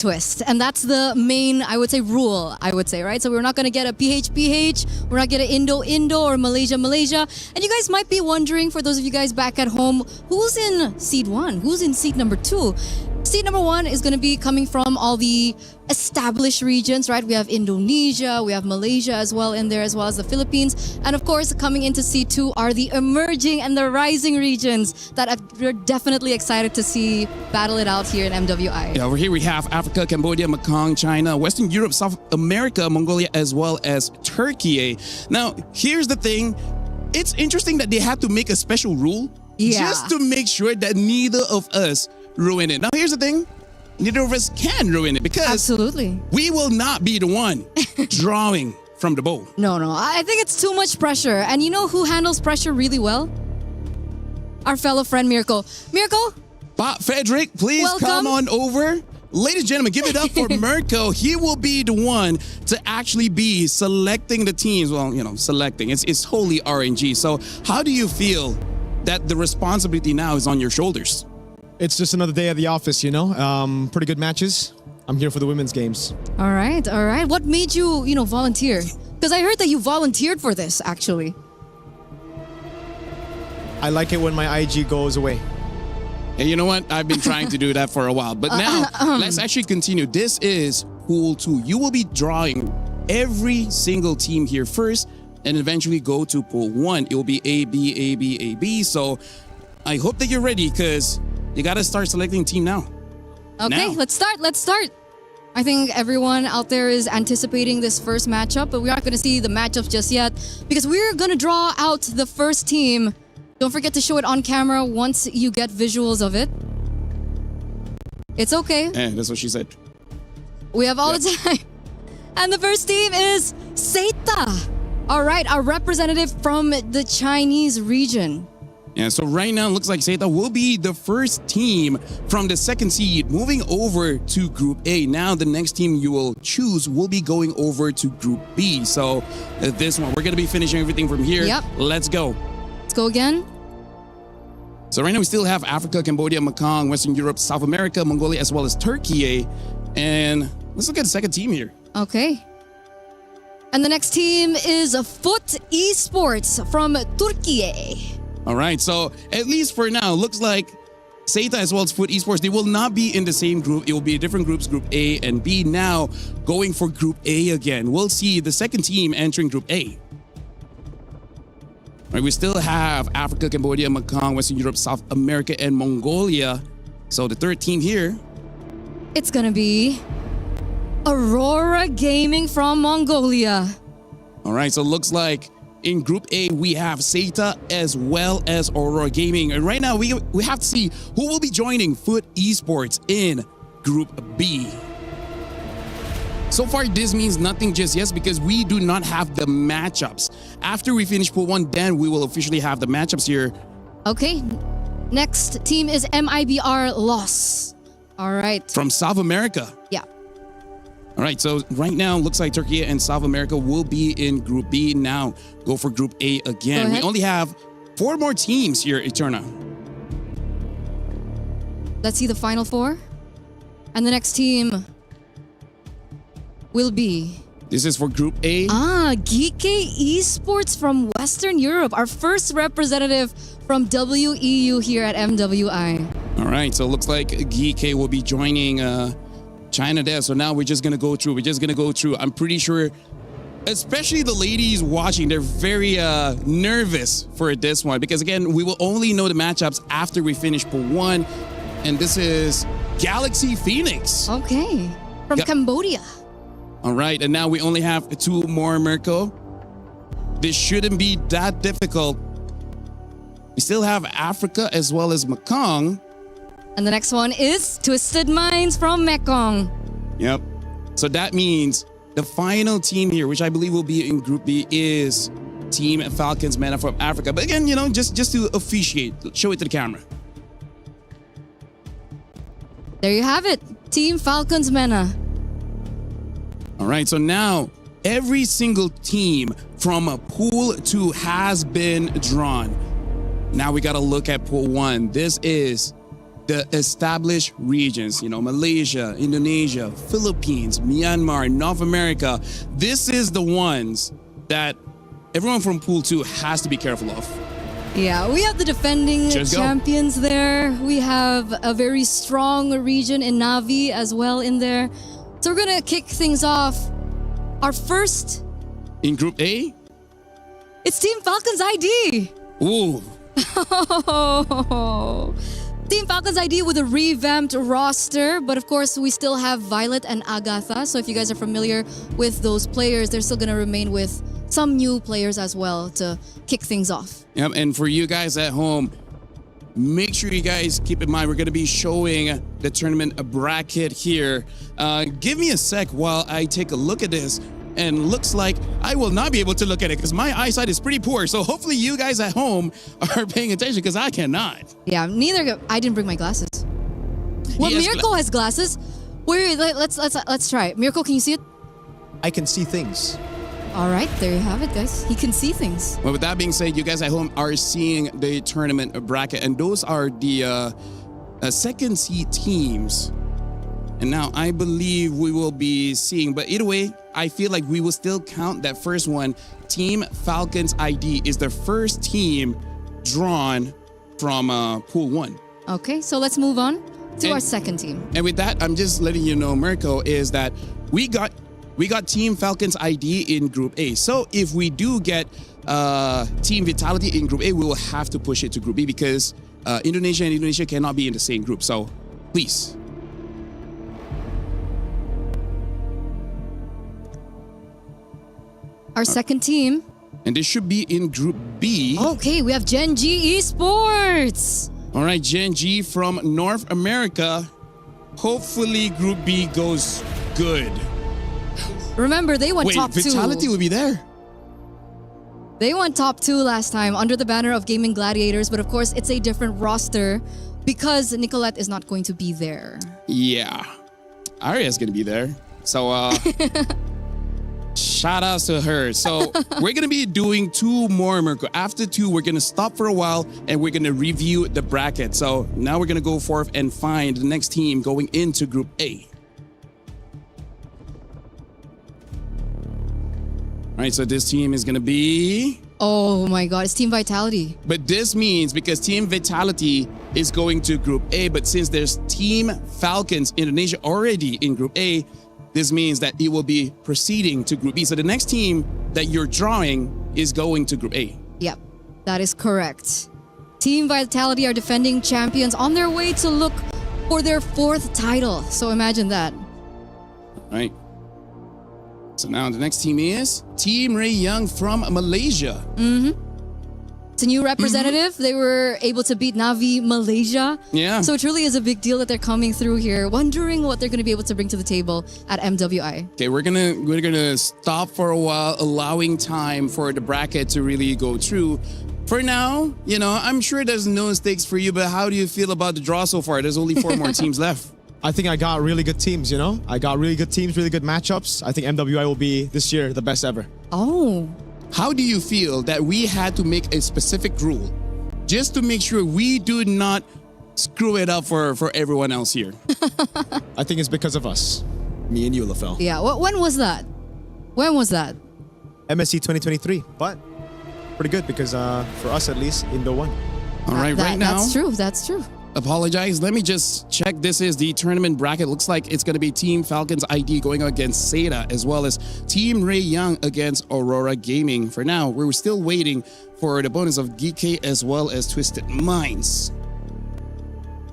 twist. And that's the main, I would say, rule, right? So we're not going to get a PH, we're not going to Indo or Malaysia. And you guys might be wondering, for those of you guys back at home, who's in seed 1? Who's in seed number 2? Seed number 1 is going to be coming from all the established regions, right? We have Indonesia, we have Malaysia as well in there, as well as the Philippines. And of course, coming into seed 2 are the emerging and the rising regions that we're definitely excited to see battle it out here in MWI. Yeah, over here we have Africa, Cambodia, Mekong, China, Western Europe, South America, Mongolia, as well as Turkey. Now, here's the thing. It's interesting that they had to make a special rule just to make sure that neither of us ruin it. Now, here's the thing. Neither of us can ruin it because absolutely, we will not be the one drawing from the bowl. No. I think it's too much pressure. And you know who handles pressure really well? Our fellow friend, Miracle. Miracle? Bob Frederick, please come on over. Ladies and gentlemen, give it up for Mirko. He will be the one to actually be selecting the teams. Well, selecting. It's wholly RNG. So how do you feel that the responsibility now is on your shoulders? It's just another day at the office, pretty good matches. I'm here for the women's games. All right. What made you, volunteer? Because I heard that you volunteered for this, actually. I like it when my IG goes away. And you know what? I've been trying to do that for a while. But now, let's actually continue. This is Pool 2. You will be drawing every single team here first and eventually go to Pool 1. It will be A, B, A, B, A, B. So I hope that you're ready because you got to start selecting team now. Okay, let's start. I think everyone out there is anticipating this first matchup, but we aren't going to see the matchups just yet because we're going to draw out the first team. Don't forget to show it on camera once you get visuals of it. It's okay. That's what she said. We have all the time. And the first team is Seita. All right, our representative from the Chinese region. Yeah, so right now it looks like Seita will be the first team from the second seed moving over to Group A. Now the next team you will choose will be going over to Group B. So this one, we're going to be finishing everything from here. Yep. Let's go. Let's go again. So right now we still have Africa, Cambodia, Mekong, Western Europe, South America, Mongolia, as well as Turkey. And let's look at the second team here. Okay. And the next team is Foot Esports from Turkey. All right, so at least for now, looks like Seita as well as Foot Esports, they will not be in the same group. It will be different groups, Group A and B. Now going for Group A again. We'll see the second team entering Group A. All right, we still have Africa, Cambodia, Mekong, Western Europe, South America, and Mongolia. So the third team here. It's going to be Aurora Gaming from Mongolia. All right, so it looks like in Group A, we have Seita as well as Aurora Gaming. And right now, we have to see who will be joining Foot Esports in Group B. So far, this means nothing just yet because we do not have the matchups. After we finish Pool 1, then we will officially have the matchups here. Okay. Next team is MIBR Loss. All right. From South America. Yeah. All right, so right now, looks like Turkey and South America will be in Group B. Now, go for Group A again. We only have 4 more teams here, Eterna. Let's see the final 4. And the next team will be... This is for Group A. Geeke Esports from Western Europe. Our first representative from WEU here at MWI. All right, so it looks like Geeke will be joining China there. So now we're just going to go through. I'm pretty sure, especially the ladies watching, they're very nervous for this one. Because again, we will only know the matchups after we finish Pool 1. And this is Galaxy Phoenix. Okay, from Cambodia. All right, and now we only have 2 more, Mirko. This shouldn't be that difficult. We still have Africa as well as Mekong. And the next one is Twisted Minds from Mekong. Yep. So that means the final team here, which I believe will be in Group B, is Team Falcons Mena from Africa. But again, just to officiate, show it to the camera. There you have it. Team Falcons Mena. All right, so now every single team from Pool 2 has been drawn. Now we got to look at Pool 1. This is the established regions, Malaysia, Indonesia, Philippines, Myanmar, North America. This is the ones that everyone from Pool 2 has to be careful of. Yeah, we have the defending Just go. champions there. We have a very strong region in Navi as well in there. So we're gonna kick things off. Our first, In Group A, it's Team Falcons ID. ooh, Team Falcons ID with a revamped roster, but of course we still have Violet and Agatha. So if you guys are familiar with those players, they're still gonna remain with some new players as well to kick things off. Yep, and for you guys at home, make sure you guys keep in mind we're going to be showing the tournament bracket here. Give me a sec while I take a look at this. And looks like I will not be able to look at it because my eyesight is pretty poor. So hopefully you guys at home are paying attention because I cannot. Yeah, I didn't bring my glasses. Well, Yes, Miracle has glasses. Wait, let's try it. Miracle, can you see it? I can see things. All right, there you have it, guys. He can see things. Well, with that being said, you guys at home are seeing the tournament bracket, and those are the second seed teams. And now I believe we will be seeing, but either way, I feel like we will still count that first one. Team Falcons ID is the first team drawn from Pool 1. Okay, so let's move on to our second team. And with that, I'm just letting you know, Mirko, is that we got Team Falcons ID in Group A. So if we do get Team Vitality in Group A, we will have to push it to Group B because Indonesia and Indonesia cannot be in the same group. So please. Our second team. And this should be in Group B. Okay, we have Gen G Esports. All right, Gen G from North America. Hopefully Group B goes good. Remember, they went Wait, top Vitality 2. will be there? They went top 2 last time under the banner of Gaming Gladiators, but of course, it's a different roster because Nicolette is not going to be there. Yeah. Aria's going to be there. So, shout outs to her. So we're going to be doing 2 more, Mirko. After 2, we're going to stop for a while and we're going to review the bracket. So now we're going to go forth and find the next team going into Group A. All right, so this team is going to be... Oh my god, it's Team Vitality. But this means because Team Vitality is going to Group A, but since there's Team Falcons Indonesia already in Group A, this means that it will be proceeding to Group B. So the next team that you're drawing is going to Group A. Yep, that is correct. Team Vitality are defending champions on their way to look for their 4th title. So imagine that. All right. So now the next team is Team Ray Young from Malaysia. It's a new representative. They were able to beat Navi Malaysia. Yeah. So it truly is a big deal that they're coming through here, wondering what they're going to be able to bring to the table at MWI. Okay, we're gonna stop for a while, allowing time for the bracket to really go through. For now, I'm sure there's no stakes for you, but how do you feel about the draw so far? There's only 4 more teams left. I think I got really good teams, I got really good teams, really good matchups. I think MWI will be, this year, the best ever. Oh. How do you feel that we had to make a specific rule just to make sure we do not screw it up for everyone else here? I think it's because of us. Me and you, LaFell. Yeah, when was that? When was that? MSC 2023, but pretty good because for us at least, Indo won. All right, right now. That's true. Apologize. Let me just check. This is the tournament bracket. Looks like it's going to be Team Falcons ID going against Seda, as well as Team Ray Young against Aurora Gaming. For now, we're still waiting for the bonus of GK as well as Twisted Minds.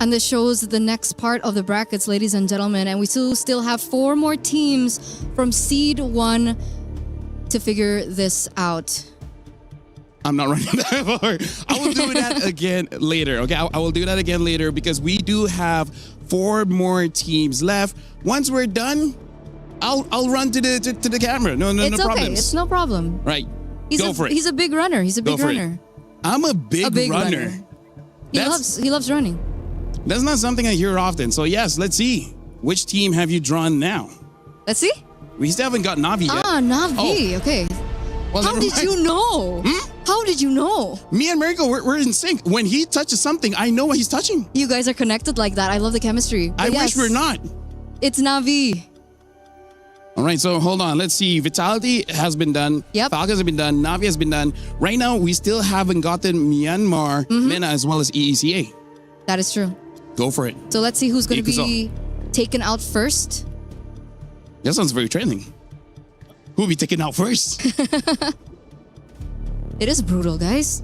And this shows the next part of the brackets, ladies and gentlemen. And we still have 4 more teams from Seed 1 to figure this out. I'm not running that far. I will do that again later. Okay, I will do that again later because we do have 4 more teams left. Once we're done, I'll run to the camera. No It's okay. problems. It's no problem. Right. He's Go for it. He's a big runner. He's a big runner. I'm a big runner. He loves running. That's not something I hear often. So yes, let's see. Which team have you drawn now? Let's see. We still haven't got Navi yet. Ah, Navi. Oh. Okay. Well, How never did mind. you know? How did you know? Me and Miracle, we're in sync. When he touches something, I know what he's touching. You guys are connected like that. I love the chemistry. But I yes, wish we're not. It's Navi. All right, so hold on. Let's see. Vitality has been done. Yep. Falcons have been done. Navi has been done. Right now, we still haven't gotten Myanmar, MENA, as well as EECA. That is true. Go for it. So let's see who's going to Ikuzo. be taken out first. That sounds very trending. Who will be taken out first? It is brutal, guys.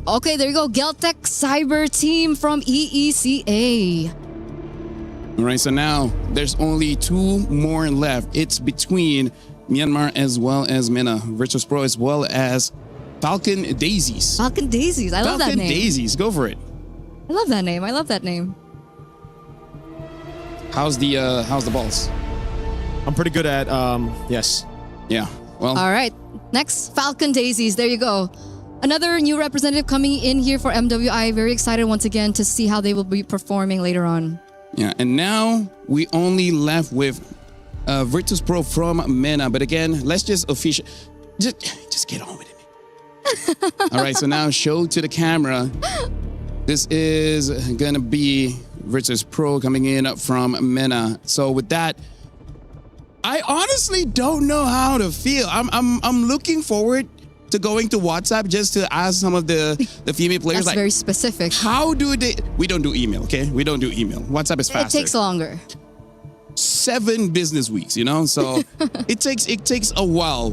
Okay, there you go. Geltec Cyber Team from EECA. All right, so now there's only two more left. It's between Myanmar as well as MENA, Virtus Pro as well as Falcon Daisies. Falcon Daisies. I love that Falcon name. Daisies, go for it. I love that name. I love that name. How's the balls? I'm pretty good at, yes. Yeah, well, All right. Next, Falcon Daisies. There you go. Another new representative coming in here for MWI. Very excited once again to see how they will be performing later on. yeah, and now we only left with Virtus Pro from MENA. But again, let's just just get on with it. All right, so now show to the camera. This is gonna be Virtus Pro coming in from MENA. So with that, I honestly don't know how to feel. I'm looking forward to going to WhatsApp just to ask some of the female players, That's like, very specific. how do they? We don't do email, okay? We don't do email. WhatsApp is It faster. takes longer. 7 business weeks, you know. So it takes a while.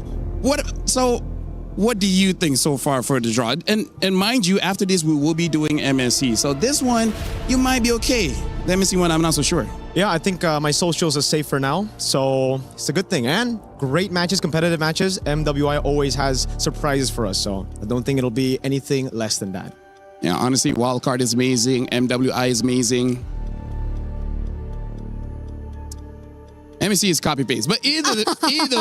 What do you think so far for the draw? And mind you, after this we will be doing MSC. So this one you might be okay. The MSC one I'm not so sure. Yeah, I think my socials are safe for now, so it's a good thing. And great matches, competitive matches. MWI always has surprises for us, so I don't think it'll be anything less than that. Yeah, honestly, Wildcard is amazing. MWI is amazing. MSC is copy paste, but either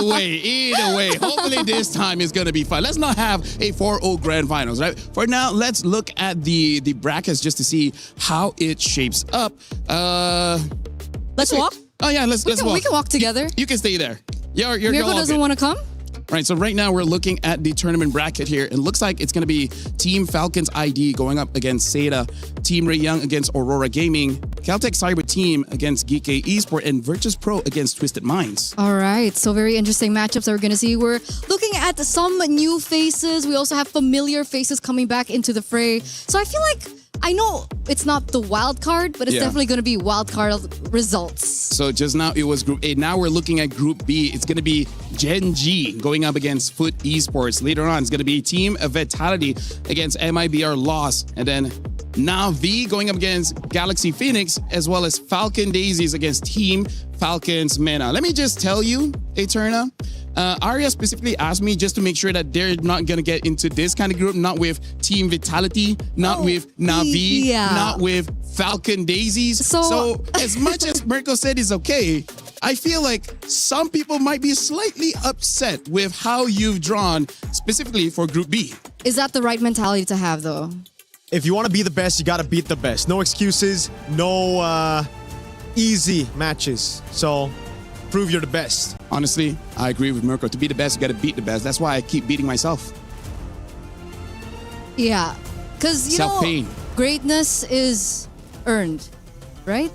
way, hopefully this time is gonna be fun. Let's not have a 4-0 grand finals, right? For now, let's look at the brackets just to see how it shapes up. Let's walk. Oh yeah, let's walk. We can walk together. You can stay there. You're Mirko all doesn't good. want to come? Right, so right now we're looking at the tournament bracket here. It looks like it's going to be Team Falcons ID going up against Seda, Team Ray Young against Aurora Gaming, Caltech Cyber Team against Geek Esport, and Virtus Pro against Twisted Minds. All right, so very interesting matchups that we're going to see. We're looking at some new faces. We also have familiar faces coming back into the fray. So I feel like, I know it's not the wild card, but it's Yeah. definitely going to be wild card results. So just now it was Group A. Now we're looking at Group B. It's going to be Gen G going up against Foot Esports. Later on, it's going to be Team Vitality against MIBR Lost. And then Navi going up against Galaxy Phoenix, as well as Falcon Daisies against Team Falcons MENA. Let me just tell you, Eterna, Arya specifically asked me just to make sure that they're not going to get into this kind of group, not with Team Vitality, not with Navi, yeah. not with Falcon Daisies. So as much as Mirko said is okay, I feel like some people might be slightly upset with how you've drawn specifically for Group B. Is that the right mentality to have, though? If you want to be the best, you got to beat the best. No excuses, no easy matches. So prove you're the best. Honestly, I agree with Mirko. To be the best, you got to beat the best. That's why I keep beating myself. Yeah, because, you know, Self-pain. greatness is earned, right?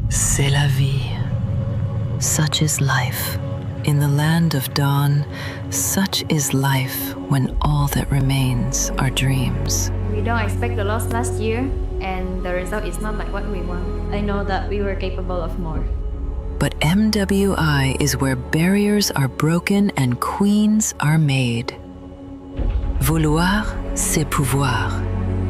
C'est la vie. Such is life. In the land of dawn, such is life when all that remains are dreams. We don't expect the loss last year, and the result is not like what we want. I know that we were capable of more. But MWI is where barriers are broken and queens are made. Vouloir, c'est pouvoir.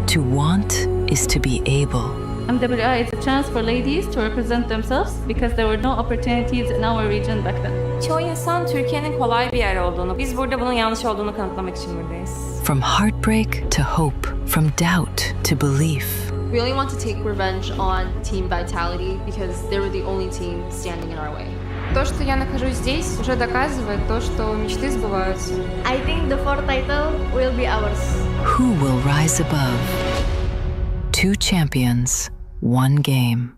To want is to be able. MWI is a chance for ladies to represent themselves because there were no opportunities in our region back then. Çoğu insan Türkiye'nin kolay bir yer olduğunu, biz burada bunun yanlış olduğunu kanıtlamak için buradayız. From heartbreak to hope, from doubt to belief. We only want to take revenge on Team Vitality because they were the only team standing in our way. То, что я нахожусь здесь, уже доказывает то, что мечты сбываются. I think the fourth title will be ours. Who will rise above? 2 champions, 1 game.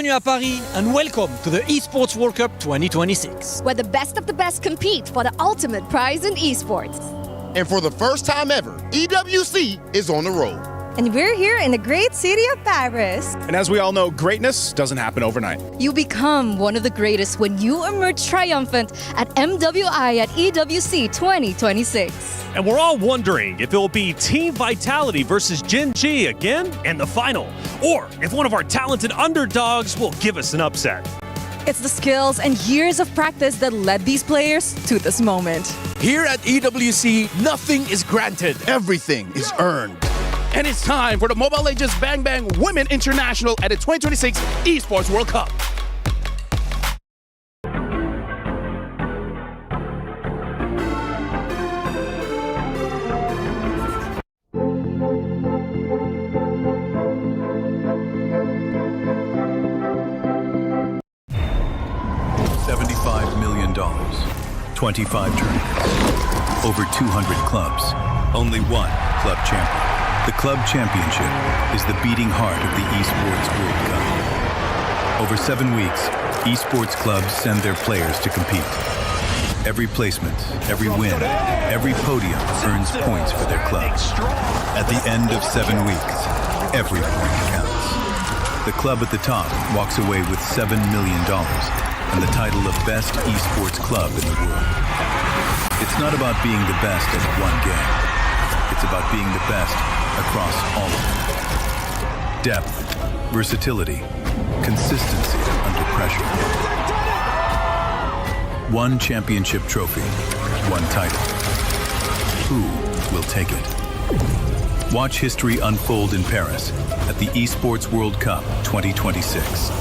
Bienvenue à Paris and welcome to the Esports World Cup 2026. Where the best of the best compete for the ultimate prize in esports. And for the first time ever, EWC is on the road. And we're here in the great city of Paris. And as we all know, greatness doesn't happen overnight. You become one of the greatest when you emerge triumphant at MWI at EWC 2026. And we're all wondering if it will be Team Vitality versus Gen G again in the final, or if one of our talented underdogs will give us an upset. It's the skills and years of practice that led these players to this moment. Here at EWC, nothing is granted, everything is earned. And it's time for the Mobile Legends Bang Bang Women International at the 2026 Esports World Cup. $75 million, 25 tournaments, over 200 clubs, only one club champion. The club championship is the beating heart of the Esports World Cup. Over 7 weeks, esports clubs send their players to compete. Every placement, every win, every podium earns points for their club. At the end of 7 weeks, every point counts. The club at the top walks away with $7 million and the title of Best Esports Club in the world. It's not about being the best at one game. It's about being the best across all of them. Depth, versatility, consistency under pressure. One championship trophy, one title. Who will take it? Watch history unfold in Paris at the Esports World Cup 2026.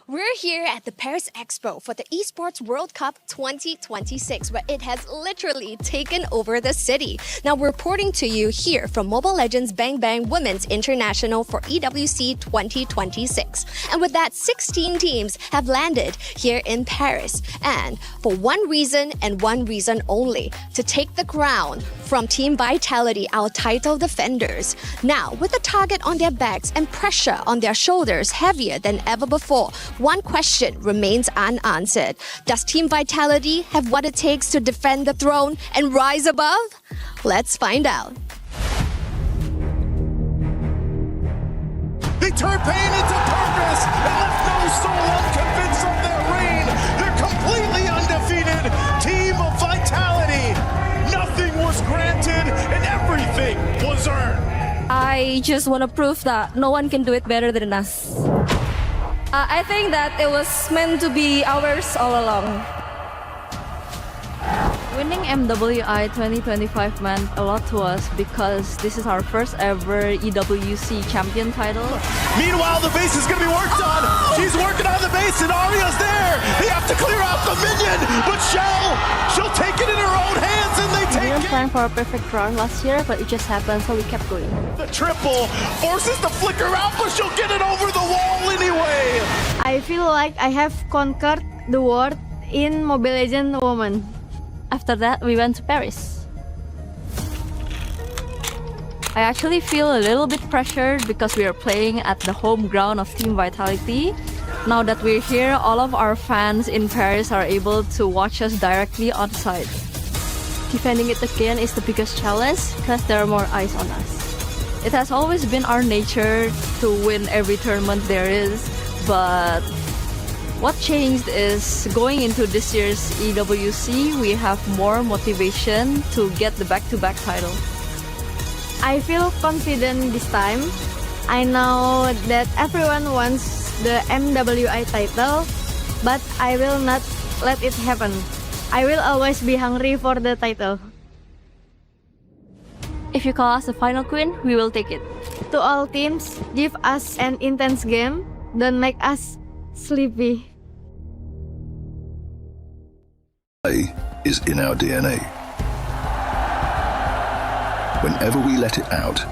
We're here at the Paris Expo for the Esports World Cup 2026, where it has literally taken over the city. Now, we're reporting to you here from Mobile Legends Bang Bang Women's International for EWC 2026. And with that, 16 teams have landed here in Paris. And for one reason and one reason only, to take the crown from Team Vitality, our title defenders. Now, with the target on their backs and pressure on their shoulders heavier than ever before, one question remains unanswered. Does Team Vitality have what it takes to defend the throne and rise above? Let's find out. They turn pain into purpose and left no soul unconvinced of their reign. They're completely undefeated. Team of Vitality. Nothing was granted and everything was earned. I just want to prove that no one can do it better than us. I think that it was meant to be ours all along. Winning MWI 2025 meant a lot to us because this is our first ever EWC champion title. Meanwhile, the base is going to be worked on. She's working on the base and Arya's there. They have to clear out the minion, but she'll take it in her own hands and they take it. We were planning for a perfect run last year, but it just happened, so we kept going. The triple forces the flicker out, but she'll get it over the wall anyway. I feel like I have conquered the world in Mobile Legends Women. After that, we went to Paris. I actually feel a little bit pressured because we are playing at the home ground of Team Vitality. Now that we're here, all of our fans in Paris are able to watch us directly on site. Defending it again is the biggest challenge because there are more eyes on us. It has always been our nature to win every tournament there is, but what changed is going into this year's EWC, we have more motivation to get the back-to-back title. I feel confident this time. I know that everyone wants the MWI title, but I will not let it happen. I will always be hungry for the title. If you call us the final queen, we will take it. To all teams, give us an intense game. Don't make us sleepy. Is in our DNA. Whenever we let it out,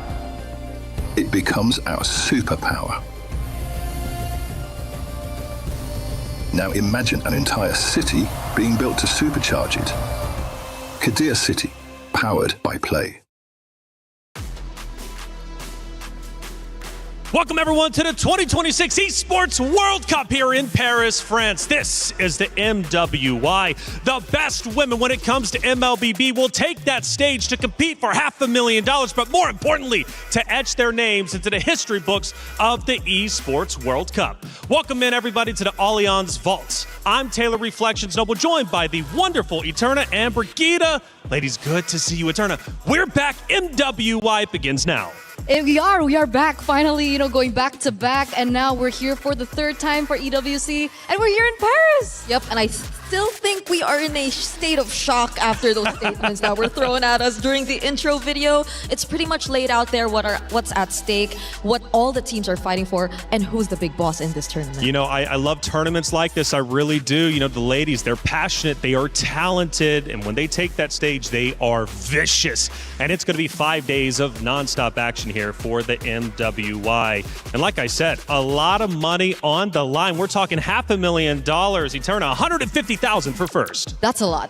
it becomes our superpower. Now imagine an entire city being built to supercharge it. Kadir City, powered by play. Welcome, everyone, to the 2026 Esports World Cup here in Paris, France. This is the MWI. The best women when it comes to MLBB will take that stage to compete for $500,000, but more importantly, to etch their names into the history books of the Esports World Cup. Welcome in, everybody, to the Allianz Vaults. I'm Taylor Reflections Noble, joined by the wonderful Eterna and Brigida. Ladies, good to see you, Eterna. We're back. MWI begins now. And we are back finally, going back to back, and now we're here for the third time for EWC, and we're here in Paris. Yep, and I still think we are in a state of shock after those statements that were thrown at us during the intro video. It's pretty much laid out there what's at stake, what all the teams are fighting for, and who's the big boss in this tournament. I love tournaments like this. I really do. The ladies, they're passionate, they are talented, and when they take that stage, they are vicious. And it's going to be 5 days of nonstop action here for the MWI. And like I said, a lot of money on the line. We're talking $500,000. Eterna, $150,000 for first. That's a lot.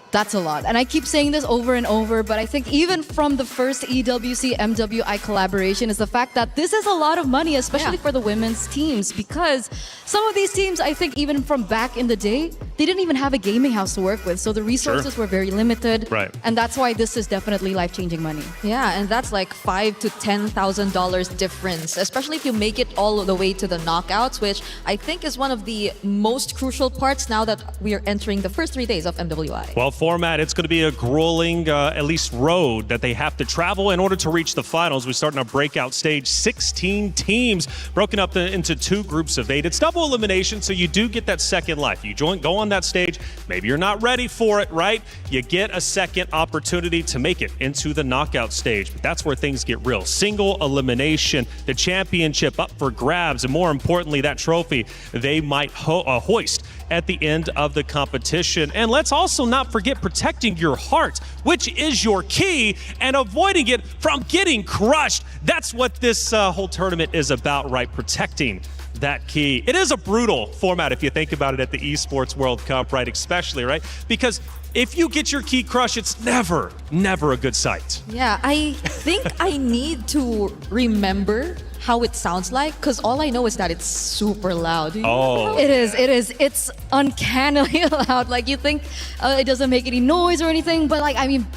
And I keep saying this over and over, but I think even from the first EWC MWI collaboration is the fact that this is a lot of money, especially for the women's teams, because some of these teams, I think even from back in the day, they didn't even have a gaming house to work with. So the resources were very limited. Right. And that's why this is definitely life-changing money. Yeah, and that's like $5,000 to $10,000 difference, especially if you make it all the way to the knockouts, which I think is one of the most crucial parts now that we are entering the first 3 days of MWI. Well, format, it's going to be a grueling, at least road that they have to travel in order to reach the finals. We start in a breakout stage, 16 teams broken up into 2 groups of 8. It's double elimination, so you do get that second life. You go on that stage, maybe you're not ready for it, right? You get a second opportunity to make it into the knockout stage, but that's where things get real. Single elimination, the championship up for grabs, and more importantly, that trophy they might hoist at the end of the competition. And let's also not forget protecting your heart, which is your key, and avoiding it from getting crushed. That's what this whole tournament is about, right? Protecting that key. It is a brutal format if you think about it at the Esports World Cup, right? Especially, right? Because if you get your key crushed, it's never a good sight. Yeah, I think I need to remember how it sounds like, because all I know is that it's super loud. Oh. It is. It's uncannily loud. Like, you think it doesn't make any noise or anything, but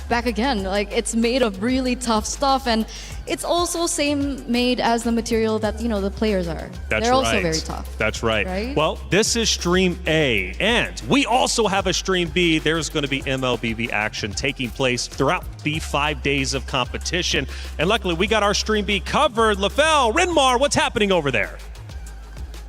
back again, it's made of really tough stuff, and it's also same made as the material that, the players are. They're also very tough. That's right. Right? Well, this is Stream A, and we also have a Stream B. There's going to be MLBB action taking place throughout the 5 days of competition. And luckily, we got our Stream B covered. Lafell, Renmar, what's happening over there?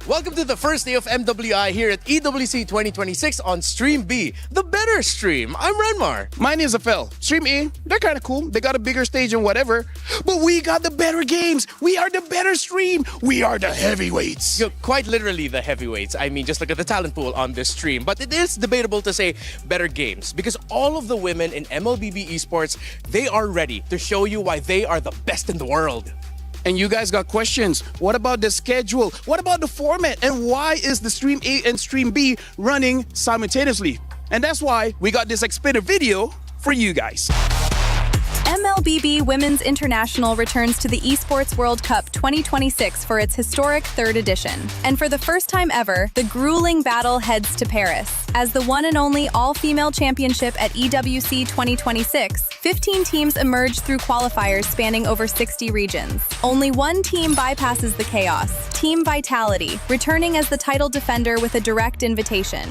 Welcome to the first day of MWI here at EWC26 on Stream B, the better stream. I'm Renmar. My name is Afel. Stream A, they're kind of cool. They got a bigger stage and whatever. But we got the better games. We are the better stream. We are the heavyweights. Quite literally the heavyweights. Just look at the talent pool on this stream. But it is debatable to say better games, because all of the women in MLBB esports, they are ready to show you why they are the best in the world. And you guys got questions. What about the schedule? What about the format? And why is the Stream A and Stream B running simultaneously? And that's why we got this explainer video for you guys. MLBB Women's International returns to the Esports World Cup 2026 for its historic 3rd edition. And for the first time ever, the grueling battle heads to Paris. As the one and only all-female championship at EWC 2026, 15 teams emerge through qualifiers spanning over 60 regions. Only one team bypasses the chaos, Team Vitality, returning as the title defender with a direct invitation.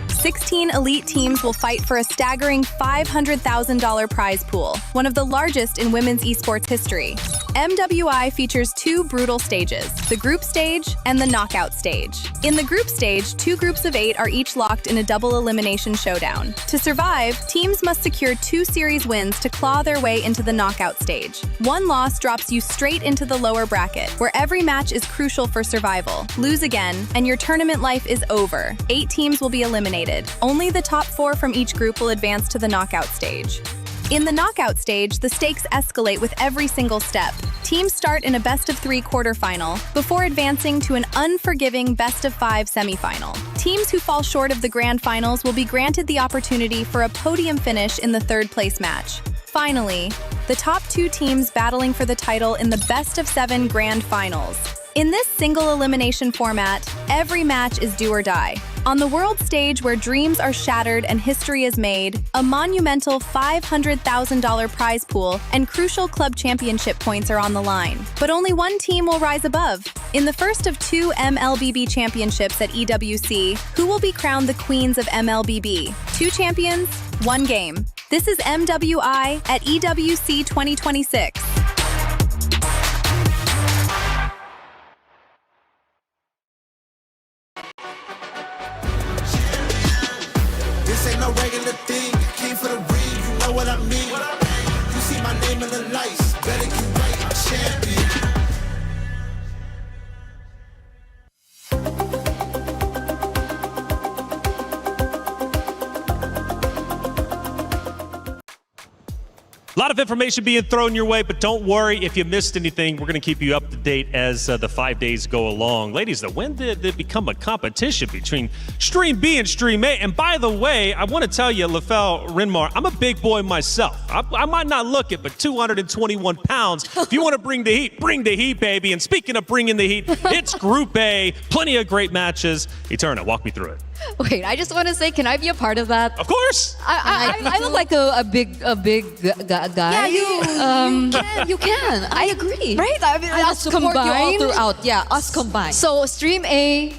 16 elite teams will fight for a staggering $500,000 prize pool, one of the largest in women's esports history. MWI features 2 brutal stages, the group stage and the knockout stage. In the group stage, 2 groups of 8 are each locked in a double elimination showdown. To survive, teams must secure 2 series wins to claw their way into the knockout stage. One loss drops you straight into the lower bracket, where every match is crucial for survival. Lose again, and your tournament life is over. 8 teams will be eliminated. Only the top 4 from each group will advance to the knockout stage. In the knockout stage, the stakes escalate with every single step. Teams start in a best-of-3 quarterfinal before advancing to an unforgiving best-of-5 semifinal. Teams who fall short of the grand finals will be granted the opportunity for a podium finish in the 3rd-place match. Finally, the top 2 teams battling for the title in the best-of-7 grand finals. In this single elimination format, every match is do or die. On the world stage where dreams are shattered and history is made, a monumental $500,000 prize pool and crucial club championship points are on the line. But only one team will rise above. In the first of 2 MLBB championships at EWC, who will be crowned the queens of MLBB? 2 champions, 1 game. This is MWI at EWC 2026. This ain't no regular thing. Came for the ring, you know what I mean. You see my name in the lights, better get right, I'm champion. A lot of information being thrown your way, but don't worry if you missed anything. We're going to keep you up to date as the 5 days go along. Ladies, when did it become a competition between Stream B and Stream A? And by the way, I want to tell you, Lefel Rinmar, I'm a big boy myself. I might not look it, but 221 pounds. If you want to bring the heat, baby. And speaking of bringing the heat, it's Group A. Plenty of great matches. Eterna, walk me through it. Wait, I just want to say, can I be a part of that? Of course. I look like a big guy. Yeah, you can. I agree. Right? I mean, I us support combined. you all throughout. Yeah, us combined. So Stream A,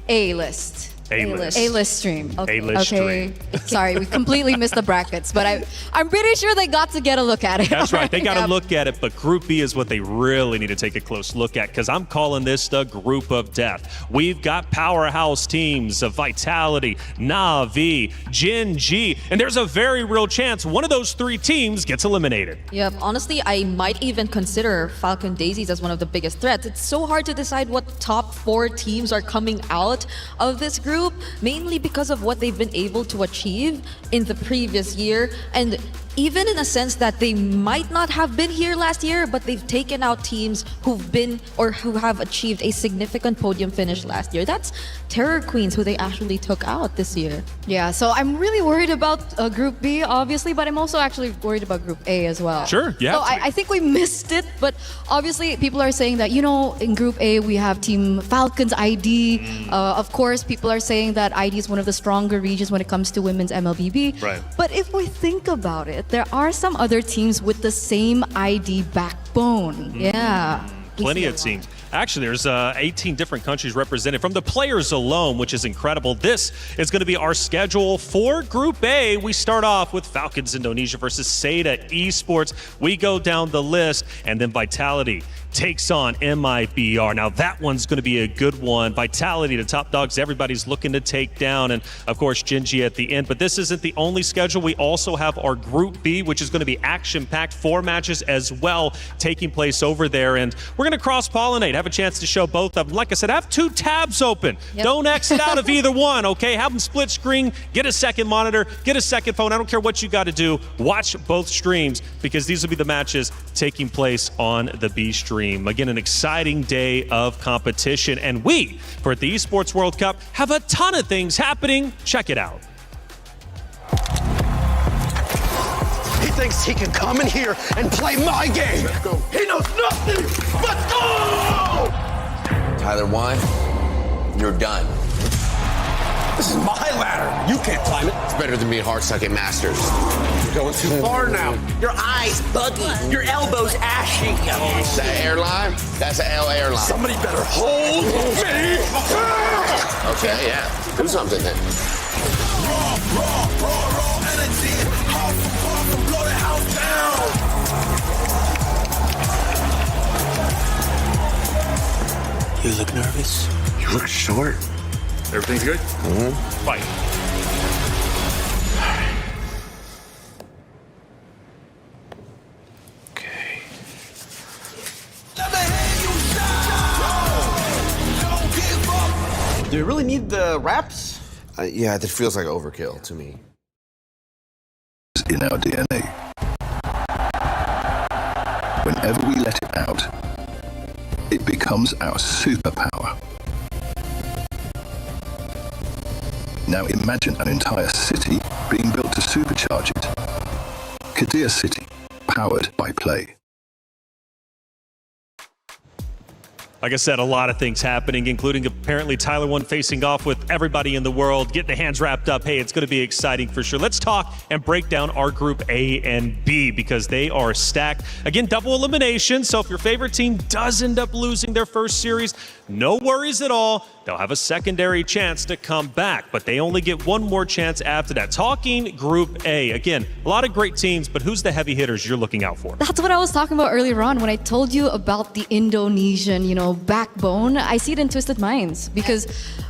A-list. A-list. A-list stream. Okay. A-list stream. Sorry, we completely missed the brackets, but I'm pretty sure they got to get a look at it. That's right. They got to look at it, but Group B is what they really need to take a close look at, because I'm calling this the group of death. We've got powerhouse teams of Vitality, Na'Vi, Gen G, and there's a very real chance one of those 3 teams gets eliminated. Yep, honestly, I might even consider Falcon Daisies as one of the biggest threats. It's so hard to decide what top 4 teams are coming out of this group, mainly because of what they've been able to achieve in the previous year, and even in a sense that they might not have been here last year, but they've taken out teams who've been or who have achieved a significant podium finish last year. That's Terror Queens, who they actually took out this year. Yeah, so I'm really worried about Group B, obviously, but I'm also actually worried about Group A as well. Sure, yeah. So I think we missed it, but obviously people are saying that, in Group A we have Team Falcons ID. Of course, people are saying that ID is one of the stronger regions when it comes to women's MLBB. Right. But if we think about it, there are some other teams with the same ID backbone. Yeah. Plenty of teams. Actually, there's 18 different countries represented from the players alone, which is incredible. This is going to be our schedule for Group A. We start off with Falcons Indonesia versus Seda Esports. We go down the list, and then Vitality takes on MIBR. Now that one's going to be a good one. Vitality, the top dogs everybody's looking to take down, and of course Genji at the end. But this isn't the only schedule. We also have our Group B, which is going to be action-packed, 4 matches as well taking place over there, and we're going to cross-pollinate, have a chance to show both of them. Like I said, have 2 tabs open. Yep. Don't exit out of either one, okay? Have them split screen, get a second monitor, get a second phone. I don't care what you got to do. Watch both streams, because these will be the matches taking place on the B stream. Again, an exciting day of competition, and we, for the Esports World Cup, have a ton of things happening. Check it out. He thinks he can come in here and play my game. He knows nothing. Let's go! Tyler Wine, you're done. This is my ladder. You can't climb it. It's better than being hard-suck at Masters. You're going too far now. Your eyes buggy. Your elbows ashy. Is that airline? That's an L airline. Somebody better hold me. Okay, yeah. Do something then. Raw energy. Hard from blow the house down. You look nervous. You look short. Everything's good? Mm-hmm. Fight. Okay. Do you really need the wraps? Yeah, this feels like overkill to me. In our DNA. Whenever we let it out, it becomes our superpower. Now imagine an entire city being built to supercharge it. Kadir City, powered by play. Like I said, a lot of things happening, including apparently Tyler 1 facing off with everybody in the world, getting the hands wrapped up. Hey, it's going to be exciting for sure. Let's talk and break down our Group A and B because they are stacked. Again, double elimination. So if your favorite team does end up losing their first series, no worries at all. They'll have a secondary chance to come back, but they only get one more chance after that. Talking Group A, again, a lot of great teams, but who's the heavy hitters you're looking out for? That's what I was talking about earlier on when I told you about the Indonesian, backbone. I see it in Twisted Minds because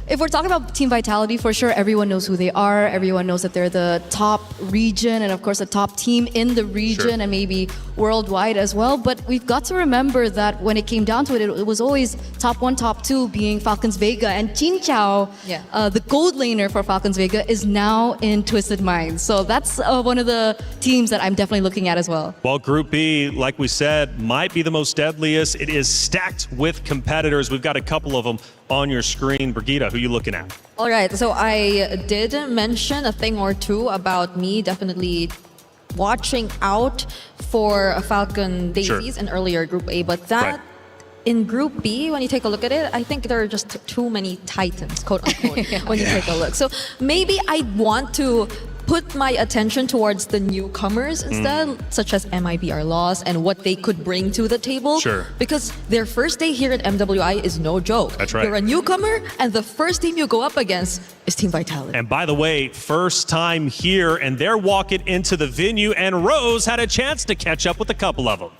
if we're talking about Team Vitality, for sure, everyone knows who they are. Everyone knows that they're the top region and, of course, the top team in the region and maybe worldwide as well. But we've got to remember that when it came down to it, it was always top 1, top 2 being Falcons Vega. And Chin Chao, the gold laner for Falcons Vega, is now in Twisted Minds. So that's one of the teams that I'm definitely looking at as well. Well, Group B, like we said, might be the most deadliest. It is stacked with competitors. We've got a couple of them on your screen. Brigitte, who are you looking at? All right, so I did mention a thing or two about me definitely watching out for Falcon Daisies in earlier Group A, but that in Group B, when you take a look at it, I think there are just too many titans, quote unquote, when you take a look. So maybe I want to put my attention towards the newcomers instead, such as MIBR Loss and what they could bring to the table. Sure. Because their first day here at MWI is no joke. That's right. You're a newcomer, and the first team you go up against is Team Vitality. And by the way, first time here, and they're walking into the venue, and Rose had a chance to catch up with a couple of them.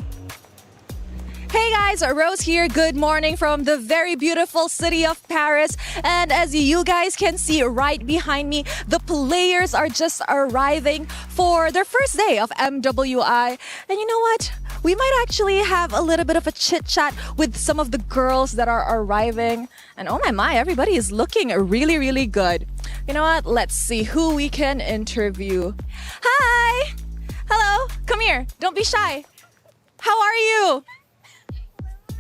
Hey guys, Rose here. Good morning from the very beautiful city of Paris. And as you guys can see right behind me, the players are just arriving for their first day of MWI. And you know what? We might actually have a little bit of a chit chat with some of the girls that are arriving. And oh my, everybody is looking really, really good. You know what? Let's see who we can interview. Hi! Hello, come here. Don't be shy. How are you?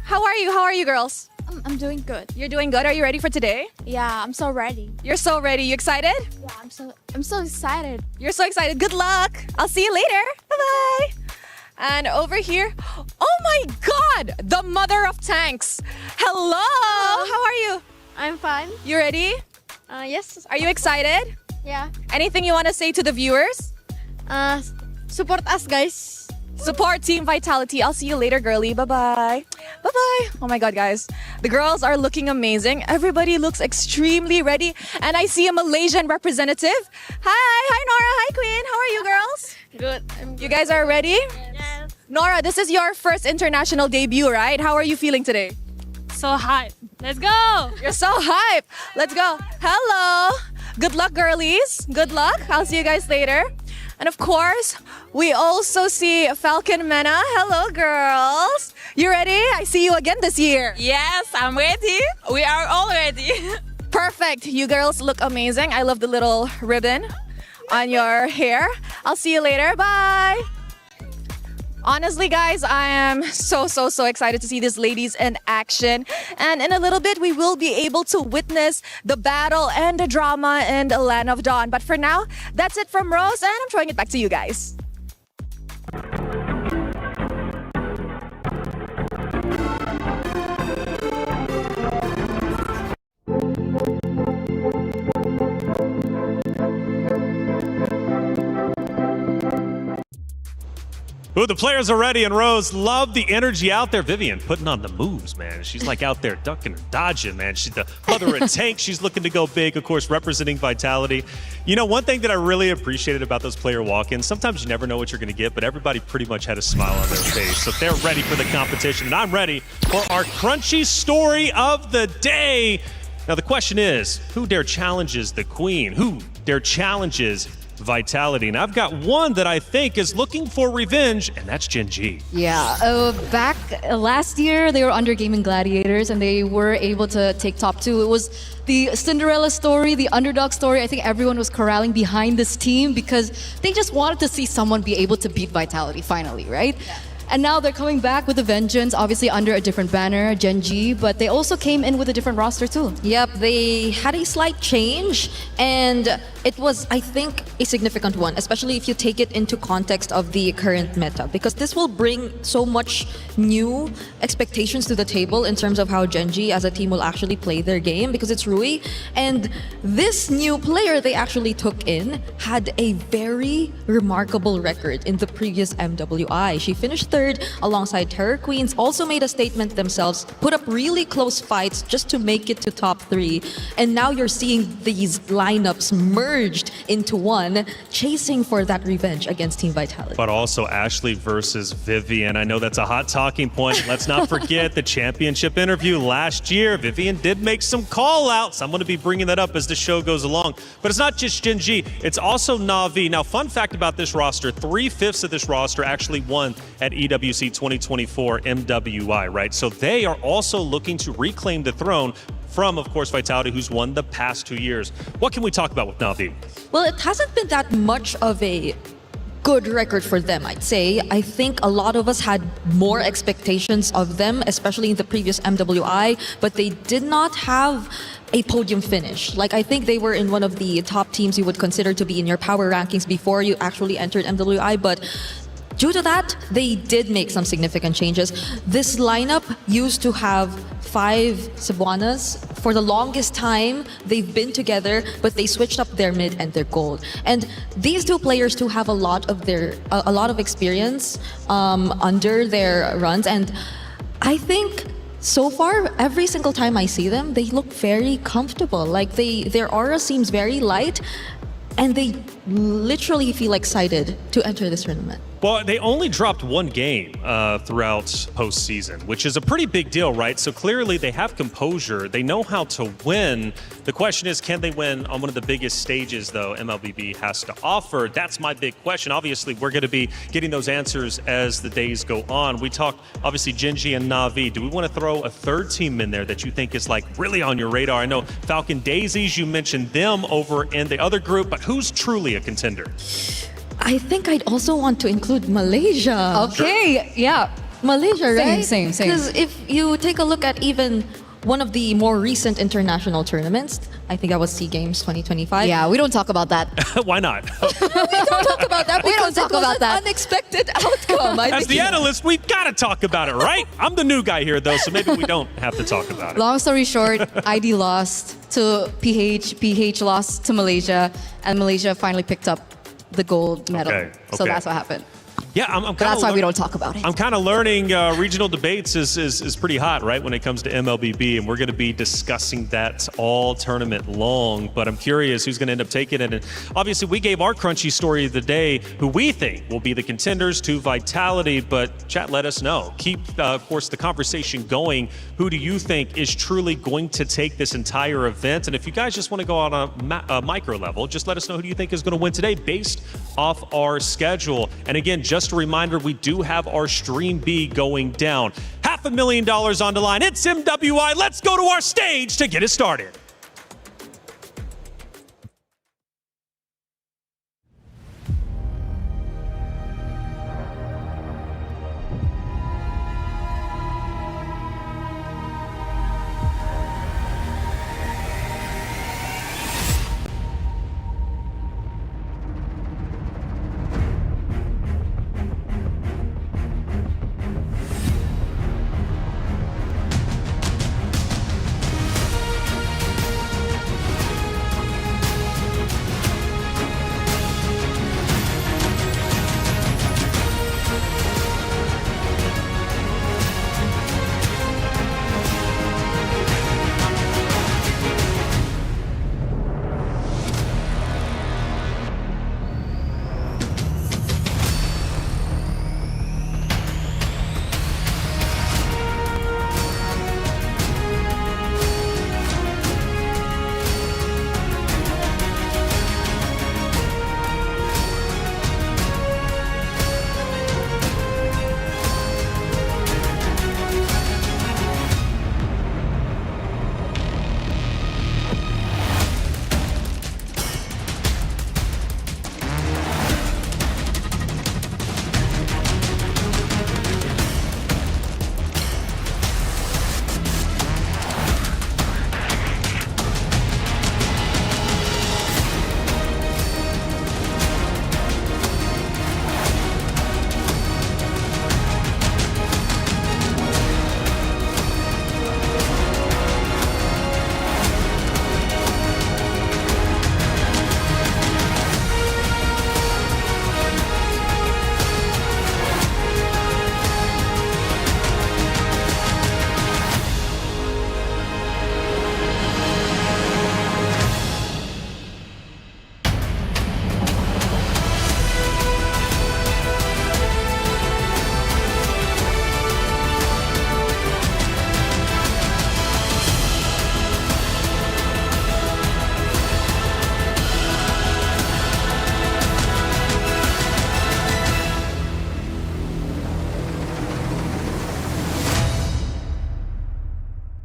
How are you? How are you, girls? I'm doing good. You're doing good? Are you ready for today? Yeah, I'm so ready. You're so ready. You excited? Yeah, I'm so excited. You're so excited. Good luck. I'll see you later. Bye-bye. And over here, oh my God, the mother of tanks. Hello. How are you? I'm fine. You ready? Yes. Are you excited? Yeah. Anything you want to say to the viewers? Support us, guys. Support Team Vitality. I'll see you later, girly. Bye-bye. Bye-bye. Oh my God, guys. The girls are looking amazing. Everybody looks extremely ready. And I see a Malaysian representative. Hi. Hi, Nora. Hi, Queen. How are you, girls? Good. You guys are ready? Yes. Nora, this is your first international debut, right? How are you feeling today? So hype. Let's go. You're so hype. Let's go. Hello. Good luck, girlies. Good luck. I'll see you guys later. And of course, we also see Falcon Mena. Hello, girls. You ready? I see you again this year. Yes, I'm ready. We are all ready. Perfect. You girls look amazing. I love the little ribbon on your hair. I'll see you later. Bye. Honestly, guys, I am so excited to see these ladies in action. And in a little bit, we will be able to witness the battle and the drama in the Land of Dawn. But for now, that's it from Rose, and I'm throwing it back to you guys. Ooh, the players are ready, and Rose, love the energy out there. Vivian putting on the moves, man. She's like out there ducking and dodging, man. She's the mother of tank. She's looking to go big, of course, representing Vitality. You know, one thing that I really appreciated about those player walk-ins, sometimes you never know what you're going to get, but everybody pretty much had a smile on their face. So they're ready for the competition, and I'm ready for our crunchy story of the day. Now, the question is, who dare challenges the queen? Who dare challenges Vitality? And I've got one that I think is looking for revenge, and that's Gen G. Yeah, back last year, they were under Gaming Gladiators, and they were able to take top 2. It was the Cinderella story, the underdog story. I think everyone was corralling behind this team because they just wanted to see someone be able to beat Vitality finally, right? Yeah. And now they're coming back with a vengeance, obviously under a different banner, Gen G, but they also came in with a different roster too. Yep, they had a slight change, and it was, I think, a significant one, especially if you take it into context of the current meta, because this will bring so much new expectations to the table in terms of how Gen G as a team will actually play their game, because it's Rui. And this new player they actually took in had a very remarkable record in the previous MWI. She finished third alongside Terror Queens, also made a statement themselves, put up really close fights just to make it to top 3. And now you're seeing these lineups merged into one, chasing for that revenge against Team Vitality. But also Ashley versus Vivian. I know that's a hot talking point. Let's not forget the championship interview last year. Vivian did make some call outs. I'm going to be bringing that up as the show goes along. But it's not just Gen G, it's also Na'Vi. Now, fun fact about this roster, 3/5 of this roster actually won at EWC 2024 MWI, right? So they are also looking to reclaim the throne from, of course, Vitality, who's won the past 2 years. What can we talk about with Na'Vi? Well, it hasn't been that much of a good record for them, I'd say. I think a lot of us had more expectations of them, especially in the previous MWI, but they did not have a podium finish. Like, I think they were in one of the top teams you would consider to be in your power rankings before you actually entered MWI, but due to that, they did make some significant changes. This lineup used to have 5 Cebuanas. For the longest time, they've been together, but they switched up their mid and their gold. And these two players too have a lot of experience under their runs. And I think so far, every single time I see them, they look very comfortable. Like their aura seems very light, and they literally feel excited to enter this tournament. Well, they only dropped 1 game throughout postseason, which is a pretty big deal, right? So clearly they have composure. They know how to win. The question is, can they win on one of the biggest stages, though, MLBB has to offer? That's my big question. Obviously, we're going to be getting those answers as the days go on. We talked, obviously, Gen G and Na'Vi. Do we want to throw a third team in there that you think is, like, really on your radar? I know Falcon Daisies, you mentioned them over in the other group, but who's truly a contender? I think I'd also want to include Malaysia. Okay, yeah. Malaysia, right? Same. Because if you take a look at even one of the more recent international tournaments, I think that was SEA Games 2025. Yeah, we don't talk about that. Why not? We don't talk about that because it was an unexpected outcome. As the analyst, we've got to talk about it, right? I'm the new guy here, though, so maybe we don't have to talk about it. Long story short, ID lost to PH, PH lost to Malaysia, and Malaysia finally picked up the gold medal. Okay. So that's what happened. Yeah, I'm that's why we don't talk about it. I'm kind of learning regional debates is pretty hot, right, when it comes to MLBB, and we're going to be discussing that all tournament long. But I'm curious who's going to end up taking it. And obviously, we gave our crunchy story of the day, who we think will be the contenders to Vitality. But chat, let us know. Keep, of course, the conversation going. Who do you think is truly going to take this entire event? And if you guys just want to go on a micro level, just let us know who do you think is going to win today based off our schedule. And again, just a reminder, we do have our Stream B going down. $500,000 on the line. It's MWI. Let's go to our stage to get it started.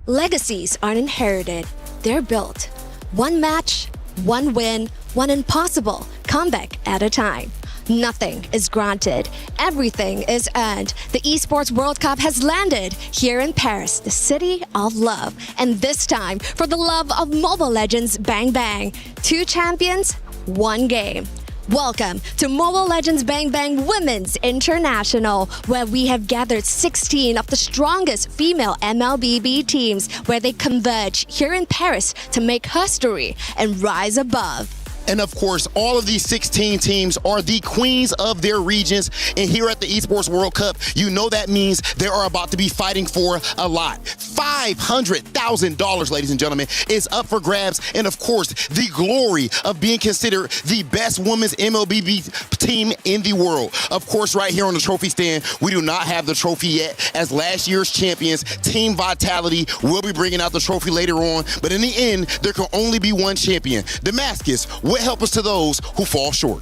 Legacies aren't inherited, they're built. One match, one win, one impossible comeback at a time. Nothing is granted. Everything is earned. The Esports World Cup has landed here in Paris, the city of love. And this time, for the love of Mobile Legends Bang Bang. 2 champions, 1 game. Welcome to Mobile Legends Bang Bang Women's International, where we have gathered 16 of the strongest female MLBB teams, where they converge here in Paris to make history and rise above. And of course, all of these 16 teams are the queens of their regions. And here at the Esports World Cup, you know that means they are about to be fighting for a lot. $500,000, ladies and gentlemen, is up for grabs. And of course, the glory of being considered the best women's MLBB team in the world. Of course, right here on the trophy stand, we do not have the trophy yet, as last year's champions, Team Vitality, will be bringing out the trophy later on. But in the end, there can only be one champion. Damascus, what help us to those who fall short?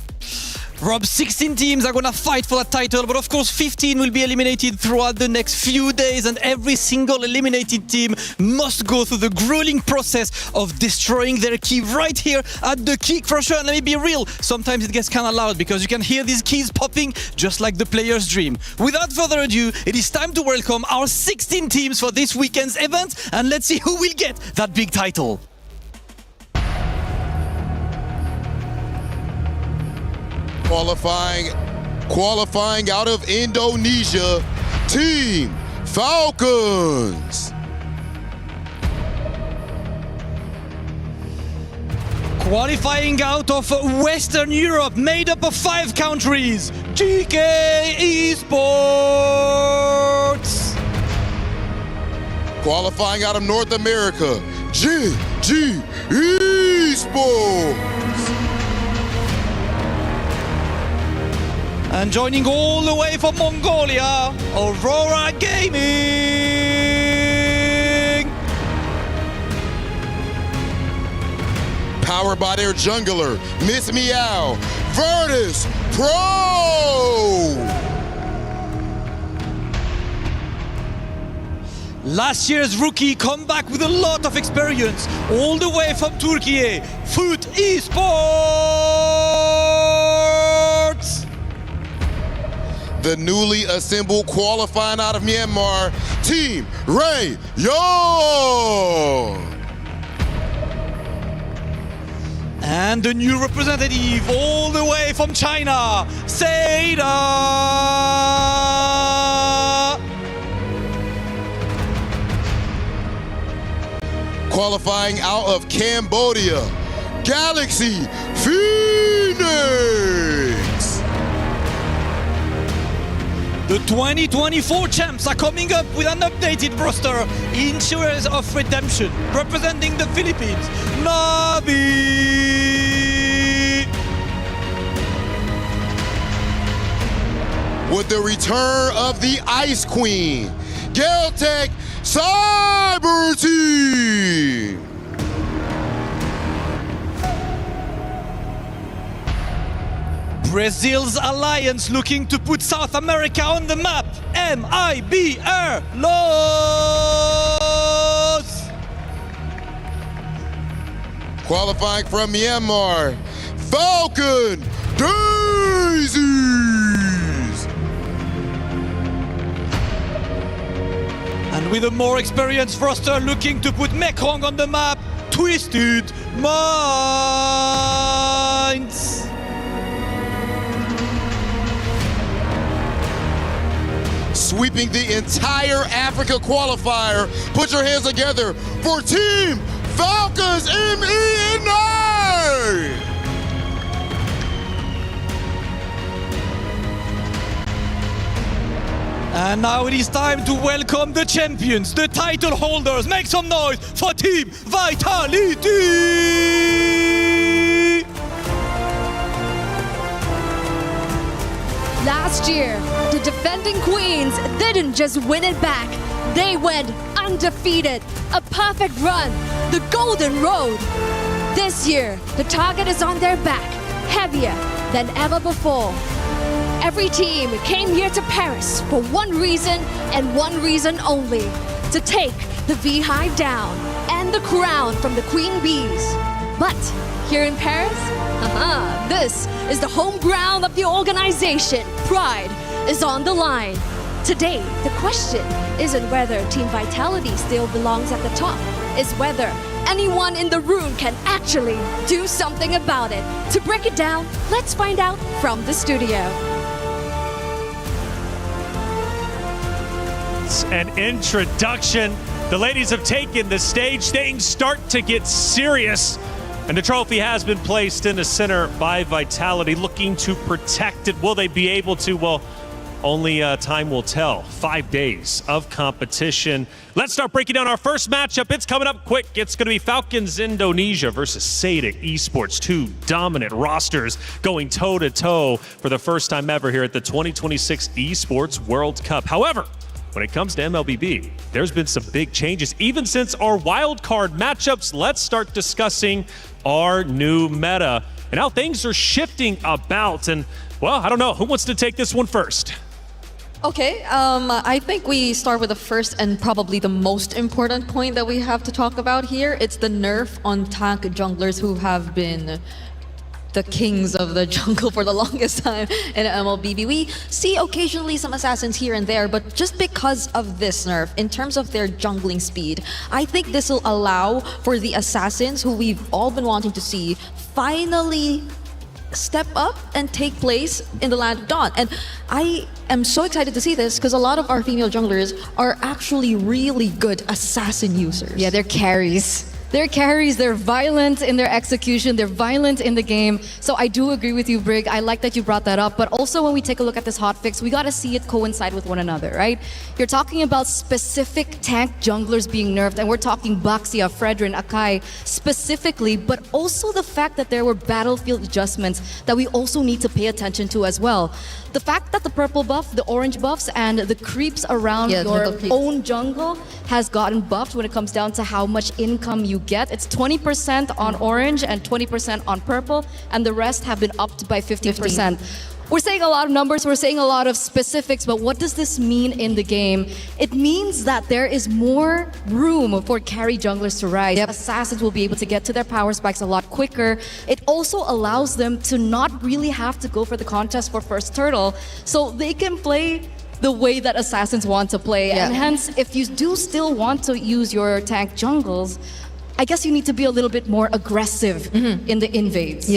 Rob, 16 teams are going to fight for that title, but of course 15 will be eliminated throughout the next few days, and every single eliminated team must go through the grueling process of destroying their key right here at the kick. For sure, and let me be real, sometimes it gets kind of loud because you can hear these keys popping just like the player's dream. Without further ado, it is time to welcome our 16 teams for this weekend's event, and let's see who will get that big title. Qualifying out of Indonesia, Team Falcons. Qualifying out of Western Europe, made up of 5 countries, GK Esports. Qualifying out of North America, GG Esports. And joining all the way from Mongolia, Aurora Gaming. Powered by their jungler, Miss Meow, Virtus Pro. Last year's rookie come back with a lot of experience, all the way from Turkey, Foot Esports. The newly assembled qualifying out of Myanmar, Team Ray Young. And the new representative all the way from China, Seda. Qualifying out of Cambodia, Galaxy Phoenix. The 2024 champs are coming up with an updated roster, Insurance of Redemption, representing the Philippines, Navi. With the return of the Ice Queen, Galtech Cyber Team. Brazil's alliance looking to put South America on the map, MIBR Los. Qualifying from Myanmar, Falcon Daisies. And with a more experienced roster looking to put Mekong on the map, Twisted Minds. Sweeping the entire Africa qualifier. Put your hands together for Team Falcons MENA! And now it is time to welcome the champions, the title holders. Make some noise for Team Vitality! Last year, the defending queens didn't just win it back. They went undefeated. A perfect run. The golden road. This year, the target is on their back, heavier than ever before. Every team came here to Paris for one reason and one reason only: to take the beehive down, and the crown from the queen bees. But here in Paris, this is the home ground of the organization. Pride is on the line. Today, the question isn't whether Team Vitality still belongs at the top, it's whether anyone in the room can actually do something about it. To break it down, let's find out from the studio. An introduction. The ladies have taken the stage. Things start to get serious. And the trophy has been placed in the center by Vitality, looking to protect it. Will they be able to? Well, only time will tell. 5 days of competition. Let's start breaking down our first matchup. It's coming up quick. It's going to be Falcons Indonesia versus Seda Esports. Two dominant rosters going toe-to-toe for the first time ever here at the 2026 Esports World Cup. However, when it comes to MLBB, there's been some big changes. Even since our wild card matchups, let's start discussing our new meta and how things are shifting about. And, well, I don't know. Who wants to take this one first? Okay, I think we start with the first and probably the most important point that we have to talk about here. It's the nerf on tank junglers who have been the kings of the jungle for the longest time in MLBB. We see occasionally some assassins here and there, but just because of this nerf, in terms of their jungling speed, I think this will allow for the assassins who we've all been wanting to see finally step up and take place in the Land of Dawn. And I am so excited to see this because a lot of our female junglers are actually really good assassin users. Yeah, they're carries. They're carries, they're violent in their execution, they're violent in the game. So I do agree with you, Brig. I like that you brought that up. But also when we take a look at this hotfix, we gotta see it coincide with one another, right? You're talking about specific tank junglers being nerfed, and we're talking Baxia, Fredrin, Akai specifically, but also the fact that there were battlefield adjustments that we also need to pay attention to as well. The fact that the purple buff, the orange buffs, and the creeps around your own jungle has gotten buffed when it comes down to how much income you get. It's 20% on orange and 20% on purple, and the rest have been upped by 50%. We're saying a lot of numbers, we're saying a lot of specifics, but what does this mean in the game? It means that there is more room for carry junglers to rise. Assassins will be able to get to their power spikes a lot quicker. It also allows them to not really have to go for the contest for first turtle, so they can play the way that assassins want to play. And hence, if you do still want to use your tank jungles, I guess you need to be a little bit more aggressive in the invades.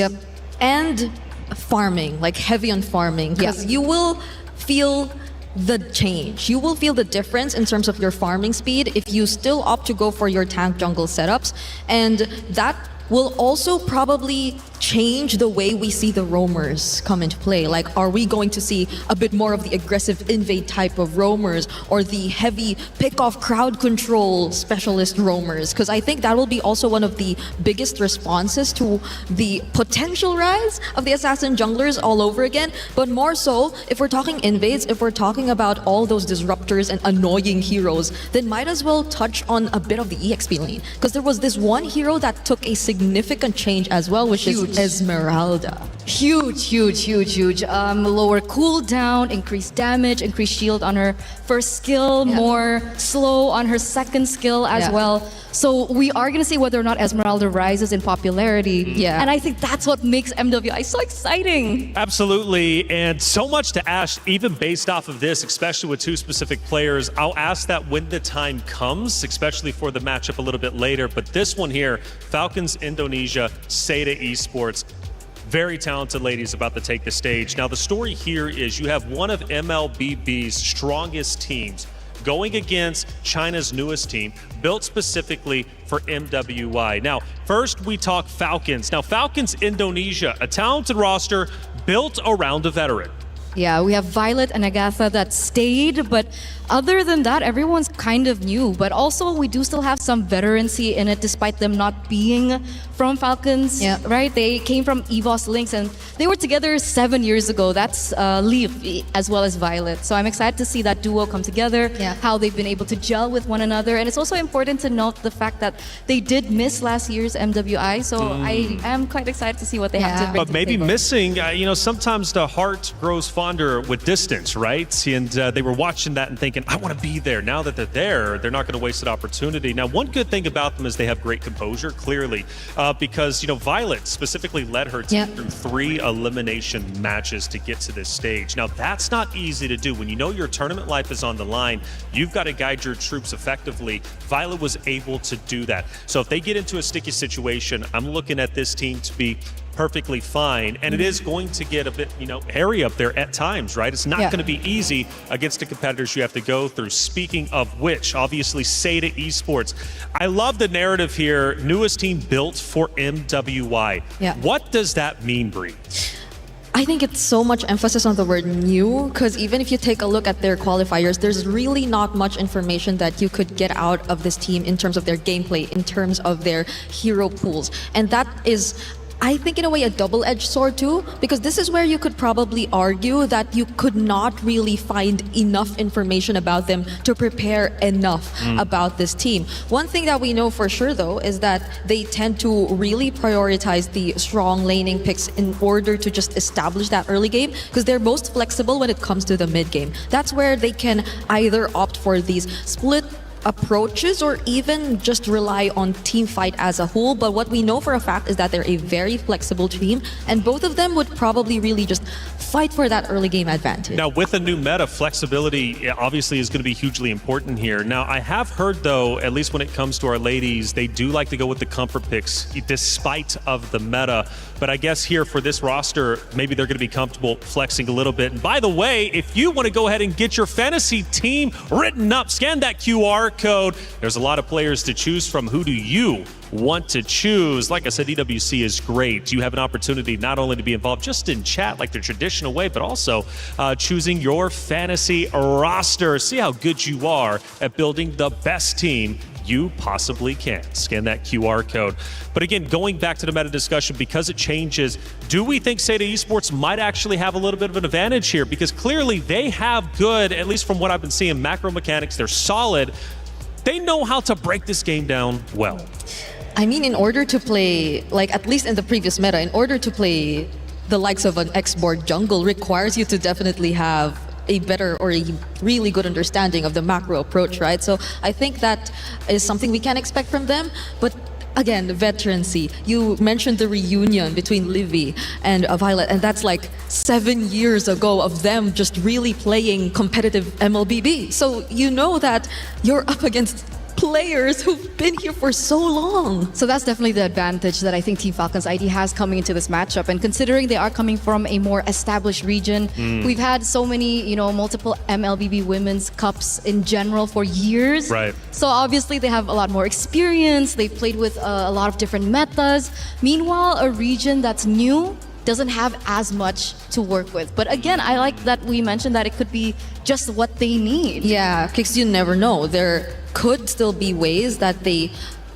And farming, like heavy on farming, because you will feel the change. You will feel the difference in terms of your farming speed if you still opt to go for your tank jungle setups, and that will also probably change the way we see the roamers come into play. Like, are we going to see a bit more of the aggressive invade type of roamers or the heavy pick-off crowd control specialist roamers? Because I think that will be also one of the biggest responses to the potential rise of the assassin junglers all over again. But more so, if we're talking invades, if we're talking about all those disruptors and annoying heroes, then might as well touch on a bit of the EXP lane. Because there was this one hero that took a significant change as well, which is Esmeralda. Huge. Lower cooldown, increased damage, increased shield on her first skill, more slow on her second skill as well. So we are going to see whether or not Esmeralda rises in popularity. And I think that's what makes MWI so exciting. Absolutely, and so much to ask, even based off of this, especially with two specific players. I'll ask that when the time comes, especially for the matchup a little bit later. But this one here, Falcons Indonesia, Seda Esports. Very talented ladies about to take the stage. Now, the story here is you have one of MLBB's strongest teams going against China's newest team, built specifically for MWI. Now, first we talk Falcons. Now, Falcons Indonesia, a talented roster built around a veteran. Yeah, we have Violet and Agatha that stayed, but other than that, everyone's kind of new. But also, we do still have some veterancy in it, despite them not being from Falcons, right? They came from EVOS Lynx, and they were together 7 years ago. That's Leaf as well as Violet. So I'm excited to see that duo come together, how they've been able to gel with one another. And it's also important to note the fact that they did miss last year's MWI, so I am quite excited to see what they have to bring But to maybe the table. missing, sometimes the heart grows fonder with distance, right? And they were watching that and thinking, thinking, I want to be there. Now that they're not going to waste an opportunity. Now, one good thing about them is they have great composure, clearly, because, Violet specifically led her team through 3 elimination matches to get to this stage. Now, that's not easy to do. When you know your tournament life is on the line, you've got to guide your troops effectively. Violet was able to do that. So if they get into a sticky situation, I'm looking at this team to be perfectly fine, and it is going to get a bit, hairy up there at times, right? It's not going to be easy against the competitors you have to go through. Speaking of which, obviously, Seda Esports. I love the narrative here. Newest team built for MWI. Yeah. What does that mean, Bree? I think it's so much emphasis on the word new, because even if you take a look at their qualifiers, there's really not much information that you could get out of this team in terms of their gameplay, in terms of their hero pools. And that is, I think, in a way, a double-edged sword too, because this is where you could probably argue that you could not really find enough information about them to prepare enough about this team. One thing that we know for sure, though, is that they tend to really prioritize the strong laning picks in order to just establish that early game, because they're most flexible when it comes to the mid game. That's where they can either opt for these split approaches or even just rely on team fight as a whole. But what we know for a fact is that they're a very flexible team, and both of them would probably really just fight for that early game advantage. Now, with a new meta, flexibility obviously is going to be hugely important here. Now, I have heard, though, at least when it comes to our ladies, they do like to go with the comfort picks despite of the meta. But I guess here for this roster, maybe they're going to be comfortable flexing a little bit. And by the way, if you want to go ahead and get your fantasy team written up, scan that QR code. There's a lot of players to choose from. Who do you want to choose? Like I said, EWC is great. You have an opportunity not only to be involved just in chat like the traditional way, but also choosing your fantasy roster. See how good you are at building the best team you possibly can. Scan that QR code. But again, going back to the meta discussion, because it changes, do we think Seda Esports might actually have a little bit of an advantage here? Because clearly they have good, at least from what I've been seeing, macro mechanics. They're solid. They know how to break this game down well. I mean, in order to play, like at least in the previous meta, in order to play the likes of an X-board jungle requires you to definitely have a better or a really good understanding of the macro approach, right? So I think that is something we can expect from them. But again, the veterancy. You mentioned the reunion between Livy and Violet, and that's like 7 years ago of them just really playing competitive MLBB. So you know that you're up against players who've been here for so long. So that's definitely the advantage that I think Team Falcons ID has coming into this matchup. And considering they are coming from a more established region, we've had so many, multiple MLBB Women's Cups in general for years. Right. So obviously they have a lot more experience. They've played with a lot of different metas. Meanwhile, a region that's new doesn't have as much to work with. But again, I like that we mentioned that it could be just what they need. Yeah, because you never know. There could still be ways that they,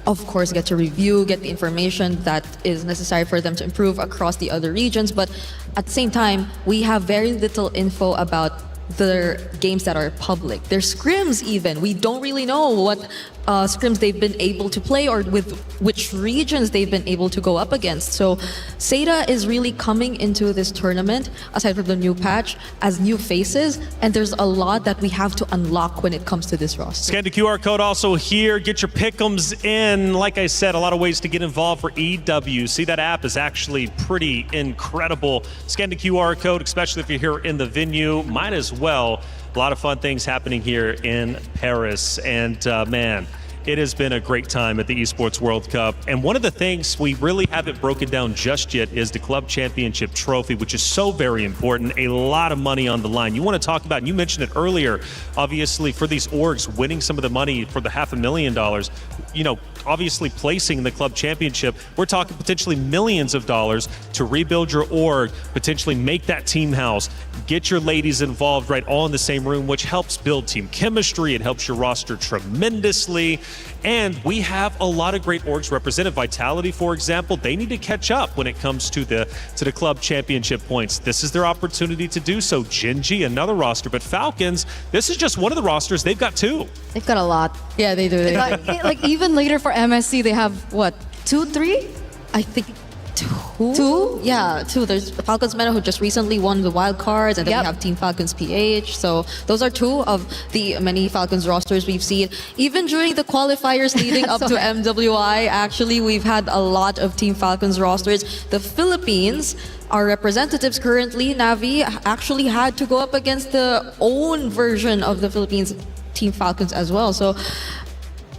of course, get to review, get the information that is necessary for them to improve across the other regions. But at the same time, we have very little info about their games that are public. Their scrims even. We don't really know what scrims they've been able to play or with which regions they've been able to go up against. So Seda is really coming into this tournament, aside from the new patch, as new faces, and there's a lot that we have to unlock when it comes to this roster. Scan the QR code also here. Get your pick'ems in. Like I said, a lot of ways to get involved for EWC. That app is actually pretty incredible. Scan the QR code, especially if you're here in the venue. Might as well. A lot of fun things happening here in Paris. And man, it has been a great time at the Esports World Cup. And one of the things we really haven't broken down just yet is the Club Championship Trophy, which is so very important. A lot of money on the line. You want to talk about, and you mentioned it earlier, obviously for these orgs winning some of the money for the $500,000, obviously placing in the Club Championship, we're talking potentially millions of dollars to rebuild your org, potentially make that team house, get your ladies involved right all in the same room, which helps build team chemistry. It helps your roster tremendously. And we have a lot of great orgs represented. Vitality, for example, they need to catch up when it comes to the Club Championship points. This is their opportunity to do so. Genji, another roster, but Falcons, this is just one of the rosters. They've got two. They've got a lot. Yeah, they do. Like even later for MSC, they have what, 2, 3? I think Two? Yeah, two. There's Falcons Meta, who just recently won the wild cards, and then we have Team Falcons PH. So those are two of the many Falcons rosters we've seen. Even during the qualifiers leading up to MWI, actually, we've had a lot of Team Falcons rosters. The Philippines, our representatives currently, Navi, actually had to go up against the own version of the Philippines Team Falcons as well. So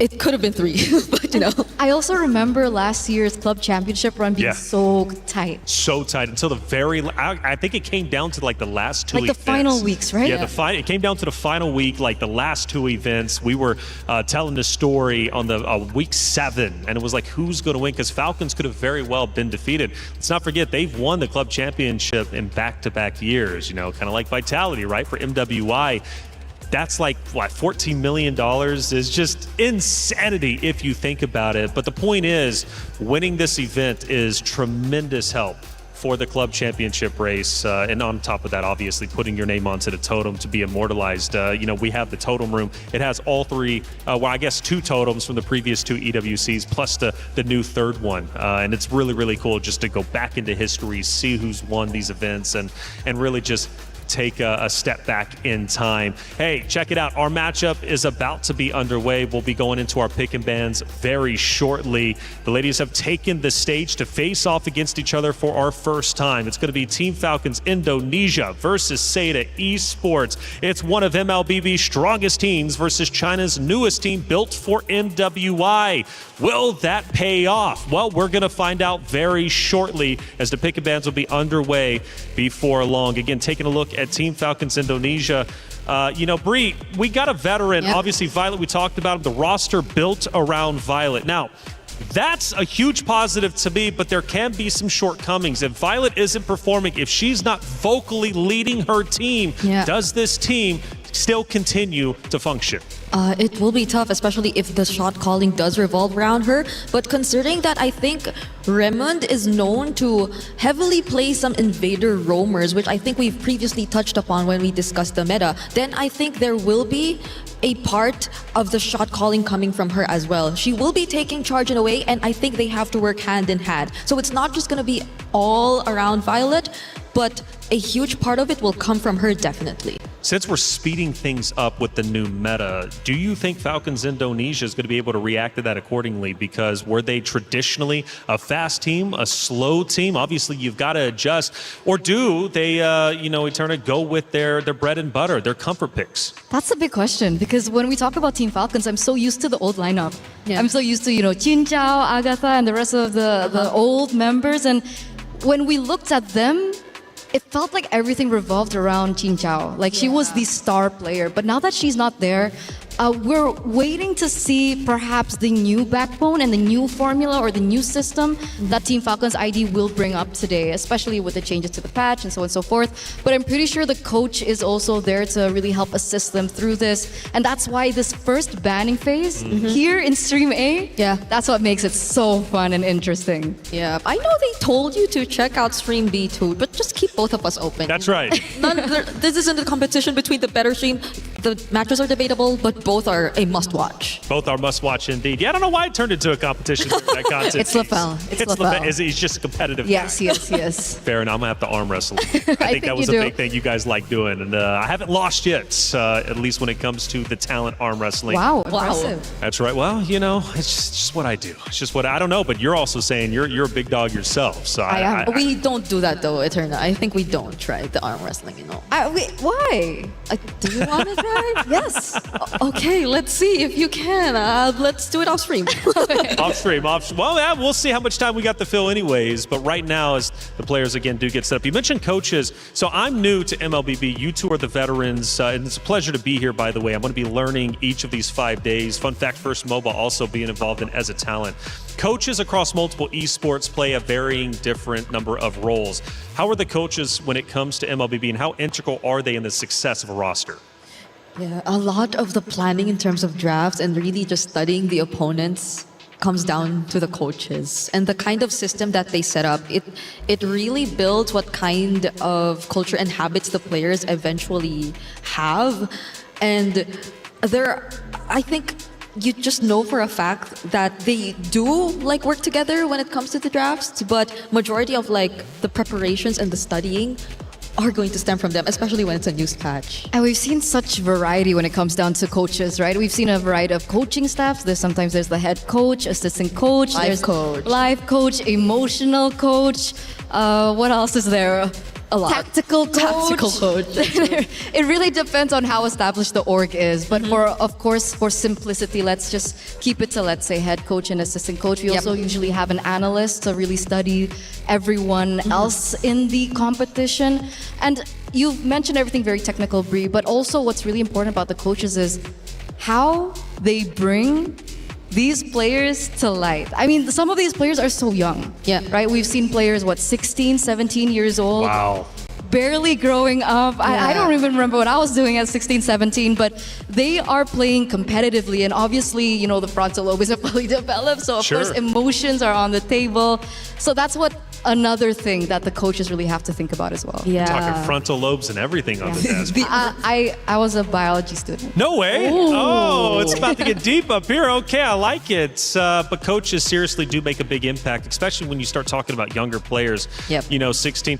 it could have been three, but you know. I also remember last year's club championship run being so tight. So tight until the very. I think it came down to like the last two. Like the events. final weeks, right? Yeah, it came down to the final week, like the last two events. We were telling the story on the week 7, and it was like, who's going to win? Because Falcons could have very well been defeated. Let's not forget they've won the club championship in back-to-back years. You know, kind of like Vitality, right? For MWI. That's like, what, $14 million is just insanity if you think about it. But the point is, winning this event is tremendous help for the club championship race. And on top of that, obviously, putting your name onto the totem to be immortalized. You know, we have the totem room. It has all three, well, I guess 2 totems from the previous 2 EWCs, plus the new third one. And it's really, really cool just to go back into history, see who's won these events, and really just take a step back in time. Hey, check it out. Our matchup is about to be underway. We'll be going into our pick and bans very shortly. The ladies have taken the stage to face off against each other for our first time. It's going to be Team Falcons Indonesia versus Seda Esports. It's one of MLBB's strongest teams versus China's newest team built for MWI. Will that pay off? Well, we're going to find out very shortly as the pick and bans will be underway before long. Again, taking a look at Team Falcons Indonesia. You know, Bree, we got a veteran. Obviously, Violet, we talked about the roster built around Violet. Now, that's a huge positive to me, but there can be some shortcomings. If Violet isn't performing, if she's not vocally leading her team, does this team still continue to function? It will be tough, especially if the shot calling does revolve around her. But considering that I think Raymond is known to heavily play some invader roamers, which I think we've previously touched upon when we discussed the meta, then I think there will be a part of the shot calling coming from her as well. She will be taking charge in a way, and I think they have to work hand in hand. So it's not just going to be all around Violet, but a huge part of it will come from her, definitely. Since we're speeding things up with the new meta, do you think Falcons Indonesia is going to be able to react to that accordingly? Because were they traditionally a fast team, a slow team? Obviously, you've got to adjust. Or do they, Eterna, go with their bread and butter, their comfort picks? That's a big question, because when we talk about Team Falcons, I'm so used to the old lineup. I'm so used to, Chin Chao, Agatha, and the rest of the old members. And when we looked at them, it felt like everything revolved around Chin Chao. Like she was the star player. But now that she's not there, we're waiting to see perhaps the new backbone and the new formula or the new system that Team Falcons ID will bring up today, especially with the changes to the patch and so on and so forth. But I'm pretty sure the coach is also there to really help assist them through this. And that's why this first banning phase here in Stream A, that's what makes it so fun and interesting. Yeah, I know they told you to check out Stream B too, but just keep both of us open. That's right. This isn't a competition between the better stream. The matches are debatable, but both are a must-watch. Both are must-watch indeed. Yeah, I don't know why it turned into a competition. That content. It's LaFell. It's LaFell. He's just a competitive Yes, guy. yes. Fair enough. I'm going to have to arm wrestle. I think that was a big thing you guys like doing. And I haven't lost yet, at least when it comes to the talent arm wrestling. Wow, impressive. That's right. Well, it's just what I do. It's just what I don't know, but you're also saying you're a big dog yourself. So I am. We don't do that though, Eterna. I think we don't try the arm wrestling, Wait, why? Do you want to try? Yes. Okay, let's see if you can. Let's do it off stream. Off stream. Well, yeah, we'll see how much time we got to fill anyways. But right now, as the players again do get set up, you mentioned coaches. So I'm new to MLBB. You two are the veterans, and it's a pleasure to be here. By the way, I'm going to be learning each of these 5 days. Fun fact: First Mobile also being involved in as a talent. Coaches across multiple esports play a varying different number of roles. How are the coaches when it comes to MLBB, and how integral are they in the success of a roster? Yeah, a lot of the planning in terms of drafts and really just studying the opponents comes down to the coaches and the kind of system that they set up. It really builds what kind of culture and habits the players eventually have. And I think you just know for a fact that they do like work together when it comes to the drafts, but majority of like the preparations and the studying are going to stem from them, especially when it's a news patch. And we've seen such variety when it comes down to coaches, right? We've seen a variety of coaching staffs. Sometimes there's the head coach, assistant coach, Life there's coach. life coach, emotional coach. What else is there? A lot. Tactical coach. It really depends on how established the org is. But for simplicity, let's just keep it to, let's say, head coach and assistant coach. We also usually have an analyst to really study everyone else in the competition. And you've mentioned everything very technical, Brie, but also what's really important about the coaches is how they bring these players to light. I mean, some of these players are so young. Yeah. Right? We've seen players, 16, 17 years old. Wow. Barely growing up. I don't even remember what I was doing at 16, 17, but they are playing competitively. And obviously, the frontal lobe isn't fully developed. So, of course, emotions are on the table. So that's what another thing that the coaches really have to think about as well. We're talking frontal lobes and everything on the desk. I was a biology student. No way. Ooh. Oh, it's about to get deep up here. Okay, I like it. But coaches seriously do make a big impact, especially when you start talking about younger players. Yep. 16.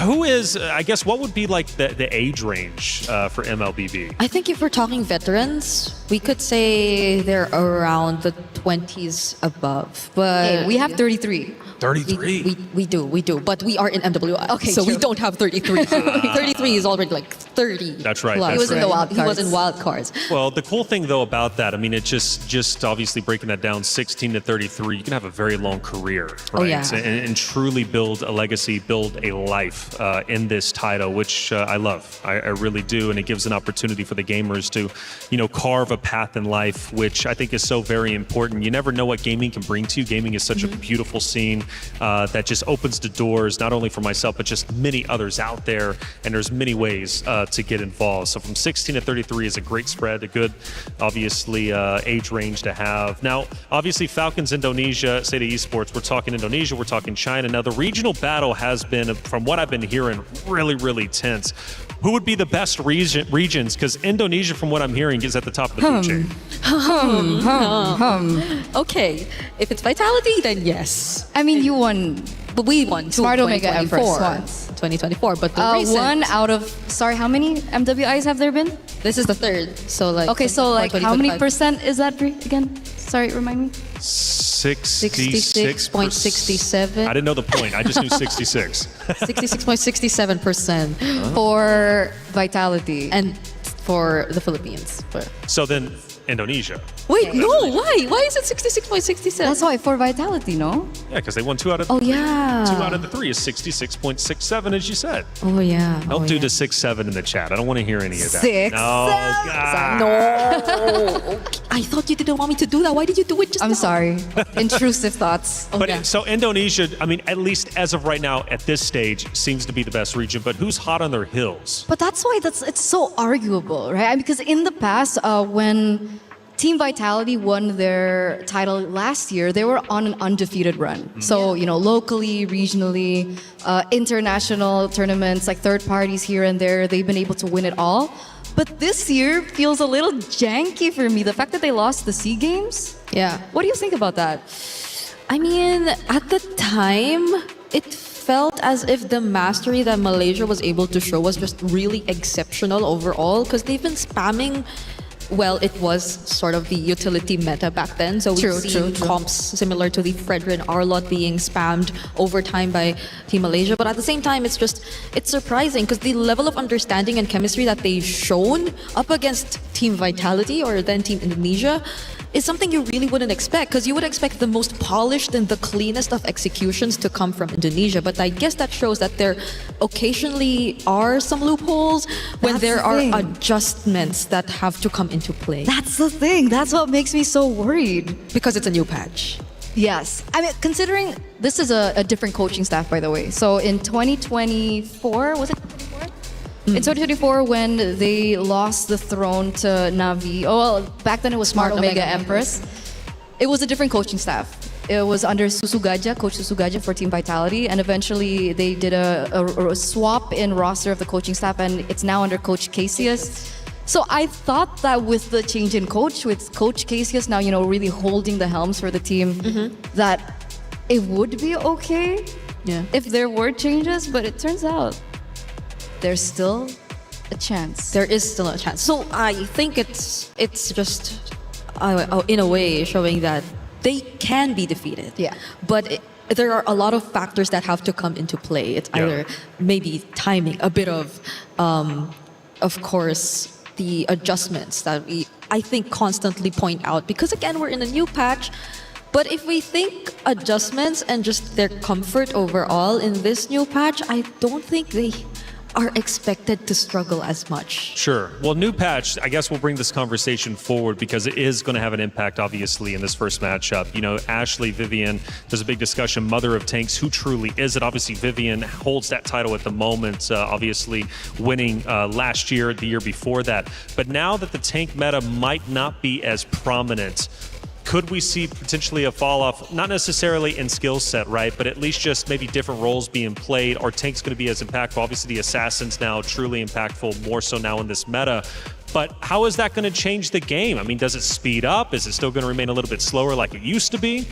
Who is, I guess, what would be like the age range for MLBB? I think if we're talking veterans, we could say they're around the 20s above. But Hey, we have 33. 33. We do, but we are in MWI. Okay, so true. we don't have 33. 33 is already like 30. That's right. plus. He was in the wild He cards. was in wild cards. Well, the cool thing though about that, I mean, it just obviously breaking that down, 16 to 33, you can have a very long career, right? Oh, yeah. And truly build a legacy, build a life in this title, which I love. I really do, and it gives an opportunity for the gamers to, carve a path in life, which I think is so very important. You never know what gaming can bring to you. Gaming is such a beautiful scene that just opens the doors, not only for myself, but just many others out there. And there's many ways to get involved. So from 16 to 33 is a great spread, a good, obviously, age range to have. Now, obviously, Falcons Indonesia, State Esports, we're talking Indonesia, we're talking China. Now, the regional battle has been, from what I've been hearing, really, really tense. Who would be the best regions? Because Indonesia, from what I'm hearing, is at the top of the food chain. Okay, if it's Vitality, then yes. I mean, you won. But we won Smart Omega Empress 2024. once. 2024, but the recent, one out of, sorry, how many MWIs have there been? this is the third. So like Okay, so like 2024, how many 2025. percent is that, Brie, again? Sorry, remind me. 66.67. I didn't know the point. I just knew 66. 66.67% For Vitality. and for the Philippines. So then Indonesia. Wait, no, why? Why is it 66.67? That's why, for Vitality, no? Yeah, because they won 2 out of Oh yeah. 2 out of the 3 is 66.67, as you said. Oh yeah. Don't do the 6-7 in the chat. I don't want to hear any of that. 6, No, 7. God. No. I thought you didn't want me to do that. Why did you do it just I'm now? sorry. Intrusive thoughts. But so Indonesia, I mean, at least as of right now, at this stage, seems to be the best region. But who's hot on their heels? But that's why it's so arguable, right? Because in the past, when Team Vitality won their title last year, they were on an undefeated run. So, locally, regionally, international tournaments, like third parties here and there, they've been able to win it all. But this year feels a little janky for me. The fact that they lost the SEA Games. Yeah. What do you think about that? I mean, at the time, it felt as if the mastery that Malaysia was able to show was just really exceptional overall, because they've been spamming. Well, it was sort of the utility meta back then. So we've seen comps similar to the Fredrin Arlot being spammed over time by Team Malaysia. But at the same time, it's surprising because the level of understanding and chemistry that they've shown up against Team Vitality or then Team Indonesia is something you really wouldn't expect, because you would expect the most polished and the cleanest of executions to come from Indonesia. But I guess that shows that there occasionally are some loopholes when there are adjustments that have to come into play. That's the thing. That's what makes me so worried. Because it's a new patch. Yes. I mean, considering this is a different coaching staff, by the way. So in 2024, was it 2024? In 2024, when they lost the throne to Navi, back then it was Smart Omega Empress. It was a different coaching staff. It was under Susugaja, Coach Susugaja for Team Vitality, and eventually they did a swap in roster of the coaching staff, and it's now under Coach Casius. So I thought that with the change in coach, with Coach Casius now, really holding the helms for the team, that it would be okay if there were changes, but it turns out there's still a chance. There is still a chance. So I think it's just in a way showing that they can be defeated. Yeah. But there are a lot of factors that have to come into play. It's either maybe timing, a bit of course, the adjustments that I think constantly point out, because again, we're in a new patch. But if we think adjustments and just their comfort overall in this new patch, I don't think they are expected to struggle as much. Sure. Well, new patch, I guess we'll bring this conversation forward because it is going to have an impact, obviously, in this first matchup. Ashley, Vivian, there's a big discussion, Mother of Tanks, who truly is it? Obviously, Vivian holds that title at the moment, obviously winning last year, the year before that. But now that the tank meta might not be as prominent, could we see potentially a fall off, not necessarily in skill set, right? But at least just maybe different roles being played. Are tanks going to be as impactful? Obviously, the assassins now truly impactful, more so now in this meta. But how is that going to change the game? I mean, does it speed up? Is it still going to remain a little bit slower like it used to be?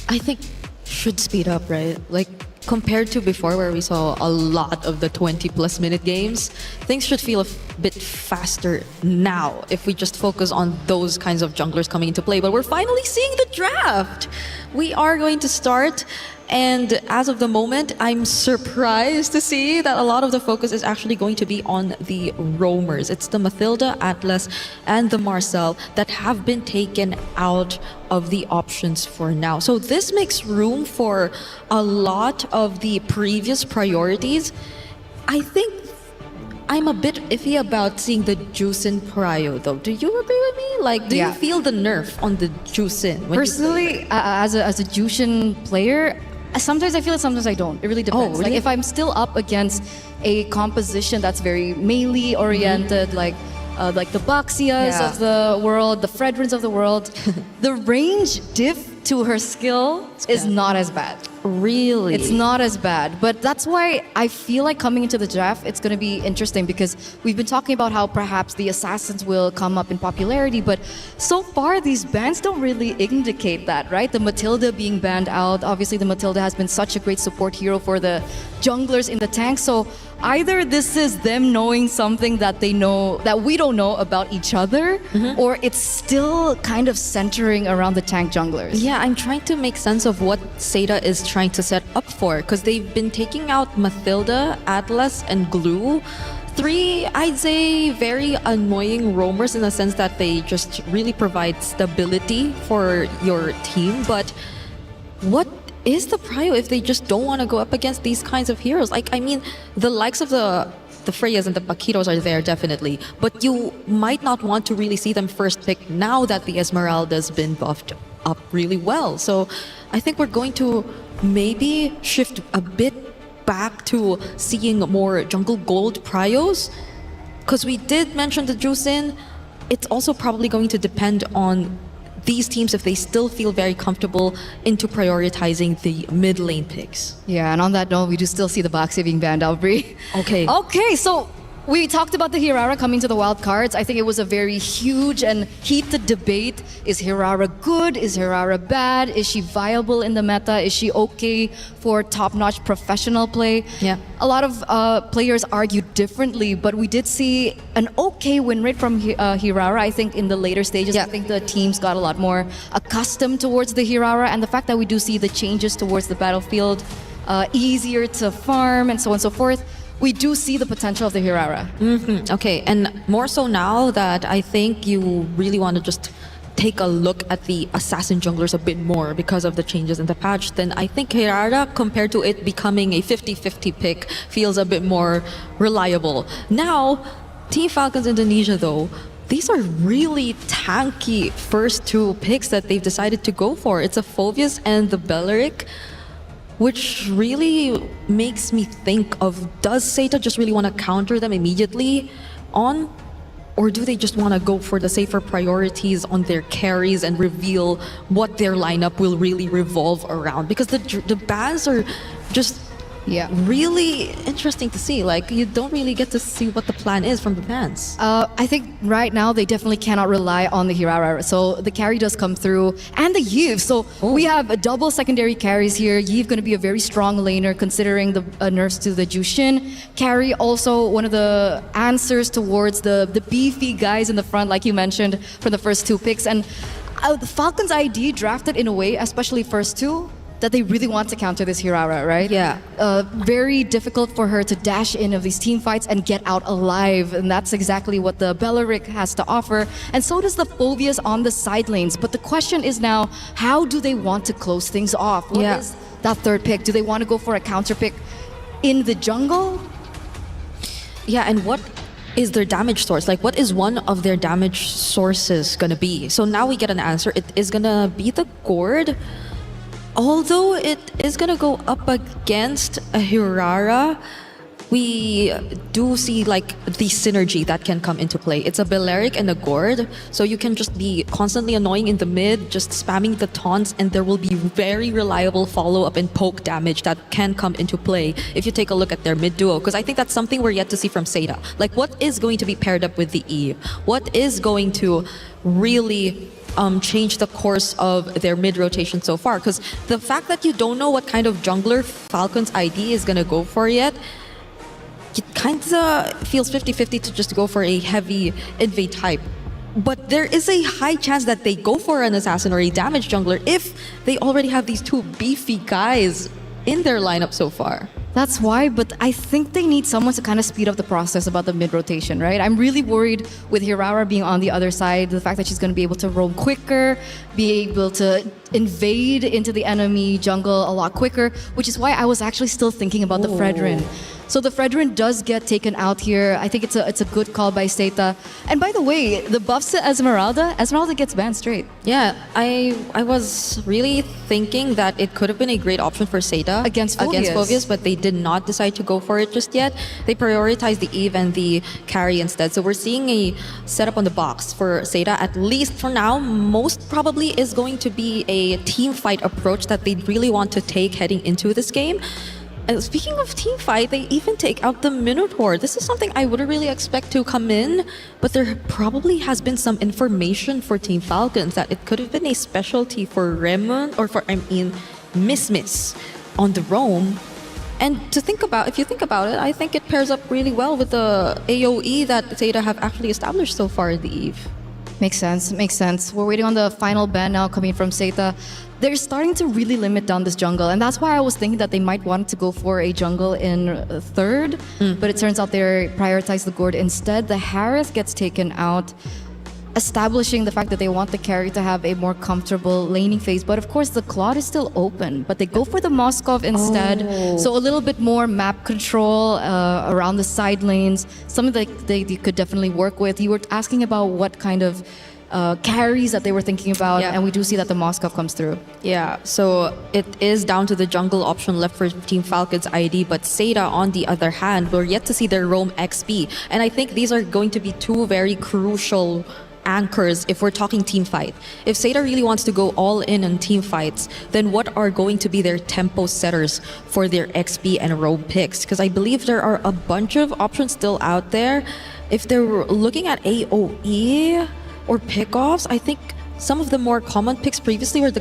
I think should speed up, right? Like compared to before where we saw a lot of the 20+ minute games, things should feel a bit faster now if we just focus on those kinds of junglers coming into play. But we're finally seeing the draft. We are going to start. And as of the moment, I'm surprised to see that a lot of the focus is actually going to be on the roamers. It's the Mathilda, Atlas, and the Marcel that have been taken out of the options for now. So this makes room for a lot of the previous priorities. I think I'm a bit iffy about seeing the Juicin prio though. Do you agree with me? Like, do you feel the nerf on the Juicin? Personally, as a Juicin player, sometimes I feel it, sometimes I don't. It really depends. Really? Like if I'm still up against a composition that's very melee oriented, like the Baxias of the world, the Fredrins of the world, the range diff to her skill is not as bad. Really? It's not as bad. But that's why I feel like coming into the draft, it's going to be interesting because we've been talking about how perhaps the assassins will come up in popularity, but so far these bans don't really indicate that, right? The Matilda being banned out. Obviously, the Matilda has been such a great support hero for the junglers in the tank. So either this is them knowing something that they know that we don't know about each other, or it's still kind of centering around the tank junglers. Yeah, I'm trying to make sense of what Seda is trying to set up for, because they've been taking out Mathilda, Atlas, and Glue. 3, I'd say, very annoying roamers in the sense that they just really provide stability for your team. But what is the prio if they just don't want to go up against these kinds of heroes? Like, I mean, the likes of the Freyas and the Paquitos are there definitely, but you might not want to really see them first pick now that the Esmeralda's been buffed up really well. So I think we're going to maybe shift a bit back to seeing more jungle gold prios, because we did mention the Juicin. It's also probably going to depend on these teams if they still feel very comfortable into prioritizing the mid lane picks. Yeah, and on that note, we do still see the Baxi being banned out, Bri. Okay. Okay, so we talked about the Hirara coming to the wild cards. I think it was a very huge and heated debate. Is Hirara good? Is Hirara bad? Is she viable in the meta? Is she okay for top-notch professional play? Yeah. A lot of players argued differently, but we did see an okay win rate from Hirara. I think in the later stages, I think the teams got a lot more accustomed towards the Hirara, and the fact that we do see the changes towards the battlefield, easier to farm, and so on and so forth. We do see the potential of the Hirara. Okay, and more so now that I think you really want to just take a look at the assassin junglers a bit more because of the changes in the patch, then I think Hirara, compared to it becoming a 50-50 pick, feels a bit more reliable. Now, Team Falcons Indonesia though, these are really tanky first 2 picks that they've decided to go for. It's a Phoveus and the Belleric, which really makes me think of, does Seda just really want to counter them immediately on, or do they just want to go for the safer priorities on their carries and reveal what their lineup will really revolve around? Because the bans are just Yeah. Really interesting to see. Like, you don't really get to see what the plan is from the fans. I think right now they definitely cannot rely on the Hirara. So the carry does come through, and the Yves. So we have a double secondary carries here. Yves going to be a very strong laner considering the nerfs to the Jushin. Carry also one of the answers towards the beefy guys in the front, like you mentioned, from the first two picks. And the Falcons ID drafted in a way, especially first two, that they really want to counter this Hirara, right? Yeah. Very difficult for her to dash in of these team fights and get out alive. And that's exactly what the Belleric has to offer. And so does the Phobias on the side lanes. But the question is now, how do they want to close things off? What is that third pick? Do they want to go for a counter pick in the jungle? Yeah, and what is their damage source? Like, what is one of their damage sources gonna be? So now we get an answer. It is gonna be the Gourd. Although it is gonna go up against a Hirara, we do see like the synergy that can come into play. It's a Belleric and a Gourd, so you can just be constantly annoying in the mid, just spamming the taunts, and there will be very reliable follow-up and poke damage that can come into play if you take a look at their mid duo. Because I think that's something we're yet to see from Seda. Like, what is going to be paired up with the Eve? What is going to really change the course of their mid rotation so far? Because the fact that you don't know what kind of jungler Falcons ID is gonna go for yet, it kind of feels 50-50 to just go for a heavy invade type. But there is a high chance that they go for an assassin or a damage jungler if they already have these two beefy guys in their lineup so far. That's why, but I think they need someone to kind of speed up the process about the mid-rotation, right? I'm really worried with Hirara being on the other side, the fact that she's going to be able to roam quicker, be able to invade into the enemy jungle a lot quicker, which is why I was actually still thinking about the Fredrin. So the Fredrin does get taken out here. I think it's a good call by Seta. And by the way, the buffs to Esmeralda gets banned straight. Yeah, I was really thinking that it could have been a great option for Seta against Phobias, but they did not decide to go for it just yet. They prioritized the Eve and the carry instead. So we're seeing a setup on the box for Seta, at least for now. Most probably is going to be a team fight approach that they really want to take heading into this game. And speaking of team fight, they even take out the Minotaur. This is something I wouldn't really expect to come in, but there probably has been some information for Team Falcons that it could have been a specialty for Miss on the roam. And if you think about it, I think it pairs up really well with the AoE that Zeta have actually established so far in the Eve. Makes sense. We're waiting on the final ban now coming from Zeta. They're starting to really limit down this jungle, and that's why I was thinking that they might want to go for a jungle in third, but it turns out they prioritize the Gourd instead. The Harith gets taken out, establishing the fact that they want the carry to have a more comfortable laning phase. But of course, the Claude is still open, but they go for the Moskov instead. So a little bit more map control around the side lanes, something that they could definitely work with. You were asking about what kind of carries that they were thinking about, and we do see that the Moskov comes through. Yeah, so it is down to the jungle option left for Team Falcons ID, but Seda, on the other hand, we're yet to see their roam XP. And I think these are going to be two very crucial anchors if we're talking team fight. If Seda really wants to go all in on team fights, then what are going to be their tempo setters for their XP and roam picks? Because I believe there are a bunch of options still out there. If they're looking at AoE or pickoffs, I think some of the more common picks previously were the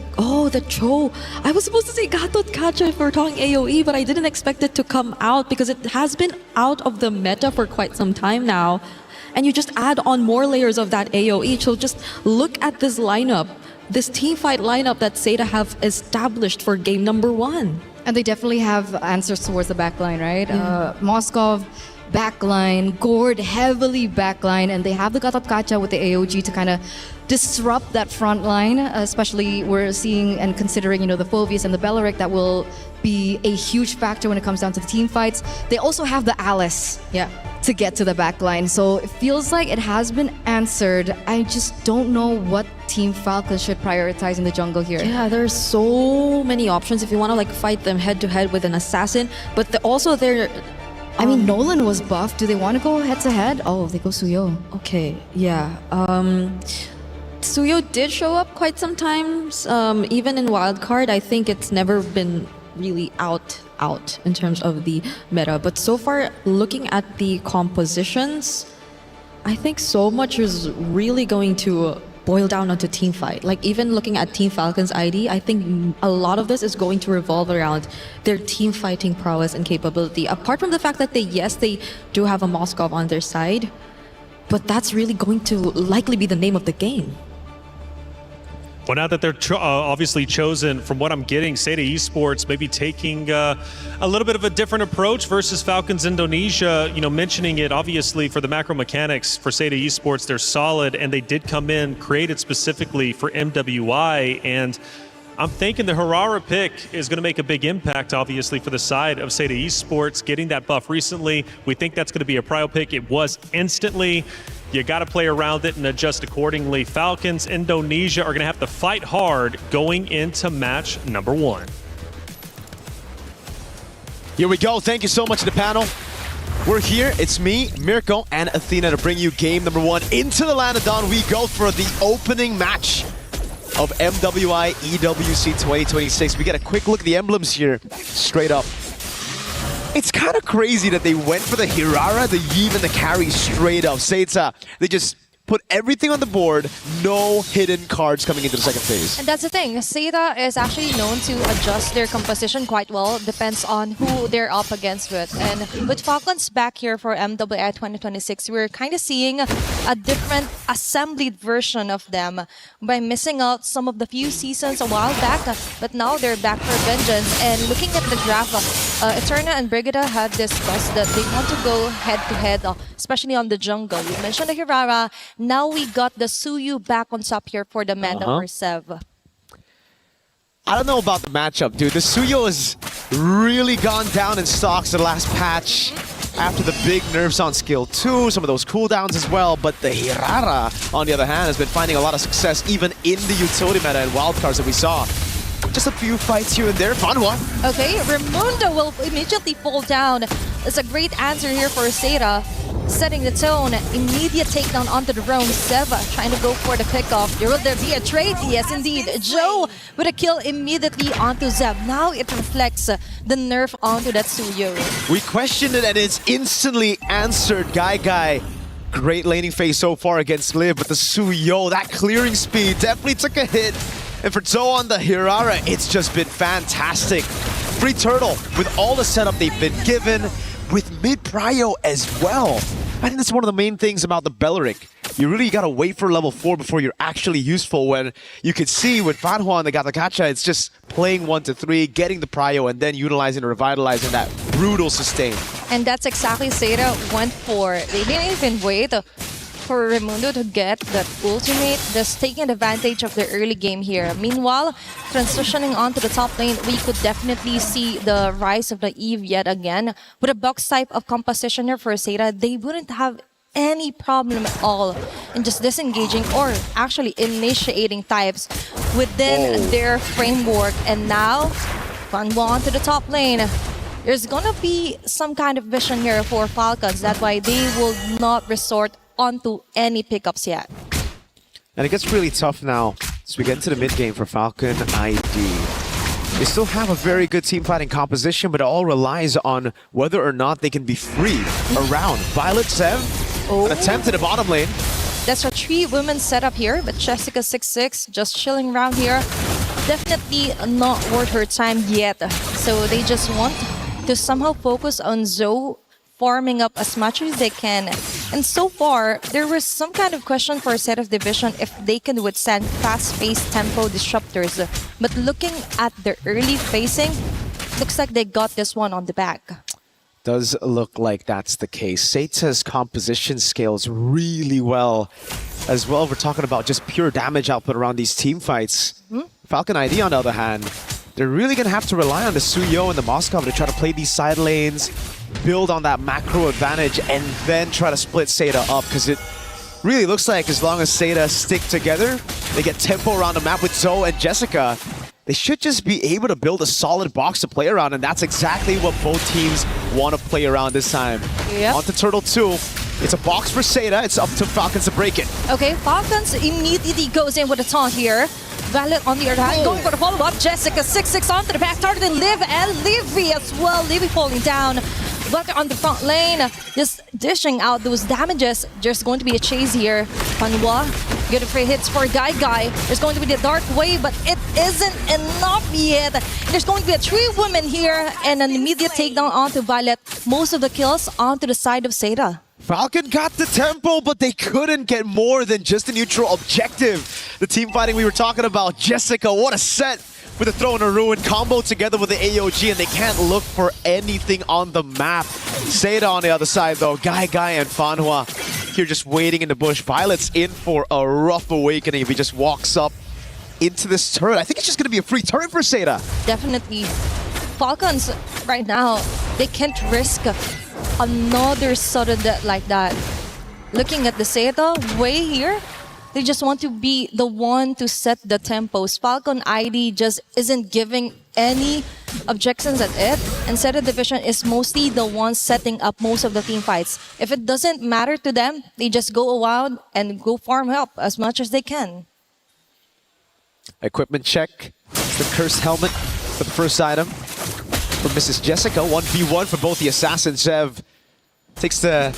Cho. I was supposed to say Gatot Kacha if we're talking AoE, but I didn't expect it to come out because it has been out of the meta for quite some time now. And you just add on more layers of that AoE. So just look at this lineup, this team fight lineup that Seda have established for game number 1. And they definitely have answers towards the backline, right? Moskov, backline, Gourd, heavily backline, and they have the Gatot Kacha with the AOG to kind of disrupt that front line, especially we're seeing and considering, the Phobias and the Belleric that will be a huge factor when it comes down to the team fights. They also have the Alice to get to the backline. So it feels like it has been answered. I just don't know what Team Falcons should prioritize in the jungle here. Yeah, there's so many options if you want to fight them head to head with an assassin, but I mean, Nolan was buffed. Do they want to go head to head? Oh, they go Suyo. Okay, yeah. Suyo did show up quite sometimes. Even in Wildcard, I think it's never been really out in terms of the meta. But so far, looking at the compositions, I think so much is really going to boil down onto team fight. Like even looking at Team Falcon's ID, I think a lot of this is going to revolve around their team fighting prowess and capability. Apart from the fact that they do have a Moskov on their side, but that's really going to likely be the name of the game. Well, now that they're obviously chosen, from what I'm getting, Seda Esports maybe taking a little bit of a different approach versus Falcons Indonesia. You know, mentioning it obviously for the macro mechanics for Seda Esports, they're solid, and they did come in created specifically for MWI. And I'm thinking the Hirara pick is going to make a big impact, obviously, for the side of Seda Esports. Getting that buff recently, we think that's going to be a prio pick. It was instantly. You got to play around it and adjust accordingly. Falcons Indonesia are going to have to fight hard going into match number 1. Here we go. Thank you so much to the panel. We're here. It's me, Mirko, and Athena to bring you game number 1 into the land of Dawn. We go for the opening match of MWI EWC 2026. We get a quick look at the emblems here, straight up. It's kind of crazy that they went for the Hirara, the Yeve, and the carry straight up. Seita, they just put everything on the board, no hidden cards coming into the second phase. And that's the thing, Seda is actually known to adjust their composition quite well, depends on who they're up against with. And with Falcons back here for MWI 2026, we're kind of seeing a different assembled version of them by missing out some of the few seasons a while back, but now they're back for vengeance. And looking at the draft, Eterna and Brigida had discussed that they want to go head-to-head, especially on the jungle. You mentioned the Hirara. Now we got the Suyu back on top here for the Manda or Sev. I don't know about the matchup, dude. The Suyo has really gone down in stocks the last patch after the big nerfs on skill 2, some of those cooldowns as well. But the Hirara, on the other hand, has been finding a lot of success even in the utility meta and wildcards that we saw. Just a few fights here and there. Fun one. Okay, Raimundo will immediately fall down. It's a great answer here for Seda. Setting the tone, immediate takedown onto the roam. Seva trying to go for the pickoff. Will there be a trade? Yes, indeed. Joe with a kill immediately onto Zeb. Now it reflects the nerf onto that Suyo. We questioned it and it's instantly answered. Guy. Great laning phase so far against Liv, but the Suyo, that clearing speed definitely took a hit. And for Zoe on the Hirara, it's just been fantastic. Free Turtle with all the setup they've been given, with mid-prio as well. I think that's one of the main things about the Belleric. You really gotta wait for level 4 before you're actually useful, when you could see with Fanhuan, the Gatakacha, it's just playing 1 to 3, getting the prio, and then utilizing and revitalizing that brutal sustain. And that's exactly Seda went for. They didn't even wait for Raimundo to get that ultimate, just taking advantage of the early game here. Meanwhile, transitioning onto the top lane, we could definitely see the rise of the Eve yet again. With a box type of composition here for Seda, they wouldn't have any problem at all in just disengaging or actually initiating types within their framework. And now, Fanhuan to the top lane. There's gonna be some kind of vision here for Falcons. That's why they will not resort onto any pickups yet. And it gets really tough now as we get into the mid game for Falcon ID. They still have a very good team fighting composition, but it all relies on whether or not they can be free around. Violet Sev, an attempt at the bottom lane. That's a 3-women setup here, but Jessica 6'6", just chilling around here. Definitely not worth her time yet. So they just want to somehow focus on Zoe farming up as much as they can. And so far, there was some kind of question for a set of division if they can withstand fast-paced tempo disruptors. But looking at the early facing, looks like they got this one on the back. Does look like that's the case. Seita's composition scales really well as well. We're talking about just pure damage output around these team fights. Falcon ID, on the other hand, they're really going to have to rely on the Suyo and the Moskov to try to play these side lanes, build on that macro advantage, and then try to split Seda up, because it really looks like as long as Seda stick together, they get tempo around the map with Zoe and Jessica, they should just be able to build a solid box to play around, and that's exactly what both teams want to play around this time. Yep. On to Turtle 2. It's a box for Seda. It's up to Falcons to break it. Okay, Falcons immediately goes in with a taunt here. Violet on the other hand, going for the follow-up. Jessica 6-6 onto the back, targeting Liv and Livy as well. Livy falling down. But on the front lane, just dishing out those damages. There's going to be a chase here. Panwa, good free hits for Guy. There's going to be the Dark Wave, but it isn't enough yet. There's going to be a 3 women here and an immediate takedown onto Violet. Most of the kills onto the side of Seda. Falcon got the tempo, but they couldn't get more than just a neutral objective. The team fighting we were talking about, Jessica, what a set with a throw and a ruin combo together with the AOG, and they can't look for anything on the map. Seda on the other side though, Guy and Fanhua here just waiting in the bush. Violet's in for a rough awakening if he just walks up into this turret. I think it's just going to be a free turret for Seda. Definitely. Falcons right now, they can't risk another sudden death like that. Looking at the Seda way here, they just want to be the one to set the tempos. Falcon ID just isn't giving any objections at it, and Seda Division is mostly the one setting up most of the team fights. If it doesn't matter to them, they just go around and go farm help as much as they can. Equipment check. The cursed helmet for the first item for Mrs. Jessica. 1v1 for both the assassins. Zev takes the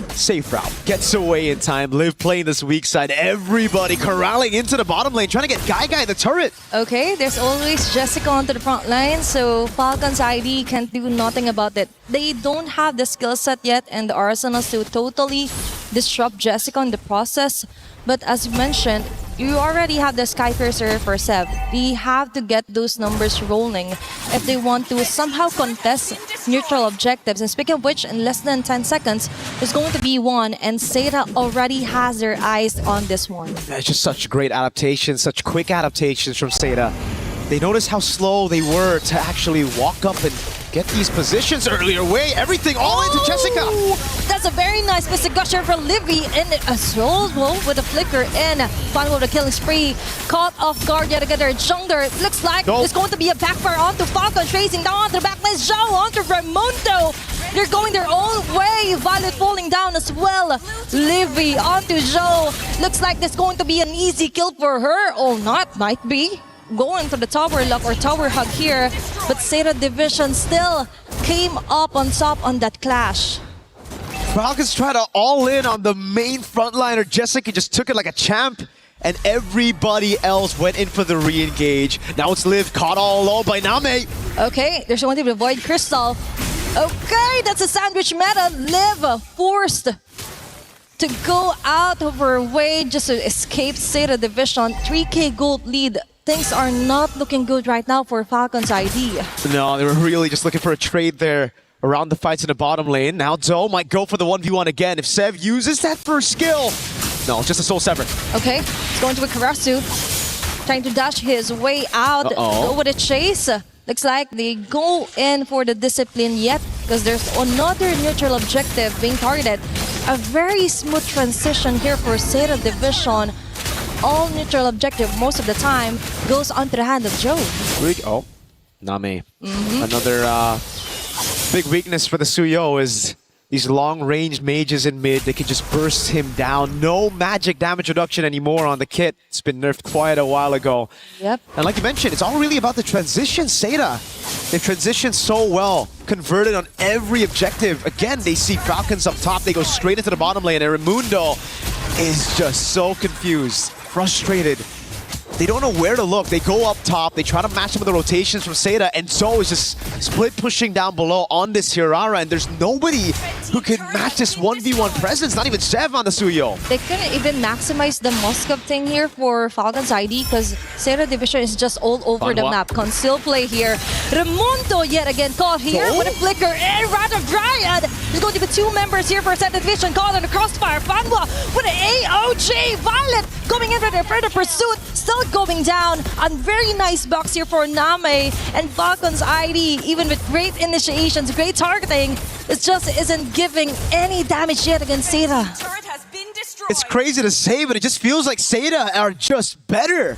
safe route, gets away in time. Liv playing this weak side. Everybody corralling into the bottom lane, trying to get Guy the turret. Okay, there's always Jessica onto the front line, so Falcons ID can't do nothing about it. They don't have the skill set yet and the arsenals to totally disrupt Jessica in the process. But as you mentioned, you already have the Skypiercer for Sev. They have to get those numbers rolling if they want to somehow contest neutral objectives. And speaking of which, in less than 10 seconds, there's going to be one, and Seda already has their eyes on this one. It's just such great adaptations, such quick adaptations from Seda. They noticed how slow they were to actually walk up and get these positions earlier. Everything all into Jessica. That's a very nice missing gusher for Livy in a slow with a flicker in. Final with a killing spree. Caught off guard yet again. Jungler. Looks like there's going to be a backfire onto Falcon. Chasing down onto the backlane. Zhao onto Raimundo. They're going their own way. Violet falling down as well. Livy onto Zhao. Looks like there's going to be an easy kill for her. Or not. Might be. Going for the tower lock or tower hug here, but Seda Division still came up on top on that clash. Falcons try to all in on the main frontliner. Jessica just took it like a champ, and everybody else went in for the re-engage. Now it's Liv caught all alone by Name. Okay, there's one to avoid Crystal. Okay, that's a sandwich meta. Liv forced to go out of her way just to escape Seda Division. 3K gold lead. Things are not looking good right now for Falcons ID. No, they were really just looking for a trade there around the fights in the bottom lane. Now Doe might go for the 1v1 again. If Sev uses that first skill. No, just a Soul Sever. Okay, it's going to be Karasu. Trying to dash his way out. Go with a chase. Looks like they go in for the discipline yet because there's another neutral objective being targeted. A very smooth transition here for Seda Division. All neutral objective most of the time goes onto the hand of Joe. Oh, Name. Another big weakness for the Suyo is these long-range mages in mid. They can just burst him down. No magic damage reduction anymore on the kit. It's been nerfed quite a while ago. Yep. And like you mentioned, it's all really about the transition. Seda, they've transitioned so well. Converted on every objective. Again, they see Falcons up top. They go straight into the bottom lane. And Raimundo is just so confused, frustrated. They don't know where to look. They go up top. They try to match some of the rotations from Seda, and Zoe is just split pushing down below on this Hirara, and there's nobody who can match this 1v1 presence, not even Zev on the Suyo. They couldn't even maximize the Moskov thing here for Falcons ID because Seda Division is just all over the map. Conceal play here. Raimundo yet again caught here with a flicker and Rat of Dryad. There's going to be 2 members here for Seda Division caught on the crossfire. Fanwa with an AOG. Violet going in for the further pursuit. Still going down. A very nice box here for Name and Falcons ID. Even with great initiations, great targeting, it just isn't giving any damage yet against Seda. It's crazy to say, but it just feels like Seda are just better.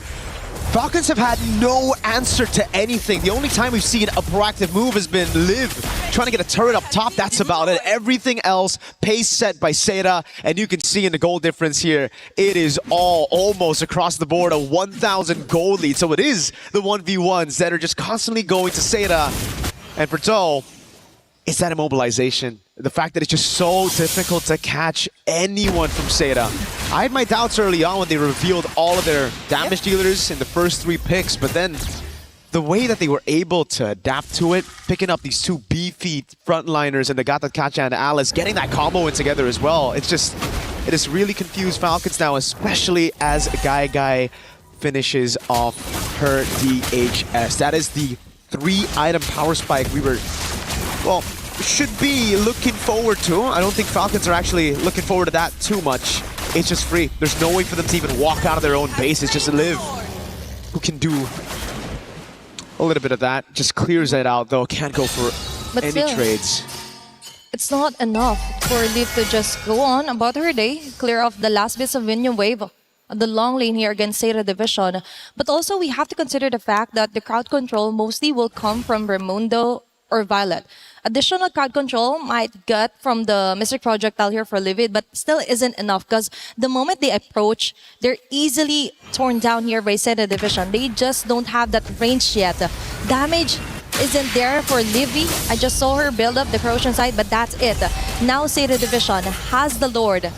Falcons have had no answer to anything. The only time we've seen a proactive move has been Liv trying to get a turret up top. That's about it. Everything else, pace set by Seda. And you can see in the goal difference here, it is all almost across the board, a 1,000 goal lead. So it is the 1v1s that are just constantly going to Seda. And for Toe, it's that immobilization. The fact that it's just so difficult to catch anyone from Seda. I had my doubts early on when they revealed all of their damage dealers in the first 3 picks, but then the way that they were able to adapt to it, picking up these 2 beefy frontliners and the Gatakacha and Alice, getting that combo in together as well. It has really confused Falcons now, especially as Guy finishes off her DHS. That is the 3-item power spike we were, well, should be looking forward to. I don't think Falcons are actually looking forward to that too much. It's just free. There's no way for them to even walk out of their own base. It's just Liv who can do a little bit of that. Just clears it out though. Can't go for any trades. It's not enough for Liv to just go on about her day, clear off the last bits of minion wave on the long lane here against Seda Division. But also we have to consider the fact that the crowd control mostly will come from Raimundo or Violet. Additional crowd control might get from the Mystic Projectile here for Livid, but still isn't enough because the moment they approach, they're easily torn down here by Seda Division. They just don't have that range yet. Damage isn't there for Livy. I just saw her build up the corrosion side, but that's it. Now Seda Division has the Lord.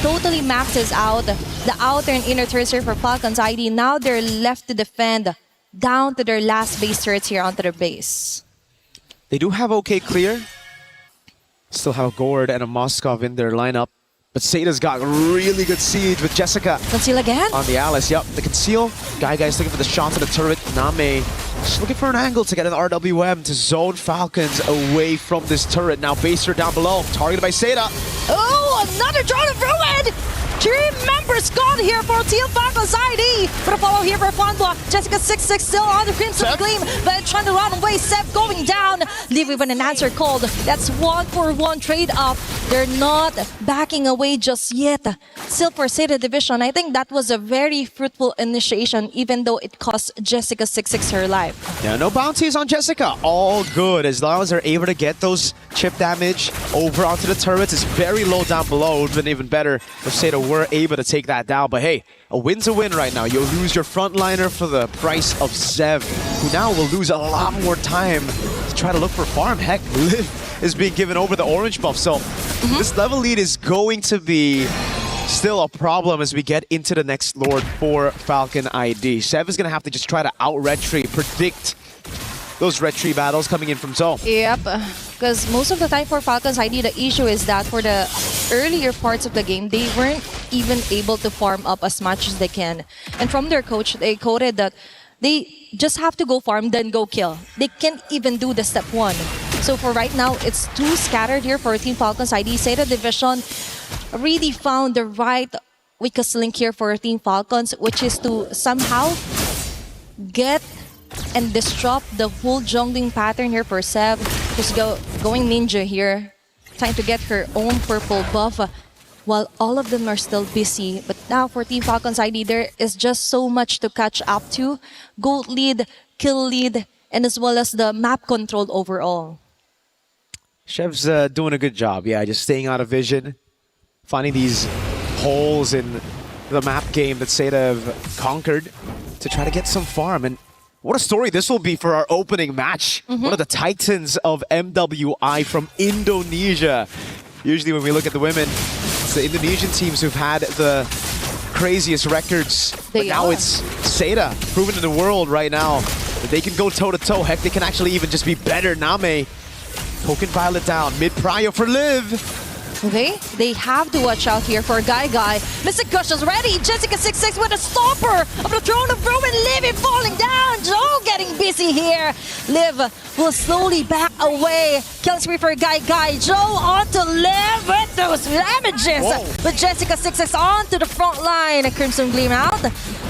Totally maxes out the outer and inner turrets here for Falcons ID. Now they're left to defend down to their last base turrets here onto their base. They do have okay clear. Still have a Gord and a Moskov in their lineup. But Seda's got really good siege with Jessica. Conceal again? On the Alice, yep. The conceal. Guy's looking for the shot to the turret. Name just looking for an angle to get an RWM to zone Falcons away from this turret. Now Baser down below. Targeted by Seda. Oh, another drone of ruin! Team member Scott here for Team Falcons ID. For the follow here for Fonblock. Jessica26 still on the Crimson Gleam, but trying to run away. Seth going down. Leave with an answer called. That's 1-for-1 trade-off. They're not backing away just yet. Still for Seda Division, I think that was a very fruitful initiation, even though it cost Jessica26 her life. Yeah, no bounties on Jessica. All good as long as they're able to get those chip damage over onto the turrets. It's very low down below. It would have been even better if Seda were able to take that down. But hey, a win's a win right now. You'll lose your frontliner for the price of Zev, who now will lose a lot more time to try to look for farm. Heck, Liv is being given over the orange buff. So this level lead is going to be still a problem as we get into the next Lord for Falcon ID. Zev is going to have to just try to out-retry, predict those red tree battles coming in from Zone. Yep, because most of the time for Falcons ID, the issue is that for the earlier parts of the game, they weren't even able to farm up as much as they can. And from their coach, they quoted that they just have to go farm, then go kill. They can't even do the step 1. So for right now, it's too scattered here for Team Falcons ID. Seda Division really found the right weakest link here for Team Falcons, which is to somehow get and disrupt the whole jungling pattern here for Seb. Just going ninja here, trying to get her own purple buff while all of them are still busy. But now for Team Falcons ID, there is just so much to catch up to. Gold lead, kill lead, and as well as the map control overall. Chev's doing a good job, yeah, just staying out of vision, finding these holes in the map game that Seda have conquered to try to get some farm. And what a story this will be for our opening match. One of the titans of MWI from Indonesia. Usually when we look at the women, it's the Indonesian teams who've had the craziest records. But now it's Seda, proven to the world right now that they can go toe-to-toe. Heck, they can actually even just be better. Name, poking Violet down. Mid-prio for Liv. Okay, they have to watch out here for Guy. Mystic Gush is ready. Jessica26 with a stopper of the Throne of Ruin. Liv falling down. Joe getting busy here. Liv will slowly back away. Killing spree for Guy. Joe onto Liv with those damages. But Jessica26 onto the front line. A Crimson Gleam out.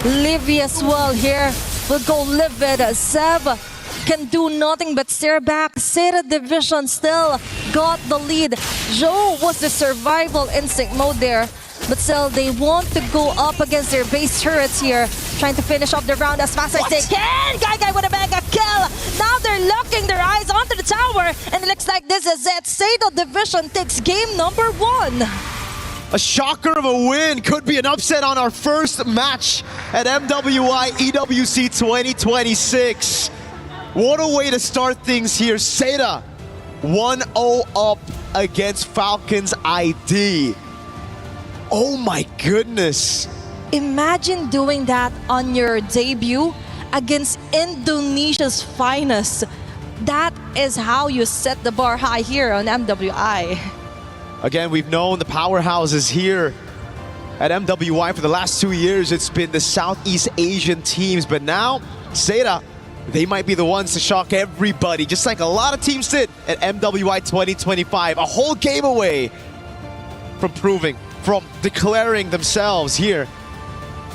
Livy as well here will go livid. Seb can do nothing but stare back. Seda Division still got the lead. Joe was the survival instinct mode there. But still, they want to go up against their base turrets here, trying to finish off the round as fast as they can. Guy with a mega kill. Now they're locking their eyes onto the tower, and it looks like this is it. Sado Division takes game number 1. A shocker of a win. Could be an upset on our first match at MWI EWC 2026. What a way to start things here. Seda 1-0 up against Falcons ID. Oh my goodness. Imagine doing that on your debut against Indonesia's finest. That is how you set the bar high here on MWI. Again, we've known the powerhouses here at MWI for the last 2 years. It's been the Southeast Asian teams, but now Seda, they might be the ones to shock everybody, just like a lot of teams did at MWI 2025. A whole game away from declaring themselves here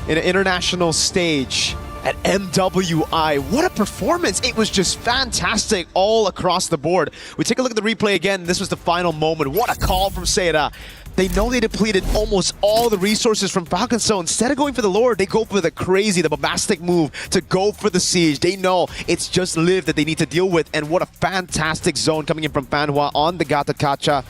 in an international stage at MWI. What a performance. It was just fantastic all across the board. We take a look at the replay again. This was the final moment. What a call from Seda. They know they depleted almost all the resources from Falcons, so instead of going for the Lord, they go for the bombastic move to go for the siege. They know it's just Liv that they need to deal with, and what a fantastic zone coming in from Fanhua on the Gata Kacha.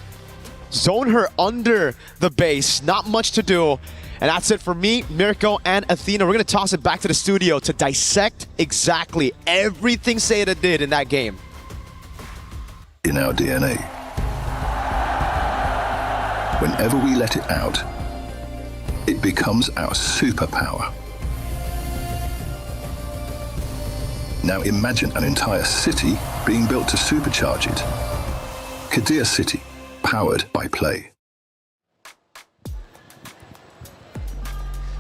Zone her under the base, not much to do. And that's it for me, Mirko, and Athena. We're going to toss it back to the studio to dissect exactly everything Seda did in that game. In our DNA. Whenever we let it out, it becomes our superpower. Now imagine an entire city being built to supercharge it. Kadir City, powered by play.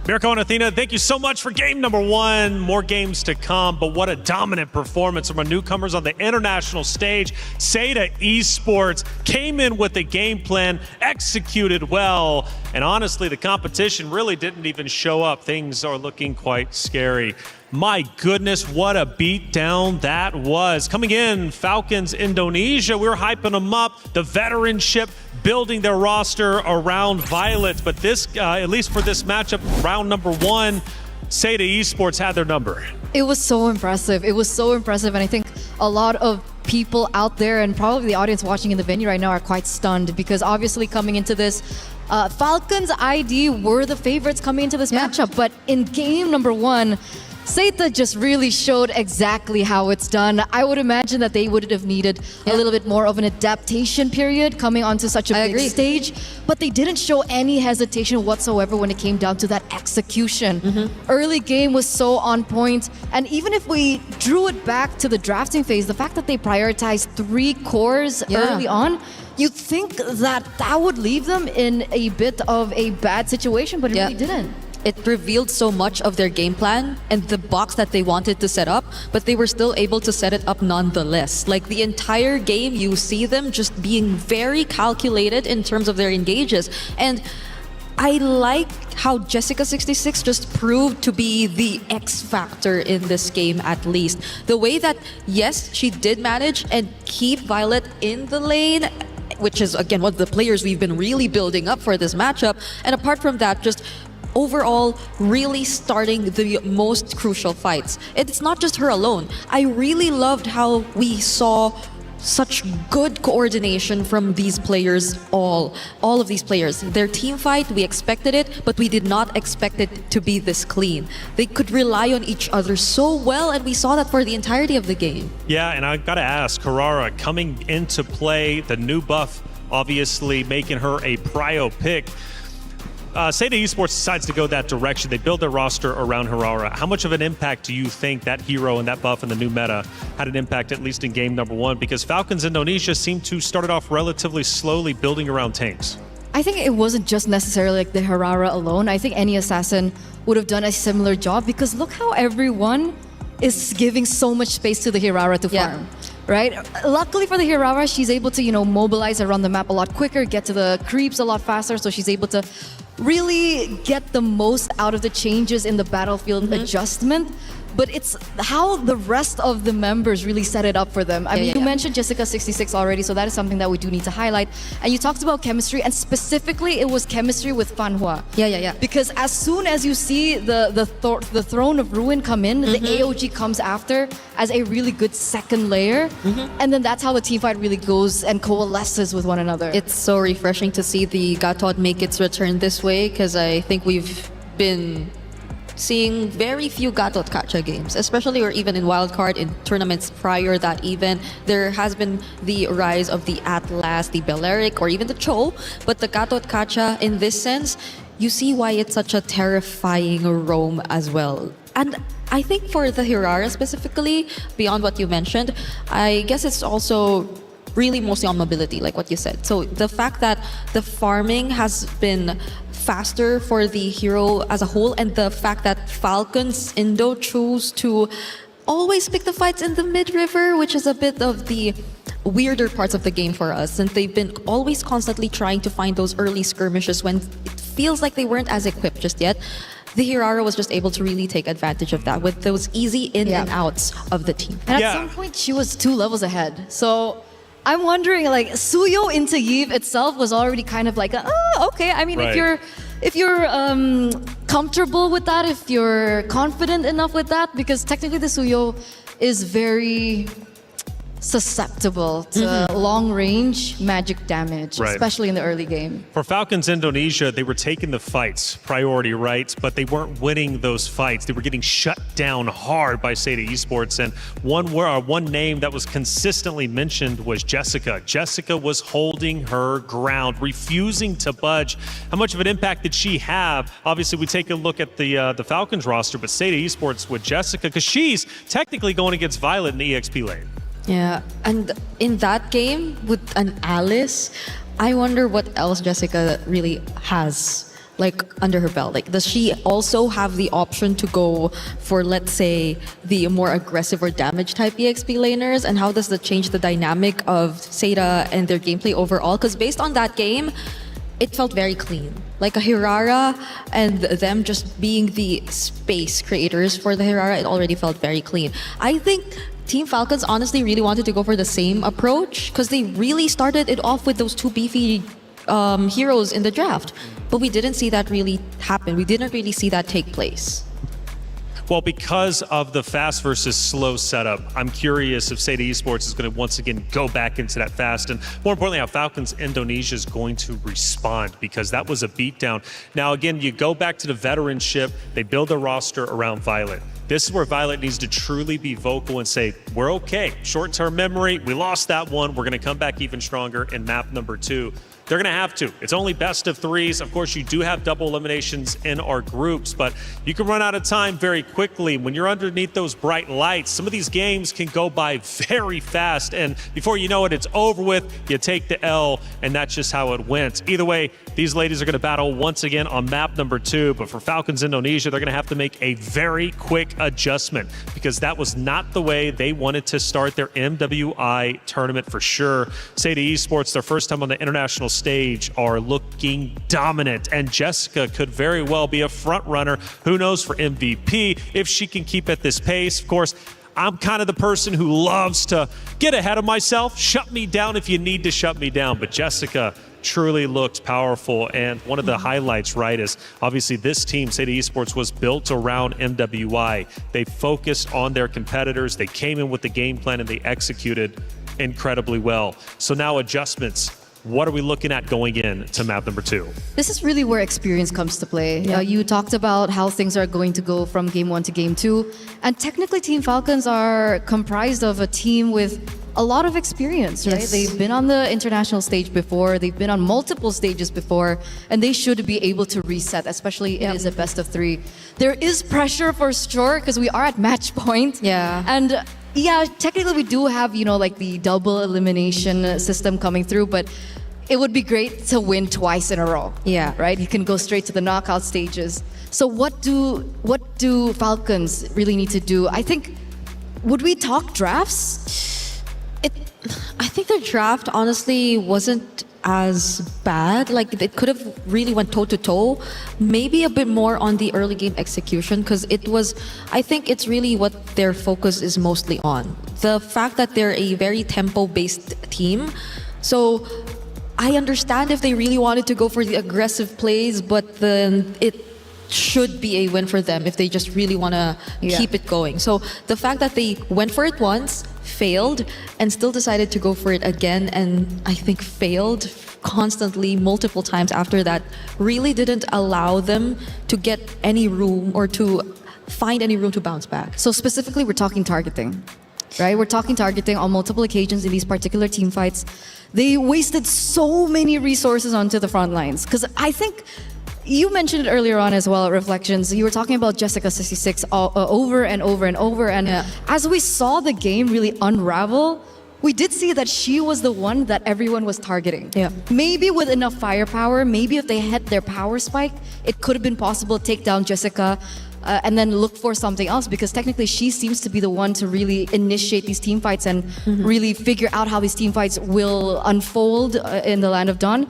Mirko and Athena, thank you so much for game number 1. More games to come, but what a dominant performance from our newcomers on the international stage. Seda Esports came in with a game plan, executed well, and honestly, the competition really didn't even show up. Things are looking quite scary. My goodness, what a beatdown that was. Coming in, Falcons Indonesia, we were hyping them up. The veteranship, building their roster around Violet. But this, at least for this matchup, round number 1, Seda Esports had their number. It was so impressive. It was so impressive. And I think a lot of people out there and probably the audience watching in the venue right now are quite stunned because obviously coming into this, Falcons ID were the favorites coming into this matchup. But in game number 1, Seda just really showed exactly how it's done. I would imagine that they would have needed a little bit more of an adaptation period coming onto such a big stage, but they didn't show any hesitation whatsoever when it came down to that execution. Early game was so on point, and even if we drew it back to the drafting phase, the fact that they prioritized 3 cores early on, you'd think that that would leave them in a bit of a bad situation, but it really didn't. It revealed so much of their game plan and the box that they wanted to set up, but they were still able to set it up nonetheless. Like the entire game, you see them just being very calculated in terms of their engages. And I like how Jessica66 just proved to be the X factor in this game, at least. The way that, yes, she did manage and keep Violet in the lane, which is, again, one of the players we've been really building up for this matchup. And apart from that, just overall really starting the most crucial fights. It's not just her alone. I really loved how we saw such good coordination from these players, all of these players. Their team fight, we expected it, but we did not expect it to be this clean. They could rely on each other so well, and we saw that for the entirety of the game. Yeah, and I gotta ask, Carrara coming into play, the new buff obviously making her a prio pick. Seda Esports decides to go that direction. They build their roster around Harara. How much of an impact do you think that hero and that buff and the new meta had an impact, at least in game number 1? Because Falcons Indonesia seemed to start it off relatively slowly, building around tanks. I think it wasn't just necessarily like the Harara alone. I think any assassin would have done a similar job because look how everyone is giving so much space to the Harara to farm. Right? Luckily for the Harara, she's able to, mobilize around the map a lot quicker, get to the creeps a lot faster, so she's able to really get the most out of the changes in the battlefield adjustment. but it's how the rest of the members really set it up for them. I mean, you mentioned Jessica26 already, so that is something that we do need to highlight. And you talked about chemistry, and specifically it was chemistry with Fanhua. Yeah. Because as soon as you see the Throne of Ruin come in, the AOG comes after as a really good second layer, and then that's how the team fight really goes and coalesces with one another. It's so refreshing to see the Gatod make its return this way, because I think we've been seeing very few Gatot Kacha games, especially or even in wildcard in tournaments prior that even. There has been the rise of the Atlas, the Balearic, or even the Cho, but the Gatot Kacha in this sense, you see why it's such a terrifying roam as well. And I think for the Hirara specifically, beyond what you mentioned, I guess it's also really mostly on mobility, like what you said. So the fact that the farming has been faster for the hero as a whole, and the fact that Falcon's Indo chose to always pick the fights in the mid-river, which is a bit of the weirder parts of the game for us, and they've been always constantly trying to find those early skirmishes when it feels like they weren't as equipped just yet. The Hirara was just able to really take advantage of that with those easy in and outs of the team. And at some point, she was 2 levels ahead. So I'm wondering, like, Suyo into Yves itself was already kind of like, okay. I mean, if you're comfortable with that, if you're confident enough with that, because technically the Suyo is very susceptible to long-range magic damage, especially in the early game. For Falcons Indonesia, they were taking the fights, priority rights, but they weren't winning those fights. They were getting shut down hard by Seda Esports, and one name that was consistently mentioned was Jessica. Jessica was holding her ground, refusing to budge. How much of an impact did she have? Obviously, we take a look at the Falcons roster, but Seda Esports with Jessica, because she's technically going against Violet in the EXP lane. Yeah, and in that game with an Alice, I wonder what else Jessica really has like under her belt. Like, does she also have the option to go for, let's say, the more aggressive or damage type EXP laners? And how does that change the dynamic of Seda and their gameplay overall? Because based on that game, it felt very clean. Like a Hirara and them just being the space creators for the Hirara, it already felt very clean. I think Team Falcons honestly really wanted to go for the same approach, because they really started it off with those 2 beefy heroes in the draft. But we didn't see that really happen. We didn't really see that take place. Well, because of the fast versus slow setup, I'm curious if Seda Esports is going to once again go back into that fast, and more importantly, how Falcons Indonesia is going to respond, because that was a beatdown. Now, again, you go back to the veteranship, they build a roster around Violet. This is where Violet needs to truly be vocal and say, we're okay. Short-term memory, we lost that one. We're going to come back even stronger in map number 2. They're going to have to. It's only best of 3s. Of course, you do have double eliminations in our groups, but you can run out of time very quickly. When you're underneath those bright lights, some of these games can go by very fast, and before you know it, it's over with. You take the L, and that's just how it went. Either way, these ladies are going to battle once again on map number 2, but for Falcons Indonesia, they're going to have to make a very quick adjustment, because that was not the way they wanted to start their MWI tournament for sure. Seda Esports, their first time on the international stage, are looking dominant, and Jessica could very well be a front runner. Who knows for MVP if she can keep at this pace. Of course, I'm kind of the person who loves to get ahead of myself. Shut me down if you need to shut me down, but Jessica truly looked powerful. And one of the highlights, right, is obviously this team, Seda Esports, was built around MWI. They focused on their competitors. They came in with the game plan and they executed incredibly well. So now adjustments. What are we looking at going in to map number 2? This is really where experience comes to play. You talked about how things are going to go from game 1 to game 2. And technically, Team Falcons are comprised of a team with a lot of experience, right? Yes. They've been on the international stage before. They've been on multiple stages before. And they should be able to reset, especially it is a best of 3. There is pressure for sure, because we are at match point. Yeah. And yeah, technically we do have, like the double elimination system coming through, but it would be great to win twice in a row. Yeah. Right? You can go straight to the knockout stages. So what do Falcons really need to do? I think, would we talk drafts? I think their draft honestly wasn't as bad. Like it could have really went toe to toe. Maybe a bit more on the early game execution, because it was, I think it's really what their focus is mostly on. The fact that they're a very tempo-based team. So I understand if they really wanted to go for the aggressive plays, but then it should be a win for them if they just really want to keep it going. So the fact that they went for it once, failed, and still decided to go for it again, and I think failed constantly multiple times after that, really didn't allow them to get any room or to find any room to bounce back. So specifically, we're talking targeting, right? We're talking targeting on multiple occasions in these particular team fights. They wasted so many resources onto the front lines, because I think you mentioned it earlier on as well at Reflections. You were talking about Jessica66 over and over and over. And as we saw the game really unravel, we did see that she was the one that everyone was targeting. Yeah. Maybe with enough firepower, maybe if they had their power spike, it could have been possible to take down Jessica and then look for something else, because technically she seems to be the one to really initiate these team fights and really figure out how these team fights will unfold in the Land of Dawn.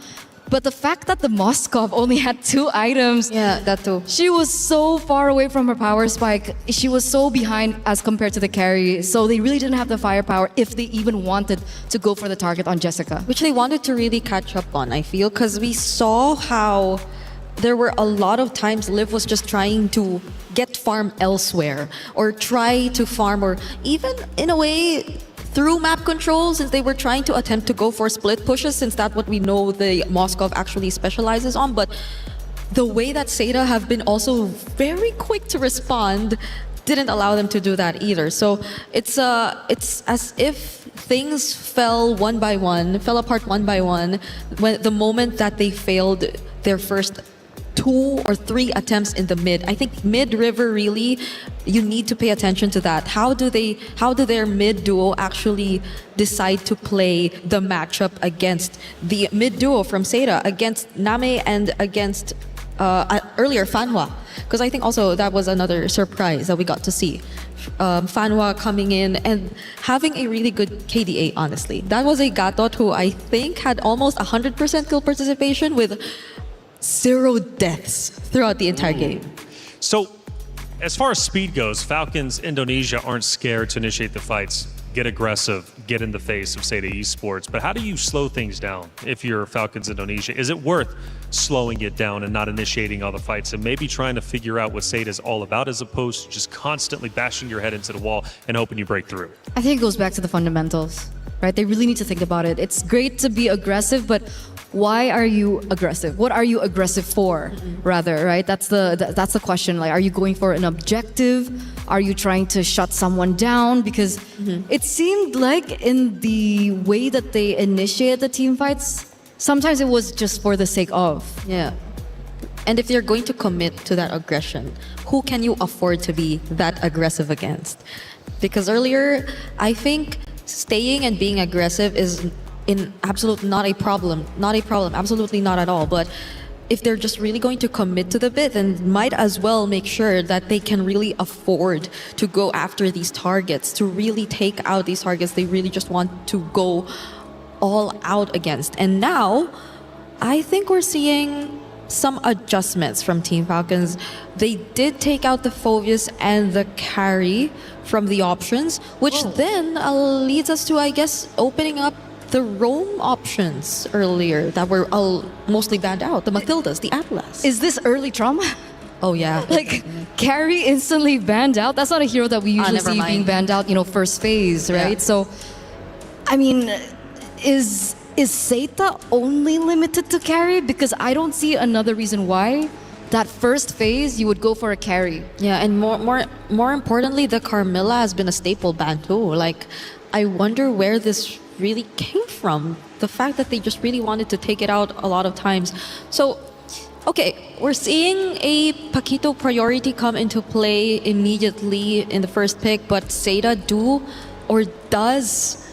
But the fact that the Moskov only had 2 items, that too. She was so far away from her power spike. She was so behind as compared to the carry. So they really didn't have the firepower if they even wanted to go for the target on Jessica. Which they wanted to really catch up on, I feel, because we saw how there were a lot of times Liv was just trying to get farm elsewhere, or try to farm, or even in a way through map control, since they were trying to attempt to go for split pushes, since that's what we know the Moskov actually specializes on. But the way that Seda have been also very quick to respond didn't allow them to do that either. So it's as if things fell apart one by one, when the moment that they failed their first 2 or 3 attempts in the mid. I think mid-river, really, you need to pay attention to that. How do their mid duo actually decide to play the matchup against the mid duo from Seda, against Name and against earlier Fanhua? Because I think also that was another surprise that we got to see. Fanhua coming in and having a really good KDA, honestly. That was a Gatot who I think had almost 100% kill participation with 0 deaths throughout the entire game. So, as far as speed goes, Falcons Indonesia aren't scared to initiate the fights, get aggressive, get in the face of Seda Esports. But how do you slow things down if you're Falcons Indonesia? Is it worth slowing it down and not initiating all the fights and maybe trying to figure out what Seda is all about, as opposed to just constantly bashing your head into the wall and hoping you break through? I think it goes back to the fundamentals, right? They really need to think about it. It's great to be aggressive, but why are you aggressive? What are you aggressive for, rather, right? That's the question. Like, are you going for an objective? Are you trying to shut someone down? Because it seemed like in the way that they initiated the team fights, sometimes it was just for the sake of. Yeah. And if you're going to commit to that aggression, who can you afford to be that aggressive against? Because earlier, I think staying and being aggressive is not a problem, absolutely not at all. But if they're just really going to commit to the bit, then might as well make sure that they can really afford to go after these targets, to really take out these targets they really just want to go all out against. And now, I think we're seeing some adjustments from Team Falcons. They did take out the Phoveus and the carry from the options, which then leads us to, I guess, opening up the roam options earlier that were mostly banned out. The Matildas, the Atlas. Is this early trauma? Oh yeah. Like, carry instantly banned out? That's not a hero that we usually see being banned out, first phase, right? Yeah. So, I mean, is Seita only limited to carry? Because I don't see another reason why that first phase you would go for a carry. Yeah, and more importantly, the Carmilla has been a staple ban too. Like, I wonder where this really came from. The fact that they just really wanted to take it out a lot of times. So, okay, we're seeing a Paquito priority come into play immediately in the first pick, but Seda does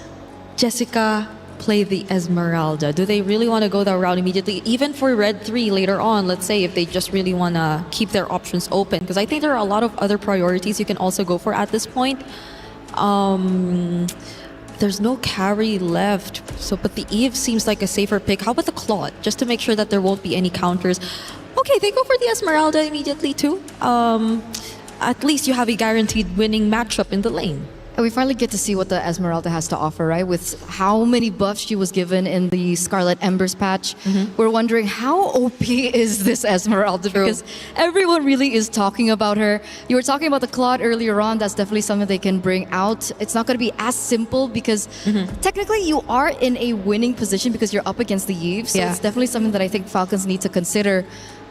Jessica play the Esmeralda? Do they really want to go that route immediately? Even for Red 3 later on, let's say, if they just really want to keep their options open. Because I think there are a lot of other priorities you can also go for at this point. there's no carry left. So, but the Eve seems like a safer pick. How about the Claude? Just to make sure that there won't be any counters. Okay, they go for the Esmeralda immediately too. At least you have a guaranteed winning matchup in the lane. And we finally get to see what the Esmeralda has to offer, right? With how many buffs she was given in the Scarlet Embers patch. We're wondering how OP is this Esmeralda? Because everyone really is talking about her. You were talking about the Claude earlier on. That's definitely something they can bring out. It's not going to be as simple because technically you are in a winning position because you're up against the Eve. So it's definitely something that I think Falcons need to consider.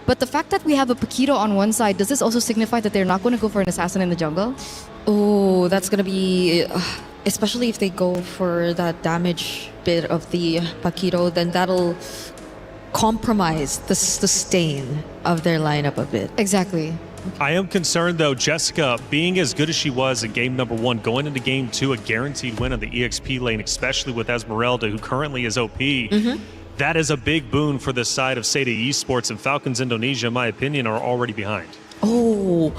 But the fact that we have a Paquito on one side, does this also signify that they're not going to go for an assassin in the jungle? Oh, that's going to be... especially if they go for that damage bit of the Paquito, then that'll compromise the sustain of their lineup a bit. Exactly. I am concerned, though, Jessica, being as good as she was in game number 1, going into game 2, a guaranteed win on the EXP lane, especially with Esmeralda, who currently is OP. That is a big boon for the side of Seda Esports, and Falcons Indonesia, in my opinion, are already behind. Oh,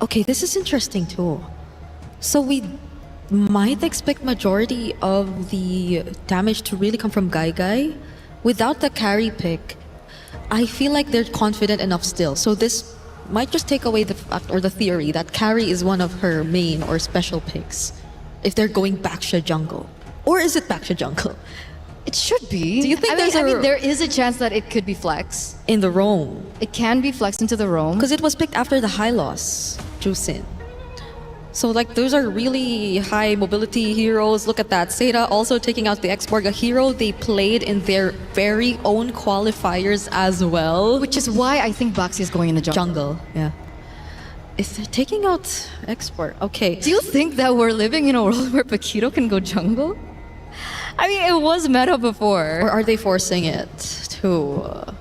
okay, this is interesting too. So we might expect majority of the damage to really come from Guy. Without the carry pick, I feel like they're confident enough still. So this might just take away the fact or the theory that carry is one of her main or special picks if they're going Baksha jungle. Or is it Baksha jungle? It should be. Do you think there is a chance that it could be flex? In the roam. It can be flexed into the roam. Because it was picked after the high loss, Jusin. So like those are really high mobility heroes. Look at that. Seda also taking out the Expo, a hero they played in their very own qualifiers as well. Which is why I think Baxi is going in the jungle. Yeah. If they're taking out Export, okay. Do you think that we're living in a world where Paquito can go jungle? I mean, it was meta before. Or are they forcing it to...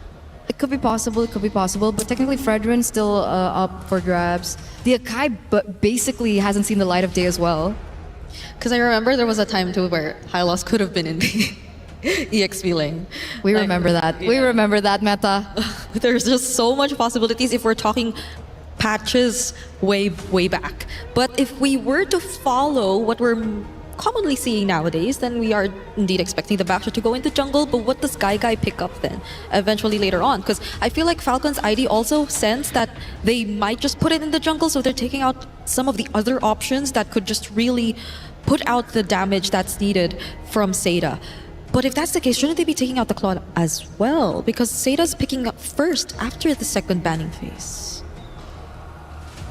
It could be possible, but technically Fredrin's still up for grabs. The Akai basically hasn't seen the light of day as well. Because I remember there was a time too where high loss could have been in the EXP lane. We remember that. We remember that meta. There's just so much possibilities if we're talking patches way back. But if we were to follow what we're commonly seeing nowadays, then we are indeed expecting the Baksha to go into jungle. But what does Guy pick up then eventually later on? Because I feel like Falcons ID also sense that they might just put it in the jungle, so they're taking out some of the other options that could just really put out the damage that's needed from Seda. But if that's the case, shouldn't they be taking out the Claude as well? Because Seda's picking up first after the second banning phase.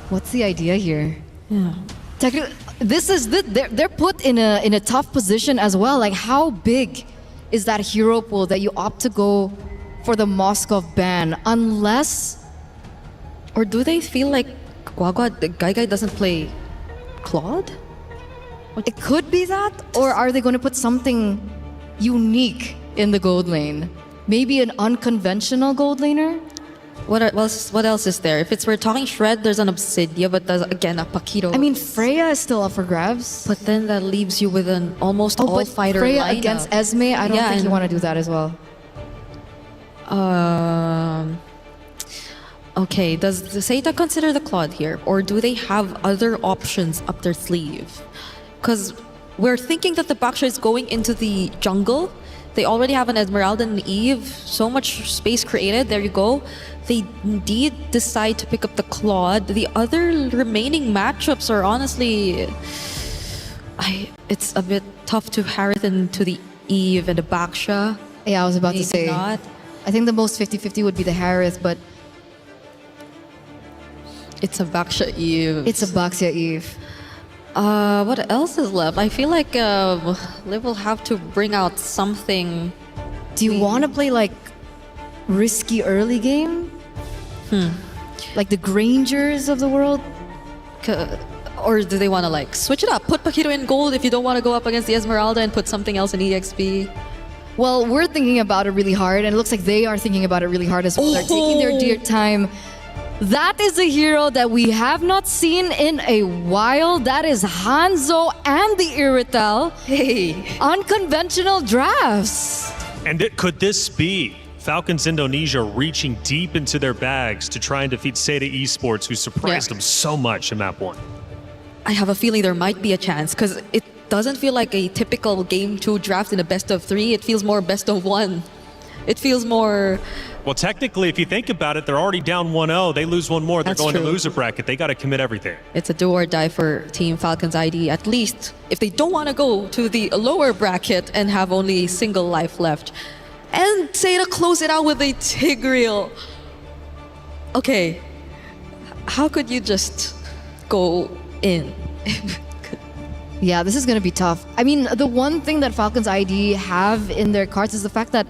What's the idea here? Yeah. Technically, they're put in a tough position as well. Like, how big is that hero pool that you opt to go for the Moskov ban? Unless, or do they feel like Guy doesn't play Claude? It could be that, or are they going to put something unique in the gold lane? Maybe an unconventional gold laner? What else is there? If we're talking Shred, there's an Obsidia, but there's again a Paquito. I mean, Freya is still up for grabs. But then that leaves you with an almost all-fighter Freya lineup. against Esme, I don't think you want to do that as well. Okay, does Seda consider the Claude here? Or do they have other options up their sleeve? Because we're thinking that the Baksha is going into the jungle. They already have an Esmeralda and Eve. So much space created. There you go. They indeed decide to pick up the Claude. The other remaining matchups are honestly... it's a bit tough to Harith into the Eve and the Baksha. Yeah, I was about to say. Not. I think the most 50-50 would be the Harith, but... It's a Baksha Eve. It's a Baksha Eve. What else is left? I feel like Liv will have to bring out something. Do you want to play like risky early game? Like the Grangers of the world? Or do they want to like switch it up? Put Paquito in gold if you don't want to go up against the Esmeralda and put something else in EXP? Well, we're thinking about it really hard, and it looks like they are thinking about it really hard as well. They're taking their dear time. That is a hero that we have not seen in a while. That is Hanzo and the Iritel. Hey. Unconventional drafts. And could this be Falcons Indonesia reaching deep into their bags to try and defeat Seda Esports, who surprised them so much in map 1? I have a feeling there might be a chance because it doesn't feel like a typical Game 2 draft in a best of 3. It feels more best of 1. It feels more... Well, technically, if you think about it, they're already down 1-0. They lose one more, they're That's going true. to loser bracket. They got to commit everything. It's a do or die for Team Falcons ID, at least if they don't want to go to the lower bracket and have only a single life left. And say to close it out with a Tigreal. Okay, how could you just go in? Yeah, this is going to be tough. I mean, the one thing that Falcons ID have in their cards is the fact that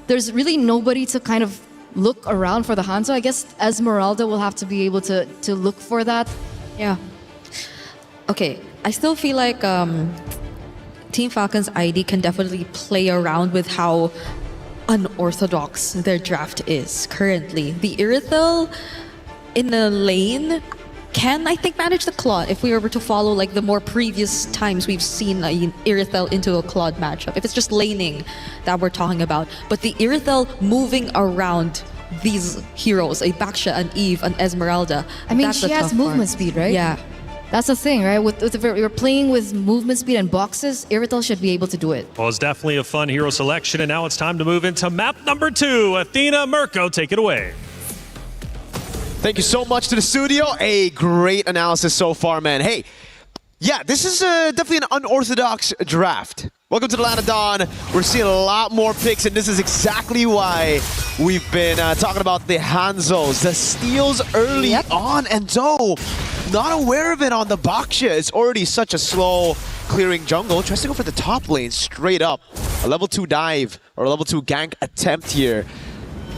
there's really nobody to kind of look around for the Hanzo. I guess Esmeralda will have to be able to look for that. Yeah. Okay, I still feel like Team Falcons ID can definitely play around with how unorthodox their draft is currently. The Irithel in the lane can, I think, manage the Claude if we were to follow like the more previous times we've seen Irithel into a Claude matchup. If it's just laning that we're talking about. But the Irithel moving around these heroes, a Baksha, an Eve, an Esmeralda. I mean, that's she the has tough movement part. speed, right? Yeah. That's the thing, right? If you're playing with movement speed and boxes, Irithel should be able to do it. Well, it's definitely a fun hero selection, and now it's time to move into map number 2. Athena, Mirko, take it away. Thank you so much to the studio. A great analysis so far, man. Hey, yeah, this is definitely an unorthodox draft. Welcome to the Land of Dawn. We're seeing a lot more picks, and this is exactly why we've been talking about the Hanzos, the steals early on, and Zoe, not aware of it on the Baksha. It's already such a slow clearing jungle. Tries to go for the top lane straight up. A level 2 dive or a level 2 gank attempt here.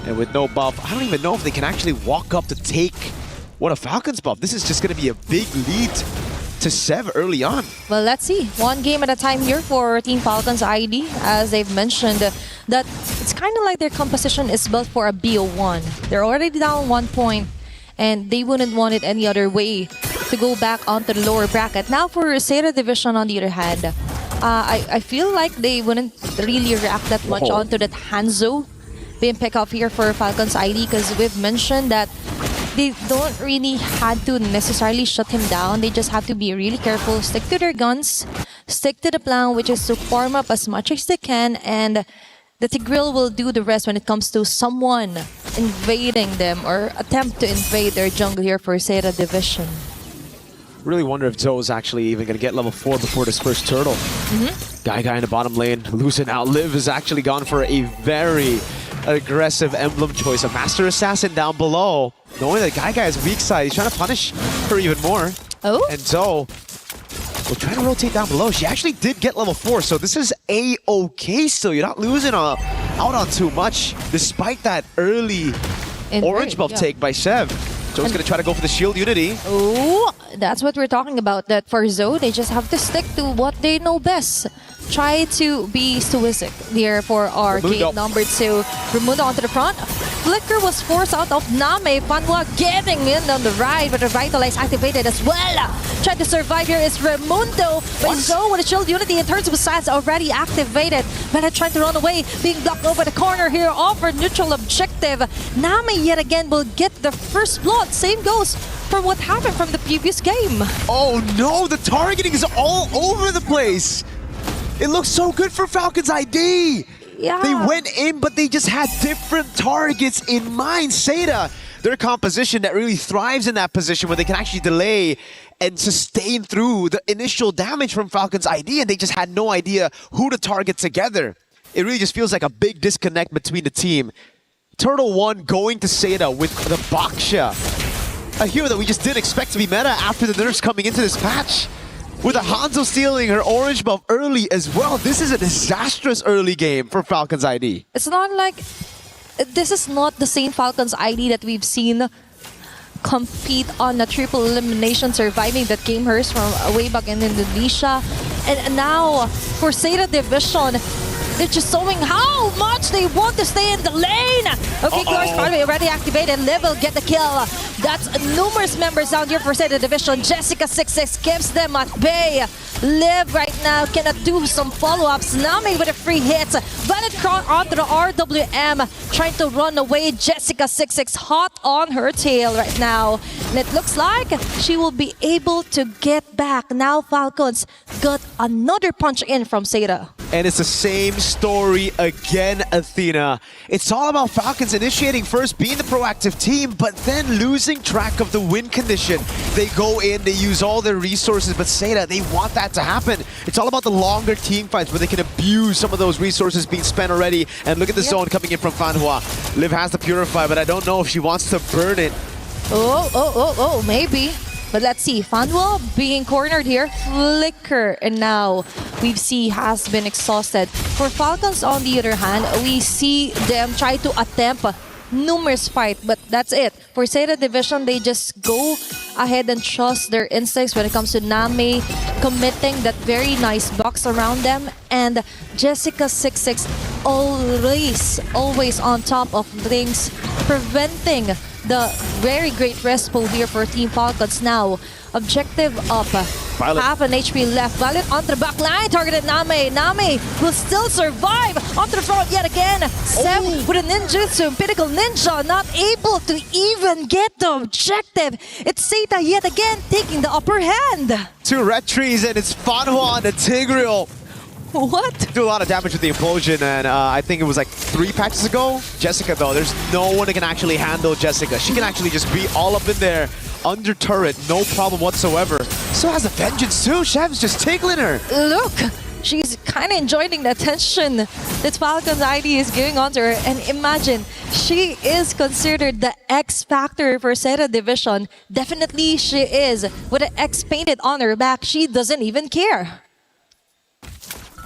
And with no buff, I don't even know if they can actually walk up to take what a Falcons buff. This is just going to be a big lead to Sev early on. Well, let's see. One game at a time here for Team Falcons ID. As they've mentioned, that it's kind of like their composition is built for a BO1. They're already down 1 point, and they wouldn't want it any other way to go back onto the lower bracket. Now for Sera Division, on the other hand, I feel like they wouldn't really react that much onto that Hanzo being picked up here for Falcons ID, because we've mentioned that they don't really have to necessarily shut him down. They just have to be really careful, stick to their guns, stick to the plan, which is to farm up as much as they can, and the Tigreal will do the rest when it comes to someone invading them or attempt to invade their jungle here for Sera Division. Really wonder if Zoe's actually even going to get level 4 before this first turtle. Guy in the bottom lane, losing out. Liv has actually gone for a very aggressive emblem choice. A Master Assassin down below. Knowing that Guy is weak side, he's trying to punish her even more. Oh. And Zoe will try to rotate down below. She actually did get level 4, so this is A-okay still. You're not losing out on too much, despite that early orange buff take by Sev. Zoe's going to try to go for the shield unity. Oh, that's what we're talking about. That for Zoe, they just have to stick to what they know best. Try to be stoic here for our game number 2. Raimundo onto the front. Flicker was forced out of Name. Panwa getting in on the right, but the Vitalize activated as well. Trying to survive here is Raimundo. But Zoe with a shield unity in terms of size already activated. But trying to run away, being blocked over the corner here, offered neutral objective. Name yet again will get the first blood. Same goes from what happened from the previous game. Oh no, the targeting is all over the place. It looks so good for Falcons ID. Yeah. They went in, but they just had different targets in mind. Seda, their composition that really thrives in that position where they can actually delay and sustain through the initial damage from Falcons ID, and they just had no idea who to target together. It really just feels like a big disconnect between the team. Turtle 1 going to Seda with the Baksha. A hero that we just didn't expect to be meta after the nerfs coming into this patch. With a Hanzo stealing her orange buff early as well. This is a disastrous early game for Falcons ID. It's not like... This is not the same Falcons ID that we've seen compete on a triple elimination, surviving that game hers from way back in Indonesia. And now, for Sera Division, they're just showing how much they want to stay in the lane. Okay, Glorious Party already activated. Liv will get the kill. That's numerous members down here for Zeta Division. Jessica26 keeps them at bay. Liv right now cannot do some follow-ups. Nami with a free hit. Valid crawl onto the RWM, trying to run away. Jessica26 hot on her tail right now. And it looks like she will be able to get back. Now Falcons got another punch in from Zeta. And it's the same story again, Athena. It's all about Falcons initiating first, being the proactive team, but then losing track of the win condition. They go in, they use all their resources, but Zeta, they want that to happen. It's all about the longer team fights where they can abuse some of those resources being spent already. And look at the zone coming in from Fanhua. Liv has the Purify, but I don't know if she wants to burn it. Oh, maybe. But let's see, Fanwa being cornered here, Flicker, and now we see has been exhausted. For Falcons, on the other hand, we see them try to attempt numerous fight, but that's it. For Zeta Division, they just go ahead and trust their instincts when it comes to Nami committing that very nice box around them, and Jessica26 always on top of things, preventing the very great respo here for Team Falcons now. Objective up. Violet. Half an HP left. Violet onto the back line. Targeted Nami. Nami will still survive. Onto the front yet again. Seb with a ninjutsu. Pinnacle Ninja not able to even get the objective. It's Zeta yet again taking the upper hand. 2 red trees, and it's Fanhua on the Tigreal. What? Do a lot of damage with the implosion, and I think it was like 3 patches ago. Jessica, though, there's no one that can actually handle Jessica. She can actually just be all up in there, under turret, no problem whatsoever. So has a Vengeance too. Shev's just tickling her. Look, she's kind of enjoying the attention that Falcon's ID is giving onto her. And imagine, she is considered the X factor for Zeta Division. Definitely she is. With an X painted on her back, she doesn't even care.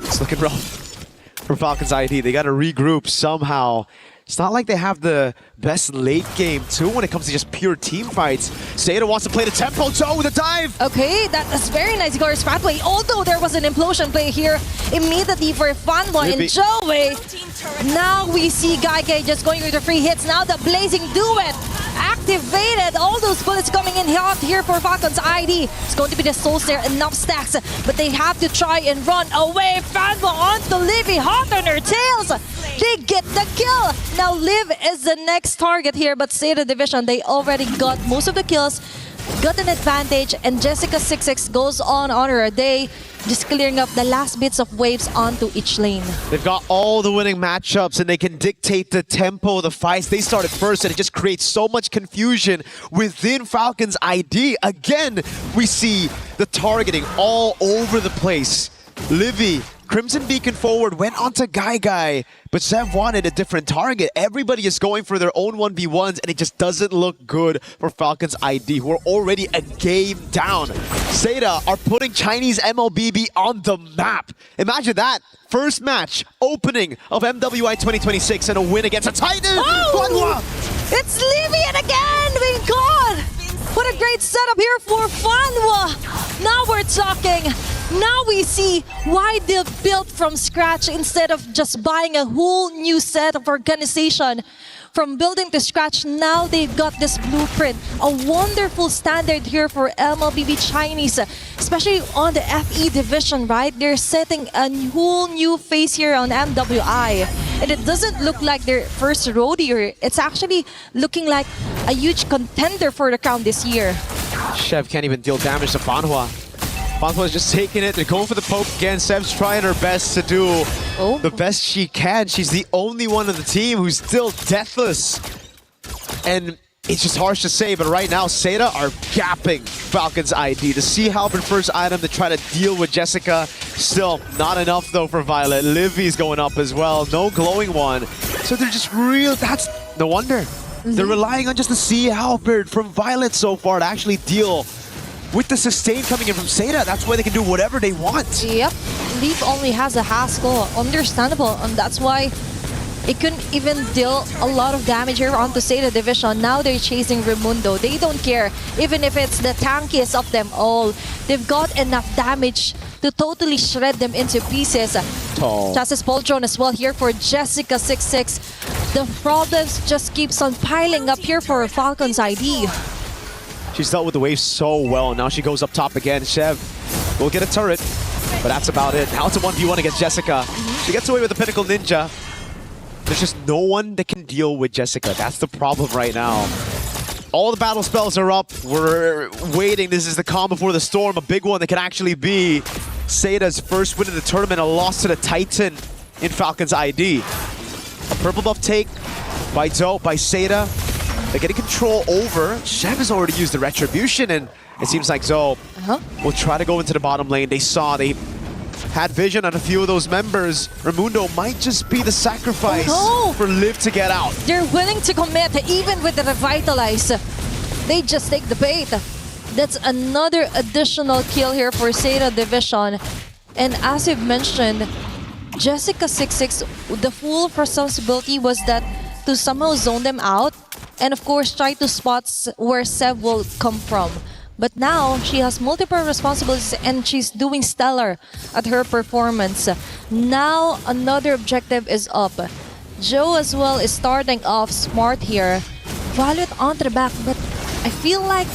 It's looking rough for Falcons ID. They got to regroup somehow. It's not like they have the best late game too when it comes to just pure team fights. Zeta wants to play the tempo toe with a dive. Okay, that is very nice Glorious pathway. Although there was an implosion play here immediately for Fanboy and Joey. Now we see Gaige just going with the free hits. Now the Blazing Duet activated. All those bullets coming in hot here for Falcons ID. It's going to be the Soul Snare, enough stacks, but they have to try and run away. Fanboy onto Livy, hot on her tails. They get the kill. Now Liv is the next target here, but Zeta Division, they already got most of the kills, got an advantage, and Jessica26 goes on her day, just clearing up the last bits of waves onto each lane. They've got all the winning matchups, and they can dictate the tempo of the fights. They started first, and it just creates so much confusion within Falcons ID. Again, we see the targeting all over the place. Livy, Crimson Beacon forward, went onto Guy, but Sev wanted a different target. Everybody is going for their own 1v1s, and it just doesn't look good for Falcons ID, who are already a game down. Zeta are putting Chinese MLBB on the map. Imagine that. First match, opening of MWI 2026, and a win against a Titan. It's Livian again, my God! What a great setup here for Fanwa. Now we're talking. Now we see why they've built from scratch instead of just buying a whole new set of organization. From building to scratch, now they've got this blueprint. A wonderful standard here for MLBB Chinese, especially on the FE division, right? They're setting a whole new face here on MWI. And it doesn't look like their first rodeo. It's actually looking like a huge contender for the crown this year. Shev can't even deal damage to Fanhua. Fanhua is just taking it. They're going for the poke again. Sev's trying her best to do the best she can. She's the only one on the team who's still deathless. And it's just harsh to say, but right now, Zeta are gapping Falcons ID. The Sea Halberd first item to try to deal with Jessica. Still not enough though for Violet. Livy's going up as well. No glowing one. So they're just real. That's no wonder. They're relying on just the Sea Halberd from Violet so far to actually deal with the sustain coming in from Zeta. That's why they can do whatever they want. Yep. Leaf only has a Haskell. Understandable. And that's why it couldn't even deal a lot of damage here onto Zeta Division. Now they're chasing Raimundo. They don't care. Even if it's the tankiest of them all. They've got enough damage to totally shred them into pieces. Chassis Poltron as well here for Jessica26. The problems just keeps on piling up here for Falcons ID. She's dealt with the wave so well. Now she goes up top again. Chev will get a turret, but that's about it. Now it's a 1v1 against Jessica. She gets away with the Pinnacle Ninja. There's just no one that can deal with Jessica. That's the problem right now. All the battle spells are up. We're waiting. This is the calm before the storm. A big one that can actually be Seida's first win in the tournament. A loss to the Titan in Falcon's ID. A purple buff take by Zoe, by Seida. They're getting control over. Chev has already used the Retribution, and it seems like Zoe will try to go into the bottom lane. They had vision on a few of those members. Raimundo might just be the sacrifice for Liv to get out. They're willing to commit even with the Revitalize. They just take the bait. That's another additional kill here for Seida Division. And as you've mentioned, Jessica26, the full responsibility was that to somehow zone them out and of course try to spot where Sev will come from. But now she has multiple responsibilities and she's doing stellar at her performance. Now another objective is up. Joe as well is starting off smart here. Violet onto the back, but I feel like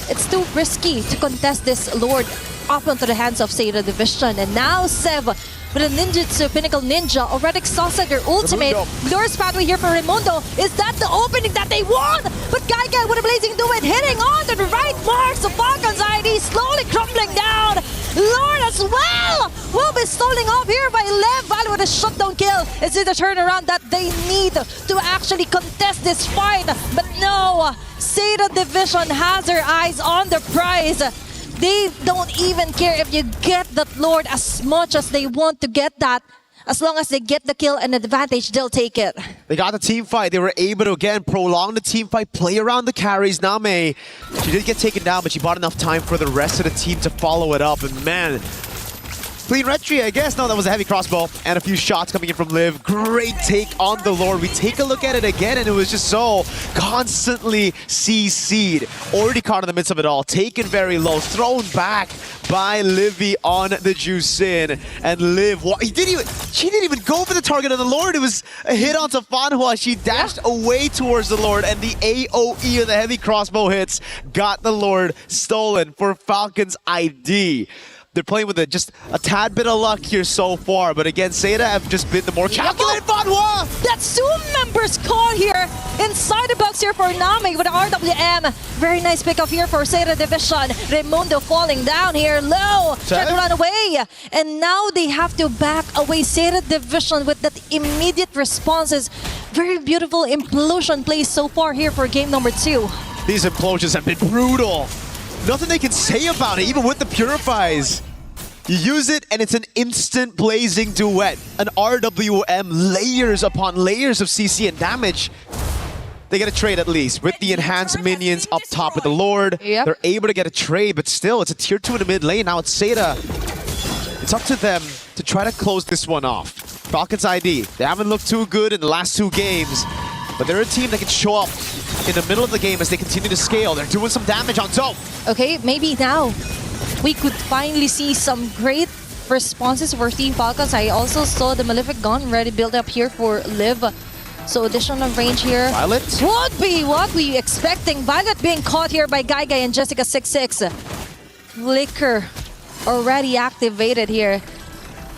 it's too risky to contest this Lord up into the hands of Seida Division. And now Sev with a ninjutsu, Pinnacle Ninja, already exhausted their ultimate. Glorious pathway here for Raimundo. Is that the opening that they want? But Gaigai with a blazing duet hitting on to the right marks of Falcon's ID, slowly crumbling down. Lord as well will be stalling off here by Lev. Valley with a shutdown kill. Is it a turnaround that they need to actually contest this fight? But no, Seida Division has her eyes on the prize. They don't even care if you get that Lord as much as they want to get that. As long as they get the kill and advantage, they'll take it. They got the team fight. They were able to, again, prolong the team fight, play around the carries. Name, she did get taken down, but she bought enough time for the rest of the team to follow it up. And man, clean retry, I guess. No, that was a heavy crossbow and a few shots coming in from Liv. Great take on the Lord. We take a look at it again, and it was just so constantly CC'd. Already caught in the midst of it all. Taken very low, thrown back by Livy on the juice in. And Liv, she didn't even go for the target of the Lord. It was a hit onto Fanhua. She dashed away towards the Lord, and the AoE of the heavy crossbow hits got the Lord stolen for Falcon's ID. They're playing with just a tad bit of luck here so far, but again, Seida have just been the more calculated Fanhua! That's two members caught here inside the box here for Nami with RWM. Very nice pickup here for Seida Division. Raimundo falling down here low. Trying to run away. And now they have to back away. Seida Division with that immediate responses. Very beautiful implosion plays so far here for game number 2. These implosions have been brutal. Nothing they can say about it, even with the Purifies. You use it and it's an instant blazing duet. An RWM, layers upon layers of CC and damage. They get a trade at least with the enhanced minions up top with the Lord. Yep. They're able to get a trade, but still, it's a tier 2 in the mid lane. Now it's Seida. It's up to them to try to close this one off. Falcon's ID, they haven't looked too good in the last 2 games, but they're a team that can show up in the middle of the game as they continue to scale. They're doing some damage on Zoe. Okay, maybe now we could finally see some great responses for Team Falcons. I also saw the Malefic Gun ready built up here for Liv. So additional range here. Violet? Would be what we expecting. Violet being caught here by Gaigai and Jessica26. Flicker already activated here.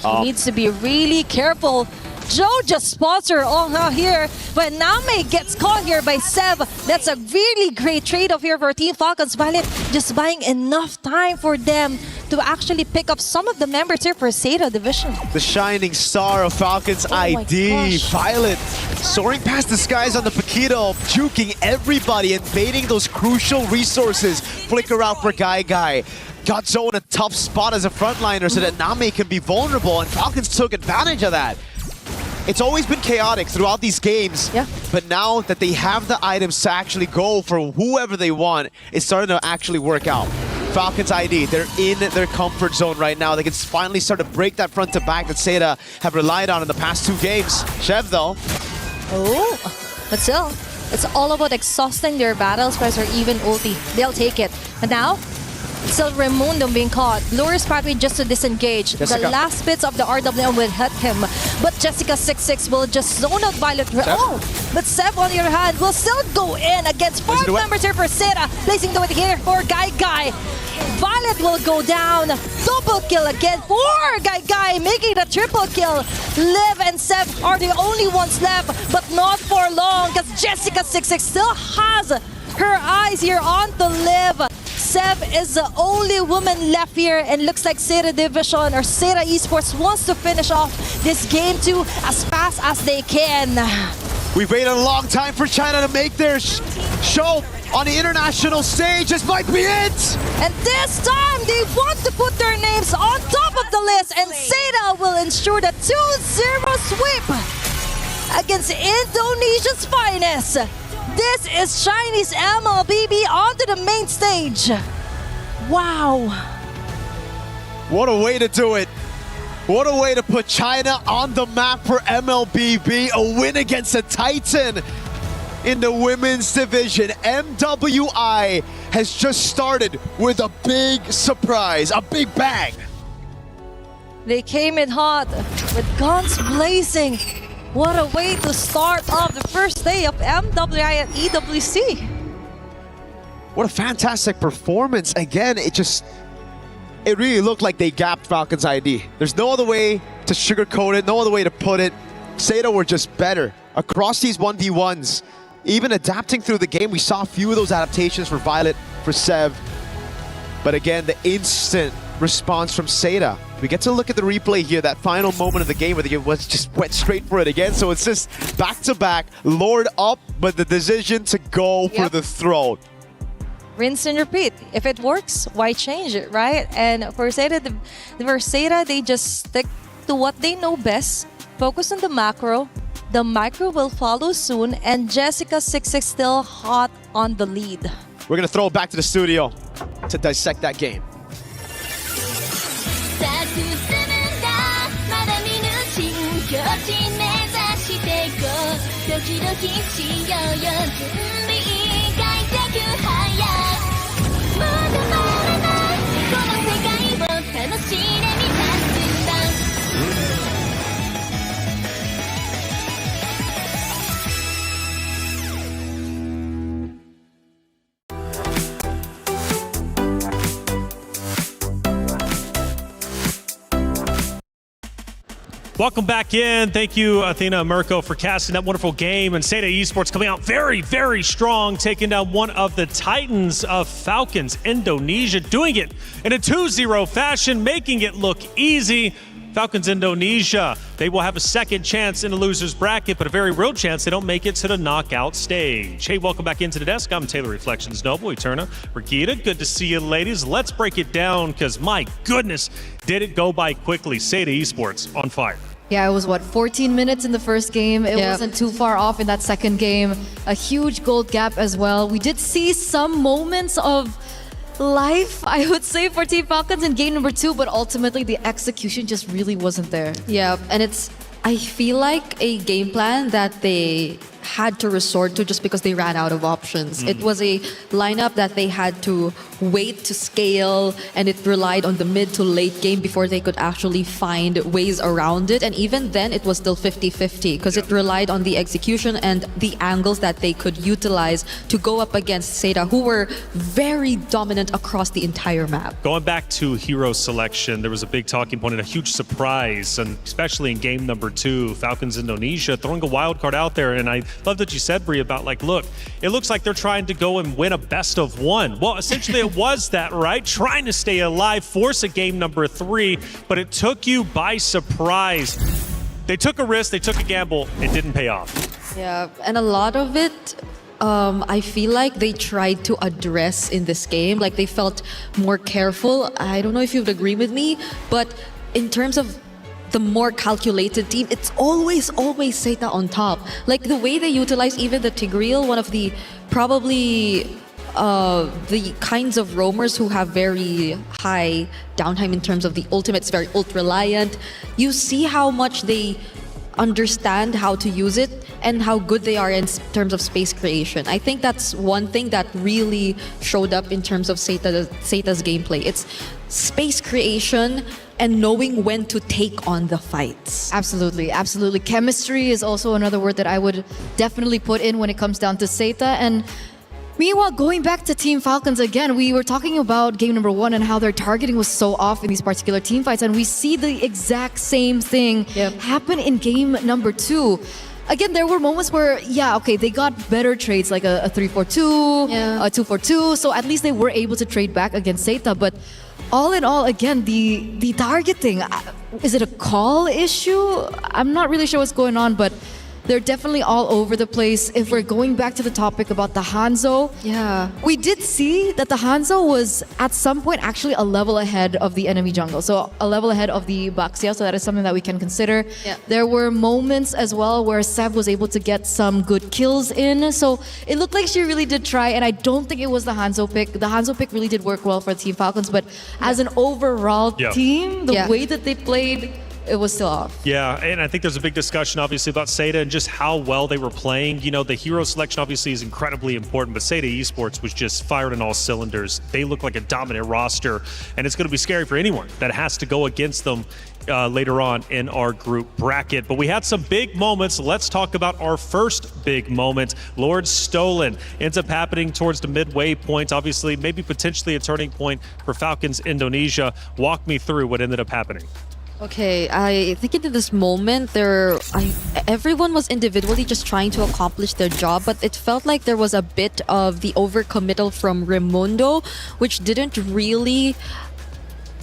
He needs to be really careful. Joe just spots her here, but Name gets caught here by Sev. That's a really great trade-off here for Team Falcons. Violet just buying enough time for them to actually pick up some of the members here for Seida Division. The shining star of Falcon's ID, Violet, soaring past the skies on the Paquito, juking everybody and baiting those crucial resources. Flicker out for Gaigai. Got Zoe in a tough spot as a frontliner so that Name can be vulnerable, and Falcons took advantage of that. It's always been chaotic throughout these games, but now that they have the items to actually go for whoever they want, it's starting to actually work out. Falcons ID, they're in their comfort zone right now. They can finally start to break that front to back that Seida have relied on in the past 2 games. Chev, though. Oh, but still, it's all about exhausting their battle spells or even ulti. They'll take it. But now, Still Raimundo being caught. Lures pathway just to disengage. Jessica. The last bits of the RWM will hit him. But Jessica26 will just zone out Violet. Oh! But Sev on the other hand will still go in against 4 members here for Seda. Placing the way here for Guy. Violet will go down. Double kill again for Guy, making the triple kill. Liv and Sev are the only ones left, but not for long because Jessica26 still has her eyes here on the Liv. Sev is the only woman left here, and looks like Seda Division or Seda Esports wants to finish off this game 2 as fast as they can. We've waited a long time for China to make their show on the international stage. This might be it! And this time, they want to put their names on top of the list, and Seda will ensure the 2-0 sweep against Indonesia's finest. This is Chinese MLBB onto the main stage. Wow. What a way to do it. What a way to put China on the map for MLBB. A win against a Titan in the women's division. MWI has just started with a big surprise, a big bang. They came in hot with guns blazing. What a way to start off the first day of MWI at EWC. What a fantastic performance. Again, it really looked like they gapped Falcon's ID. There's no other way to sugarcoat it, no other way to put it. Seda were just better across these 1v1s. Even adapting through the game, we saw a few of those adaptations for Violet, for Sev. But again, the instant response from Seda. We get to look at the replay here, that final moment of the game where the was just went straight for it again. So it's just back-to-back, Lord up, but the decision to go for the throne. Rinse and repeat. If it works, why change it, right? And for Seda, they just stick to what they know best, focus on the macro. The micro will follow soon, and Jessica26 still hot on the lead. We're going to throw it back to the studio to dissect that game. Welcome back in. Thank you, Athena and Mirko, for casting that wonderful game. And Seda Esports coming out very, very strong, taking down one of the titans of Falcons, Indonesia, doing it in a 2-0 fashion, making it look easy. Falcons Indonesia, they will have a second chance in the loser's bracket, but a very real chance they don't make it to the knockout stage. Hey, welcome back into the desk. I'm Taylor Reflections Noble, Eterna, Regina. Good to see you, ladies. Let's break it down, because my goodness, did it go by quickly. Seda Esports on fire. Yeah, it was 14 minutes in the first game. It wasn't too far off in that second game. A huge gold gap as well. We did see some moments of life, I would say, for Team Falcons in game number 2, but ultimately the execution just really wasn't there. Yeah, and I feel like a game plan that they had to resort to just because they ran out of options. It was a lineup that they had to wait to scale, and it relied on the mid to late game before they could actually find ways around it. And even then, it was still 50-50 because it relied on the execution and the angles that they could utilize to go up against Seda, who were very dominant across the entire map. Going back to hero selection, there was a big talking point and a huge surprise, and especially in game number 2, Falcons Indonesia throwing a wild card out there. And I love that you said, Brie, about like, look, it looks like they're trying to go and win a best of 1. Well, essentially it was that, right? Trying to stay alive, force a game number 3, but it took you by surprise. They took a risk, they took a gamble, it didn't pay off. Yeah, and a lot of it, I feel like they tried to address in this game. Like they felt more careful. I don't know if you would agree with me, but in terms of the more calculated team, it's always Seda on top. Like the way they utilize even the Tigreal, one of the probably the kinds of roamers who have very high downtime in terms of the ultimates, very ult reliant. You see how much they understand how to use it and how good they are in terms of space creation. I think that's one thing that really showed up in terms of Seita's gameplay. It's space creation and knowing when to take on the fights. Absolutely, absolutely. Chemistry is also another word that I would definitely put in when it comes down to Seita. And meanwhile, going back to Team Falcons again, we were talking about game number 1 and how their targeting was so off in these particular team fights, and we see the exact same thing happen in game number 2. Again, there were moments where, they got better trades, like a 3-4-2, a 2-4-2, so at least they were able to trade back against Seita. But all in all, again, the targeting, is it a call issue? I'm not really sure what's going on, but they're definitely all over the place. If we're going back to the topic about the Hanzo, we did see that the Hanzo was at some point actually a level ahead of the enemy jungle. So a level ahead of the Baxia, so that is something that we can consider. There were moments as well where Sev was able to get some good kills in. So it looked like she really did try, and I don't think it was the Hanzo pick. The Hanzo pick really did work well for Team Falcons, but as an overall team, the way that they played, it was still off. Yeah, and I think there's a big discussion obviously about Seita and just how well they were playing. You know, the hero selection obviously is incredibly important, but Seita Esports was just fired on all cylinders. They look like a dominant roster, and it's going to be scary for anyone that has to go against them later on in our group bracket. But we had some big moments. Let's talk about our first big moment. Lord Stolen ends up happening towards the midway point. Obviously, maybe potentially a turning point for Falcons Indonesia. Walk me through what ended up happening. Okay, I think in this moment, everyone was individually just trying to accomplish their job, but it felt like there was a bit of the overcommittal from Raimundo, which didn't really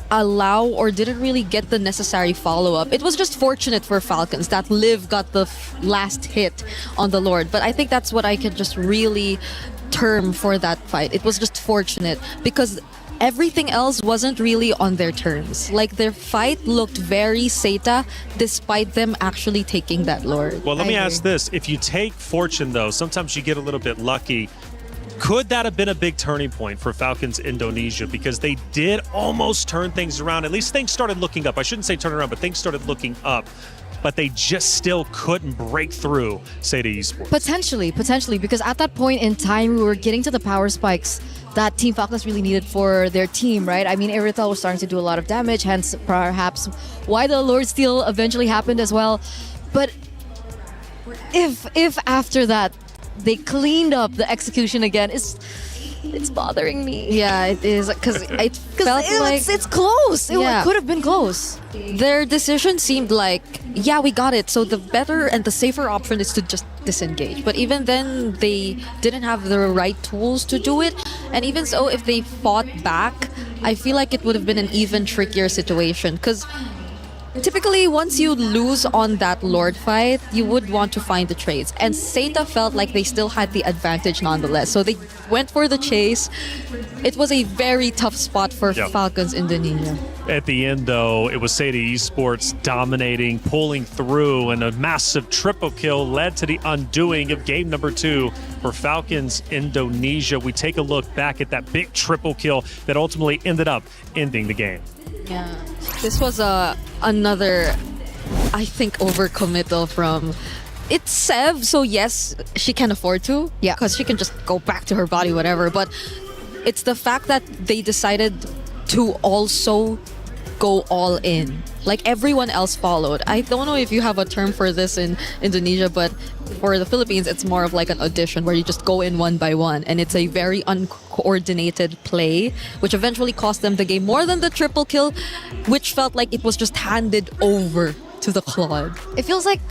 allow or didn't really get the necessary follow-up. It was just fortunate for Falcons that Liv got the last hit on the Lord, but I think that's what I could just really term for that fight. It was just fortunate because everything else wasn't really on their terms. Like, their fight looked very Seita despite them actually taking that Lord. Well, let me ask this. If you take fortune, though, sometimes you get a little bit lucky. Could that have been a big turning point for Falcons Indonesia? Because they did almost turn things around. At least things started looking up. I shouldn't say turn around, but things started looking up. But they just still couldn't break through Seita Esports. Potentially, because at that point in time, we were getting to the power spikes that Team Falcons really needed for their team, right? I mean, Irithel was starting to do a lot of damage, hence perhaps why the Lord Steal eventually happened as well. But if after that they cleaned up the execution again, it's bothering me. Yeah, it is, because it felt like it's close. It could have been close. Their decision seemed like, we got it, so the better and the safer option is to just disengage. But even then, they didn't have the right tools to do it. And even so, if they fought back, I feel like it would have been an even trickier situation, because typically, once you lose on that Lord fight, you would want to find the trades. And Seita felt like they still had the advantage nonetheless. So they went for the chase. It was a very tough spot for Falcons Indonesia. At the end, though, it was Seita Esports dominating, pulling through, and a massive triple kill led to the undoing of game number 2 for Falcons Indonesia. We take a look back at that big triple kill that ultimately ended up ending the game. Yeah, this was another, I think, overcommittal from... It's Sev, so yes, she can afford to. Yeah. Because she can just go back to her body, whatever. But it's the fact that they decided to also go all in. Like, everyone else followed. I don't know if you have a term for this in Indonesia, but for the Philippines, it's more of like an audition where you just go in one by one. And it's a very uncoordinated play, which eventually cost them the game more than the triple kill, which felt like it was just handed over to the Claude. It feels like,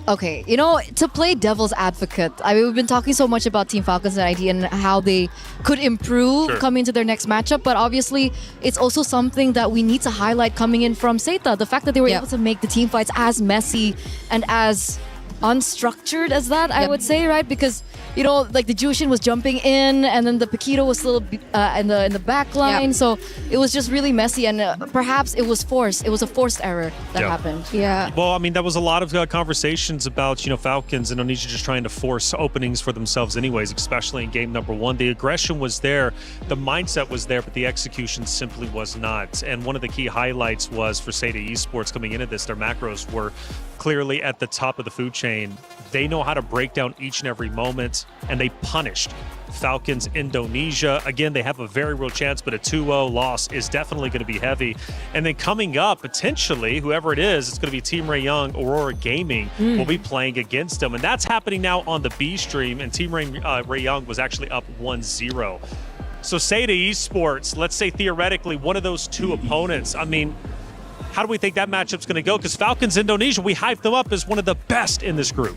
okay, you know, to play devil's advocate, I mean, we've been talking so much about Team Falcons and ID and how they could improve coming into their next matchup, but obviously it's also something that we need to highlight coming in from Seita. The fact that they were able to make the team fights as messy and as unstructured as that, I would say, right? Because, you know, like the Jushin was jumping in, and then the Paquito was still in the back line, so it was just really messy, and perhaps it was forced. It was a forced error that happened. Yeah. Well, I mean, that was a lot of conversations about, you know, Falcons and Indonesia just trying to force openings for themselves anyways, especially in game number 1. The aggression was there, the mindset was there, but the execution simply was not. And one of the key highlights was for Seita Esports coming into this, their macros were clearly at the top of the food chain. They know how to break down each and every moment, and they punished Falcons Indonesia. Again, they have a very real chance, but a 2-0 loss is definitely going to be heavy. And then coming up, potentially, whoever it is, it's going to be Team Ray Young, Aurora Gaming will be playing against them. And that's happening now on the B stream, and Team Ray Young was actually up 1-0. So Seda Esports, let's say theoretically one of those two opponents. I mean, how do we think that matchup's going to go? Because Falcons Indonesia, we hyped them up as one of the best in this group.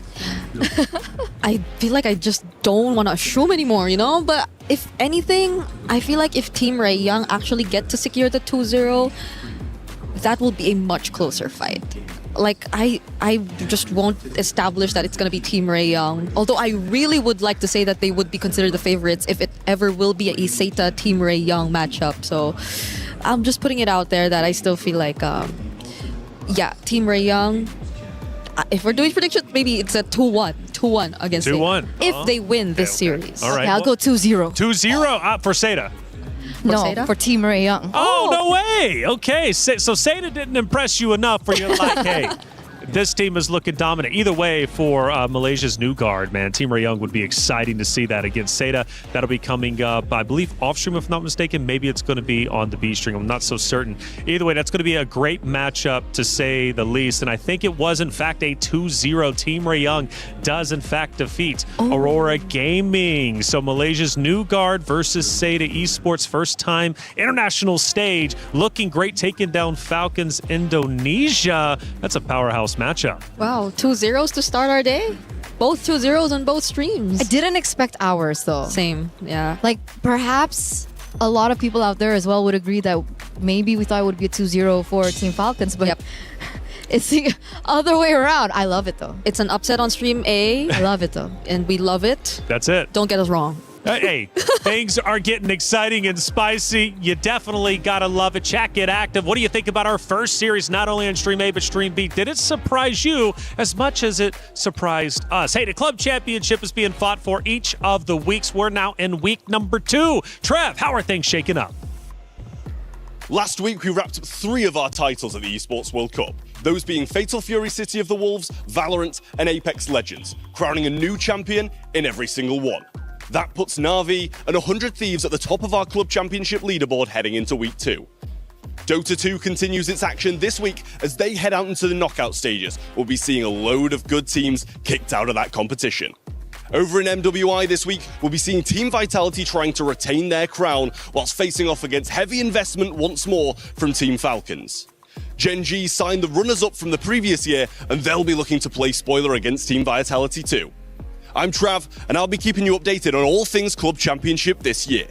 I feel like I just don't want to assume anymore, you know? But if anything, I feel like if Team Ray Young actually get to secure the 2-0, that will be a much closer fight. Like, I just won't establish that it's going to be Team Ray Young. Although I really would like to say that they would be considered the favorites if it ever will be a Iseta Team Ray Young matchup. So I'm just putting it out there that I still feel like, yeah, Team Ray Young, if we're doing predictions, maybe it's a 2-1 against 2-1. if they win this series. All right. Okay, I'll go 2-0. 2-0 for Seda. No, for Team Ray Young. Oh, no way. Okay, so Seda didn't impress you enough for you like, hey, this team is looking dominant. Either way, for Malaysia's new guard, man, Team Ray Young would be exciting to see that against Seda. That'll be coming up, I believe, off stream, if not mistaken. Maybe it's going to be on the B stream. I'm not so certain. Either way, that's going to be a great matchup, to say the least. And I think it was, in fact, a 2-0. Team Ray Young does, in fact, defeat Aurora Gaming. So Malaysia's new guard versus Seda Esports, first time international stage. Looking great, taking down Falcons Indonesia. That's a powerhouse matchup. Wow, 2-0s to start our day? Both 2-0s on both streams. I didn't expect ours, though. Same, yeah. Like, perhaps a lot of people out there as well would agree that maybe we thought it would be a 2-0 for Team Falcons, but it's the other way around. I love it, though. It's an upset on stream A. I love it, though. And we love it. That's it. Don't get us wrong. Hey, things are getting exciting and spicy. You definitely got to love it. Chat, get active. What do you think about our first series, not only on Stream A, but Stream B? Did it surprise you as much as it surprised us? Hey, the club championship is being fought for each of the weeks. We're now in week number 2. Trev, how are things shaking up? Last week, we wrapped up 3 of our titles at the Esports World Cup. Those being Fatal Fury City of the Wolves, Valorant, and Apex Legends, crowning a new champion in every single one. That puts Na'Vi and 100 Thieves at the top of our club championship leaderboard heading into week 2. Dota 2 continues its action this week as they head out into the knockout stages. We'll be seeing a load of good teams kicked out of that competition. Over in MWI this week, we'll be seeing Team Vitality trying to retain their crown whilst facing off against heavy investment once more from Team Falcons. Gen G signed the runners-up from the previous year, and they'll be looking to play spoiler against Team Vitality too. I'm Trav, and I'll be keeping you updated on all things Club Championship this year.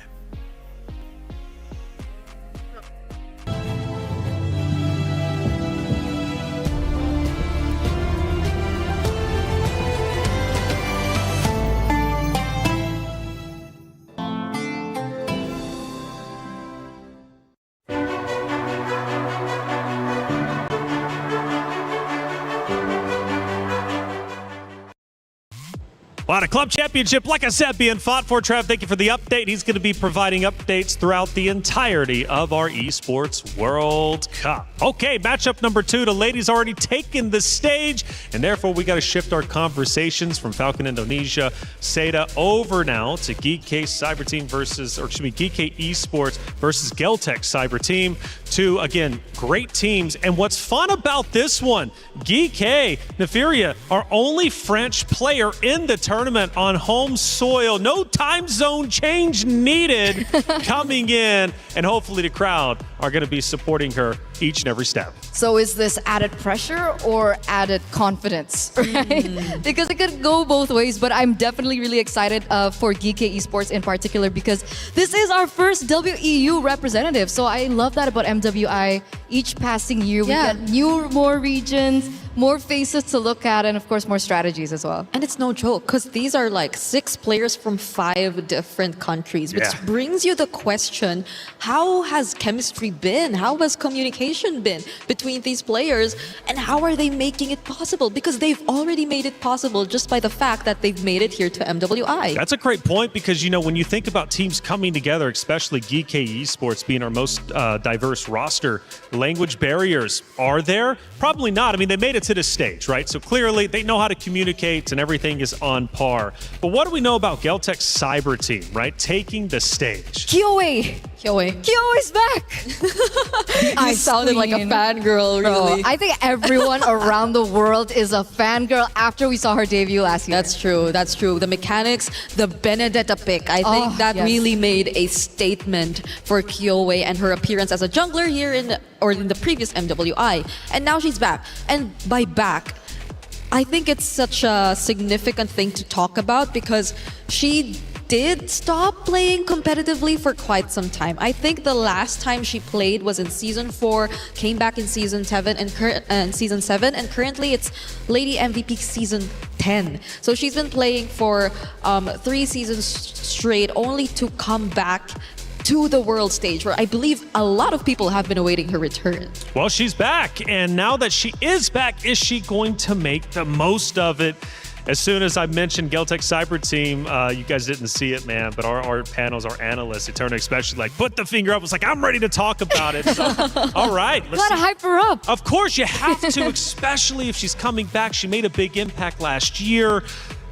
Well, the club championship, like I said, being fought for. Trav, thank you for the update. He's going to be providing updates throughout the entirety of our Esports World Cup. Okay, matchup number 2. The ladies already taken the stage, and therefore we got to shift our conversations from Falcon Indonesia, Seda, over now to Geek Cyber Team Geek Esports versus Geltech Cyber Team. 2, again, great teams. And what's fun about this one, Geek Neferia, our only French player in the tournament on home soil. No time zone change needed coming in, and hopefully the crowd are going to be supporting her each and every step. So is this added pressure or added confidence, right? Because it could go both ways, but I'm definitely really excited for Geek Esports in particular because this is our first WEU representative. So I love that about MWI. Each passing year, we get more regions, more faces to look at, and of course, more strategies as well. And it's no joke, because these are like 6 players from 5 different countries, which brings you the question, how has chemistry been? How has communication been between these players? And how are they making it possible? Because they've already made it possible just by the fact that they've made it here to MWI. That's a great point, because, you know, when you think about teams coming together, especially Geek Esports being our most diverse roster, language barriers, are there? Probably not. I mean, they made it it to the stage, right? So clearly they know how to communicate and everything is on par. But what do we know about Geltec's cyber team, right? Taking the stage. Kyoe is back. I sounded like a fangirl, really. I think everyone around the world is a fangirl after we saw her debut last year. That's true. The mechanics, the Benedetta pick, I think that really made a statement for Kyoe and her appearance as a jungler here in the previous MWI. And now she's back. And by back, I think it's such a significant thing to talk about because she did stop playing competitively for quite some time. I think the last time she played was in Season 4, came back in Season 7, and Season 7, and currently it's Lady MVP Season 10. So she's been playing for 3 seasons straight, only to come back to the world stage, where I believe a lot of people have been awaiting her return. Well, she's back, and now that she is back, is she going to make the most of it? As soon as I mentioned Geltec Cyber Team, you guys didn't see it, man, but our panels, our analysts, Eterna especially, like, put the finger up. I was like, I'm ready to talk about it. So, all right. You gotta hype her up. Of course, you have to, especially if she's coming back. She made a big impact last year.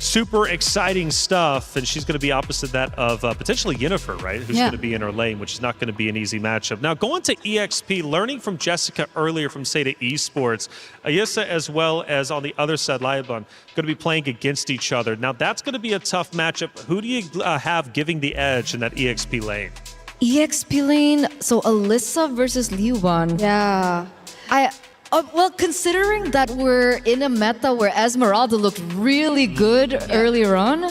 Super exciting stuff, and she's going to be opposite that of potentially Yennefer, right? Who's going to be in her lane, which is not going to be an easy matchup. Now, going to EXP, learning from Jessica earlier from Seda Esports, Ayissa as well as on the other side, Liabon, going to be playing against each other. Now, that's going to be a tough matchup. Who do you have giving the edge in that EXP lane? EXP lane, so Alyssa versus Liuban. Yeah. Well, considering that we're in a meta where Esmeralda looked really good earlier on,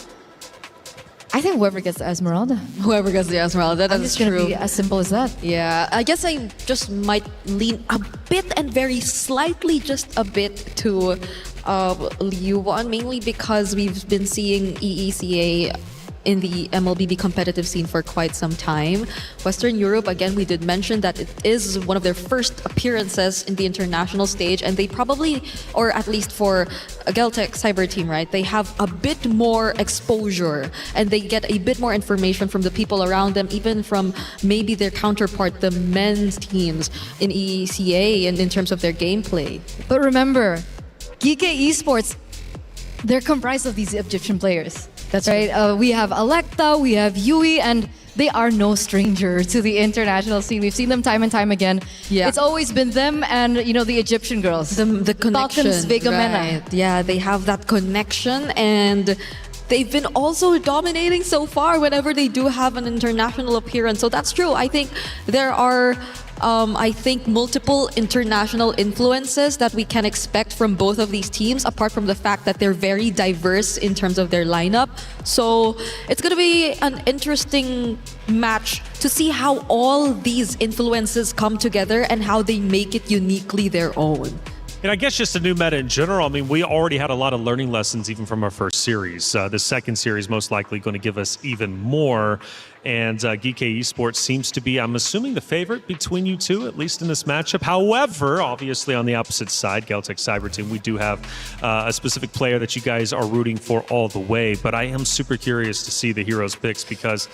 I think whoever gets the Esmeralda. Whoever gets the Esmeralda, that's just true. Gonna be as simple as that. Yeah, I guess I just might lean a bit and very slightly just a bit to Liuban, mainly because we've been seeing EECA in the MLBB competitive scene for quite some time. Western Europe, again, we did mention that it is one of their first appearances in the international stage, and they probably, or at least for a Geltec Cyber Team, right, they have a bit more exposure and they get a bit more information from the people around them, even from maybe their counterpart, the men's teams in EECA, and in terms of their gameplay. But remember, GK Esports, they're comprised of these Egyptian players. That's right. We have Electa, we have Yui, and they are no stranger to the international scene. We've seen them time and time again. Yeah. It's always been them and, the Egyptian girls. The connection. Right. Yeah, they have that connection, and they've been also dominating so far whenever they do have an international appearance. So that's true. I think there are multiple international influences that we can expect from both of these teams, apart from the fact that they're very diverse in terms of their lineup. So it's going to be an interesting match to see how all these influences come together and how they make it uniquely their own. And I guess just a new meta in general. I mean, we already had a lot of learning lessons even from our first series. The second series most likely going to give us even more. And GK Esports seems to be, I'm assuming, the favorite between you two, at least in this matchup. However, obviously on the opposite side, Geltec Cyber Team, we do have a specific player that you guys are rooting for all the way. But I am super curious to see the heroes picks because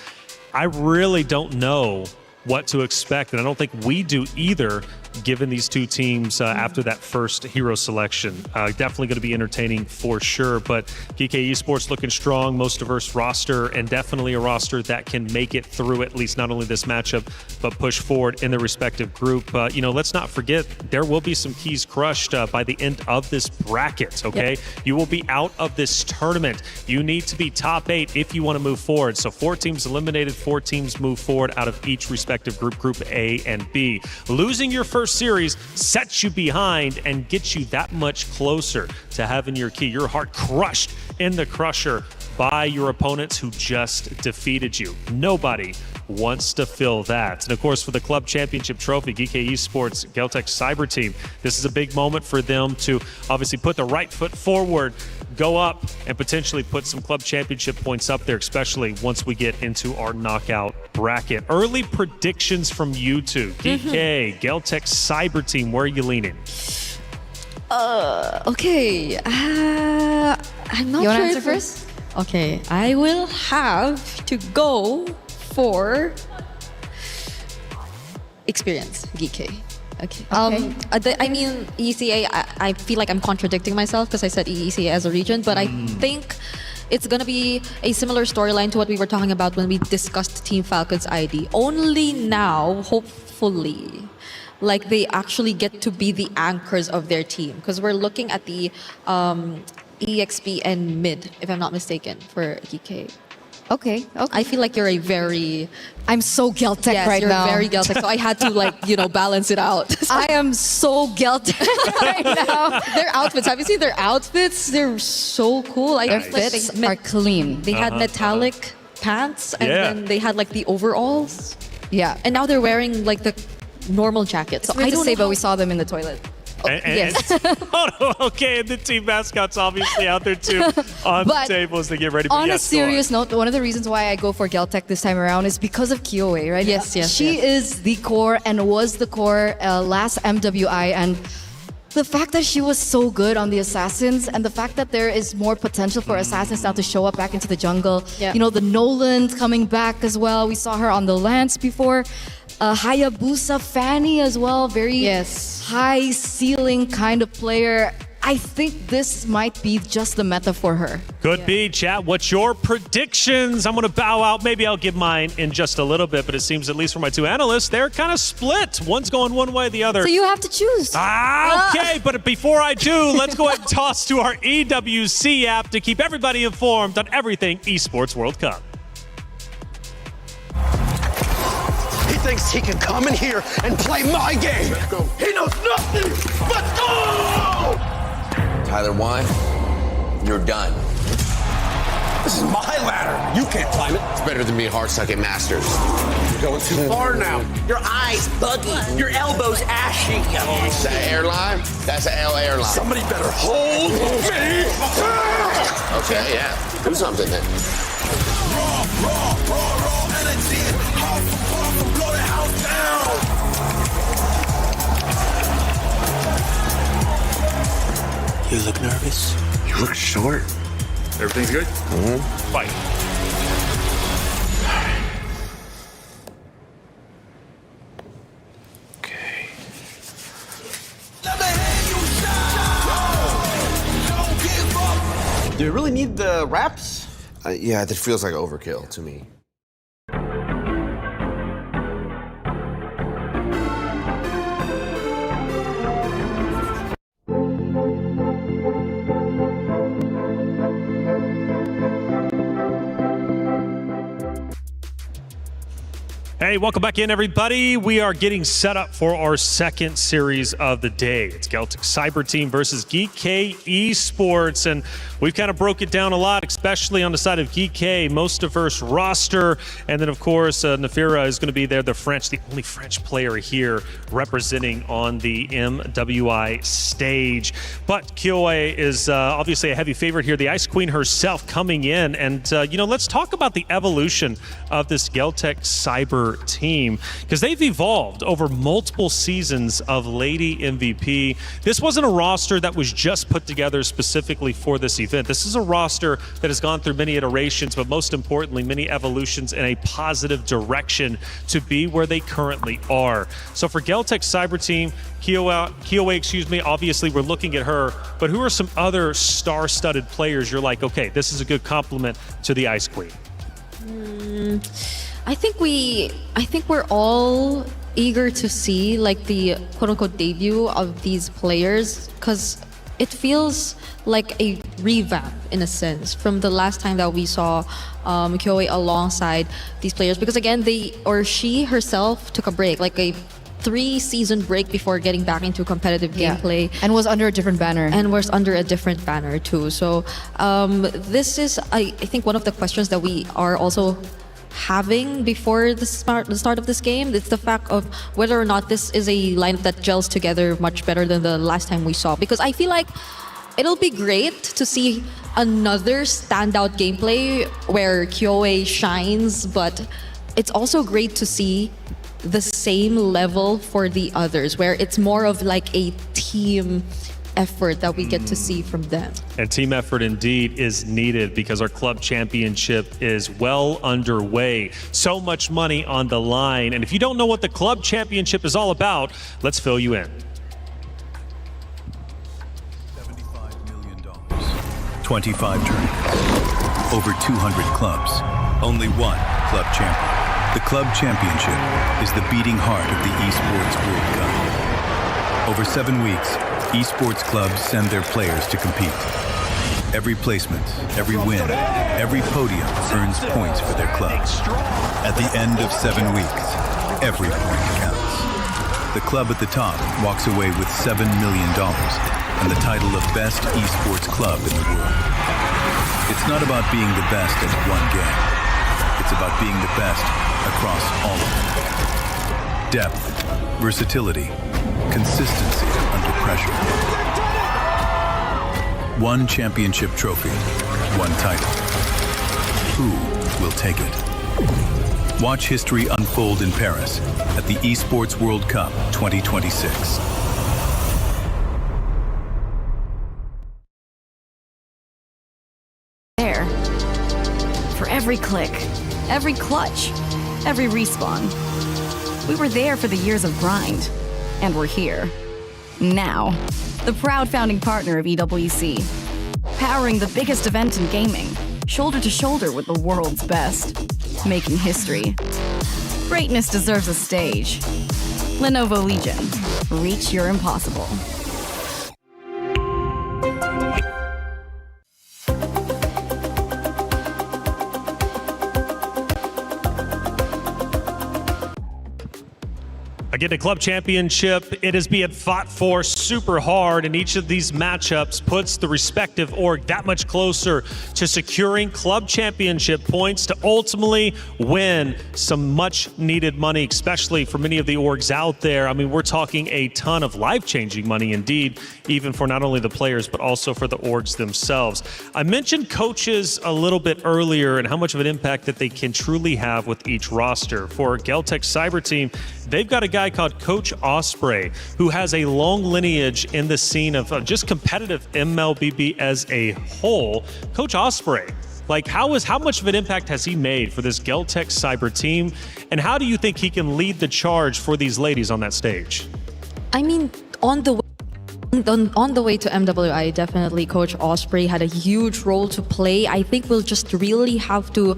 I really don't know what to expect. And I don't think we do either, given these two teams after that first hero selection. Definitely going to be entertaining for sure, but GK Esports looking strong, most diverse roster, and definitely a roster that can make it through at least not only this matchup, but push forward in the respective group. Let's not forget, there will be some keys crushed by the end of this bracket, okay? Yep. You will be out of this tournament. You need to be top 8 if you want to move forward. So 4 teams eliminated, 4 teams move forward out of each respective group A and B. Losing your first series sets you behind and gets you that much closer to having your key, your heart crushed in the crusher by your opponents who just defeated you. Nobody wants to feel that. And of course, for the club championship trophy, GK Esports Geltec Cyber Team, this is a big moment for them to obviously put the right foot forward, go up, and potentially put some club championship points up there, especially once we get into our knockout bracket. Early predictions from you two. GK, Geltec Cyber Team, where are you leaning? Okay. I'm not you sure. You want to answer first? Okay, I will have to go for experience, GK. Okay. I mean, ECA, I feel like I'm contradicting myself because I said ECA as a region, but I think it's going to be a similar storyline to what we were talking about when we discussed Team Falcon's ID. Only now, hopefully, like they actually get to be the anchors of their team, because we're looking at the EXP and mid, if I'm not mistaken, for EK. Okay. I feel like you're a very... I'm so Geltec yes, right you're now. very Geltec, so I had to balance it out. I am so Geltec right now. Their outfits, have you seen their outfits? They're so cool. Their fits are clean. They had metallic pants, and Yeah. then they had like the overalls. Yeah. And now they're wearing like the normal jackets. So I don't say, but we saw them in the toilet. Yes. Okay, and the team mascot's obviously out there too on the table as they get ready. But On a yes, go serious note, one of the reasons why I go for Geltec this time around is because of Kyoe, right? Yes. She is the core and was the core last MWI, and the fact that she was so good on the Assassins, and the fact that there is more potential for Assassins now to show up back into the jungle. Yeah. You know, the Nolan's coming back as well. We saw her on the Lance before. Hayabusa Fanny as well, very high ceiling kind of player. I think this might be just the meta for her. Could be. Chat, what's your predictions? I'm going to bow out. Maybe I'll give mine in just a little bit, but it seems, at least for my two analysts, they're kind of split. One's going one way, the other. So you have to choose. Okay, but before I do, let's go ahead and toss to our EWC app to keep everybody informed on everything Esports World Cup. He thinks he can come in here and play my game. Let's go. He knows nothing. Let's go! Tyler, one, you're done. This is my ladder. You can't climb it. It's better than being hard suck at Masters. You're going too far now. Your eyes buggy. Your elbows ashy. Is that airline? That's an L airline. Somebody better hold me. Okay, yeah. Do something then. Raw energy. Blow the house down. You look nervous. You look short. Everything's good? Mm-hmm. Fight. Okay. Do you really need the wraps? Yeah, this feels like overkill to me. Hey, welcome back in, everybody. We are getting set up for our second series of the day. It's Geltec Cyber Team versus GK Esports, and we've kind of broke it down a lot, especially on the side of GK, most diverse roster, and then of course Nafira is going to be there, the only French player here representing on the MWI stage. But Kyoe is obviously a heavy favorite here. The Ice Queen herself coming in, and let's talk about the evolution of this Geltec Cyber team, because they've evolved over multiple seasons of Lady MVP. This wasn't a roster that was just put together specifically for this event. This is a roster that has gone through many iterations, but most importantly, many evolutions in a positive direction to be where they currently are. So for Geltec Cyber Team, Kyoe, obviously we're looking at her, but who are some other star-studded players you're like, okay, this is a good compliment to the Ice Queen? I think we're all eager to see like the quote-unquote debut of these players, because it feels like a revamp in a sense from the last time that we saw Kyoe alongside these players, because again she herself took a break, like a 3-season break before getting back into competitive gameplay, and was under a different banner. Too. So this is I think one of the questions that we are also having before the start of this game. It's the fact of whether or not this is a lineup that gels together much better than the last time we saw, because I feel like it'll be great to see another standout gameplay where Kyoe shines, but it's also great to see the same level for the others, where it's more of like a team effort that we get to see from them. And team effort indeed is needed because our club championship is well underway. So much money on the line. And if you don't know what the club championship is all about, let's fill you in. 25 tournaments, over 200 clubs, only one club champion. The club championship is the beating heart of the Esports World Cup. Over 7 weeks, esports clubs send their players to compete. Every placement, every win, every podium earns points for their club. At the end of 7 weeks, every point counts. The club at the top walks away with $7 million and the title of Best Esports Club in the world. It's not about being the best at one game. It's about being the best across all of them. Depth, versatility, consistency under pressure. One championship trophy, one title. Who will take it? Watch history unfold in Paris at the Esports World Cup 2026. There. For every click, every clutch, every respawn. We were there for the years of grind, and we're here. Now, the proud founding partner of EWC, powering the biggest event in gaming, shoulder to shoulder with the world's best, making history. Greatness deserves a stage. Lenovo Legion, reach your impossible. Again, the club championship, it is being fought for super hard, and each of these matchups puts the respective org that much closer to securing club championship points to ultimately win some much needed money, especially for many of the orgs out there. I mean, we're talking a ton of life-changing money indeed, even for not only the players, but also for the orgs themselves. I mentioned coaches a little bit earlier and how much of an impact that they can truly have with each roster. For Geltec Cyber Team, they've got a guy called Coach Osprey, who has a long lineage in the scene of just competitive MLBB as a whole. Coach Osprey, like how much of an impact has he made for this Geltec Cyber Team, and how do you think he can lead the charge for these ladies on that stage? I mean, on the way to MWI, definitely Coach Osprey had a huge role to play. I think we'll just really have to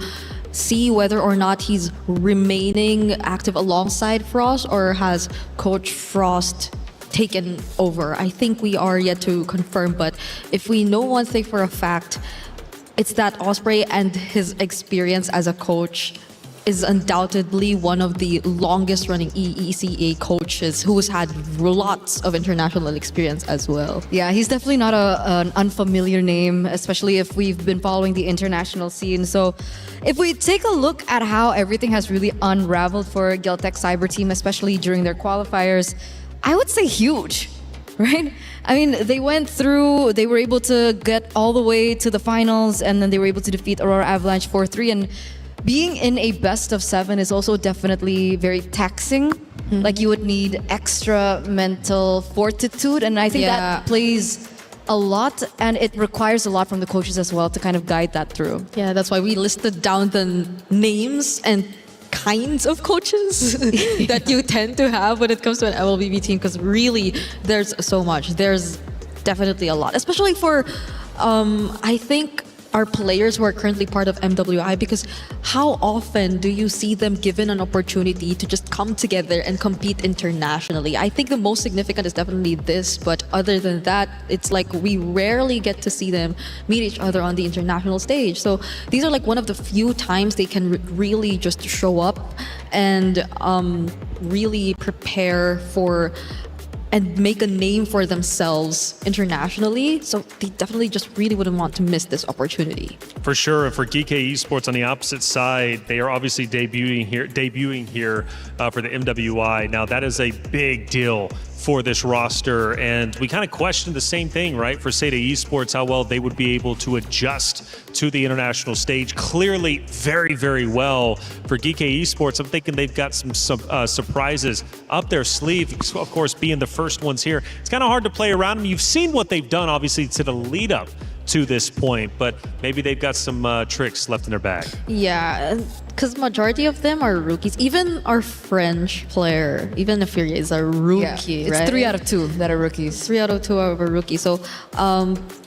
see whether or not he's remaining active alongside Frost, or has Coach Frost taken over. I think we are yet to confirm, but if we know one thing for a fact, it's that Osprey and his experience as a coach is undoubtedly one of the longest running EECA coaches who's had lots of international experience as well. Yeah, he's definitely not an unfamiliar name, especially if we've been following the international scene. So if we take a look at how everything has really unraveled for Geltec Cyber Team, especially during their qualifiers, I would say huge, right? I mean, they were able to get all the way to the finals, and then they were able to defeat Aurora Avalanche 4-3, and being in a best of 7 is also definitely very taxing. Like, you would need extra mental fortitude, and I think that plays a lot, and it requires a lot from the coaches as well to kind of guide that through. Yeah, that's why we listed down the names and kinds of coaches that you tend to have when it comes to an MLBB team, because really there's so much. There's definitely a lot, especially for I think our players who are currently part of MWI, because how often do you see them given an opportunity to just come together and compete internationally? I think the most significant is definitely this, but other than that, it's like we rarely get to see them meet each other on the international stage. So these are like one of the few times they can really just show up and really prepare for and make a name for themselves internationally. So they definitely just really wouldn't want to miss this opportunity. For sure. And for GK Esports on the opposite side, they are obviously debuting here for the MWI. Now, that is a big deal for this roster, and we kind of questioned the same thing, right, for Seda Esports, how well they would be able to adjust to the international stage. Clearly very, very well. For GK Esports, I'm thinking they've got some surprises up their sleeve, of course, being the first ones here. It's kind of hard to play around them. You've seen what they've done, obviously, to the lead up to this point, but maybe they've got some tricks left in their bag. Yeah, because majority of them are rookies. Even our French player, even if Fury is a rookie, It's right? 3 out of 2 that are rookies. 3 out of 2 are a rookie. So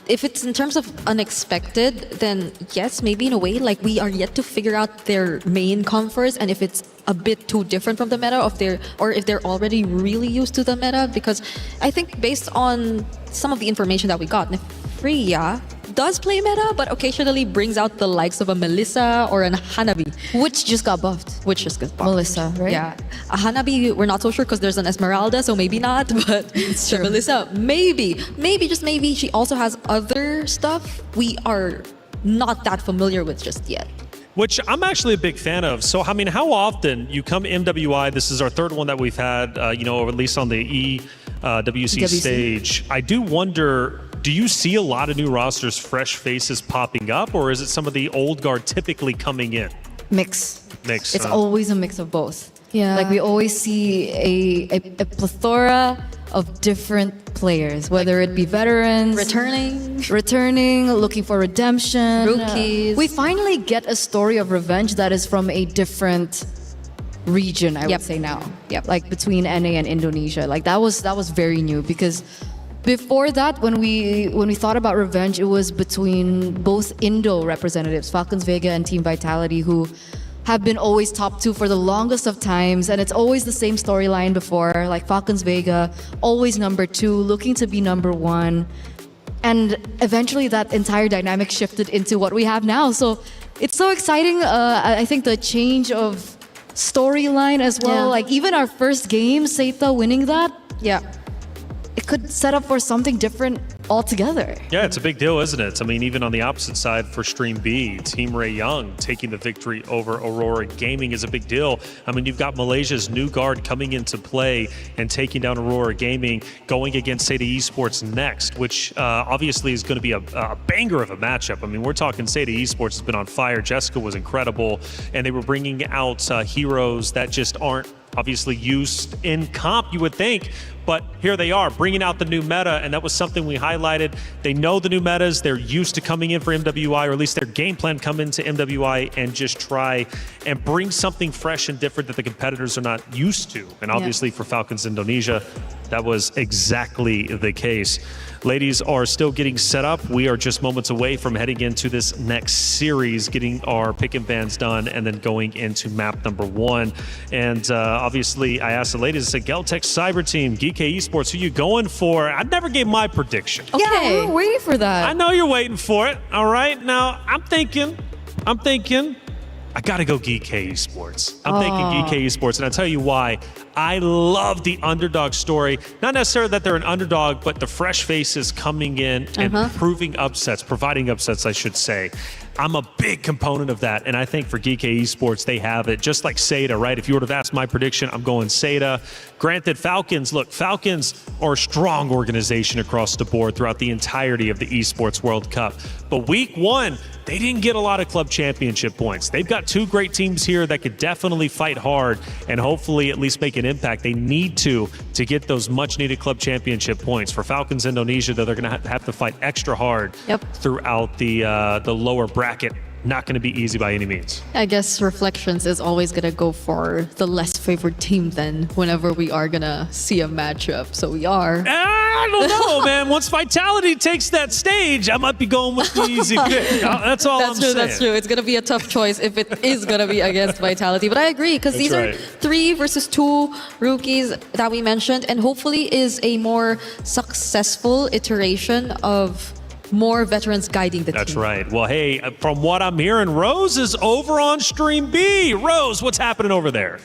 if it's in terms of unexpected, then yes, maybe in a way, like we are yet to figure out their main comforts and if it's a bit too different from the meta, or if they're already really used to the meta. Because I think based on some of the information that we got, Freya does play meta, but occasionally brings out the likes of a Melissa or an Hanabi. Which just got buffed. Which just got buffed. Melissa, right? Yeah. A Hanabi, we're not so sure because there's an Esmeralda, so maybe not, but it's Melissa, maybe. Maybe, just maybe, she also has other stuff we are not that familiar with just yet. Which I'm actually a big fan of. So, I mean, how often you come MWI, this is our third one that we've had, or at least on the EWC stage. I do wonder, do you see a lot of new rosters, fresh faces popping up, or is it some of the old guard typically coming in? Mix. It's huh? always a mix of both. Yeah. Like we always see a plethora of different players, whether it be veterans, returning, looking for redemption, rookies. We finally get a story of revenge that is from a different region, I would say now. Yep. Like between NA and Indonesia. Like that was very new, because before that, when we thought about revenge, it was between both Indo representatives, Falcons Vega and Team Vitality, who have been always top 2 for the longest of times, and it's always the same storyline before, like Falcons Vega, always number 2, looking to be number 1. And eventually that entire dynamic shifted into what we have now. So it's so exciting. I think the change of storyline as well, like even our first game, Seita winning that, it could set up for something different altogether. Yeah, it's a big deal, isn't it? I mean, even on the opposite side for Stream B, Team Ray Young taking the victory over Aurora Gaming is a big deal. I mean, you've got Malaysia's new guard coming into play and taking down Aurora Gaming, going against Seda Esports next, which obviously is going to be a banger of a matchup. I mean, we're talking Seda Esports has been on fire. Jessica was incredible, and they were bringing out heroes that just aren't obviously used in comp, you would think, but here they are bringing out the new meta, and that was something we highlighted. They know the new metas, they're used to coming in for MWI, or at least their game plan come into MWI and just try and bring something fresh and different that the competitors are not used to. And obviously for Falcons Indonesia, that was exactly the case. Ladies are still getting set up. We are just moments away from heading into this next series, getting our pick and bans done, and then going into map number 1. And obviously, I asked the ladies, I said, Geltech Cyber Team, GK Esports, who you going for? I never gave my prediction. Okay. Yeah, we're waiting for that. I know you're waiting for it. All right. Now, I'm thinking, I gotta go GK Esports. I'm thinking GK Esports, and I'll tell you why. I love the underdog story. Not necessarily that they're an underdog, but the fresh faces coming in and providing upsets, I should say. I'm a big component of that, and I think for GK Esports, they have it. Just like Seda, right? If you would have asked my prediction, I'm going Seda. Granted, Falcons are a strong organization across the board throughout the entirety of the Esports World Cup. But week 1, they didn't get a lot of club championship points. They've got 2 great teams here that could definitely fight hard and hopefully at least make an impact. They need to get those much-needed club championship points. For Falcons Indonesia, they're going to have to fight extra hard throughout the lower bracket. Not going to be easy by any means. I guess Reflections is always going to go for the less favored team then whenever we are going to see a matchup. So we are. I don't know, man. Once Vitality takes that stage, I might be going with the easy pick. That's all I'm saying. That's true. It's going to be a tough choice if it is going to be against Vitality. But I agree, because these are 3 versus 2 rookies that we mentioned, and hopefully is a more successful iteration of more veterans guiding the team. That's right. Well, hey, from what I'm hearing, Rose is over on Stream B. Rose, what's happening over there?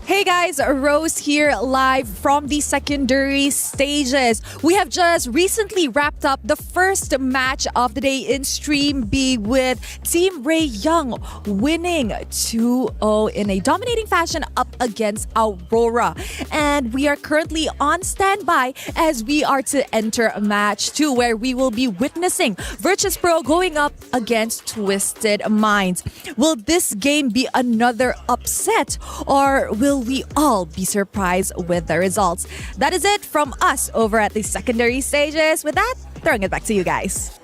Hey Hey guys, Rose here live from the secondary stages. We have just recently wrapped up the first match of the day in Stream B with Team Ray Young winning 2-0 in a dominating fashion up against Aurora. And we are currently on standby as we are to enter match 2 where we will be witnessing Virtus Pro going up against Twisted Minds. Will this game be another upset or will we all be surprised with the results? That is it from us over at the secondary stages. With that, throwing it back to you guys.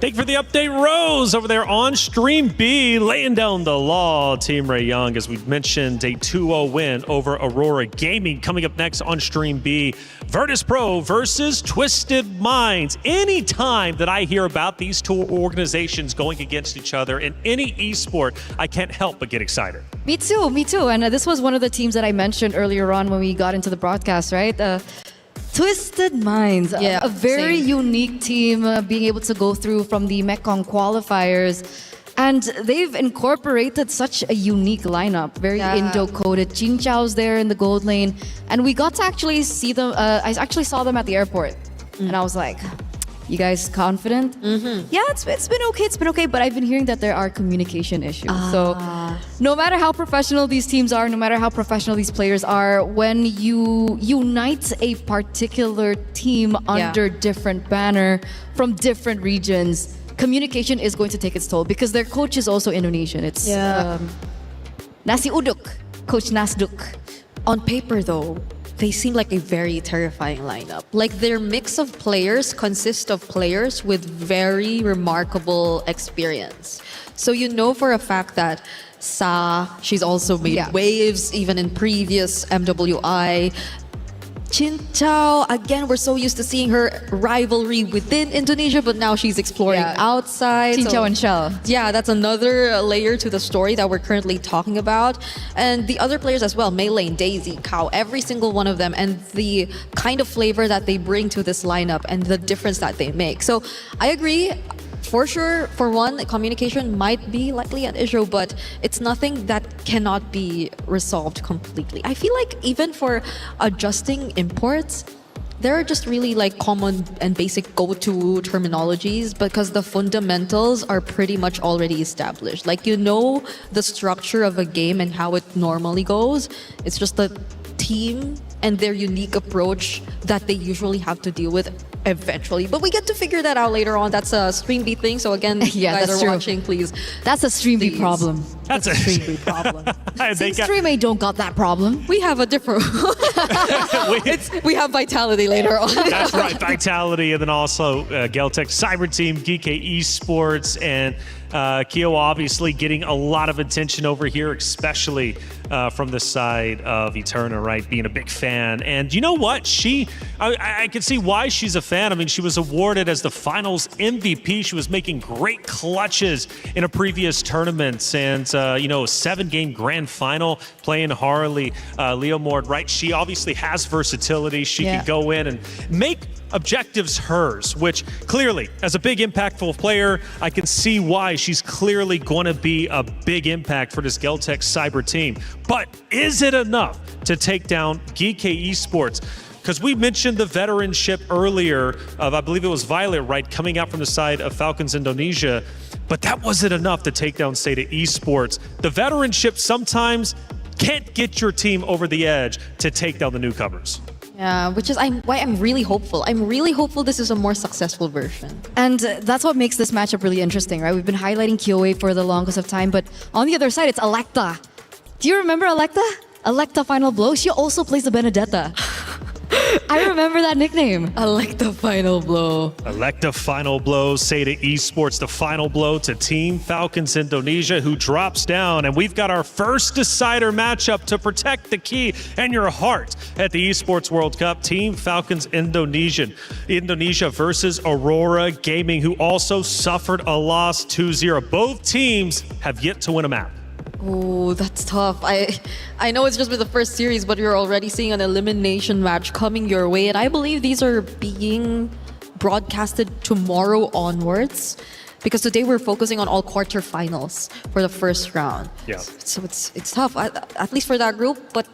Thank you for the update, Rose, over there on Stream B, laying down the law. Team Ray Young, as we mentioned, a 2-0 win over Aurora Gaming. Coming up next on Stream B, Virtus Pro versus Twisted Minds. Anytime that I hear about these two organizations going against each other in any esport, I can't help but get excited. Me too. And this was one of the teams that I mentioned earlier on when we got into the broadcast, right? Twisted Minds, Yeah, a very same. unique team, being able to go through from the Mekong qualifiers. And they've incorporated such a unique lineup, very Indo-coded. Jin Chao's there in the gold lane. And we got to actually see them, I actually saw them at the airport. And I was like, you guys confident? Yeah, it's been okay, but I've been hearing that there are communication issues. So no matter how professional these teams are, no matter how professional these players are, when you unite a particular team under different banner from different regions, communication is going to take its toll because their coach is also Indonesian. It's Nasi Uduk, Coach Nasduk. On paper, though, they seem like a very terrifying lineup. Like their mix of players consists of players with very remarkable experience. So you know for a fact that she's also made waves even in previous MWI. Jin Chao, again, we're so used to seeing her rivalry within Indonesia, but now she's exploring outside. Jin Chao and Shell. Yeah, that's another layer to the story that we're currently talking about. And the other players as well, Mei Lane, Daisy, Kao, every single one of them, and the kind of flavor that they bring to this lineup and the difference that they make. So I agree. For sure, for one, communication might be likely an issue, but it's nothing that cannot be resolved completely. I feel like even for adjusting imports, there are just really like common and basic go-to terminologies because the fundamentals are pretty much already established. Like you know the structure of a game and how it normally goes. It's just the team and their unique approach that they usually have to deal with eventually. But we get to figure that out later on. That's a Stream B thing. So again, if you guys are watching, please. That's a Stream B problem. That's a Stream B problem. Stream A don't got that problem. We have a different we have Vitality later on. That's right, Vitality, and then also Geltech Cyber Team, GK Esports, and Kyo obviously getting a lot of attention over here, especially from the side of Eterna, right? Being a big fan. And you know what? I can see why she's a fan. I mean, she was awarded as the finals MVP. She was making great clutches in a previous tournament. And, 7-game grand final playing Harley Leomord, right? She obviously has versatility. She can go in and make objectives hers, which clearly, as a big impactful player, I can see why she's clearly going to be a big impact for this Geltech Cyber team. But is it enough to take down GK Esports? Because we mentioned the veteranship earlier of, I believe it was Violet, right, coming out from the side of Falcons Indonesia, but that wasn't enough to take down Sata Esports. The veteranship sometimes can't get your team over the edge to take down the newcomers. Yeah, which is why I'm really hopeful. I'm really hopeful this is a more successful version. And that's what makes this matchup really interesting, right? We've been highlighting Kyoe for the longest of time, but on the other side, it's Electa. Do you remember Electa? Electa Final Blow? She also plays the Benedetta. I remember that nickname. Electa Final Blow. Electa Final Blow, Sata Esports, the final blow to Team Falcons Indonesia, who drops down. And we've got our first decider matchup to protect the key and your heart at the Esports World Cup. Team Falcons Indonesia versus Aurora Gaming, who also suffered a loss 2-0. Both teams have yet to win a map. Oh, that's tough. I know it's just been the first series, but you're already seeing an elimination match coming your way. And I believe these are being broadcasted tomorrow onwards. because today we're focusing on all quarterfinals for the first round. Yeah. So it's tough, at least for that group. But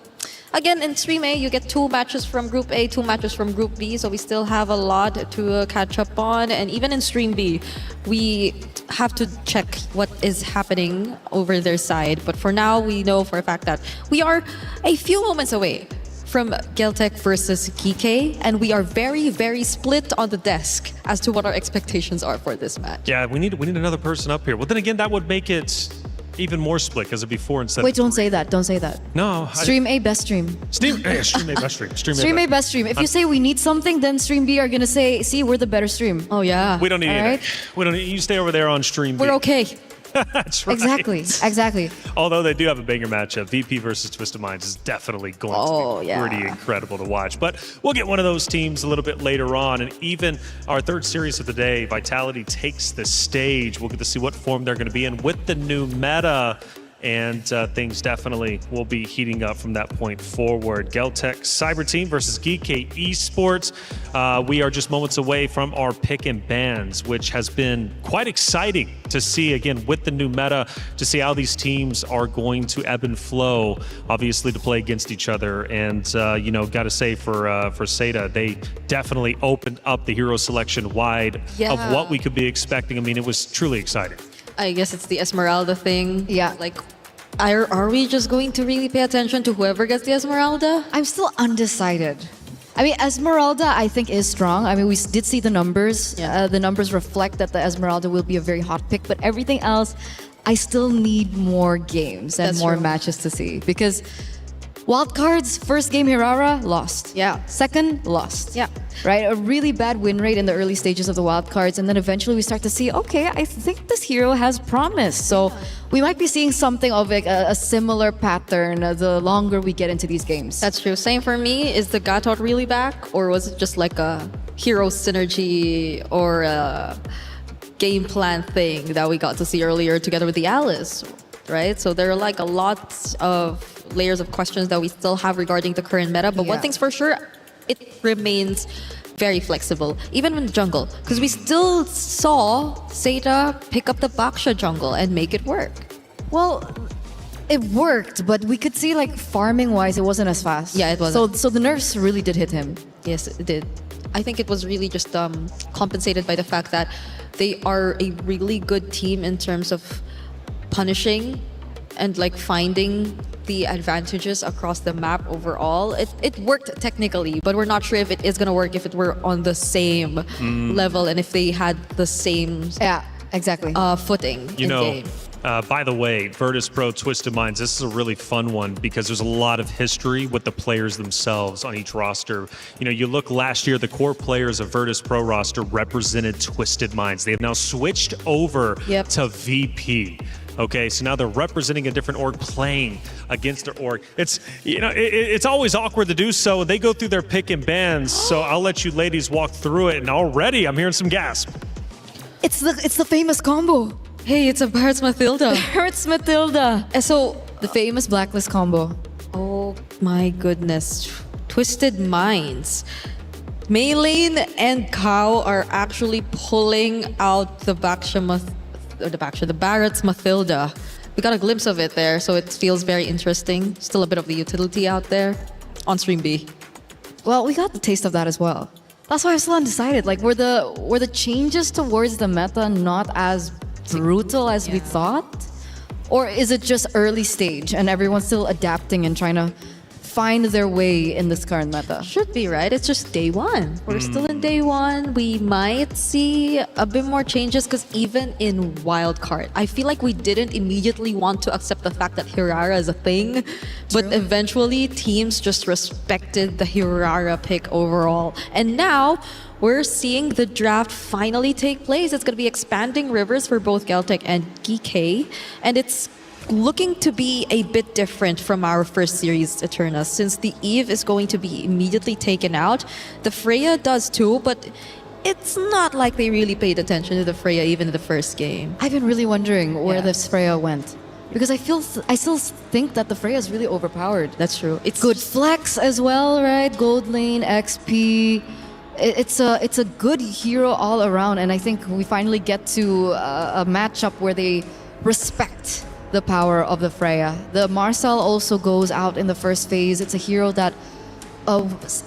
again, in Stream A, you get 2 matches from Group A, 2 matches from Group B, so we still have a lot to catch up on. And even in Stream B, we have to check what is happening over their side. But for now, we know for a fact that we are a few moments away from Geltec versus Geek, and we are very, very split on the desk as to what our expectations are for this match. Yeah, we need another person up here. Well, then again, that would make it even more split because it'd be 4 instead Wait, of don't say that. Don't say that. No. Stream A, best stream. Stream A, best stream. Stream A, best stream. If you say we need something, then Stream B are going to say, see, we're the better stream. Oh, yeah. We don't need All it. right? We don't need, you stay over there on Stream B. We're okay. That's right. Exactly. Although they do have a banger matchup, VP versus Twisted Minds is definitely going to be pretty incredible to watch. But we'll get one of those teams a little bit later on. And even our third series of the day, Vitality takes the stage. We'll get to see what form they're going to be in with the new meta. And things definitely will be heating up from that point forward. Geltec Cyber Team versus Geek Esports. We are just moments away from our pick and bans, which has been quite exciting to see, again, with the new meta, to see how these teams are going to ebb and flow, obviously, to play against each other. And, you know, got to say for Seda, they definitely opened up the hero selection wide of what we could be expecting. I mean, it was truly exciting. I guess it's the Esmeralda thing. Yeah. Like, are we just going to really pay attention to whoever gets the Esmeralda? I'm still undecided. I mean, Esmeralda, I think, is strong. I mean, we did see the numbers. Yeah. The numbers reflect that the Esmeralda will be a very hot pick. But everything else, I still need more games and That's more true. matches to see. Because wildcards, first game Hirara, lost. Yeah. Second, lost. Yeah. Right? A really bad win rate in the early stages of the wildcards. And then eventually we start to see, okay, I think this hero has promise. So we might be seeing something of a similar pattern the longer we get into these games. That's true. Same for me. Is the Gatot really back? Or was it just like a hero synergy or a game plan thing that we got to see earlier together with the Alice? Right? So there are like a lot of layers of questions that we still have regarding the current meta. But one thing's for sure, it remains very flexible, even in jungle. Because we still saw Seda pick up the Baksha jungle and make it work. Well, it worked, but we could see like farming-wise, it wasn't as fast. Yeah, it wasn't. So the nerfs really did hit him. Yes, it did. I think it was really just compensated by the fact that they are a really good team in terms of punishing and like finding the advantages across the map overall. It worked technically, but we're not sure if it is going to work if it were on the same level and if they had the same footing You in know, game. by the way, Virtus Pro Twisted Minds, this is a really fun one because there's a lot of history with the players themselves on each roster. You know, you look last year, the core players of Virtus Pro roster represented Twisted Minds. They have now switched over to VP. Okay, so now they're representing a different org, playing against their org. It's, you know, it's always awkward to do so. They go through their pick and bans, so I'll let you ladies walk through it. And already I'm hearing some gasp. It's the famous combo. Hey, it's a Barret's Mathilda. Barret's Mathilda. So the famous blacklist combo. Oh my goodness. Twisted Minds. Maylane and Kao are actually pulling out the the Barret's Mathilda. We got a glimpse of it there, so it feels very interesting. Still a bit of the utility out there on Stream B. Well, we got the taste of that as well. That's why I'm still undecided. Like, were the changes towards the meta not as brutal as we thought? Or is it just early stage and everyone's still adapting and trying to find their way in this current meta? Should be, right? It's just day one. We're still in day one. We might see a bit more changes because even in wildcard, I feel like we didn't immediately want to accept the fact that Hirara is a thing. But eventually, teams just respected the Hirara pick overall. And now, we're seeing the draft finally take place. It's going to be expanding rivers for both Geltec and Geek. And it's looking to be a bit different from our first series, Eterna, since the Eve is going to be immediately taken out. The Freya does too, but it's not like they really paid attention to the Freya even in the first game. I've been really wondering where this Freya went. Because I still think that the Freya is really overpowered. That's true. It's good flex as well, right? Gold lane, XP. it's a good hero all around, and I think we finally get to a matchup where they respect the power of the Freya. The Marcel also goes out in the first phase. It's a hero that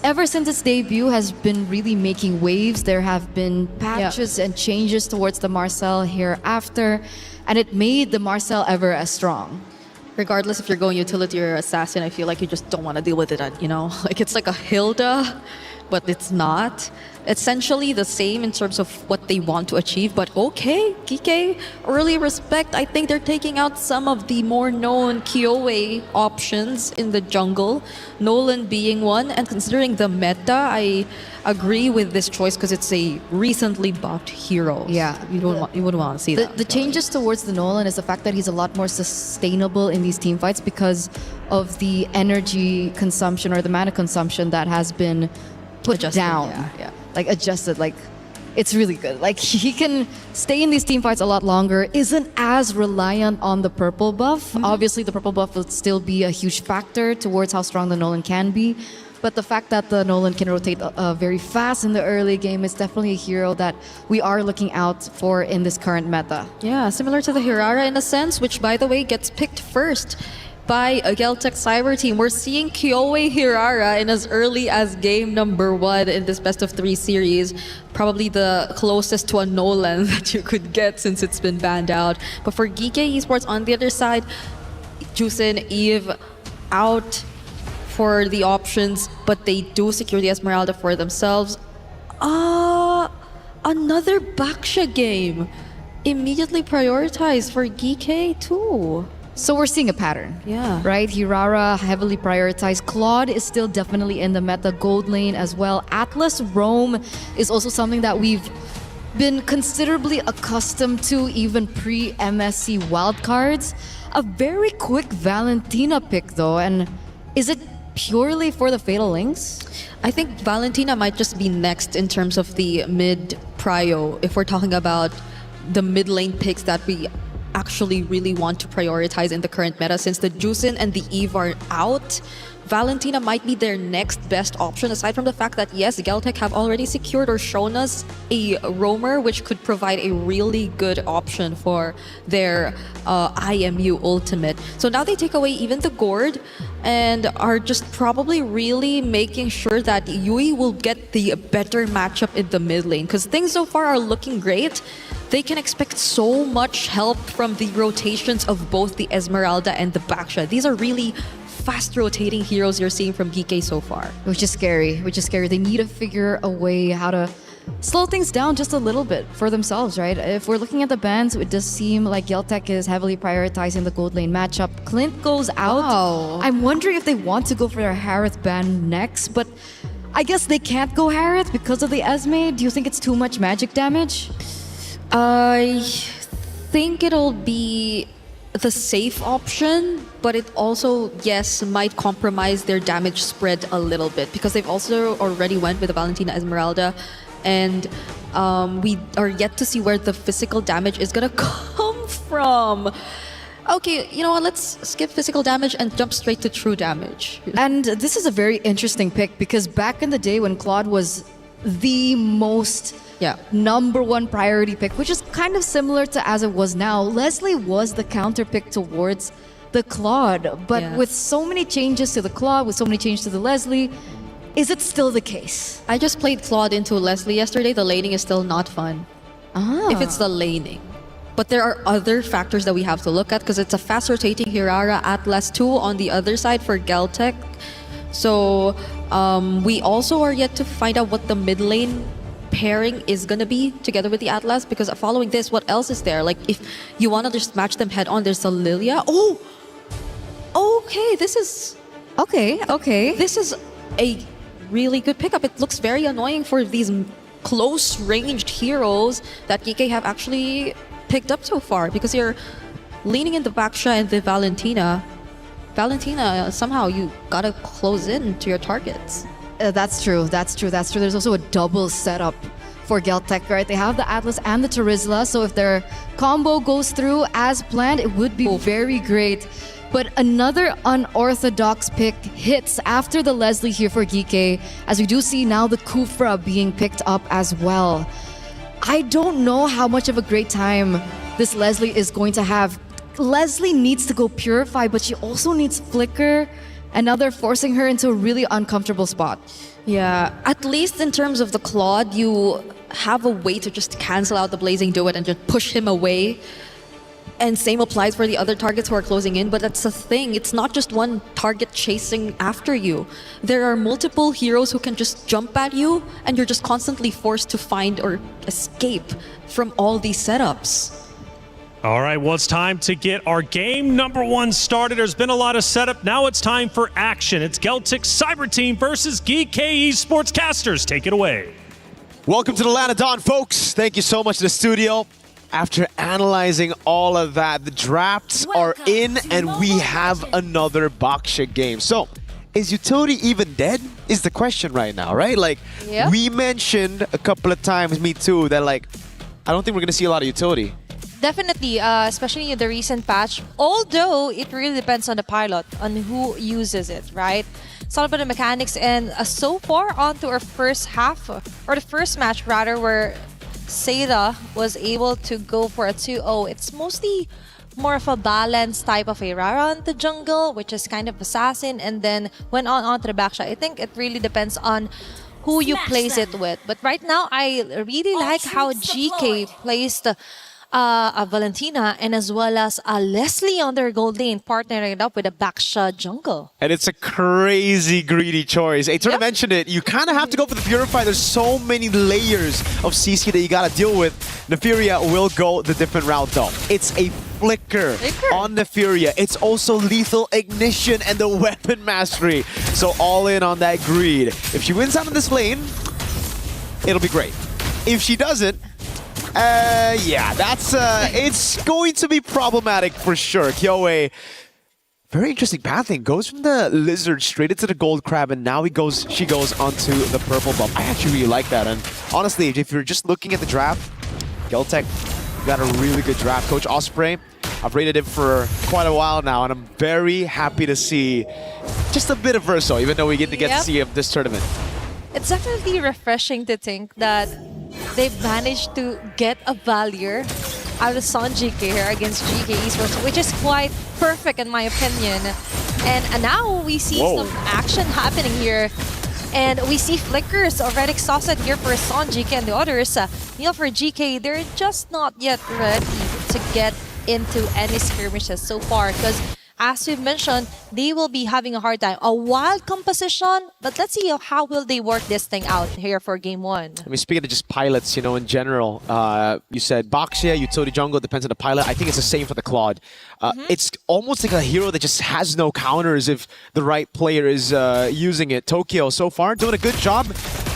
ever since its debut has been really making waves. There have been patches and changes towards the Marcel hereafter, and it made the Marcel ever as strong. Regardless if you're going utility or assassin, I feel like you just don't want to deal with it, you know? Like it's like a Hilda, but it's not. Essentially the same in terms of what they want to achieve, but okay, Kike, early respect. I think they're taking out some of the more known Kyoei options in the jungle, Nolan being one, and considering the meta, I agree with this choice because it's a recently buffed hero. Yeah. You wouldn't want to see that. The changes towards the Nolan is the fact that he's a lot more sustainable in these team fights because of the energy consumption or the mana consumption that has been put Adjusted, down. yeah. Like adjusted, like it's really good. Like he can stay in these team fights a lot longer, isn't as reliant on the purple buff. Obviously the purple buff will still be a huge factor towards how strong the Nolan can be. But the fact that the Nolan can rotate very fast in the early game is definitely a hero that we are looking out for in this current meta. Yeah, similar to the Hirara in a sense, which by the way gets picked first by a Geltec Cyber team. We're seeing Kyoei Hirara in as early as game number 1 in this best of 3 series. Probably the closest to a Nolan that you could get since it's been banned out. But for Geekei Esports on the other side, Jusin, Eve out for the options, but they do secure the Esmeralda for themselves. Another Baksha game. Immediately prioritized for Geekei too. So we're seeing a pattern. Yeah. Right? Hirara heavily prioritized. Claude is still definitely in the meta. Gold lane as well. Atlas Roam is also something that we've been considerably accustomed to even pre-MSC wildcards. A very quick Valentina pick though, and is it purely for the Fatal Links? I think Valentina might just be next in terms of the mid prio if we're talking about the mid lane picks that we actually really want to prioritize in the current meta. Since the Jusin and the Eve are out, Valentina might be their next best option, aside from the fact that yes, Geltec have already secured or shown us a roamer which could provide a really good option for their IMU ultimate. So now they take away even the Gourd and are just probably really making sure that Yui will get the better matchup in the mid lane, because things so far are looking great. They can expect so much help from the rotations of both the Esmeralda and the Baksha. These are really fast rotating heroes you're seeing from Geekei so far. Which is scary. They need to figure a way how to slow things down just a little bit for themselves, right? If we're looking at the bans, it does seem like Geltec is heavily prioritizing the gold lane matchup. Clint goes out. Wow. I'm wondering if they want to go for their Harith ban next, but I guess they can't go Harith because of the Esme. Do you think it's too much magic damage? I think it'll be the safe option, but it also, yes, might compromise their damage spread a little bit because they've also already went with the Valentina Esmeralda, and we are yet to see where the physical damage is gonna come from. Okay, you know what, let's skip physical damage and jump straight to true damage. And this is a very interesting pick because back in the day when Claude was the most number 1 priority pick, which is kind of similar to as it was now, Leslie was the counter pick towards the Claude. But with so many changes to the Claude, with so many changes to the Leslie, is it still the case? I just played Claude into Leslie yesterday. The laning is still not fun. If it's the laning. But there are other factors that we have to look at because it's a fast rotating Hirara Atlas 2 on the other side for Geltec. So we also are yet to find out what the mid lane pairing is gonna be together with the Atlas, because following this, what else is there? Like if you want to just match them head on, there's a Lilia. Oh, okay, this is okay. This is a really good pickup. It looks very annoying for these close ranged heroes that Geekei have actually picked up so far, because you're leaning in the Baksha and the Valentina, somehow you gotta close in to your targets. That's true. There's also a double setup for Geltec, right? They have the Atlas and the Terizla, so if their combo goes through as planned, it would be very great But another unorthodox pick hits after the Leslie here for Geeke, as we do see now the Kufra being picked up as well. I don't know how much of a great time this Leslie is going to have. Leslie needs to go Purify, but she also needs Flicker, and now they're forcing her into a really uncomfortable spot. Yeah, at least in terms of the Claude, you have a way to just cancel out the Blazing Duet and just push him away. And same applies for the other targets who are closing in, but that's the thing. It's not just one target chasing after you. There are multiple heroes who can just jump at you, and you're just constantly forced to find or escape from all these setups. All right, well, it's time to get our game number 1 started. There's been a lot of setup. Now it's time for action. It's Geltic Cyber Team versus Geek Esports. Casters, take it away. Welcome to the Land of Dawn, folks. Thank you so much to the studio. After analyzing all of that, the drafts are in and we have another Baksha game. So, is utility even dead? Is the question right now, right? Like, we mentioned a couple of times, me too, that like, I don't think we're going to see a lot of utility. Definitely, especially in the recent patch. Although, it really depends on the pilot, on who uses it, right? It's all about the mechanics. And so far, on to our first half, or the first match rather, where Seda was able to go for a 2-0. It's mostly more of a balanced type of a Rara on the jungle, which is kind of assassin, and then went on to the backshot. I think it really depends on who you place it with. But right now, I really like how GK placed Valentina and as well as Leslie on their gold lane, partnering it up with a Baksha jungle. And it's a crazy greedy choice. I sort of mentioned it. You kind of have to go for the Purify. There's so many layers of CC that you got to deal with. Nefiria will go the different route though. It's a flicker on Nefiria. It's also lethal ignition and the weapon mastery. So all in on that greed. If she wins out of this lane, it'll be great. If she doesn't, yeah, that's it's going to be problematic for sure. Kyoe, very interesting pathing. Goes from the lizard straight into the gold crab, and now she goes onto the purple buff. I actually really like that. And honestly, if you're just looking at the draft, Geltec got a really good draft. Coach Osprey, I've rated him for quite a while now, and I'm very happy to see just a bit of Verso, even though we get to see him this tournament. It's definitely refreshing to think that they've managed to get a Valier out of Son GK here against GK Esports, which is quite perfect in my opinion. And now we see some action happening here. And we see Flickers already exhausted here for Son GK and the others. Neil for GK, they're just not yet ready to get into any skirmishes so far, because as we've mentioned, they will be having a hard time. A wild composition, but let's see how will they work this thing out here for game 1. I mean, speaking of just pilots, you know, in general, you said Baksha, utility jungle, depends on the pilot. I think it's the same for the Claude. It's almost like a hero that just has no counters if the right player is using it. Tokyo, so far, doing a good job.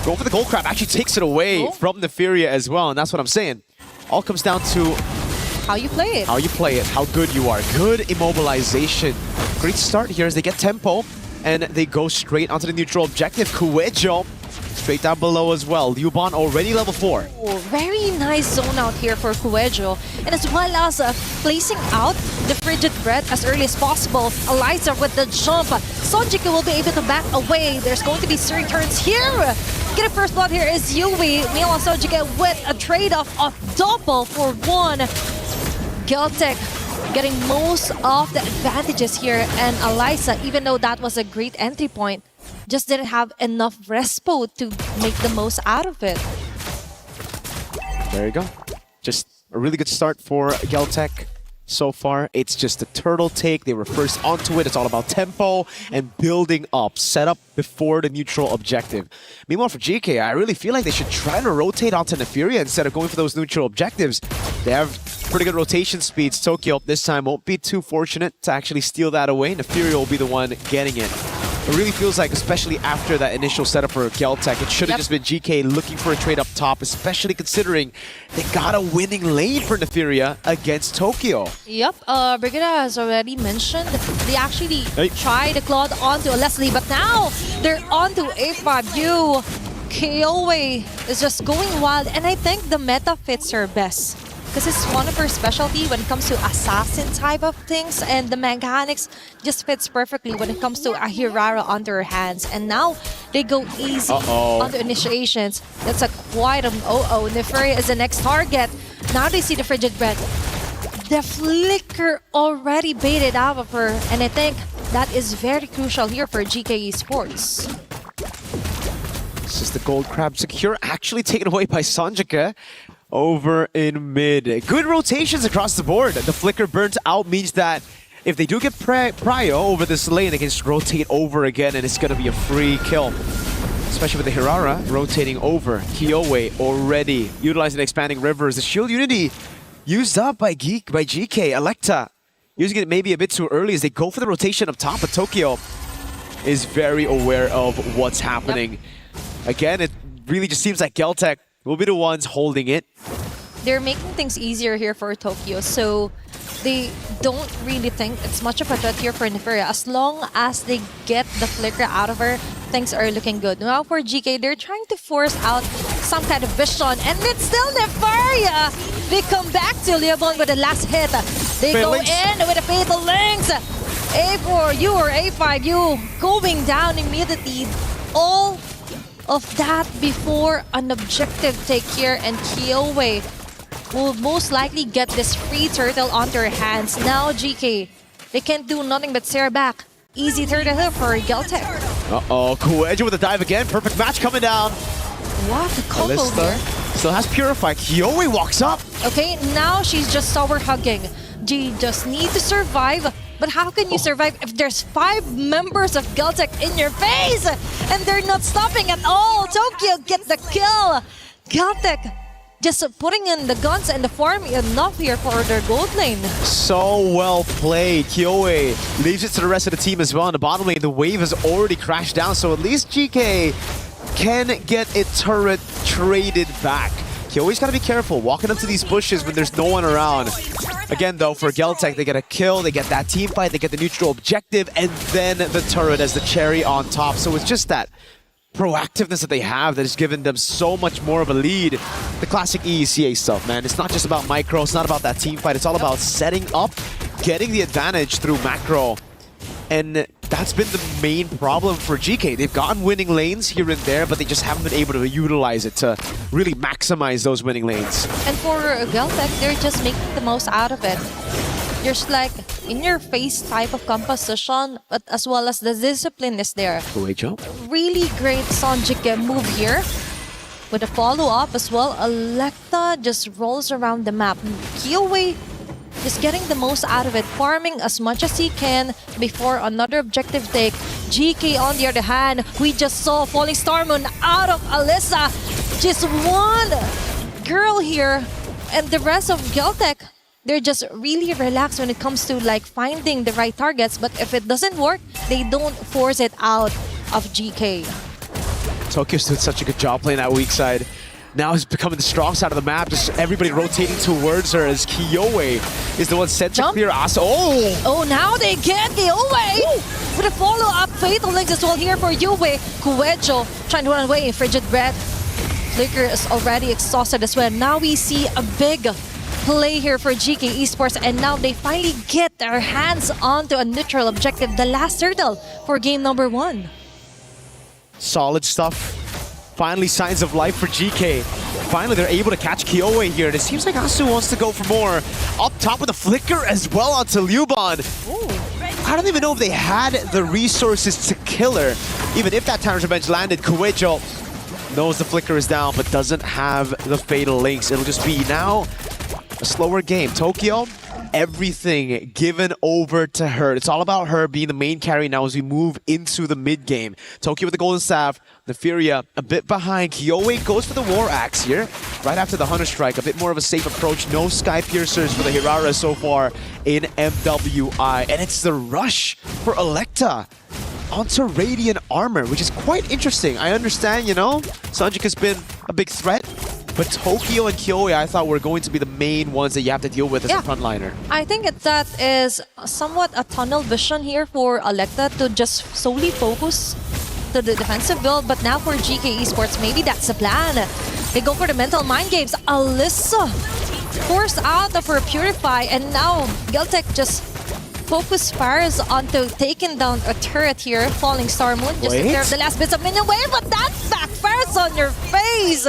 Going for the gold crab, actually takes it away from Nefiria as well, and that's what I'm saying. All comes down to how you play it. How you play it, how good you are. Good immobilization. Great start here as they get tempo and they go straight onto the neutral objective. Kuejo straight down below as well. Liuban already level 4. Oh, very nice zone out here for Kuejo. And as well as placing out the Frigid Bread as early as possible. Eliza with the jump. Sonjika will be able to back away. There's going to be 3 turns here. Get a first blood here is Yui. Meanwhile, Sonjika with a trade-off of double for 1. Geltic getting most of the advantages here, and Eliza, even though that was a great entry point, just didn't have enough respo to make the most out of it. There you go. Just a really good start for Geltec so far. It's just a turtle take. They were first onto it. It's all about tempo and building up. Set up before the neutral objective. Meanwhile, for GK, I really feel like they should try to rotate onto Nefiria instead of going for those neutral objectives. They have pretty good rotation speeds. Tokyo this time won't be too fortunate to actually steal that away. Nefiria will be the one getting it. It really feels like, especially after that initial setup for Geltec, it should have just been GK looking for a trade up top, especially considering they got a winning lane for Nefiria against Tokyo. Yep, Brigida has already mentioned they actually tried the Claude onto a Leslie, but now they're onto A5U. Kyoe is just going wild, and I think the meta fits her best. because it's one of her specialty when it comes to assassin type of things, and the mechanics just fits perfectly when it comes to a Hirara under her hands. And now they go easy on the initiations. That's a quite an Neferia is the next target. Now they see the frigid bread. The flicker already baited out of her, and I think that is very crucial here for GK Esports. This is the gold crab secure, actually taken away by Sanjika over in mid. Good rotations across the board. The flicker burnt out means that if they do get prio over this lane, they can just rotate over again, and it's going to be a free kill. Especially with the Hirara rotating over. Kiowe already utilizing expanding rivers. The shield unity used up by GK. Electa using it maybe a bit too early as they go for the rotation up top, but Tokyo is very aware of what's happening. Again, it really just seems like Geltec will be the ones holding it. They're making things easier here for Tokyo, so they don't really think it's much of a threat here for Neferia. As long as they get the flicker out of her, things are looking good. Now for GK, they're trying to force out some kind of vision, and it's still Neferia! They come back to Leobon with the last hit. They go in with a Fatal Links. A4, you or A5, you going down immediately. All of that before an objective take here, and Kiowe will most likely get this free turtle on their hands. Now GK, they can't do nothing but stare back. Easy turtle here for Geltec. Kuejo with a dive again. Perfect match coming down. What a combo here. Still has Purify. Kiowe walks up. Okay, now she's just sour hugging. She just need to survive. But how can you survive if there's 5 members of Geltec in your face and they're not stopping at all? Tokyo get the kill. Geltec just putting in the guns and the farm enough here for their gold lane. So well played. Kiowe leaves it to the rest of the team as well. In the bottom lane, the wave has already crashed down, so at least GK can get a turret traded back. Kiowe's got to be careful walking up to these bushes when there's no one around. Again, though, for Geltec, they get a kill, they get that team fight, they get the neutral objective, and then the turret as the cherry on top. So it's just that proactiveness that they have that has given them so much more of a lead. The classic EECA stuff, man. It's not just about micro, it's not about that team fight, it's all about setting up, getting the advantage through macro. And that's been the main problem for GK. They've gotten winning lanes here and there, but they just haven't been able to utilize it to really maximize those winning lanes. And for Geltec, they're just making the most out of it. There's like in-your-face type of composition, but as well as the discipline is there. Great jump. Really great Sanjik move here. With a follow-up as well, Electa just rolls around the map. Kiowe just getting the most out of it, farming as much as he can before another objective take. GK on the other hand, we just saw Falling Star Moon out of Alyssa. Just one girl here, and the rest of Geltec, they're just really relaxed when it comes to like finding the right targets, but if it doesn't work, they don't force it out of GK. Tokyo's doing such a good job playing that weak side. Now he's becoming the strong side of the map, just everybody rotating towards her as Kiowe is the one set to clear Asa. Oh, now they get Kiowe! With a follow-up Fatal Links as well here for Yue. Kuejo trying to run away, Frigid Bread. Flicker is already exhausted as well. Now we see a big play here for GK Esports, and now they finally get their hands onto a neutral objective, the last turtle for game number 1. Solid stuff. Finally, signs of life for GK. Finally, they're able to catch Kiowe here, and it seems like Asu wants to go for more. Up top with a flicker as well onto Liuban. I don't even know if they had the resources to kill her. Even if that Tyrant's Revenge landed, Kuejo knows the flicker is down, but doesn't have the Fatal Links. It'll just be now a slower game. Tokyo, everything given over to her. It's all about her being the main carry now as we move into the mid game. Tokyo with the Golden Staff, Neferia a bit behind. Kiowe goes for the War Axe here, right after the Hunter Strike. A bit more of a safe approach. No Sky Piercers for the Hirara so far in MWI. And it's the rush for Electa onto Radiant Armor, which is quite interesting. I understand, you know, Sanjik has been a big threat, but Tokyo and Kiowe, I thought, were going to be the main ones that you have to deal with as a frontliner. I think that is somewhat a tunnel vision here for Electa to just solely focus to the defensive build, but now for GK Esports, maybe that's the plan. They go for the mental mind games. Alyssa forced out of her Purify, and now Geltec just focus fires onto taking down a turret here. Falling Star Moon just to clear the last bits of minion wave, but that backfires on your face.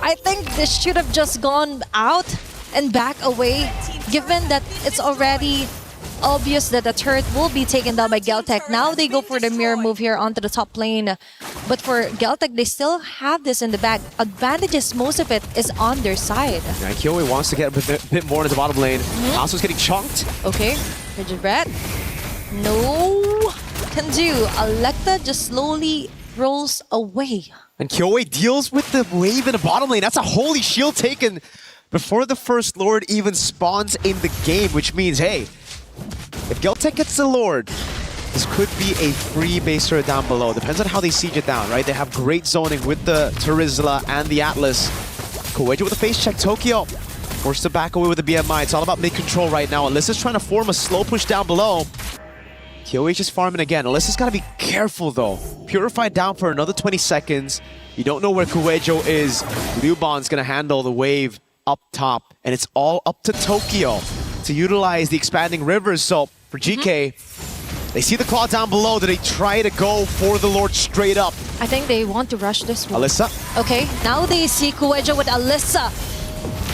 I think this should have just gone out and back away, given that it's already obvious that the turret will be taken down by Geltec. Now they go for the mirror move here onto the top lane. But for Geltec, they still have this in the bag. Advantages, most of it is on their side. Yeah, Kyoe wants to get a bit more into the bottom lane. Asu's getting chunked. Okay, Rigid Red. No can do. Electa just slowly rolls away. And Kyoe deals with the wave in the bottom lane. That's a holy shield taken before the first Lord even spawns in the game, which means, hey, if Geltec gets the Lord, this could be a free base turret down below. Depends on how they siege it down, right? They have great zoning with the Terizla and the Atlas. Kowejo with a face check. Tokyo forced to back away with the BMI. It's all about mid-control right now. Alyssa's trying to form a slow push down below. Kyoe just farming again. Alyssa's got to be careful, though. Purified down for another 20 seconds. You don't know where Kowejo is. Ryuban's going to handle the wave up top. And it's all up to Tokyo to utilize the expanding rivers. So for GK, they see the claw down below. Do they try to go for the Lord straight up? I think they want to rush this one. Alyssa. Okay, now they see Kowejo with Alyssa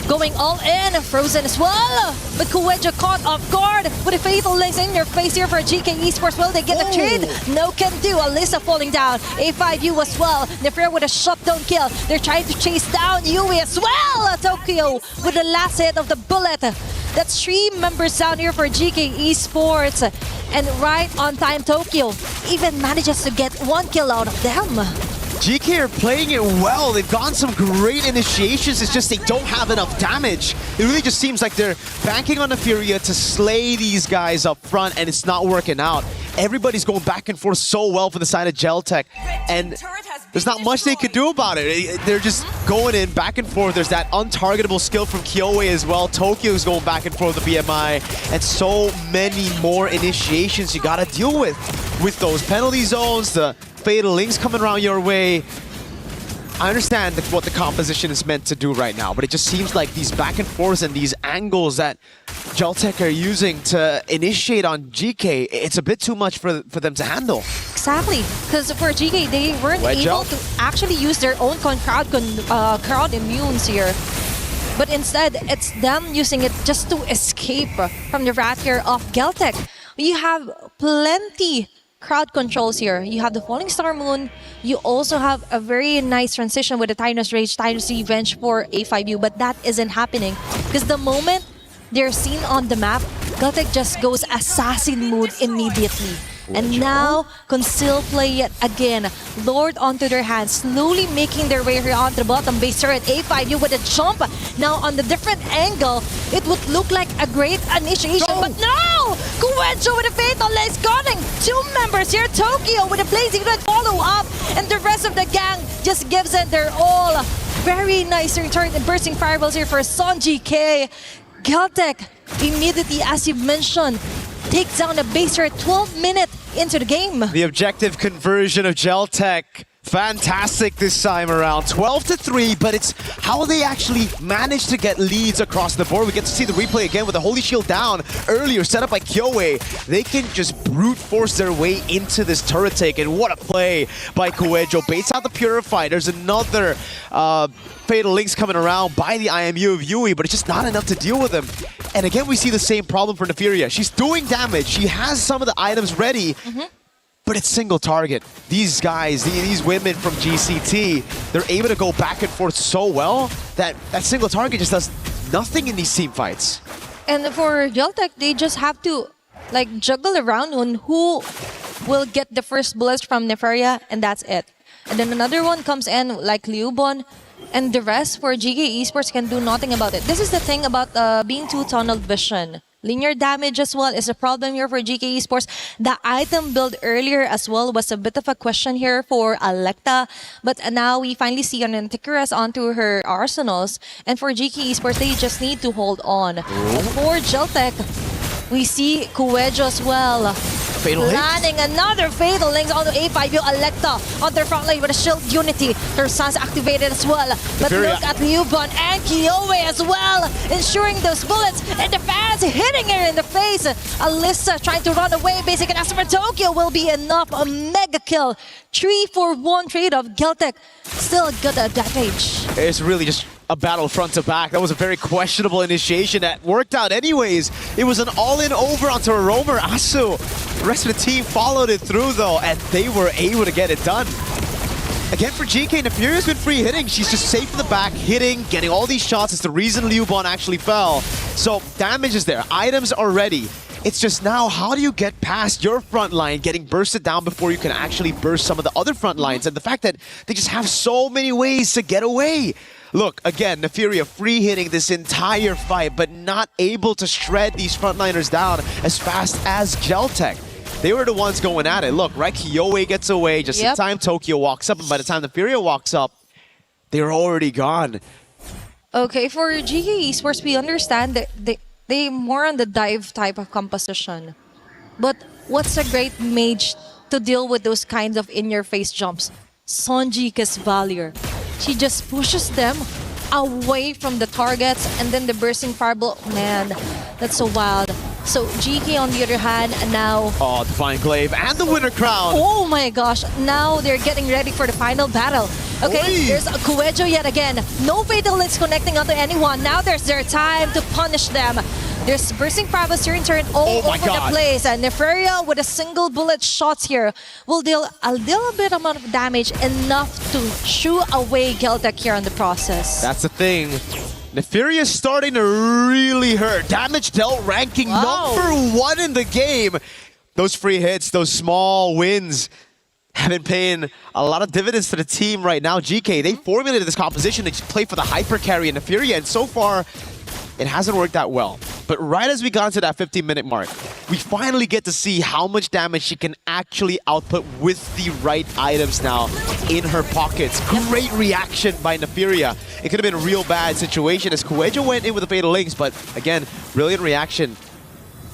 going all in, frozen as well. But Kowejo caught off guard with a fatal lace in your face here for GK Esports. Will they get the trade? No can do. Alyssa falling down. A5U as well. Nefrir with a shutdown kill. They're trying to chase down Yui as well. Tokyo with the last hit of the bullet. That's 3 members down here for GK Esports. And right on time, Tokyo even manages to get 1 kill out of them. GK are playing it well. They've gotten some great initiations. It's just they don't have enough damage. It really just seems like they're banking on the Furia to slay these guys up front, and it's not working out. Everybody's going back and forth so well for the side of Geltec, and there's not much they could do about it. They're just going in back and forth. There's that untargetable skill from Kyoe as well. Tokyo's going back and forth with the BMI, and so many more initiations you gotta deal with those penalty zones, the fatal links coming around your way. I understand what the composition is meant to do right now, but it just seems like these back and forths and these angles that Geltec are using to initiate on GK, it's a bit too much for them to handle. Exactly, because for GK, they weren't able to actually use their own crowd immunes here. But instead, it's them using it just to escape from the wrath here of Geltec. You have plenty crowd controls here. You have the Falling Star Moon. You also have a very nice transition with the Titan's Rage, Titan's Revenge for A5U, but that isn't happening because the moment they're seen on the map, Geltec just goes assassin mode immediately. And now, Conceal play yet again. Lord onto their hands, slowly making their way here onto the bottom base turret. A5U with a jump. Now on the different angle, it would look like a great initiation, but no! Kowejo with a fatal lace gunning. 2 members here, Tokyo with a blazing red follow-up, and the rest of the gang just gives it their all. Very nice return and bursting fireballs here for Son GK. Geltec, immediately, as you've mentioned, takes down a base turret 12 minutes into the game. The objective conversion of Geltec, fantastic this time around. 12-3, but it's how they actually managed to get leads across the board. We get to see the replay again with the Holy Shield down earlier, set up by Kyoe. They can just brute force their way into this turret take, and what a play by Kowejo. Baits out the Purify. There's another fatal links coming around by the IMU of Yui, but it's just not enough to deal with him. And again, we see the same problem for Neferia. She's doing damage. She has some of the items ready, but it's single target. These guys, these women from GCT, they're able to go back and forth so well that that single target just does nothing in these team fights. And for Geltec, they just have to like juggle around on who will get the first bullets from Neferia, and that's it. And then another one comes in like Liubon, and the rest for GK Esports can do nothing about it. This is the thing about being too tunnel vision. Linear damage as well is a problem here for GK Esports. The item build earlier as well was a bit of a question here for Electa. But now we finally see an Antikythera onto her arsenals. And for GK Esports, they just need to hold on. And for Geltec, we see Kowejo as well. Fatal Links. Landing another Fatal Links onto A5U. Electa on their front line with a Shield Unity. Their Suns activated as well. But look at Liuban and Kiowe as well, ensuring those bullets and the fans hitting her in the face. Alyssa trying to run away. Basic and for Tokyo will be enough. A mega kill. 3-for-1 trade of Geltec. Still good advantage. It's really just a battle front to back. That was a very questionable initiation that worked out anyways. It was an all-in over onto Romer Asu. The rest of the team followed it through though, and they were able to get it done. Again for GK, Nefuria's been free hitting. She's just safe in the back, hitting, getting all these shots. It's the reason Liuban actually fell. So damage is there. Items are ready. It's just now, how do you get past your front line getting bursted down before you can actually burst some of the other front lines? And the fact that they just have so many ways to get away. Look, again, Nefuria free hitting this entire fight, but not able to shred these frontliners down as fast as Geltec. They were the ones going at it. Look, right? Kiowe gets away just in time. Tokyo walks up, and by the time Nefuria walks up, they're already gone. Okay, for GK Esports, we understand that they more on the dive type of composition. But what's a great mage to deal with those kinds of in-your-face jumps? Sonjika's Valier. She just pushes them away from the targets, and then the bursting fireball. Man, that's so wild. So GK on the other hand, now... Oh, Divine Glaive and the winner crown! Oh my gosh, now they're getting ready for the final battle. Okay, there's a Kuejo yet again. No Fatal Links connecting onto anyone. Now there's their time to punish them. There's bursting fireball here in turn all over the place. And Nefuria with a single bullet shots here will deal a little bit amount of damage, enough to shoo away Geltec here on the process. That's the thing. Nefuria starting to really hurt. Damage dealt ranking #1 in the game. Those free hits, those small wins have been paying a lot of dividends to the team right now. GK, they formulated this composition to just play for the hyper carry in Nefuria, and so far, it hasn't worked that well. But right as we got into that 15-minute mark, we finally get to see how much damage she can actually output with the right items now in her pockets. Great reaction by Nefuria. It could have been a real bad situation as Kuejo went in with the Fatal Links, but again, brilliant reaction.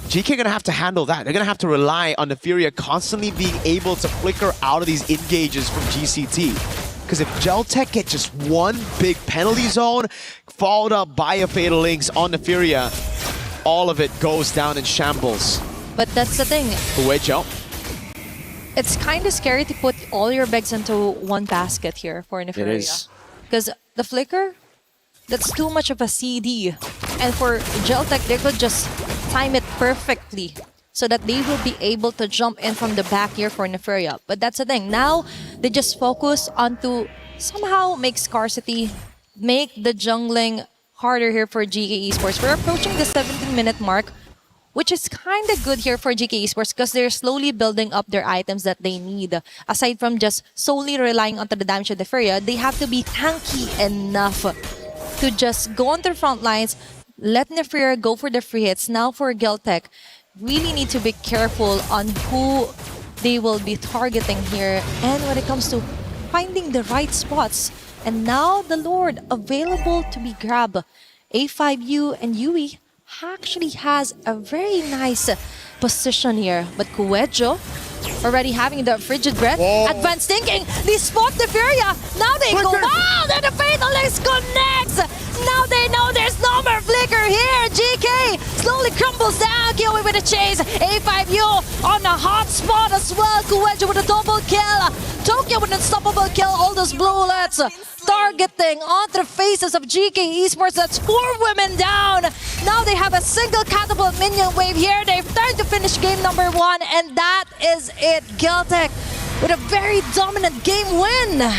GK are going to have to handle that. They're going to have to rely on Nefuria constantly being able to flicker out of these engages from GCT. Because if Geltec get just one big penalty zone, followed up by a Fatal Links on Nefuria, all of it goes down in shambles. But that's the thing. Kuejo. It's kind of scary to put all your bags into one basket here for Nefuria. It is. Because the flicker, that's too much of a CD. And for Geltec, they could just time it perfectly so that they will be able to jump in from the back here for Nefuria. But that's the thing. Now, they just focus on to somehow make scarcity, make the jungling harder here for GK Esports. We're approaching the 17-minute mark, which is kind of good here for GK Esports because they're slowly building up their items that they need. Aside from just solely relying on the damage of Nefuria, they have to be tanky enough to just go on the front lines, let Nefuria go for the free hits. Now for Geltec, really need to be careful on who they will be targeting here. And when it comes to finding the right spots, and now the Lord available to be grabbed. A5U and Yui actually has a very nice position here. But Kuejo already having the frigid breath. Advanced thinking. They spot the Furia. Now they go. Wow! Then the Fatal Links connects. Now they know there's no more flicker here. GK slowly crumbles down. Kiowe with a chase. A5U on a hot spot as well. Kuejo with a double kill. Tokyo with an unstoppable kill. All those bullets targeting onto the faces of GK Esports. That's 4 women down. Now they have a single catapult minion wave here. They've turned to finish game number 1, and that is it. Geltec with a very dominant game win.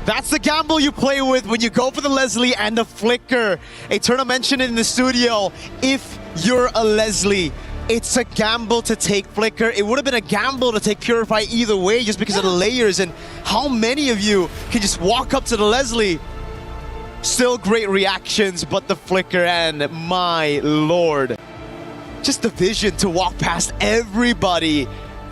That's the gamble you play with when you go for the Leslie and the flicker. Eterna mentioned it in the studio. If you're a Leslie, it's a gamble to take flicker. It would have been a gamble to take Purify either way just because of the layers and how many of you can just walk up to the Leslie. Still great reactions, but the flicker, and my lord. Just the vision to walk past everybody.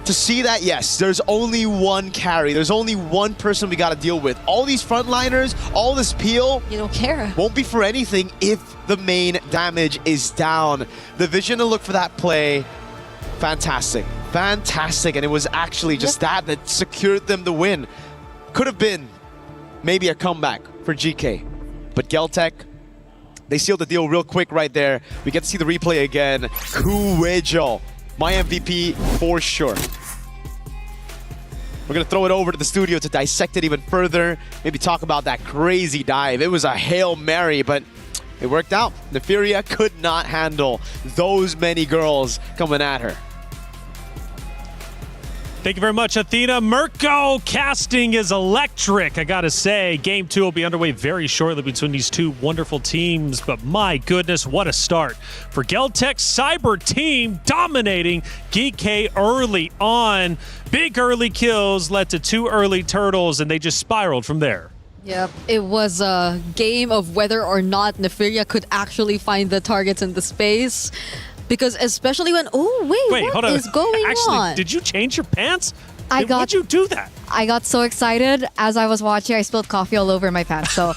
To see that, yes, there's only one carry. There's only one person we got to deal with. All these frontliners, all this peel. You don't care. Won't be for anything if the main damage is down. The vision to look for that play, fantastic. fantastic, and it was actually just that secured them the win. Could have been maybe a comeback for GK, but Geltec, they sealed the deal real quick right there. We get to see the replay again. Kuwejo, my MVP for sure. We're gonna throw it over to the studio to dissect it even further, maybe talk about that crazy dive. It was a Hail Mary, but it worked out. Neferia could not handle those many girls coming at her. Thank you very much, Athena. Mirko casting is electric, I gotta say. Game 2 will be underway very shortly between these two wonderful teams, but my goodness, what a start for Geltec Cyber team, dominating GK early on. Big early kills led to 2 early turtles, and they just spiraled from there. Yep, it was a game of whether or not Neferia could actually find the targets in the space. Because especially when, wait, hold on. is going Actually, on? did you change your pants? I got. Why'd you do that? I got so excited as I was watching. I spilled coffee all over my pants. So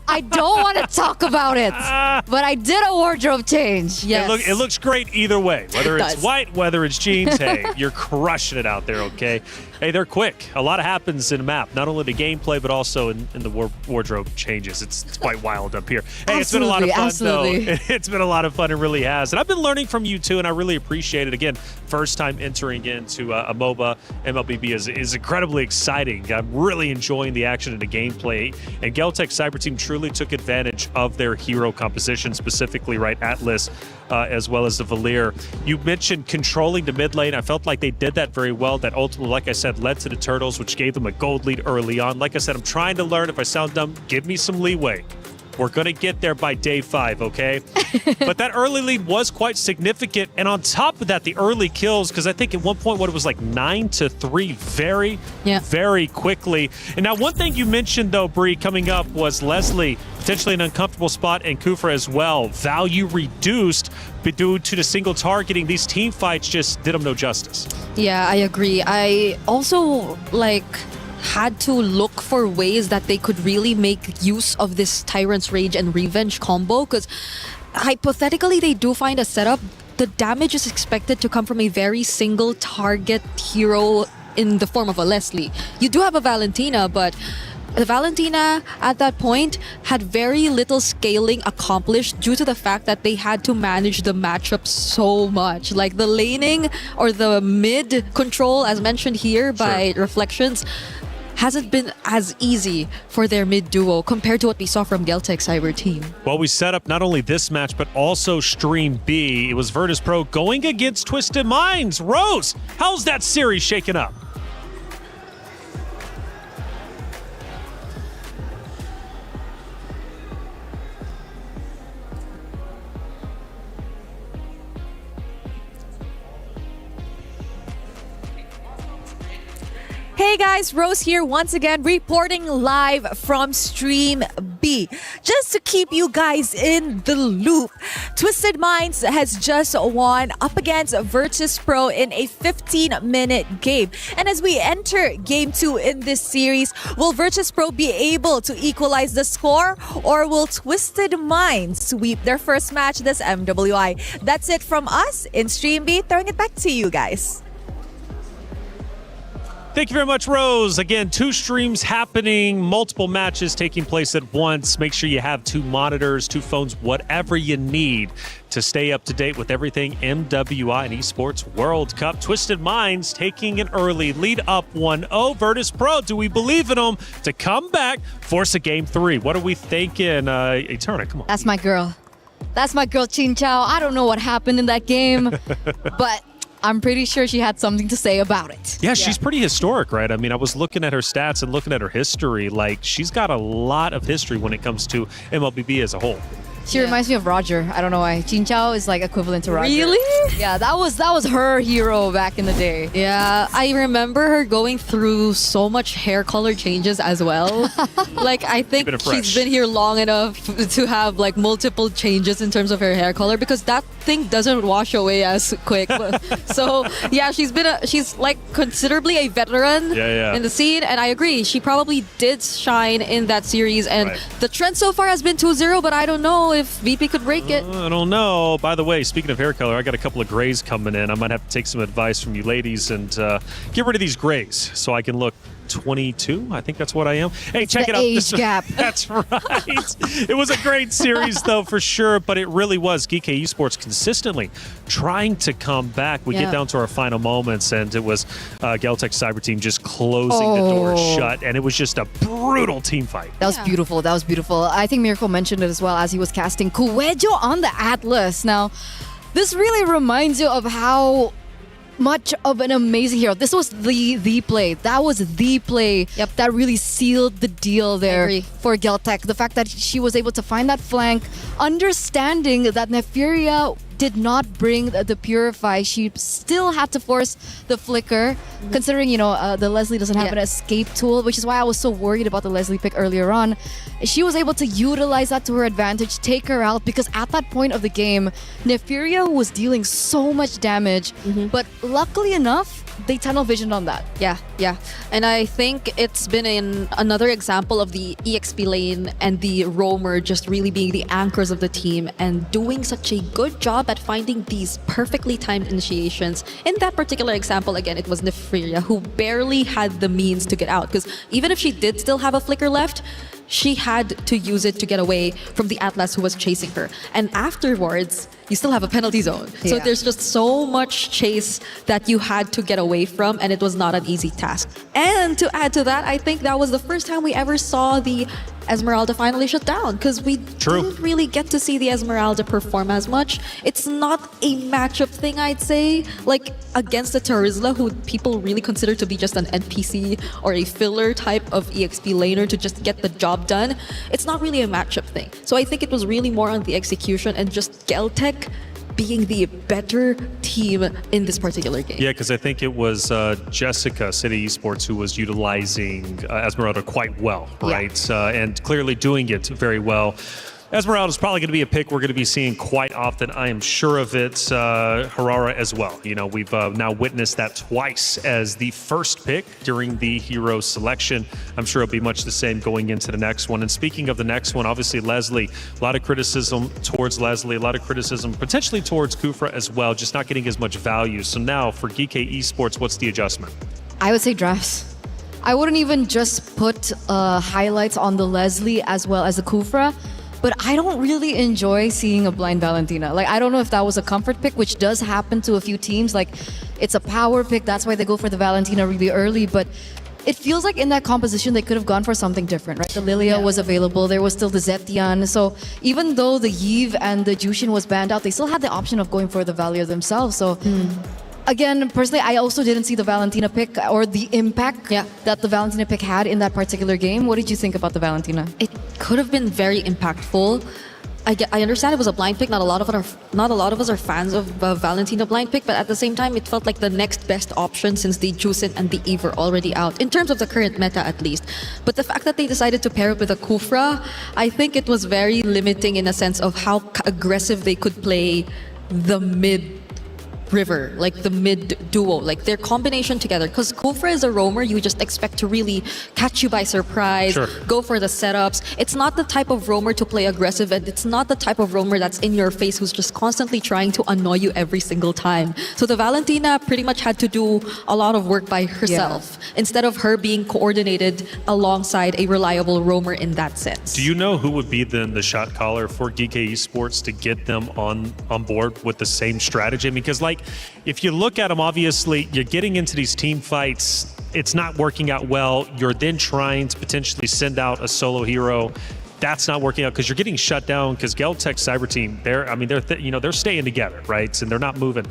I don't want to talk about it. But I did a wardrobe change. Yes. It looks great either way. Whether It it's does. white, whether it's jeans, hey, you're crushing it out there, okay? Hey, they're quick. A lot happens in a map, not only the gameplay, but also in the wardrobe changes. It's quite wild up here. Hey, it's been a lot of fun, though. It's been a lot of fun. It really has. And I've been learning from you, too, and I really appreciate it. Again, first time entering into a MOBA. MLBB is incredibly exciting. I'm really enjoying the action and the gameplay. And Geltec Cyber Team truly took advantage of their hero composition, specifically, right, Atlas, as well as the Valir. You mentioned controlling the mid lane. I felt like they did that very well. That ultimately, like I said, led to the Turtles, which gave them a gold lead early on. Like I said, I'm trying to learn. If I sound dumb, give me some leeway. We're going to get there by day 5, okay? But that early lead was quite significant. And on top of that, the early kills, because I think at one point, it was like 9-3 very quickly. And now one thing you mentioned, though, Bree, coming up was Leslie, potentially an uncomfortable spot, and Kufra as well. Value reduced due to the single targeting. These team fights just did them no justice. Yeah, I agree. I also, had to look for ways that they could really make use of this Tyrant's Rage and Revenge combo, because hypothetically they do find a setup. The damage is expected to come from a very single target hero in the form of a Leslie. You do have a Valentina, but the Valentina at that point had very little scaling accomplished due to the fact that they had to manage the matchup so much. Like the laning or the mid control, as mentioned here by Reflections, hasn't been as easy for their mid duo compared to what we saw from Geltec Cyber Team. Well, we set up not only this match, but also Stream B. It was Virtus Pro going against Twisted Minds. Rose, how's that series shaking up? Hey guys, Rose here once again, reporting live from Stream B. Just to keep you guys in the loop, Twisted Minds has just won up against Virtus Pro in a 15-minute game. And as we enter Game 2 in this series, will Virtus Pro be able to equalize the score, or will Twisted Minds sweep their first match this MWI? That's it from us in Stream B. Throwing it back to you guys. Thank you very much, Rose. Again, 2 streams happening, multiple matches taking place at once. Make sure you have 2 monitors, 2 phones, whatever you need to stay up to date with everything MWI and Esports World Cup. Twisted Minds taking an early lead up 1-0. Virtus Pro, do we believe in them to come back, force a Game 3? What are we thinking? Eterna, come on. That's my girl. That's my girl, Chin Chao. I don't know what happened in that game, but I'm pretty sure she had something to say about it. Yeah, she's pretty historic, right? I mean, I was looking at her stats and looking at her history. Like, she's got a lot of history when it comes to MLBB as a whole. She reminds me of Roger. I don't know why. Jin Chao is like equivalent to Roger. Really? Yeah, that was her hero back in the day. Yeah, I remember her going through so much hair color changes as well. I think she's been here long enough to have multiple changes in terms of her hair color, because that thing doesn't wash away as quick. So yeah, she's considerably a veteran in the scene, and I agree, she probably did shine in that series. And the trend so far has been 2-0, but I don't know if VP could break it. I don't know. By the way, speaking of hair color, I got a couple of grays coming in. I might have to take some advice from you ladies and get rid of these grays so I can look 22. I think that's what I am. Hey, check it out. Age gap. That's right. It was a great series, though, for sure. But it really was. GK Esports consistently trying to come back. We get down to our final moments, and it was Geltec Cyber Team just closing the door shut, and it was just a brutal team fight. That was beautiful. That was beautiful. I think Miracle mentioned it as well as he was casting Cuejo on the Atlas. Now, this really reminds you of how much of an amazing hero. This was the play. That was the play that really sealed the deal there for Geltec. The fact that she was able to find that flank, understanding that Nefiria did not bring the Purify. She still had to force the Flicker, considering, the Leslie doesn't have an escape tool, which is why I was so worried about the Leslie pick earlier on. She was able to utilize that to her advantage, take her out, because at that point of the game, Nefiria was dealing so much damage, but luckily enough, they tunnel visioned on that. Yeah. And I think it's been another example of the EXP lane and the roamer just really being the anchors of the team and doing such a good job at finding these perfectly timed initiations. In that particular example, again, it was Nefiria who barely had the means to get out, because even if she did still have a flicker left, she had to use it to get away from the Atlas who was chasing her. And afterwards, you still have a penalty zone. So there's just so much chase that you had to get away from, and it was not an easy task. And to add to that, I think that was the first time we ever saw the Esmeralda finally shut down, because we didn't really get to see the Esmeralda perform as much. It's not a matchup thing, I'd say, like against the Terizla, who people really consider to be just an NPC or a filler type of EXP laner to just get the job done. It's not really a matchup thing. So I think it was really more on the execution and just Geltec being the better team in this particular game. Yeah, because I think it was Jessica, City Esports, who was utilizing Esmeralda quite well, right? And clearly doing it very well. Esmeralda is probably going to be a pick we're going to be seeing quite often. I am sure of it. Harara as well. We've now witnessed that twice as the first pick during the hero selection. I'm sure it'll be much the same going into the next one. And speaking of the next one, obviously Leslie, a lot of criticism towards Leslie, a lot of criticism potentially towards Kufra as well, just not getting as much value. So now for GK Esports, what's the adjustment? I would say drafts. I wouldn't even just put highlights on the Leslie as well as the Kufra. But I don't really enjoy seeing a blind Valentina. Like, I don't know if that was a comfort pick, which does happen to a few teams. Like, it's a power pick. That's why they go for the Valentina really early. But it feels like in that composition, they could have gone for something different, right? The Lilia was available. There was still the Zetian. So even though the Yves and the Jushin was banned out, they still had the option of going for the Valia themselves. So again, personally, I also didn't see the Valentina pick or the impact that the Valentina pick had in that particular game. What did you think about the Valentina? It could have been very impactful. I understand it was a blind pick. Not a lot of us are fans of Valentina blind pick, but at the same time, it felt like the next best option since the Jusin and the Eve were already out, in terms of the current meta at least. But the fact that they decided to pair it with a Kufra, I think it was very limiting in a sense of how aggressive they could play the mid river, like the mid duo, like their combination together. Because Kufra is a roamer, you just expect to really catch you by surprise, go for the setups. It's not the type of roamer to play aggressive, and it's not the type of roamer that's in your face who's just constantly trying to annoy you every single time. So the Valentina pretty much had to do a lot of work by herself instead of her being coordinated alongside a reliable roamer in that sense. Do you know who would be then the shot caller for GK Esports to get them on board with the same strategy? I mean, because if you look at them, obviously you're getting into these team fights, it's not working out well. You're then trying to potentially send out a solo hero. That's not working out because you're getting shut down, because Geltec Cyber Team, they're staying together, right? And they're not moving.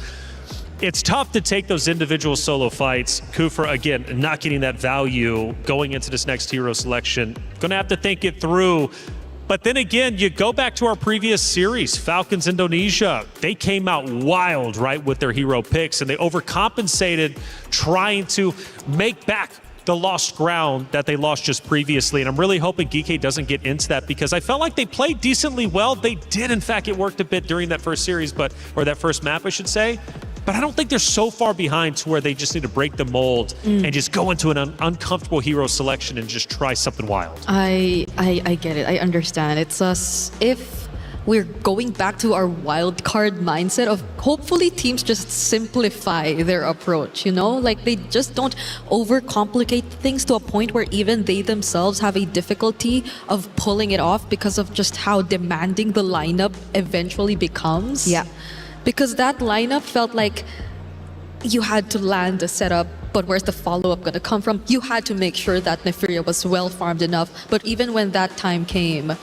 It's tough to take those individual solo fights. Kufra, again, not getting that value going into this next hero selection. Gonna have to think it through. But then again, you go back to our previous series, Falcons Indonesia. They came out wild, right, with their hero picks, and they overcompensated trying to make back the lost ground that they lost just previously. And I'm really hoping GK doesn't get into that, because I felt like they played decently well. They did, in fact, it worked a bit during that first series, or that first map, I should say. But I don't think they're so far behind to where they just need to break the mold and just go into an uncomfortable hero selection and just try something wild. I get it. I understand. It's us. If we're going back to our wild card mindset of hopefully teams just simplify their approach, you know? Like they just don't overcomplicate things to a point where even they themselves have a difficulty of pulling it off because of just how demanding the lineup eventually becomes. Yeah. Because that lineup felt like you had to land a setup, but where's the follow-up going to come from? You had to make sure that Neferia was well farmed enough. But even when that time came,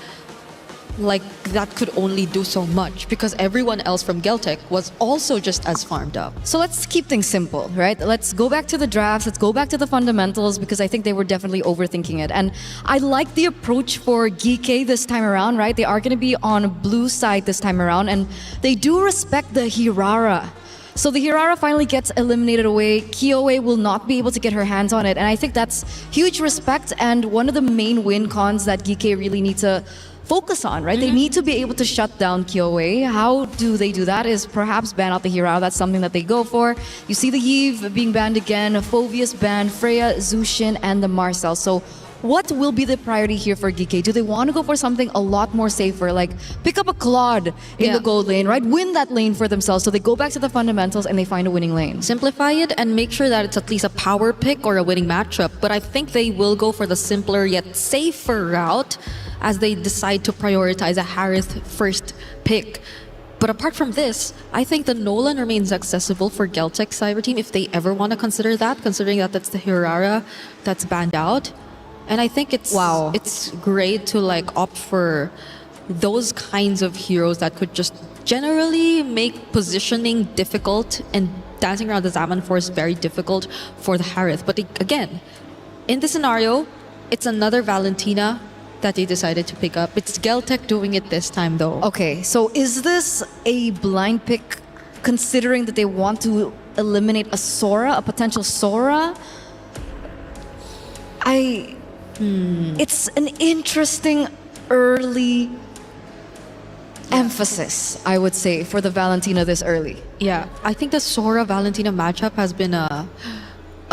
like that could only do so much because everyone else from Geltec was also just as farmed up. So let's keep things simple, right? Let's go back to the drafts. Let's go back to the fundamentals because I think they were definitely overthinking it. And I like the approach for Geekei this time around, right? They are going to be on blue side this time around, and they do respect the Hirara. So the Hirara finally gets eliminated away. Kyoe will not be able to get her hands on it. And I think that's huge respect and one of the main win cons that Geekei really need to focus on, right? They need to be able to shut down Kyoe. How do they do that is perhaps ban out the Hirao. That's something that they go for. You see the Yves being banned again, Phoveus banned, Freya, Zushin, and the Marcel. So what will be the priority here for Geekei? Do they want to go for something a lot more safer, like pick up a Claude in the gold lane, right? Win that lane for themselves. So they go back to the fundamentals and they find a winning lane. Simplify it and make sure that it's at least a power pick or a winning matchup. But I think they will go for the simpler yet safer route as they decide to prioritize a Harith first pick. But apart from this, I think the Nolan remains accessible for Geltec Cyber Team if they ever want to consider that, considering that that's the Hirara that's banned out. And I think it's great to like opt for those kinds of heroes that could just generally make positioning difficult and dancing around the Zaman Force very difficult for the Harith. But again, in this scenario, it's another Valentina that they decided to pick up. It's Geltec doing it this time though. Okay, so is this a blind pick considering that they want to eliminate a Sora, a potential Sora? It's an interesting early emphasis, I would say, for the Valentina this early. Yeah, I think the Sora Valentina matchup has been a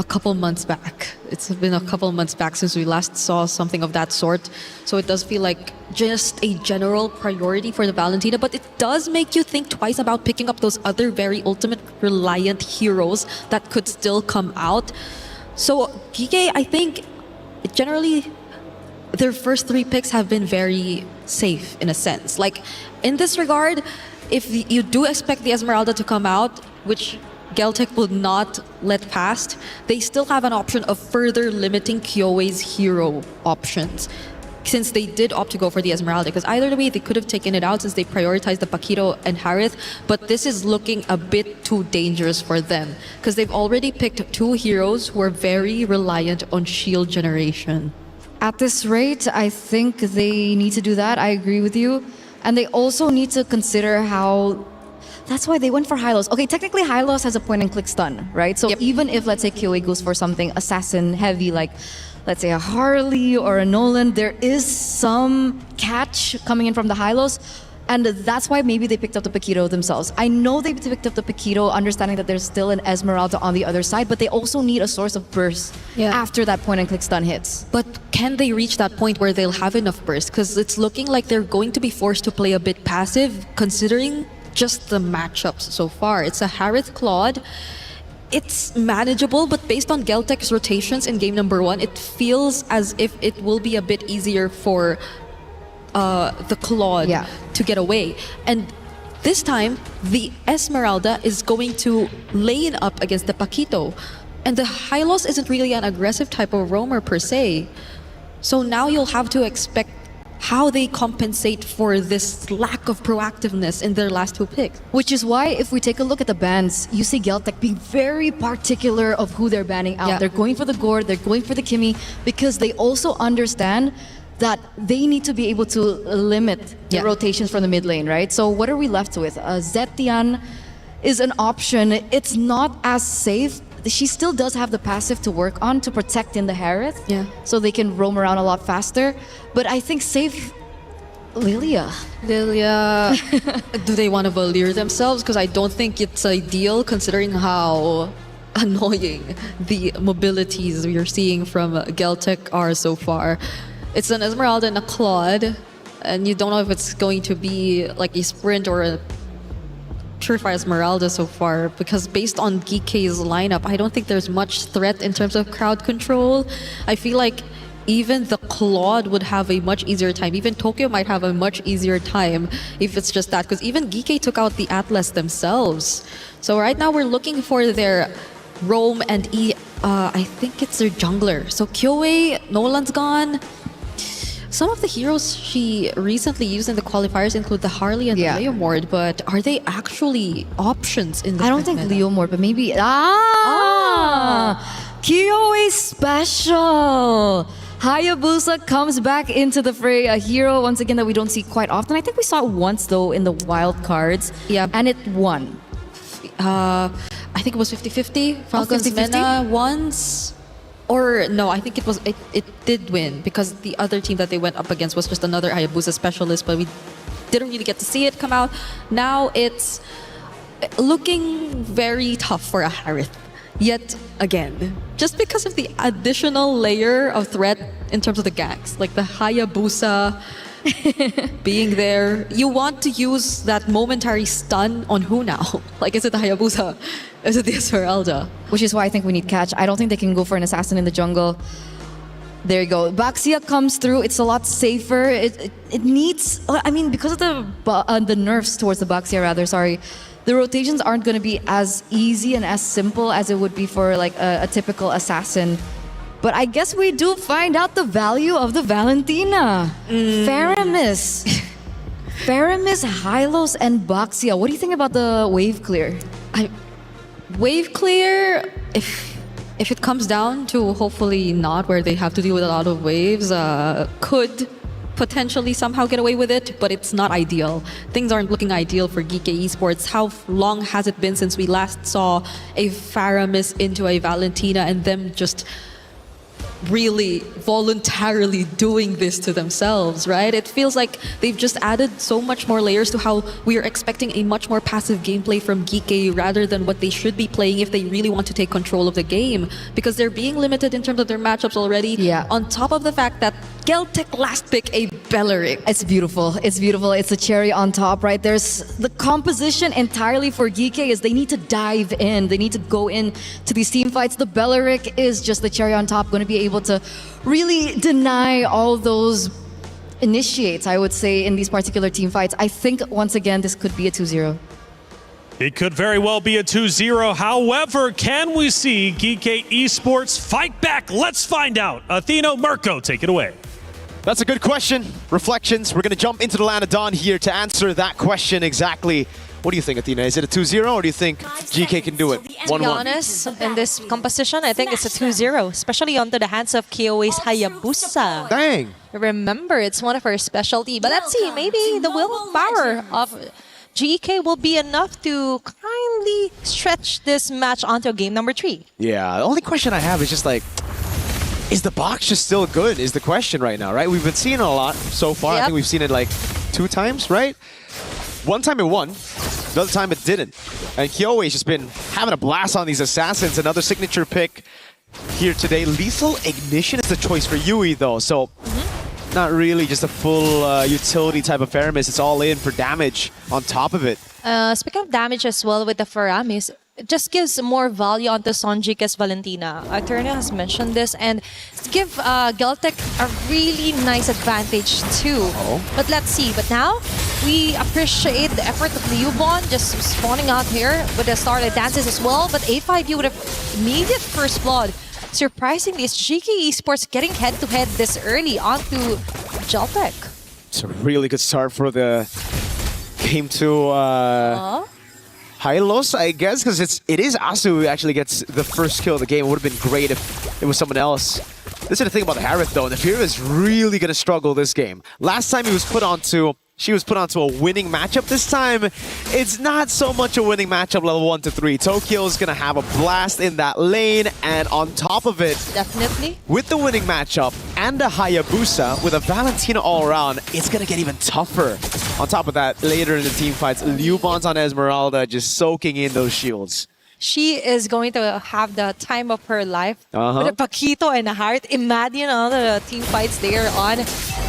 couple months back. It's been a couple months back since we last saw something of that sort. So it does feel like just a general priority for the Valentina, but it does make you think twice about picking up those other very ultimate reliant heroes that could still come out. So Geekei, I think generally their first three picks have been very safe in a sense. Like in this regard, if you do expect the Esmeralda to come out, which Geltec will not let past, they still have an option of further limiting Kyoe's hero options, since they did opt to go for the Esmeralda, because either way they could have taken it out since they prioritized the Paquito and Harith, but this is looking a bit too dangerous for them because they've already picked two heroes who are very reliant on shield generation. At this rate, I think they need to do that. I agree with you. And they also need to consider how... That's why they went for Hylos. Okay, technically Hylos has a point and click stun, right? So even if, let's say, Kyoe goes for something assassin heavy, like let's say a Harley or a Nolan, there is some catch coming in from the Hylos. And that's why maybe they picked up the Paquito themselves. I know they picked up the Paquito, understanding that there's still an Esmeralda on the other side, but they also need a source of burst after that point and click stun hits. But can they reach that point where they'll have enough burst? Because it's looking like they're going to be forced to play a bit passive, considering just the matchups so far. It's a Harith Claude. It's manageable, but based on Geltec's rotations in game number 1, it feels as if it will be a bit easier for the Claude to get away. And this time, the Esmeralda is going to lane up against the Paquito. And the Hylos isn't really an aggressive type of roamer per se. So now you'll have to expect how they compensate for this lack of proactiveness in their last two picks. Which is why, if we take a look at the bans, you see Geltec being very particular of who they're banning out. They're going for the Gord, they're going for the Kimi, because they also understand that they need to be able to limit the rotations from the mid lane, right? So what are we left with? Zetian is an option. It's not as safe. She still does have the passive to work on to protect in the Harith, so they can roam around a lot faster. But I think safe Lilia. Do they want to Valir themselves? Because I don't think it's ideal considering how annoying the mobilities we're seeing from Geltec are so far. It's an Esmeralda and a Claude. and you don't know if it's going to be like a sprint or a Surefire Esmeralda so far, because based on GK's lineup, I don't think there's much threat in terms of crowd control. I feel like even the Claude would have a much easier time. Even Tokyo might have a much easier time if it's just that, because even GK took out the Atlas themselves. So right now we're looking for their Roam and I think it's their jungler. So Kyoe, Nolan's gone. Some of the heroes she recently used in the qualifiers include the Harley and the Leomord, but are they actually options in the I don't think Leomord, but maybe... Kyoe special! Hayabusa comes back into the fray, a hero once again that we don't see quite often. I think we saw it once though in the wild cards. Yeah. And it won. I think it was 50-50. Falcon's 50-50? Mena once. Or no, I think it did win because the other team that they went up against was just another Hayabusa specialist, but we didn't really get to see it come out. Now it's looking very tough for a Harith. Yet again, just because of the additional layer of threat in terms of the ganks, like the Hayabusa being there, you want to use that momentary stun on who now? Like, is it the Hayabusa? Is it the Esmeralda? Which is why I think we need catch. I don't think they can go for an assassin in the jungle. There you go. Baxia comes through. It's a lot safer. It needs... I mean, because of the nerfs towards the Baxia, rather, sorry, the rotations aren't going to be as easy and as simple as it would be for like a typical assassin. But I guess we do find out the value of the Valentina. Faramis. Faramis, Hylos, and Baxia. What do you think about the wave clear? Wave clear, if it comes down to hopefully not where they have to deal with a lot of waves, could potentially somehow get away with it, but it's not ideal. Things aren't looking ideal for GK Esports. How long has it been since we last saw a Faramis into a Valentina and them just really voluntarily doing this to themselves, right? It feels like they've just added so much more layers to how we are expecting a much more passive gameplay from GK rather than what they should be playing if they really want to take control of the game, because they're being limited in terms of their matchups already. Yeah. On top of the fact that Geltec last pick a Belleric. It's beautiful. It's beautiful. It's a cherry on top, right? There's the composition entirely for GK is they need to dive in. They need to go in to these team fights. The Belleric is just the cherry on top, going to be able to really deny all those initiates, I would say, in these particular team fights. I think, once again, this could be a 2-0. It could very well be a 2-0. However, can we see GK Esports fight back? Let's find out. Atheno, Mirko, take it away. That's a good question. Reflections. We're going to jump into the land of Dawn here to answer that question exactly. What do you think, Athena? Is it a 2-0 or do you think GK can do it? 1-1. To be honest, in this composition, I think it's a 2-0, especially onto the hands of Kyoe's Hayabusa. Dang. Remember, it's one of her specialty. But let's see, maybe the willpower of GK will be enough to kindly stretch this match onto game number 3. Yeah, the only question I have is just like, is the box just still good is the question right now, right? We've been seeing it a lot so far. I think we've seen it like 2 times, right? One time it won, the other time it didn't. And Kyoe's just been having a blast on these assassins. Another signature pick here today. Lethal Ignition is the choice for Yui though, so not really just a full utility type of Faramis. It's all in for damage on top of it. Speaking of damage as well with the Faramis, it just gives more value onto Sonjika's Valentina. Eterna has mentioned this, and give Geltec a really nice advantage too. But let's see. But now, we appreciate the effort of Liubon just spawning out here with the started dances as well. But A5U would have immediate first blood. Surprisingly, is GK Esports getting head-to-head this early onto Geltec. It's a really good start for the game to Hylos, I guess, because it is Asu who actually gets the first kill of the game. It would have been great if it was someone else. This is the thing about the Harith though. Nefira is really going to struggle this game. Last time she was put onto a winning matchup. This time, it's not so much a winning matchup level 1 to 3. Tokyo is going to have a blast in that lane, and on top of it, definitely with the winning matchup and a Hayabusa with a Valentina all around, it's going to get even tougher. On top of that, later in the team fights, Liubon's on Esmeralda just soaking in those shields. She is going to have the time of her life with a Paquito and a Heart. Imagine all the team fights there on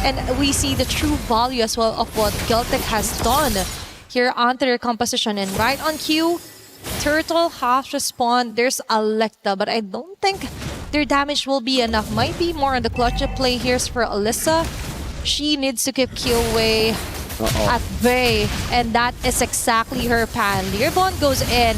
And we see the true value as well of what Geltic has done here onto their composition. And right on cue, Turtle has respawned. There's Alecta, but I don't think their damage will be enough. Might be more on the clutch play here for Alyssa. She needs to keep Killway at bay, and that is exactly her plan. Learbond goes in.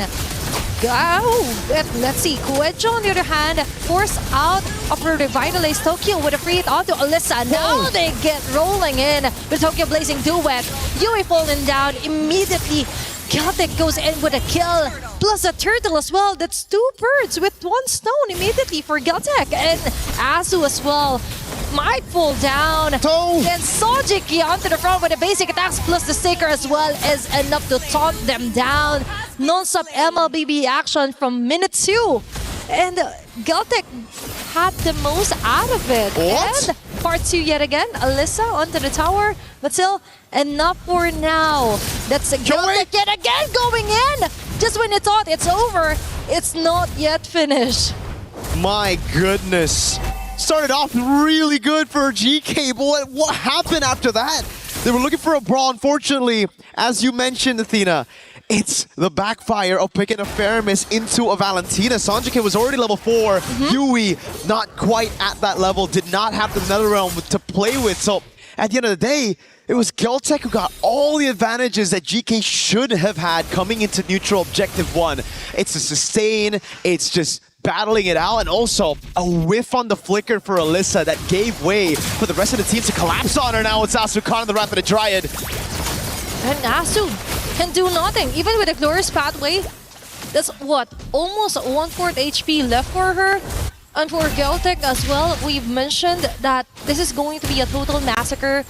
Let's see. Kuejo, on the other hand, forced out of her revitalized Tokyo with a free hit onto Alyssa. Now they get rolling in with Tokyo Blazing Duet. Yui falling down immediately. Celtic goes in with a kill, plus a turtle as well. That's 2 birds with 1 stone immediately for Celtic. And Asu as well might fall down. Then Sojiki onto the front with the basic attacks, plus the sticker as well is enough to taunt them down. Non-stop MLBB action from minute 2. And Celtic had the most out of it. What? And part 2 yet again. Alyssa onto the tower, but still enough for now. That's Celtic yet again going in. Just when you thought it's over, it's not yet finished. My goodness. Started off really good for GK, but what happened after that? They were looking for a brawl. Unfortunately, as you mentioned, Athena, it's the backfire of picking a Faramis into a Valentina. Sanjike was already level 4. Yui, not quite at that level, did not have the Netherrealm to play with. So at the end of the day, it was Geltec who got all the advantages that GK should have had coming into neutral objective 1. It's a sustain, it's just battling it out, and also a whiff on the flicker for Alyssa that gave way for the rest of the team to collapse on her. Now it's Asu Khan and the Rapid Dryad. And Asu can do nothing, even with a glorious pathway. That's what, almost 1/4 HP left for her. And for Geltic as well, we've mentioned that this is going to be a total massacre.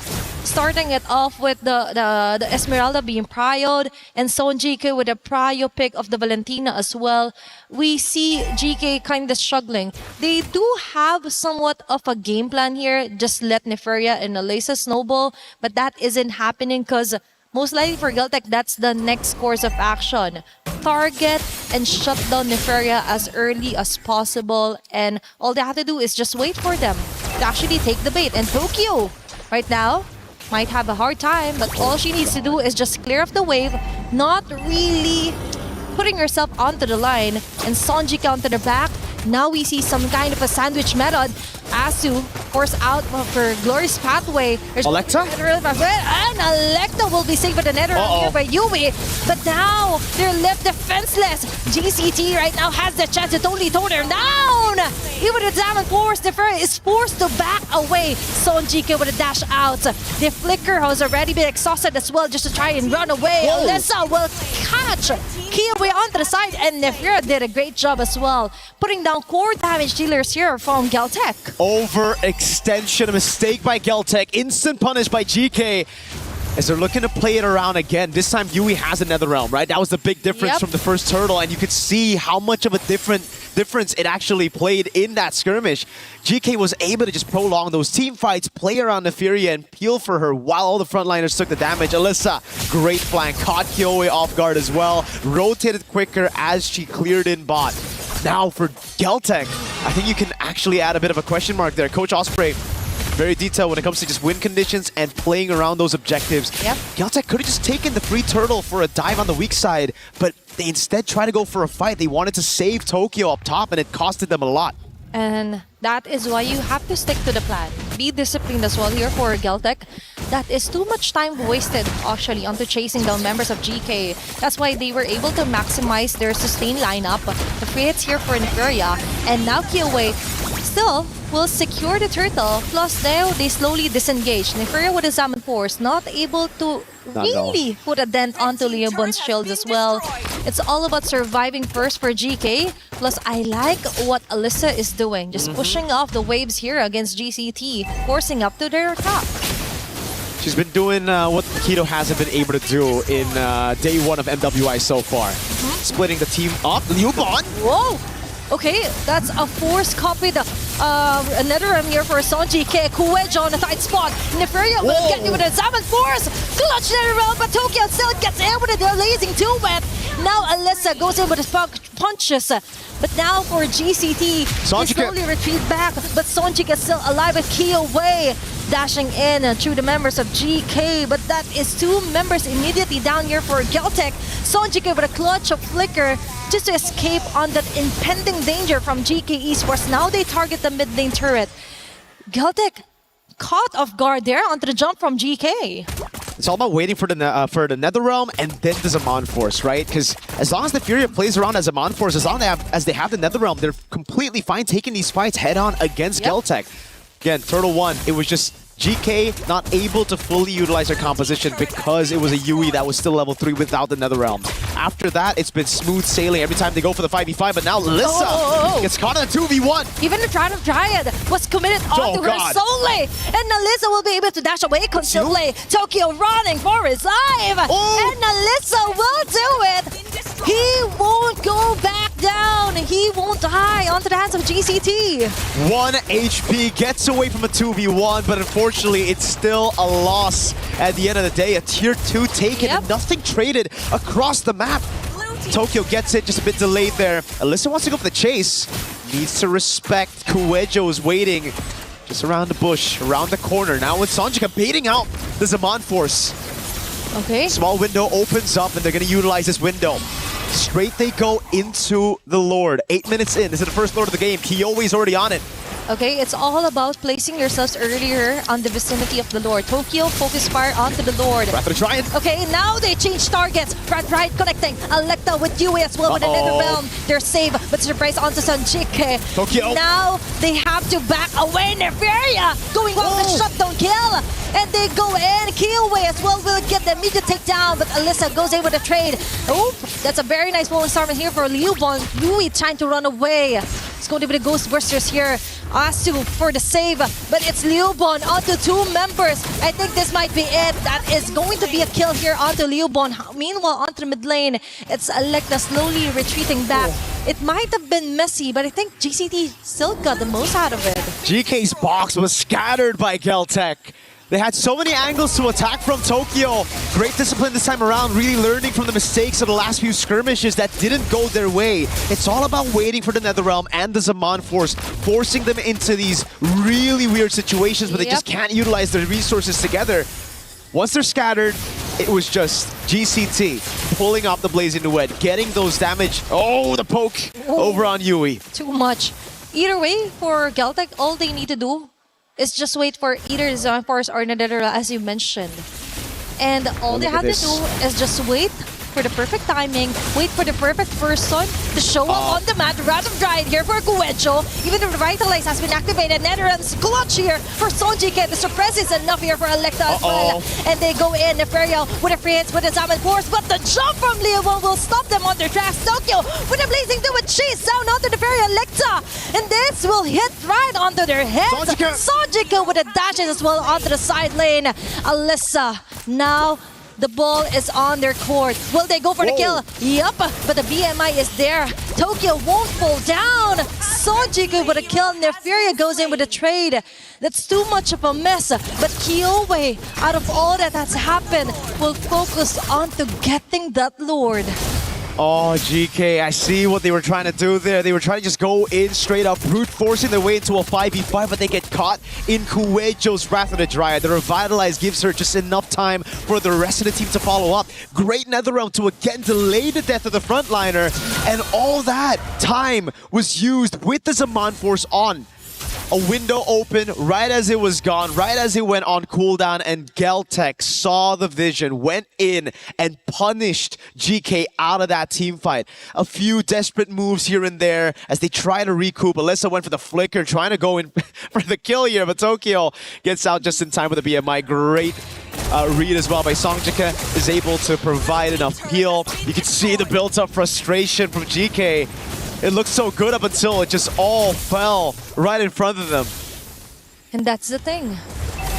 Starting it off with the Esmeralda being prioed, and Son GK with a prio pick of the Valentina as well. We see GK kind of struggling. They do have somewhat of a game plan here. Just let Neferia and Alyssa snowball, but that isn't happening because most likely for Geltic, that's the next course of action. Target and shut down Neferia as early as possible, and all they have to do is just wait for them to actually take the bait. And Tokyo, right now, might have a hard time, but all she needs to do is just clear off the wave, not really putting herself onto the line, and Sonjika onto the back. Now we see some kind of a sandwich method. Asu forced out of her glorious pathway. Alecta? And Alecta will be saved with the nether here by Yui. But now they're left defenseless. GCT right now has the chance to totally tone her down. Even the Diamond Force, Neferia is forced to back away. Sonjika with a dash out. The Flicker has already been exhausted as well just to try and run away. Alyssa will catch Kiyowe onto the side, and Neferia did a great job as well, putting down core damage dealers here from Geltec. Overextension, a mistake by Geltec, instant punish by GK. As they're looking to play it around again. This time Yui has a Netherrealm, right? That was the big difference from the first turtle, and you could see how much of a difference it actually played in that skirmish. GK was able to just prolong those team fights, play around Neferia and peel for her while all the frontliners took the damage. Alyssa, great flank, caught Kyoe off guard as well, rotated quicker as she cleared in bot. Now for Geltec, I think you can actually add a bit of a question mark there. Coach Osprey, very detailed when it comes to just win conditions and playing around those objectives. Geltec could have just taken the free turtle for a dive on the weak side, but they instead tried to go for a fight. They wanted to save Tokyo up top, and it costed them a lot. And that is why you have to stick to the plan. Be disciplined as well here for Geltec. That is too much time wasted actually onto chasing down members of GK. That's why they were able to maximize their sustain lineup. The free hits here for Neferia, and now Kyoe still will secure the turtle. Plus now they slowly disengage. Neferia with a Salmon Force not able to really put a dent onto Leobon's shields as well. It's all about surviving first for GK. Plus I like what Alyssa is doing. Just pushing off the waves here against GCT, forcing up to their top. She's been doing what Keto hasn't been able to do in day 1 of MWI so far. Splitting the team up. Leobon! Whoa! Okay, that's a forced copy. Another here for Sonji K. Kuejo on the tight spot. Neferia will get you with a Salmon Force. Clutch Netherrealm, but Tokyo still gets in with the blazing duet. Now Alyssa goes in with his punches. But now for GCT, they slowly retreat back. But Sonjik is still alive with Kyoe. dashing in through the members of GK, but that is 2 members immediately down here for Geltec. Sonjike with a clutch of flicker just to escape on that impending danger from GK Esports. Now they target the mid lane turret. Geltec caught off guard there onto the jump from GK. It's all about waiting for the Netherrealm and then the Zaman Force, right? Because as long as the Furia plays around as Zaman Force, as long as they have the Netherrealm, they're completely fine taking these fights head-on against Geltec. Again, Turtle 1, it was just GK not able to fully utilize their composition because it was a Yui that was still level 3 without the Netherrealm. After that, it's been smooth sailing every time they go for the 5v5, but now Lissa gets caught in a 2v1. Even the Triad of Dryad was committed onto her solely, and Alyssa will be able to dash away constantly. Tokyo running for his life, and Alyssa will do it. He won't go back down. He won't die onto the hands of GCT. 1 HP gets away from a 2v1, but unfortunately, it's still a loss at the end of the day. A tier 2 taken and nothing traded across the map. Tokyo gets it, just a bit delayed there. Alyssa wants to go for the chase. Needs to respect. Kuejo is waiting just around the bush, around the corner. Now with Sonjika baiting out the Zaman Force. Okay. Small window opens up and they're going to utilize this window. Straight they go into the Lord. 8 minutes in. This is the first Lord of the game. Kyoe is already on it. Okay, it's all about placing yourselves earlier on the vicinity of the Lord. Tokyo, focus fire onto the Lord. Wrath of the Giant. Okay, now they change targets. Right connecting. Electa with Yui as well with the Netherrealm. They're safe, but surprise onto Sonjike. Tokyo. Now they have to back away. Neferia going well with the shutdown kill. And they go in. Kyoe as well will get the immediate takedown, but Alyssa goes in with a trade. Oh, that's a very nice bowling star here for Liubon. Yui trying to run away. It's going to be the Ghostbusters here. Asu for the save, but it's Liubon onto 2 members. I think this might be it. That is going to be a kill here onto Liubon. Meanwhile, onto the mid lane, it's Electa slowly retreating back. It might have been messy, but I think GCT still got the most out of it. GK's box was scattered by Geltec. They had so many angles to attack from Tokyo. Great discipline this time around, really learning from the mistakes of the last few skirmishes that didn't go their way. It's all about waiting for the Netherrealm and the Zaman Force, forcing them into these really weird situations where they just can't utilize their resources together. Once they're scattered, it was just GCT pulling off the Blazing Duet, getting those damage. Oh, the poke over on Yui. Too much. Either way, for Geltec, all they need to do is just wait for either the Zaman Force or Netherrealm, as you mentioned. And all they have to do is just wait for the perfect timing, wait for the perfect person to show up on the mat. Wrath of Dryad here for Kuejo. Even the Revitalize has been activated. Netherrealm's clutch here for Sonjike. The suppress is enough here for Electa as well. And they go in, Neferia with a free hits with the Zaman Force, but the jump from Leo will stop them on their tracks. Tokyo with a Blazing Duet chase down onto Neferia Electa. And this will hit right onto their heads. Sonjike with the dashes as well onto the side lane. Alyssa now the ball is on their court. Will they go for the kill? Yup, but the BMI is there. Tokyo won't fall down. Sonjike with a kill. Neferia goes in with a trade. That's too much of a mess. But Kyoe, out of all that has happened, will focus on to getting that Lord. Oh, GK, I see what they were trying to do there. They were trying to just go in straight up, brute forcing their way into a 5v5, but they get caught in Kuejo's Wrath of the Dryad. The Revitalize gives her just enough time for the rest of the team to follow up. Great Netherrealm to again delay the death of the frontliner, and all that time was used with the Zaman Force on. A window open right as it was gone, right as it went on cooldown, and Geltec saw the vision, went in and punished GK out of that team fight. A few desperate moves here and there as they try to recoup. Alyssa went for the flicker, trying to go in for the kill here, but Tokyo gets out just in time with the BMI. Great read as well by Sonjika, is able to provide enough heal. You can see the built-up frustration from GK. It looked so good up until it just all fell right in front of them. And that's the thing.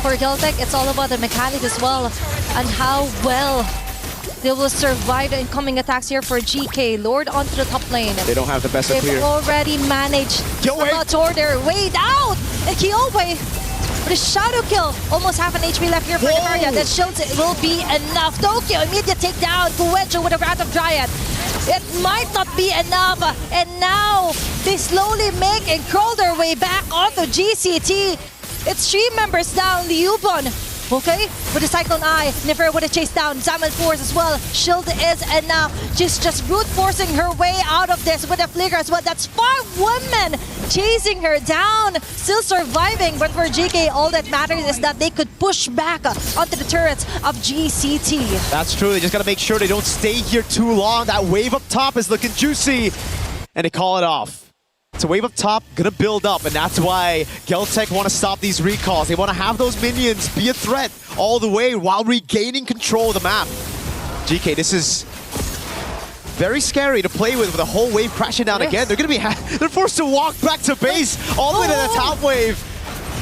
For Geltec, it's all about the mechanics as well and how well they will survive the incoming attacks here for GK. Lord onto the top lane. They don't have the best of clear. They've already managed to tore their way down. And Kyoe with a shadow kill. Almost half an HP left here for Neferia. That shield will be enough. Tokyo immediate takedown. Kuejo with a Wrath of Dryad. It might not be enough. And now they slowly make and crawl their way back onto GCT. It's 3 members down. Liubon, okay, with the Cyclone Eye. Nefer with a chase down. Zaman Force as well. Shield is enough. She's just brute forcing her way out of this with a flicker as well. That's 5 women chasing her down. Still surviving, but for GK, all that matters is that they could push back onto the turrets of GCT. That's true. They just got to make sure they don't stay here too long. That wave up top is looking juicy. And they call it off. It's a wave up top, gonna build up, and that's why Geltec want to stop these recalls. They want to have those minions be a threat all the way while regaining control of the map. GK, this is very scary to play with a whole wave crashing down again. They're gonna be they're forced to walk back to base all the way to the top wave.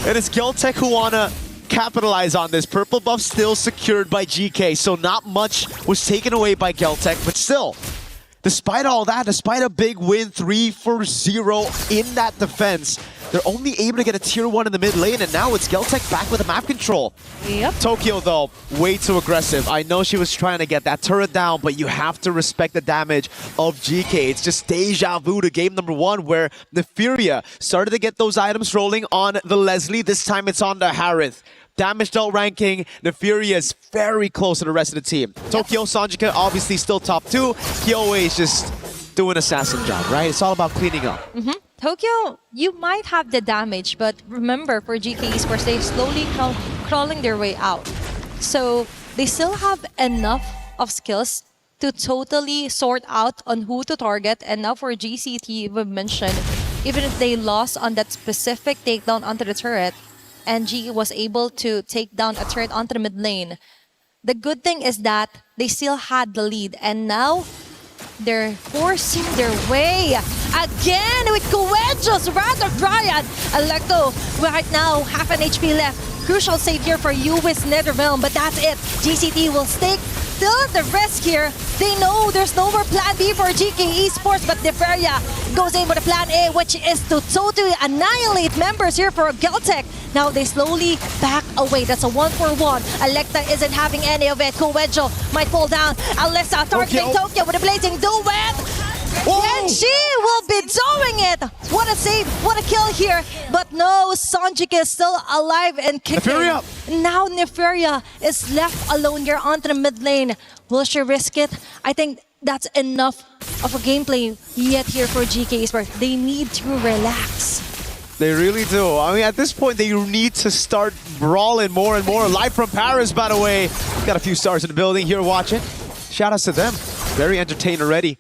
And it's Geltec who wanna capitalize on this. Purple buff still secured by GK, so not much was taken away by Geltec, but still. Despite all that, despite a big win, 3-0 in that defense, they're only able to get a tier 1 in the mid lane, and now it's Geltec back with the map control. Yep. Tokyo, though, way too aggressive. I know she was trying to get that turret down, but you have to respect the damage of GK. It's just deja vu to game number 1, where the Furia started to get those items rolling on the Leslie. This time it's on the Harith. Damage outranking, the Furia is very close to the rest of the team. Tokyo, Sanjika, obviously still top 2. Kyoe is just doing assassin job, right? It's all about cleaning up. Tokyo, you might have the damage, but remember, for GK Esports, they're slowly crawling their way out. So they still have enough of skills to totally sort out on who to target. And now for GCT, we've mentioned, even if they lost on that specific takedown onto the turret, and G was able to take down a turret onto the mid lane, the good thing is that they still had the lead, and now they're forcing their way again with Coedjo's Rather Dryad. Electo right now, half an HP left. Crucial save here for US Netherrealm, but that's it. GCT will stake still at the risk here. They know there's no more plan B for GK Esports, but Neferia goes in with a plan A, which is to totally annihilate members here for Geltec. Now they slowly back away. That's a 1-for-1. Electa isn't having any of it. Coedjo might fall down. Alyssa targeting Tokyo with a blazing duet. And she will be doing it! What a save, what a kill here. But no, Sanjik is still alive and kicking. Neferia. Now Neferia is left alone here onto the mid lane. Will she risk it? I think that's enough of a gameplay yet here for GK Esports. They need to relax. They really do. I mean, at this point, they need to start brawling more and more. Live from Paris, by the way. Got a few stars in the building here watching. Shout outs to them. Very entertained already.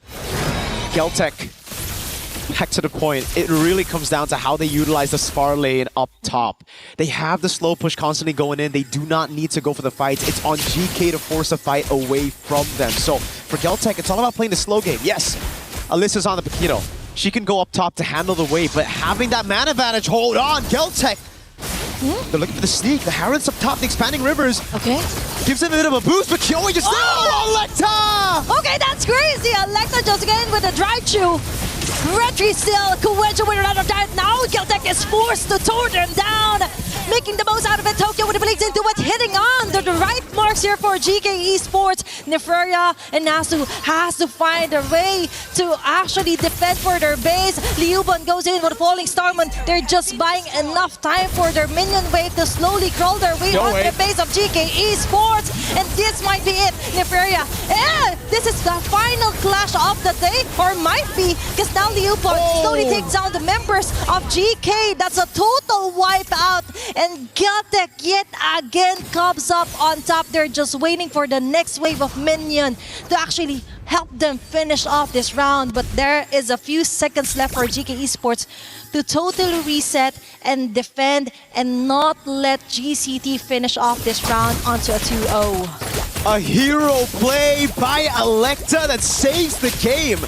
Geltec, back to the point, it really comes down to how they utilize the Spar lane up top. They have the slow push constantly going in. They do not need to go for the fights. It's on GK to force a fight away from them. So for Geltec, it's all about playing the slow game. Yes, Alyssa's on the Paquito. She can go up top to handle the wave, but having that man advantage, hold on, Geltec. They're looking for the sneak. The Harrods up top, the expanding rivers. Okay. Gives them a bit of a boost, but Kyoe just... Oh, Electa! Okay, that's crazy. Electa just again with a drive-through. Retry still. Coedjo with another dive. Now Geltec is forced to tone them down. Making the most out of it. Tokyo with the blades into it. Hitting on the right marks here for GK Esports. Neferia and Nasu has to find a way to actually defend for their base. Liuban goes in with a falling Starman. They're just buying enough time for their minion wave to slowly crawl their way onto the base of GK Esports. And this might be it. Neferia, this is the final clash of the day, or might be, because now Liuban slowly takes down the members of GK. That's a total wipeout. And Geltec yet again comes up on top. They're just waiting for the next wave of minion to actually help them finish off this round. But there is a few seconds left for GK Esports to totally reset and defend and not let GCT finish off this round onto a 2-0. A hero play by Electa that saves the game.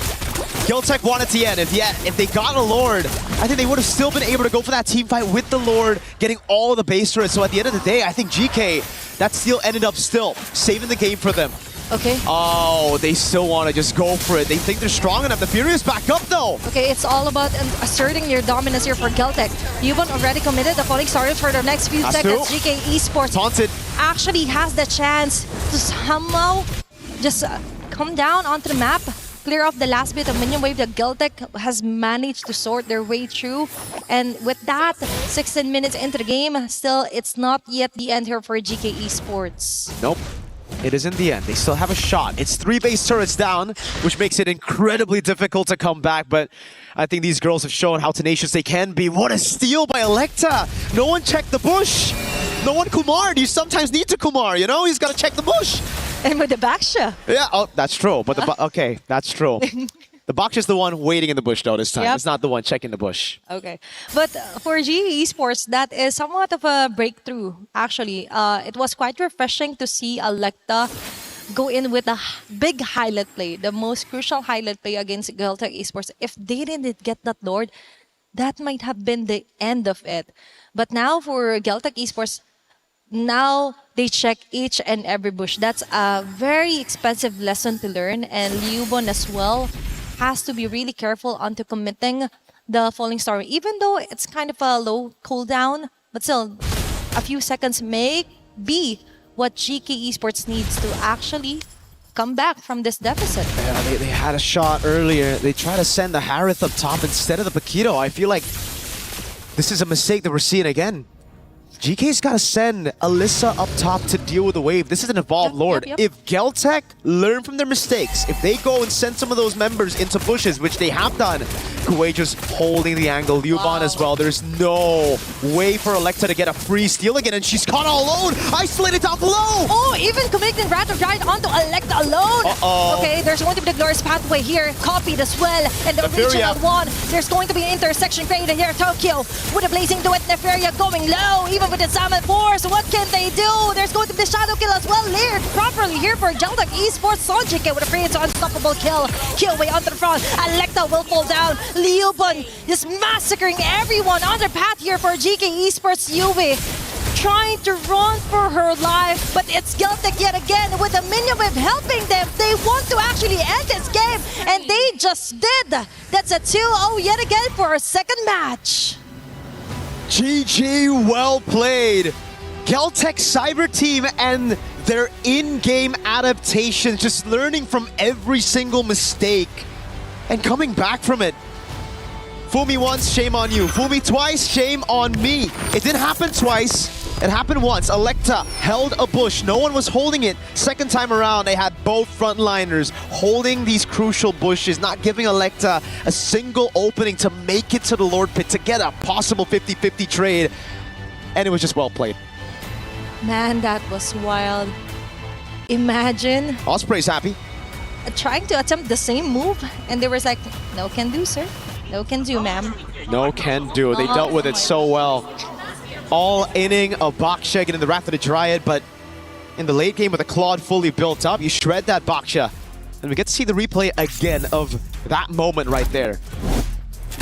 Geltec wanted to end. If they got a Lord, I think they would have still been able to go for that team fight with the Lord, getting all of the base turrets. So at the end of the day, I think GK, that steal ended up still saving the game for them. Okay. Oh, they still want to just go for it. They think they're strong enough. The Furious back up though. Okay, it's all about asserting your dominance here for Geltec. Yuban already committed the falling stars for the next few seconds. GK Esports Taunted. actually has the chance to somehow just come down onto the map, clear off the last bit of minion wave that Geltec has managed to sort their way through. And with that, 16 minutes into the game, still, it's not yet the end here for GK Esports. Nope. It isn't the end. They still have a shot. It's 3 base turrets down, which makes it incredibly difficult to come back. But I think these girls have shown how tenacious they can be. What a steal by Electa! No one checked the bush. No one Kumar'd. You sometimes need to Kumar, you know? He's got to check the bush. And with the Baksha. Yeah, oh, that's true. But okay, that's true. The Baksha's the one waiting in the bush, though, this time. Yep. It's not the one checking the bush. Okay. But for GE Esports, that is somewhat of a breakthrough, actually. It was quite refreshing to see Electa go in with a big highlight play, the most crucial highlight play against Geltec Esports. If they didn't get that Lord, that might have been the end of it. But now for Geltec Esports, now they check each and every bush. That's a very expensive lesson to learn, and Liubon as well has to be really careful onto committing the Falling Star. Even though it's kind of a low cooldown, but still, a few seconds may be what GK Esports needs to actually come back from this deficit. Yeah, they had a shot earlier. They tried to send the Harith up top instead of the Paquito. I feel like this is a mistake that we're seeing again. GK's got to send Alyssa up top to deal with the wave. This is an evolved Lord. If Geltec learn from their mistakes, if they go and send some of those members into bushes, which they have done, Kuwait just holding the angle. Liuban as well. There's no way for Electa to get a free steal again, and she's caught all alone. Isolated down below. Oh, even committing Rat of Giant onto Electa alone. Okay, there's going to be the Glorious Pathway here, copied as well. And the original one, there's going to be an intersection created here, Tokyo, with a Blazing Duet, Neferia going low, even with the Salmon Force. What can they do? There's going to be the Shadow Kill as well, layered properly here for Geltec Esports. Sonjike with a free to unstoppable kill. Killway onto the front. Electa will fall down. Liubon is massacring everyone on their path here for GK Esports. Yui trying to run for her life, but it's Geltec yet again with the minion wave helping them. They want to actually end this game, and they just did. That's a 2-0 yet again for our second match. GG, well played. Geltec Cyber Team and their in-game adaptations, just learning from every single mistake and coming back from it. Fool me once, shame on you. Fool me twice, shame on me. It didn't happen twice. It happened once. Electa held a bush. No one was holding it. Second time around, they had both frontliners holding these crucial bushes, not giving Electa a single opening to make it to the Lord Pit, to get a possible 50-50 trade. And it was just well played. Man, that was wild. Imagine Osprey's happy. Trying to attempt the same move, and they were like, no can do, sir. No can do, ma'am. No can do. They dealt with it so well. All inning of Baksha getting the Wrath of the Dryad, but in the late game with the Claude fully built up, you shred that Baksha. And we get to see the replay again of that moment right there.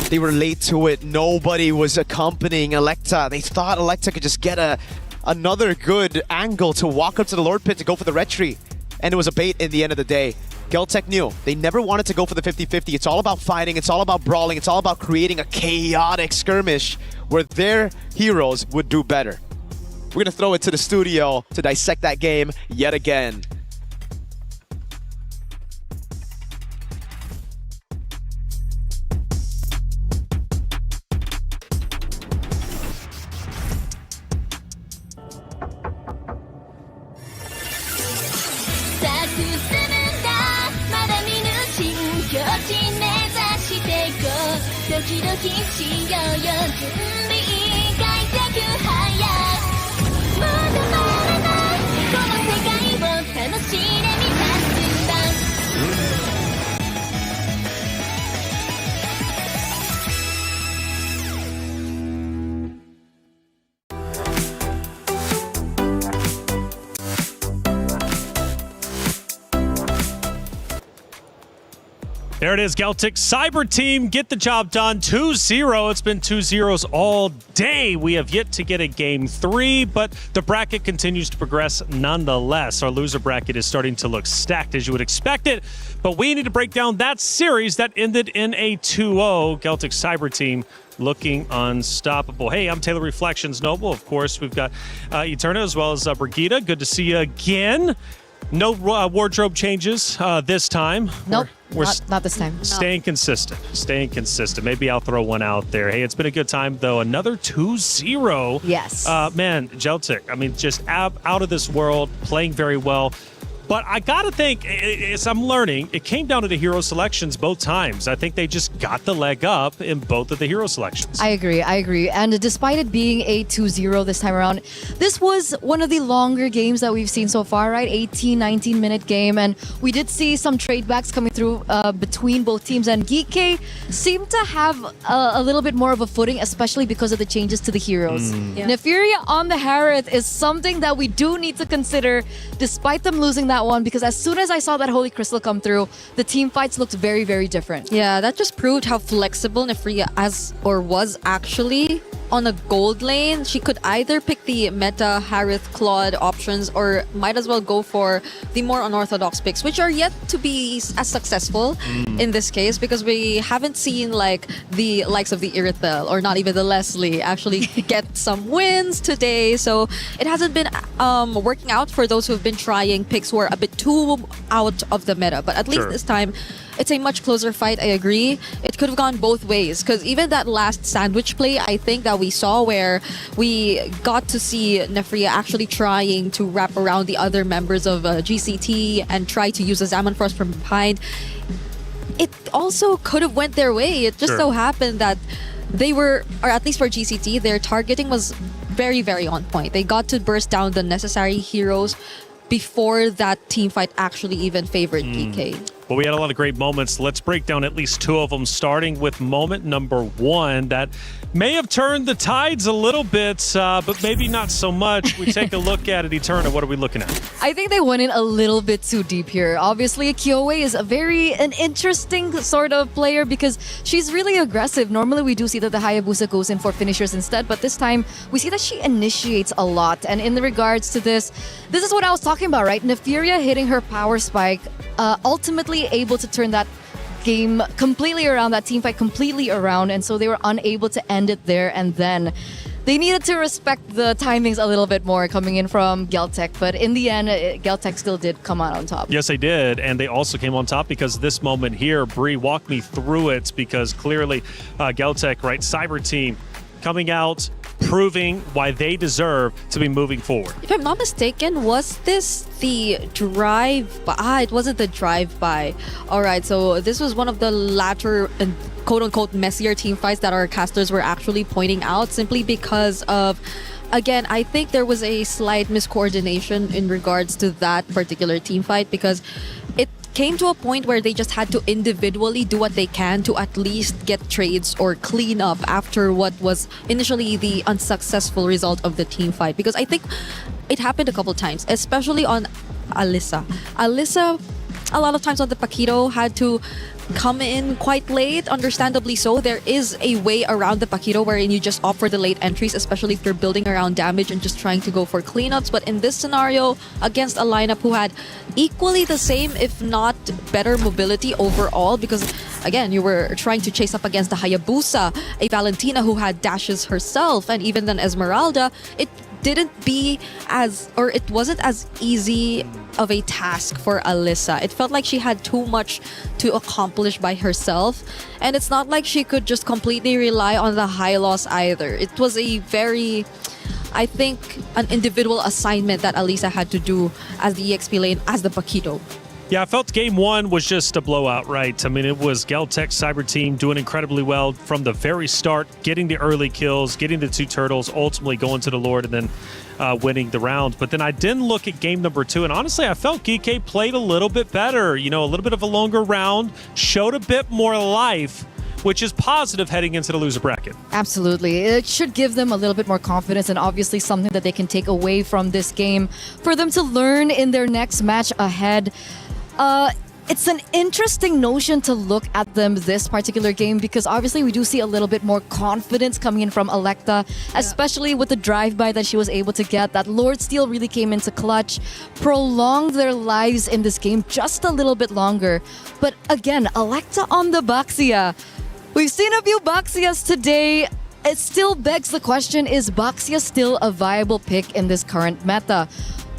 They were late to it. Nobody was accompanying Electa. They thought Electa could just get another good angle to walk up to the Lord Pit to go for the retreat. And it was a bait in the end of the day. Geltec knew they never wanted to go for the 50-50. It's all about fighting, it's all about brawling, it's all about creating a chaotic skirmish where their heroes would do better. We're gonna throw it to the studio to dissect that game yet again. There it is, Geltec Cyber Team get the job done. 2-0. It's been 2-0s all day. We have yet to get a game 3, but the bracket continues to progress nonetheless. Our loser bracket is starting to look stacked as you would expect it, but we need to break down that series that ended in a 2-0. Geltec Cyber Team looking unstoppable. Hey, I'm Taylor Reflections Noble. Of course, we've got Eterna as well as Brigitte. Good to see you again. No wardrobe changes this time. Nope. Not this time. Staying consistent. Maybe I'll throw one out there. Hey, it's been a good time, though. Another 2-0. Yes. Man, Geltic, I mean, just out of this world, playing very well. But I got to think, as I'm learning, it came down to the hero selections both times. I think they just got the leg up in both of the hero selections. I agree. And despite it being a 2-0 this time around, this was one of the longer games that we've seen so far, right? 18, 19-minute game. And we did see some trade backs coming through between both teams. And Geeky seemed to have a little bit more of a footing, especially because of the changes to the heroes. Nefuria on the Harith is something that we do need to consider, despite them losing that one, because as soon as I saw that Holy Crystal come through, the team fights looked very, very different. Yeah, that just proved how flexible Nefuria was actually on a gold lane. She could either pick the meta Harith Claude options or might as well go for the more unorthodox picks, which are yet to be as successful in this case, because we haven't seen like the likes of the Irithel or not even the Leslie actually get some wins today. So it hasn't been working out for those who have been trying picks who are a bit too out of the meta. But at least this time, it's a much closer fight, I agree. It could have gone both ways, because even that last sandwich play, I think that we saw where we got to see Nefuria actually trying to wrap around the other members of GCT and try to use a Zaman Frost from behind. It also could have went their way. It just so happened that they were, or at least for GCT, their targeting was very, very on point. They got to burst down the necessary heroes before that team fight actually even favored PK. Well, we had a lot of great moments. Let's break down at least two of them, starting with moment number one that may have turned the tides a little bit, but maybe not so much. We take a look at it, Eterna. What are we looking at? I think they went in a little bit too deep here. Obviously, Kyoe is an interesting sort of player because she's really aggressive. Normally, we do see that the Hayabusa goes in for finishers instead, but this time, we see that she initiates a lot. And in regards to this is what I was talking about, right? Nefuria hitting her power spike, ultimately able to turn that game completely around, that team fight completely around, and so they were unable to end it there. And then they needed to respect the timings a little bit more coming in from Geltec, but in the end, Geltec still did come out on top. Yes, they did, and they also came on top because this moment here, Bree, walk me through it, because clearly Geltec, right, Cyber Team coming out, proving why they deserve to be moving forward. If I'm not mistaken, was this the drive-by? It wasn't the drive-by. All right, so this was one of the latter and quote-unquote messier team fights that our casters were actually pointing out, simply because of, again, I think there was a slight miscoordination in regards to that particular team fight, because it came to a point where they just had to individually do what they can to at least get trades or clean up after what was initially the unsuccessful result of the team fight. Because I think it happened a couple times, especially on Alyssa. Alyssa, a lot of times on the Paquito, had to come in quite late, understandably so. There is a way around the Paquito wherein you just opt for the late entries, especially if you're building around damage and just trying to go for cleanups. But in this scenario, against a lineup who had equally the same, if not better mobility overall, because again, you were trying to chase up against the Hayabusa, a Valentina who had dashes herself, and even then Esmeralda, it wasn't as easy of a task for Alyssa. It felt like she had too much to accomplish by herself, and it's not like she could just completely rely on the high loss either. It was a very, I think, an individual assignment that Alyssa had to do as the EXP lane, as the Paquito. Yeah, I felt game one was just a blowout, right? I mean, it was Geltec Cyber Team doing incredibly well from the very start, getting the early kills, getting the two turtles, ultimately going to the Lord, and then winning the round. But then I didn't look at game number two, and honestly, I felt Geeky played a little bit better. You know, a little bit of a longer round, showed a bit more life, which is positive heading into the loser bracket. Absolutely. It should give them a little bit more confidence, and obviously something that they can take away from this game for them to learn in their next match ahead. It's an interesting notion to look at them this particular game, because obviously we do see a little bit more confidence coming in from Electa, especially with the drive-by that she was able to get. That Lord Steal really came into clutch, prolonged their lives in this game just a little bit longer. But again, Electa on the Baxia. We've seen a few Baxias today. It still begs the question, is Baxia still a viable pick in this current meta?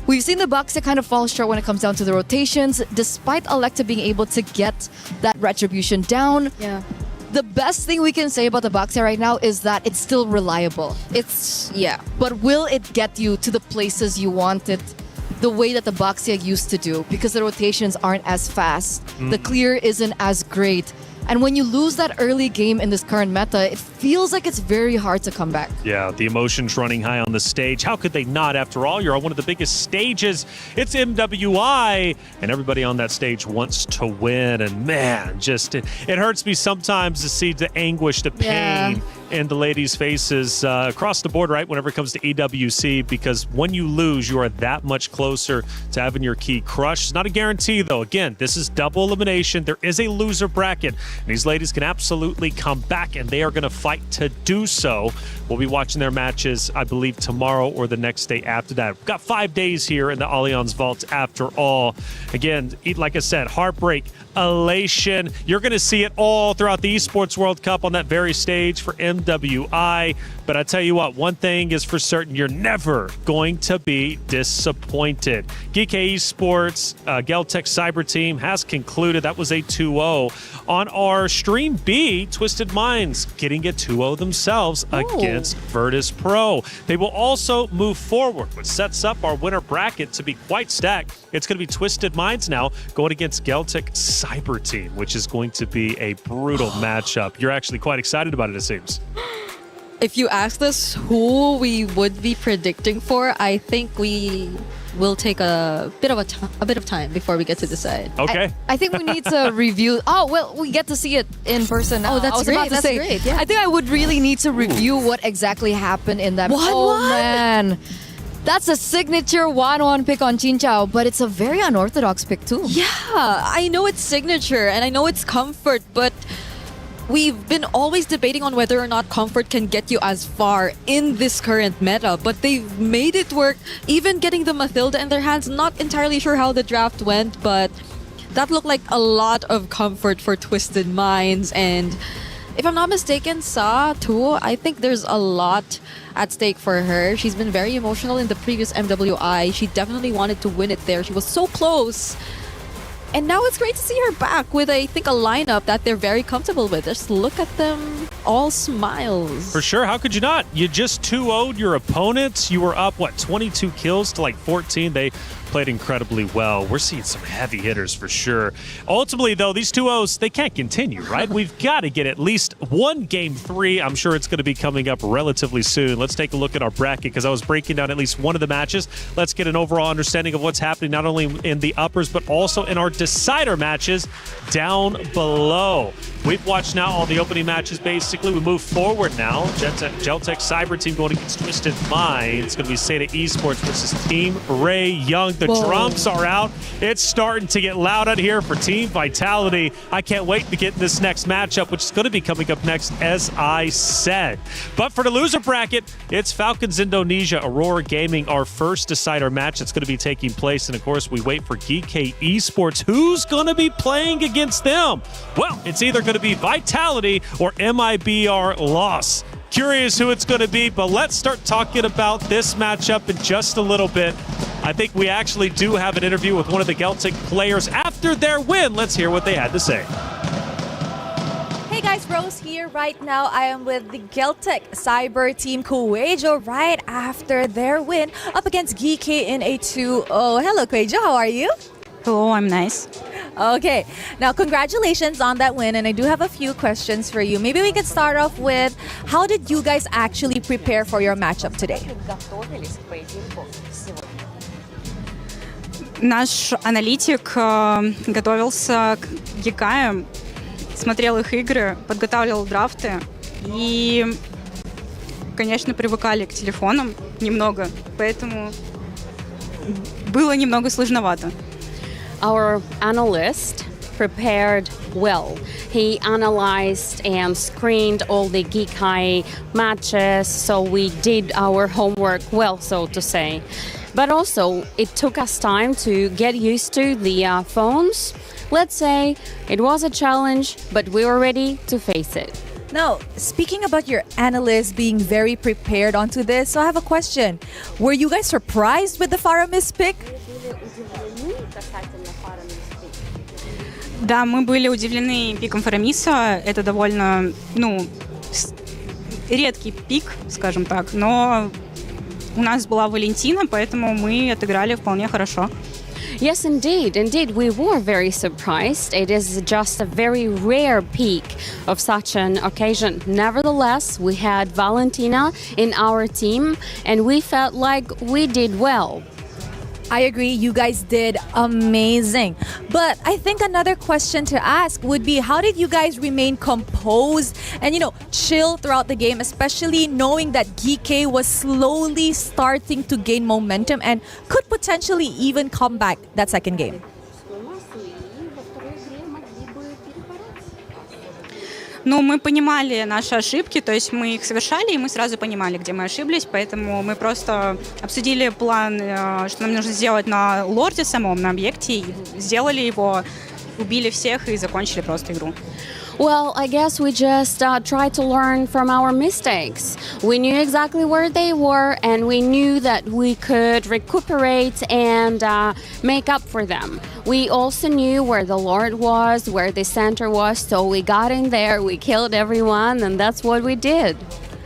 We've seen the Bucks kind of fall short when it comes down to the rotations, despite Electa being able to get that retribution down. Yeah. The best thing we can say about the Bucks right now is that it's still reliable. Yeah. But will it get you to the places you want it the way that the Baxia used to do? Because the rotations aren't as fast. The clear isn't as great. And when you lose that early game in this current meta, it feels like it's very hard to come back. Yeah, the emotions running high on the stage. How could they not? After all, you're on one of the biggest stages. It's MWI, and everybody on that stage wants to win. And man, just it hurts me sometimes to see the anguish, the pain in the ladies' faces across the board, right, whenever it comes to EWC, because when you lose, you are that much closer to having your key crushed. It's not a guarantee, though. Again, this is double elimination. There is a loser bracket. And these ladies can absolutely come back, and they are going to fight to do so. We'll be watching their matches, I believe, tomorrow or the next day after that. We've got 5 days here in the Allianz Vault after all. Again, like I said, heartbreak, elation. You're going to see it all throughout the Esports World Cup on that very stage for MWI. But I tell you what, one thing is for certain, you're never going to be disappointed. GK Esports, Geltech Cyber Team has concluded. That was a 2-0. On our Stream B, Twisted Minds getting a 2-0 themselves against Virtus Pro. They will also move forward, which sets up our winner bracket to be quite stacked. It's going to be Twisted Minds now going against Geltech Cyber Team, which is going to be a brutal matchup. You're actually quite excited about it, it seems. If you asked us who we would be predicting for, I think we will take a bit of time before we get to decide. Okay. I think we need to review. Oh, well, we get to see it in person now. Oh, that's I was great. about to That's say, great. Yeah. I think I would really need to review what exactly happened in that. What? Oh, What? man. That's a signature 1-1 pick on Chinchao, but it's a very unorthodox pick too. Yeah, I know it's signature and I know it's comfort, but we've been always debating on whether or not comfort can get you as far in this current meta, but they've made it work. Even getting the Mathilda in their hands, not entirely sure how the draft went, but that looked like a lot of comfort for Twisted Minds. And if I'm not mistaken, Sa too, I think there's a lot at stake for her. She's been very emotional in the previous MWI. She definitely wanted to win it there. She was so close. And now it's great to see her back with, I think, a lineup that they're very comfortable with. Just look at them, all smiles. For sure. How could you not? You just 2-0'd your opponents. You were up, 22 kills to 14. They played incredibly well. We're seeing some heavy hitters for sure. Ultimately, though, these 2-0s, they can't continue, right? We've got to get at least one Game 3. I'm sure it's going to be coming up relatively soon. Let's take a look at our bracket because I was breaking down at least one of the matches. Let's get an overall understanding of what's happening not only in the uppers, but also in our decider matches down below. We've watched now all the opening matches, basically. We move forward now. Geltech Cyber Team going against Twisted Minds. It's going to be Seda Esports versus Team Ray Young. The drums are out. It's starting to get loud out here for Team Vitality. I can't wait to get this next matchup, which is going to be coming up next, as I said. But for the loser bracket, it's Falcons Indonesia, Aurora Gaming, our first decider match that's going to be taking place. And of course, we wait for GK Esports. Who's going to be playing against them? Well, it's either going to be Vitality or MIBR Loss. Curious who it's going to be, but let's start talking about this matchup in just a little bit. I think we actually do have an interview with one of the Geltech players after their win. Let's hear what they had to say. Hey guys, Rose here. Right now, I am with the Geltech Cyber Team Kuwejo right after their win up against GK in a 2-0. Hello, Kuwejo. How are you? Hello, I'm nice. Okay, now congratulations on that win, and I do have a few questions for you. Maybe we could start off with, how did you guys actually prepare for your matchup today? Наш аналитик готовился к ЕКАям, смотрел их игры, подготавливал драфты и, конечно, привыкали к телефонам немного, поэтому было немного сложновато. Our analyst prepared well. He analyzed and screened all the Geekai matches, so we did our homework well, so to say. But also, it took us time to get used to the phones. Let's say it was a challenge, but we were ready to face it. Now, speaking about your analysts being very prepared onto this, so I have a question. Were you guys surprised with the Faramis pick? Да, мы были удивлены пиком Фарамиса. Это довольно, редкий пик, скажем так. Но у нас была Валентина, поэтому мы отыграли вполне хорошо. Yes, indeed, we were very surprised. It is just a very rare peak of such an occasion. Nevertheless, we had Valentina in our team, and we felt like we did well. I agree, you guys did amazing. But I think another question to ask would be, how did you guys remain composed and, chill throughout the game, especially knowing that GK was slowly starting to gain momentum and could potentially even come back that second game? Мы понимали наши ошибки, то есть мы их совершали, и мы сразу понимали, где мы ошиблись, поэтому мы просто обсудили план, что нам нужно сделать на лорде самом, на объекте, и сделали его, убили всех и закончили просто игру. Well, I guess we just tried to learn from our mistakes. We knew exactly where they were, and we knew that we could recuperate and make up for them. We also knew where the Lord was, where the center was, so we got in there, we killed everyone, and that's what we did.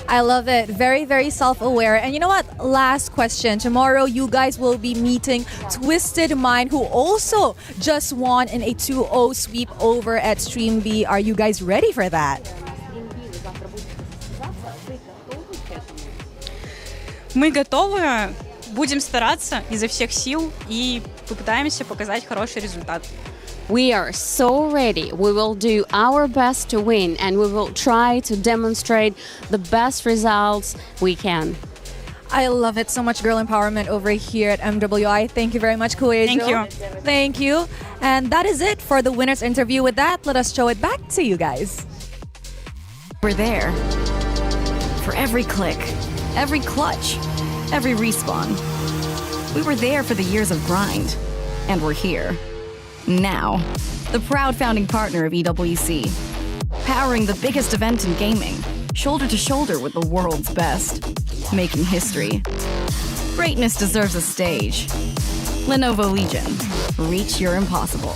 I love it. Very, very self-aware. And you know what? Last question. Tomorrow, you guys will be meeting Twisted Mind, who also just won in a 2-0 sweep over at Stream B. Are you guys ready for that? Мы готовы, будем стараться изо всех сил и попытаемся показать хороший результат. We are so ready. We will do our best to win, and we will try to demonstrate the best results we can. I love it. So much girl empowerment over here at MWI. Thank you very much, Kuejo. Thank you. Thank you. And that is it for the winner's interview. With that, let us show it back to you guys. We're there. For every click, every clutch, every respawn. We were there for the years of grind, and we're here. Now, the proud founding partner of EWC, powering the biggest event in gaming, shoulder to shoulder with the world's best, making history. Greatness deserves a stage. Lenovo Legion, reach your impossible.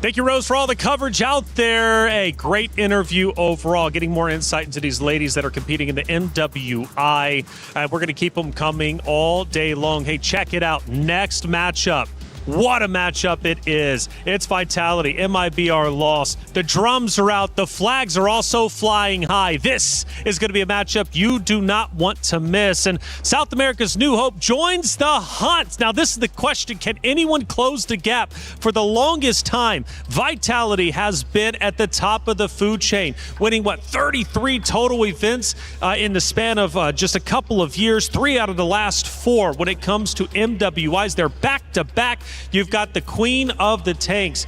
Thank you, Rose, for all the coverage out there. A great interview overall, getting more insight into these ladies that are competing in the MWI. We're going to keep them coming all day long. Hey, check it out. Next matchup. What a matchup it is. It's Vitality, MIBR loss. The drums are out. The flags are also flying high. This is going to be a matchup you do not want to miss. And South America's New Hope joins the hunt. Now, this is the question. Can anyone close the gap? For the longest time, Vitality has been at the top of the food chain, winning, 33 total events in the span of just a couple of years, 3 out of the last 4. When it comes to MWIs, they're back-to-back. You've got the queen of the tanks,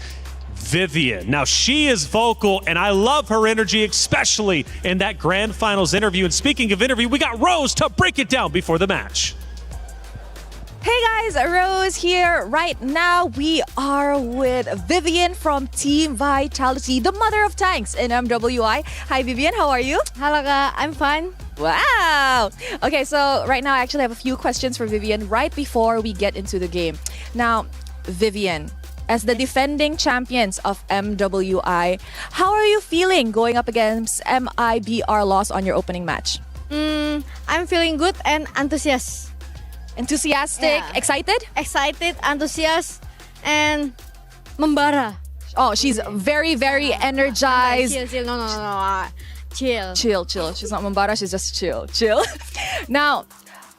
Vivian. Now, she is vocal, and I love her energy, especially in that grand finals interview. And speaking of interview, we got Rose to break it down before the match. Hey guys, Rose here. Right now, we are with Vivian from Team Vitality, the mother of tanks in MWI. Hi, Vivian. How are you? Hello, I'm fine. Wow. Okay, so right now I actually have a few questions for Vivian right before we get into the game. Now, Vivian, as the defending champions of MWI, how are you feeling going up against MIBR loss on your opening match? I'm feeling good and enthusiastic. Enthusiastic? Yeah. Excited? Excited, enthusiastic, and membara. Oh, she's very, very energized. Chill. No. Chill. Chill. She's not Mambara, she's just chill. Now,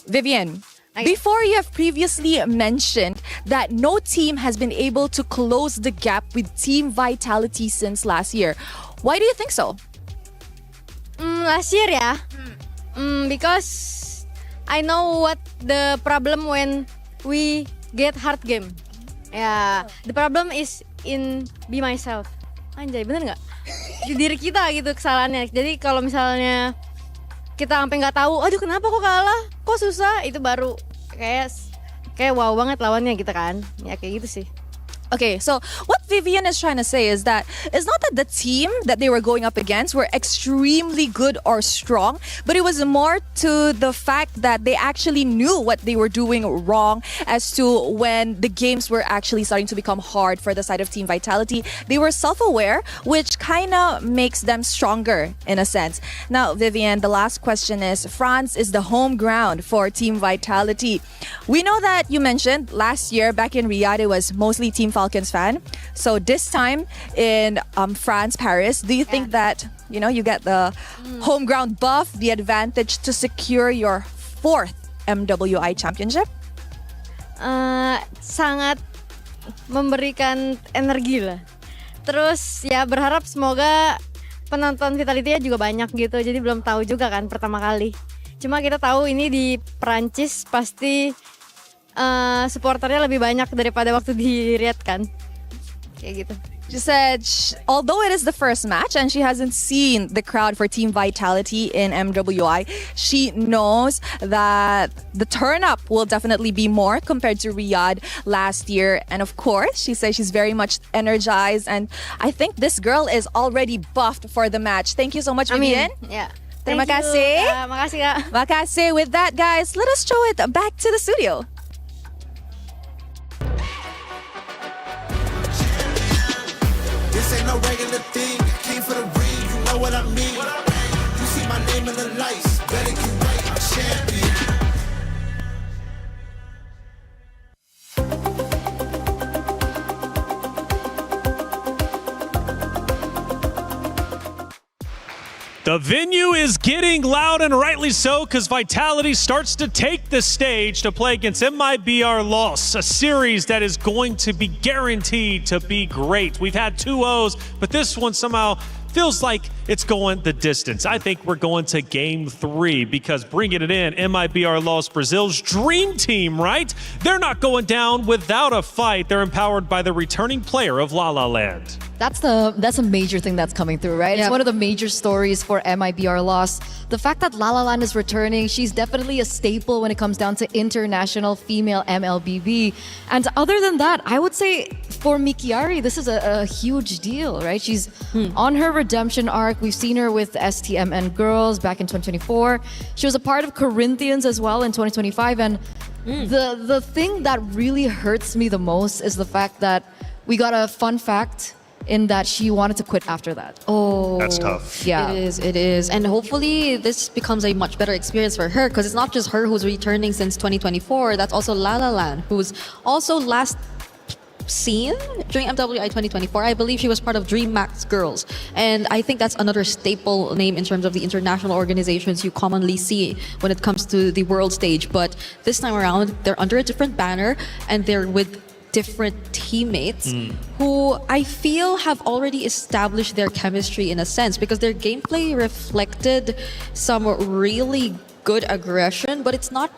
Vivian, before you have previously mentioned that no team has been able to close the gap with Team Vitality since last year. Why do you think so? Last year, yeah. Because I know what the problem when we get hard game. Yeah, the problem is in be myself. Anjay, bener nggak? Di diri kita gitu kesalahannya. Jadi kalau misalnya kita sampai nggak tahu, aduh kenapa kok kalah, kok susah, itu baru kayak wow banget lawannya gitu kan, ya kayak gitu sih. Okay, so what Vivian is trying to say is that it's not that the team that they were going up against were extremely good or strong, but it was more to the fact that they actually knew what they were doing wrong as to when the games were actually starting to become hard for the side of Team Vitality. They were self-aware, which kind of makes them stronger in a sense. Now, Vivian, the last question is, France is the home ground for Team Vitality. We know that you mentioned last year back in Riyadh, it was mostly Team Falcons fan. So this time in France, Paris, do you think that you get the home ground buff, the advantage to secure your 4th MWI championship? Sangat memberikan energi lah. Terus ya berharap semoga penonton Vitality-nya juga banyak gitu. Jadi belum tahu juga kan pertama kali. Cuma kita tahu ini di Perancis pasti supporternya lebih banyak daripada waktu di Riyadh kan. Kayak gitu. She said, although it is the first match and she hasn't seen the crowd for Team Vitality in MWI, she knows that the turn up will definitely be more compared to Riyadh last year. And of course, she says she's very much energized. And I think this girl is already buffed for the match. Thank you so much, Vivian. Yeah. Terima kasih. Makasih Kak. Makasih. With that, guys, let us throw it back to the studio. This ain't no regular thing. I came for the ring, you know what I mean. You see my name in the lights, better get right, I'm champion. The venue is getting loud, and rightly so, because Vitality starts to take the stage to play against MIBR Loss, a series that is going to be guaranteed to be great. We've had 2-0s, but this one somehow feels like it's going the distance. I think we're going to game 3 because bringing it in, MIBR Loss, Brazil's dream team, right? They're not going down without a fight. They're empowered by the returning player of La La Land. That's a major thing that's coming through, right? Yeah. It's one of the major stories for MIBR Loss. The fact that La La Land is returning, she's definitely a staple when it comes down to international female MLBB. And other than that, I would say for Mikiari, this is a huge deal, right? She's on her redemption arc. We've seen her with STMN Girls back in 2024. She was a part of Corinthians as well in 2025. And the thing that really hurts me the most is the fact that we got a fun fact in that she wanted to quit after that. Oh, that's tough. Yeah, it is. And hopefully this becomes a much better experience for her, because it's not just her who's returning since 2024. That's also La La Land, who's also last seen during MWI 2024. I believe she was part of DreamMax Girls. And I think that's another staple name in terms of the international organizations you commonly see when it comes to the world stage. But this time around, they're under a different banner and they're with different teammates who I feel have already established their chemistry in a sense, because their gameplay reflected some really good aggression, but it's not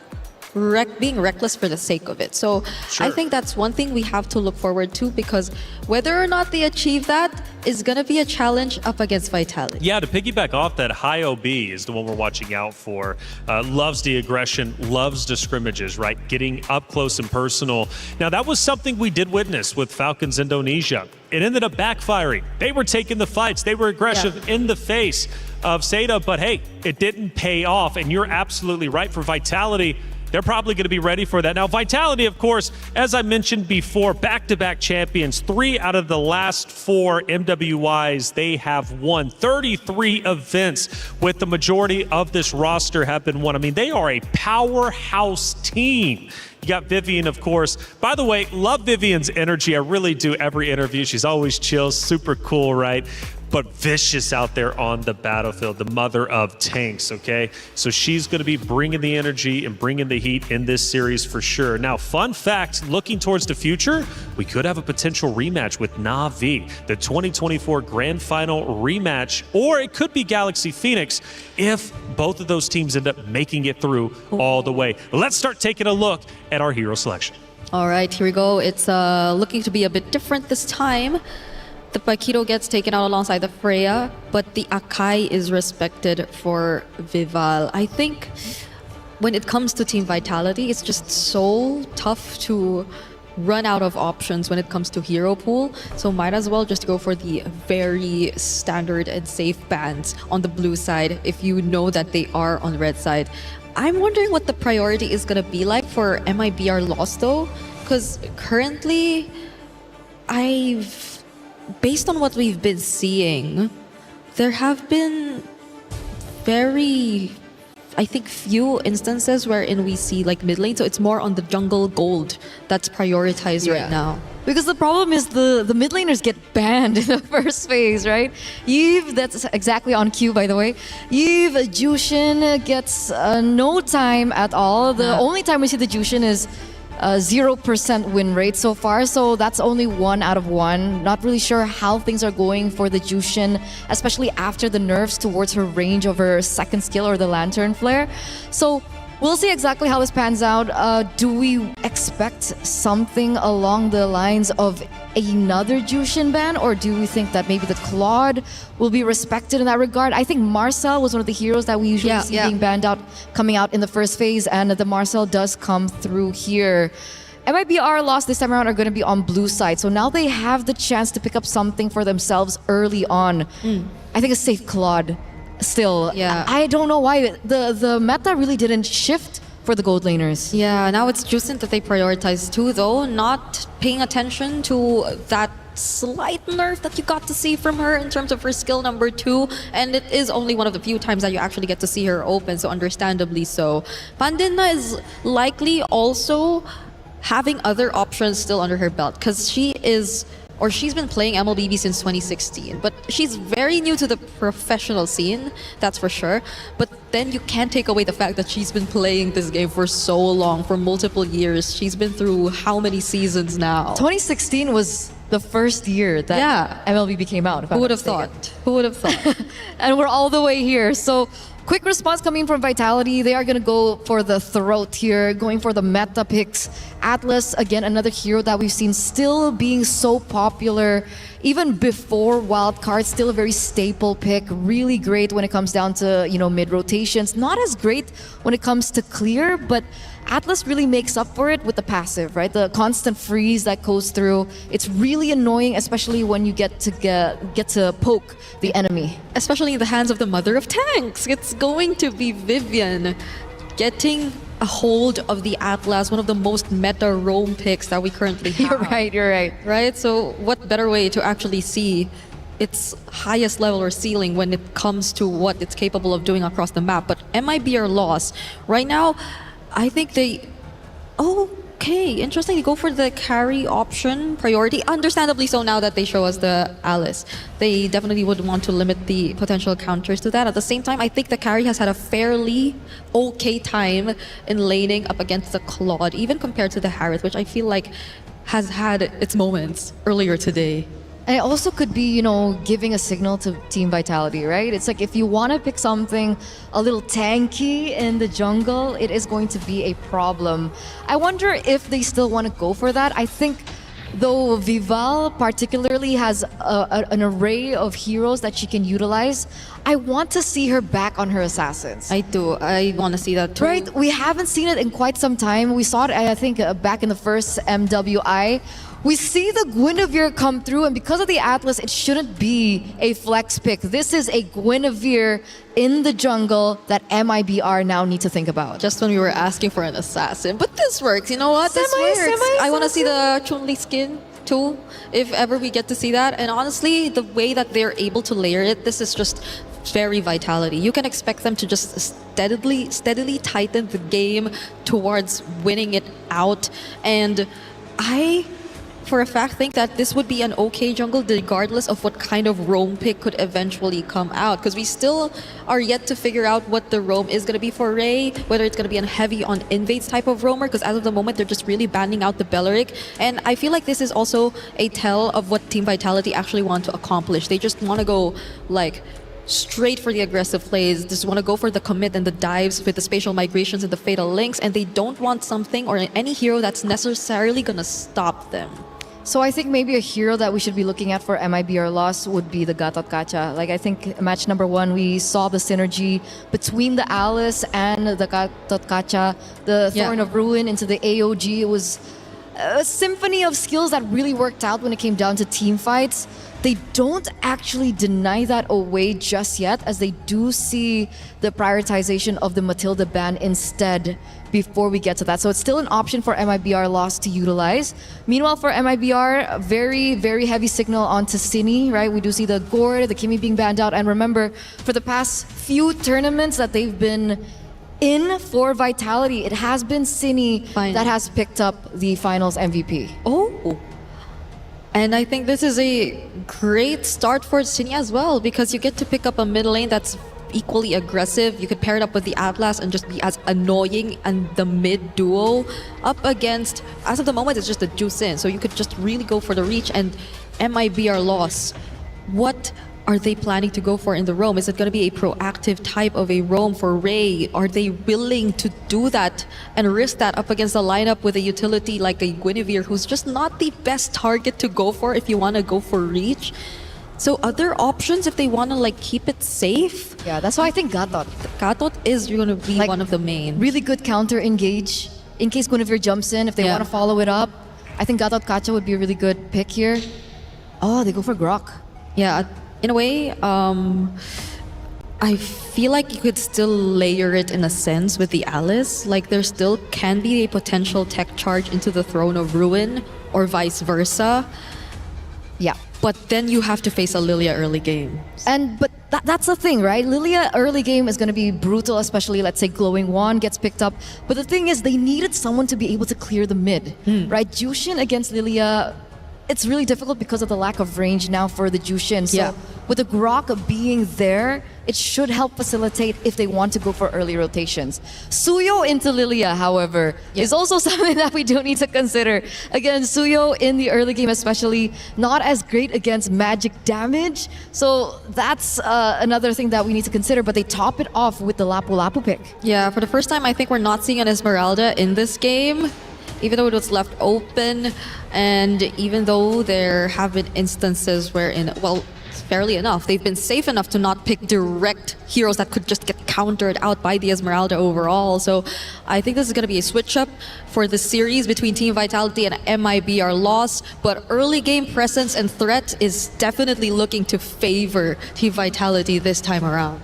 being reckless for the sake of it. So I think that's one thing we have to look forward to, because whether or not they achieve that is going to be a challenge up against Vitality. Yeah, to piggyback off that, High OB is the one we're watching out for. Loves the aggression, loves the scrimmages, right? Getting up close and personal. Now, that was something we did witness with Falcons Indonesia. It ended up backfiring. They were taking the fights. They were aggressive in the face of Seda, but hey, it didn't pay off. And you're absolutely right. For Vitality, they're probably going to be ready for that. Now, Vitality, of course, as I mentioned before, back-to-back champions. 3 out of the last 4 MWIs they have won. 33 events with the majority of this roster have been won. I mean, they are a powerhouse team. You got Vivian, of course. By the way, love Vivian's energy. I really do. Every interview, she's always chill, super cool, right? But vicious out there on the battlefield, the mother of tanks, okay? So she's going to be bringing the energy and bringing the heat in this series for sure. Now, fun fact, looking towards the future, we could have a potential rematch with Na'Vi, the 2024 Grand Final rematch, or it could be Galaxy Phoenix if both of those teams end up making it through all the way. Let's start taking a look at our hero selection. All right, here we go. It's looking to be a bit different this time. the Paquito gets taken out alongside the Freya, but the Akai is respected for Vival. I think when it comes to Team Vitality, it's just so tough to run out of options when it comes to hero pool, so might as well just go for the very standard and safe bans on the blue side if you know that they are on the red side. I'm wondering what the priority is going to be like for MIBR loss though, because currently based on what we've been seeing, there have been very, I think, few instances wherein we see like mid lane, so it's more on the jungle gold that's prioritized right now. Because the problem is the mid laners get banned in the first phase, right? Eve, that's exactly on cue, by the way. Eve, Jushin gets no time at all. The only time we see the Jushin is 0% win rate so far, so that's only 1 out of 1. Not really sure how things are going for the Jushin, especially after the nerfs towards her range of her second skill or the Lantern Flare. So we'll see exactly how this pans out. Do we expect something along the lines of another Jushin ban, or do we think that maybe the Claude will be respected in that regard? I think Marcel was one of the heroes that we usually see being banned out, coming out in the first phase, and the Marcel does come through here. MIBR lost this time around are going to be on blue side, so now they have the chance to pick up something for themselves early on. I think a safe Claude still. I don't know why the meta really didn't shift for the gold laners. Yeah, now it's Justin that they prioritize too, though, not paying attention to that slight nerf that you got to see from her in terms of her skill number 2, and it is only one of the few times that you actually get to see her open, so understandably so. Pandina is likely also having other options still under her belt, because she's been playing MLBB since 2016, but she's very new to the professional scene, that's for sure. But then you can't take away the fact that she's been playing this game for so long, for multiple years. She's been through how many seasons now? 2016 was the first year that MLBB came out. Who would have thought? Who would have thought? And we're all the way here. So quick response coming from Vitality. They are going to go for the throat here, going for the meta picks. Atlas, again, another hero that we've seen still being so popular. Even before Wildcard, still a very staple pick. Really great when it comes down to, mid rotations. Not as great when it comes to clear, but Atlas really makes up for it with the passive, right? The constant freeze that goes through. It's really annoying, especially when you get to poke the enemy. Especially in the hands of the mother of tanks. It's going to be Vivian getting a hold of the Atlas, one of the most meta roam picks that we currently have. You're right. Right? So what better way to actually see its highest level or ceiling when it comes to what it's capable of doing across the map. But MIBR loss. Right now, I think they... Okay, interesting. They go for the carry option priority. Understandably so now that they show us the Alice. They definitely would want to limit the potential counters to that. At the same time, I think the carry has had a fairly okay time in laning up against the Claude, even compared to the Harith, which I feel like has had its moments earlier today. And it also could be, giving a signal to Team Vitality, right? It's like if you want to pick something a little tanky in the jungle, it is going to be a problem. I wonder if they still want to go for that. I think, though, Vival particularly has an array of heroes that she can utilize. I want to see her back on her assassins. I do. I want to see that too. Right? We haven't seen it in quite some time. We saw it, I think, back in the first MWI. We see the Guinevere come through, and because of the Atlas, it shouldn't be a flex pick. This is a Guinevere in the jungle that MIBR now need to think about. Just when we were asking for an assassin. But this works. You know what? This works. I want to see the Chun-Li skin too, if ever we get to see that. And honestly, the way that they're able to layer it, this is just very Vitality. You can expect them to just steadily tighten the game towards winning it out. And I, for a fact, think that this would be an okay jungle regardless of what kind of roam pick could eventually come out, because we still are yet to figure out what the roam is going to be for Ray, whether it's going to be a heavy on invades type of roamer, because as of the moment they're just really banning out the Belleric. And I feel like this is also a tell of what Team Vitality actually want to accomplish. They just want to go straight for the aggressive plays, just want to go for the commit and the dives with the spatial migrations and the fatal links, and they don't want something or any hero that's necessarily going to stop them. So I think maybe a hero that we should be looking at for MIBR loss would be the Gatot Kaca. Like I think match number 1, we saw the synergy between the Alice and the Gatot Kaca, the Thorn of Ruin into the AOG. It was a symphony of skills that really worked out when it came down to team fights. They don't actually deny that away just yet, as they do see the prioritization of the Matilda ban instead before we get to that. So it's still an option for MIBR loss to utilize. Meanwhile, for MIBR, very, very heavy signal onto Cine, right? We do see the Gord, the Kimi being banned out. And remember, for the past few tournaments that they've been in for Vitality, it has been Cine that has picked up the finals MVP. Oh. And I think this is a great start for Cine as well, because you get to pick up a mid lane that's equally aggressive. You could pair it up with the Atlas and just be as annoying and the mid duo up against, as of the moment, it's just the Juice In. So you could just really go for the reach. And MIBR loss, what are they planning to go for in the roam? Is it going to be a proactive type of a roam for Ray? Are they willing to do that and risk that up against a lineup with a utility like a Guinevere, who's just not the best target to go for if you want to go for reach? So other options if they want to like keep it safe? Yeah, that's why I think Gatot. Gatot is going to be one of the main. Really good counter engage. In case Guinevere jumps in, if they want to follow it up, I think Gatot Kaca would be a really good pick here. Oh, they go for Grok. Yeah, in a way, I feel like you could still layer it in a sense with the Alice. Like there still can be a potential tech charge into the Throne of Ruin or vice versa. Yeah. But then you have to face a Lilia early game. But that's the thing, right? Lilia early game is going to be brutal, especially let's say Glowing Wand gets picked up. But the thing is, they needed someone to be able to clear the mid, right? Jushin against Lilia, it's really difficult because of the lack of range now for the Jushin. So with the Grok being there, it should help facilitate if they want to go for early rotations. Suyo into Lilia, however, is also something that we do need to consider. Again, Suyo in the early game especially, not as great against magic damage. So that's another thing that we need to consider, but they top it off with the Lapu Lapu pick. Yeah, for the first time, I think we're not seeing an Esmeralda in this game, even though it was left open, and even though there have been instances wherein, well, fairly enough, they've been safe enough to not pick direct heroes that could just get countered out by the Esmeralda overall. So I think this is going to be a switch up for the series between Team Vitality and MIBR loss, but early game presence and threat is definitely looking to favor Team Vitality this time around.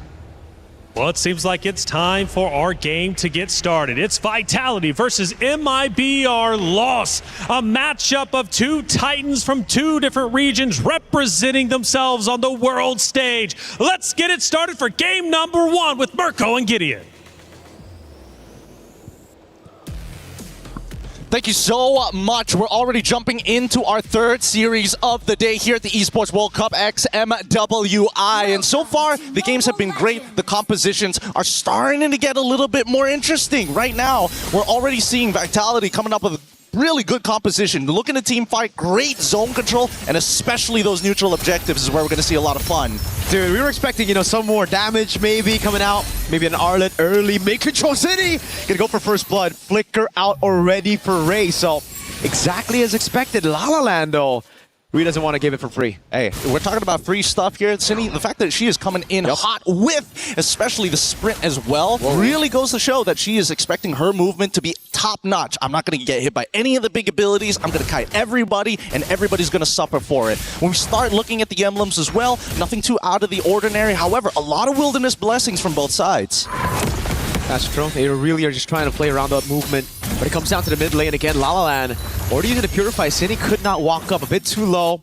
Well, it seems like it's time for our game to get started. It's Vitality versus MIBR loss. A matchup of two titans from two different regions representing themselves on the world stage. Let's get it started for game number 1 with Mirko and Gideon. Thank you so much. We're already jumping into our third series of the day here at the Esports World Cup X MWI. And so far, the games have been great. The compositions are starting to get a little bit more interesting. Right now, we're already seeing Vitality coming up with really good composition. Looking at team fight, great zone control, and especially those neutral objectives is where we're going to see a lot of fun. Dude, we were expecting, some more damage maybe coming out. Maybe an Arlet early. Make Control City! Gonna go for first blood. Flicker out already for Ray. So, exactly as expected. La La Land, though. Rui doesn't want to give it for free. Hey, we're talking about free stuff here at Cine. The fact that she is coming in hot with, especially the sprint as well, really goes to show that she is expecting her movement to be top-notch. I'm not going to get hit by any of the big abilities. I'm going to kite everybody, and everybody's going to suffer for it. When we start looking at the emblems as well, nothing too out of the ordinary. However, a lot of wilderness blessings from both sides. That's true. They really are just trying to play around that movement. But it comes down to the mid lane again. La La Land already using the Purify. City could not walk up, a bit too low.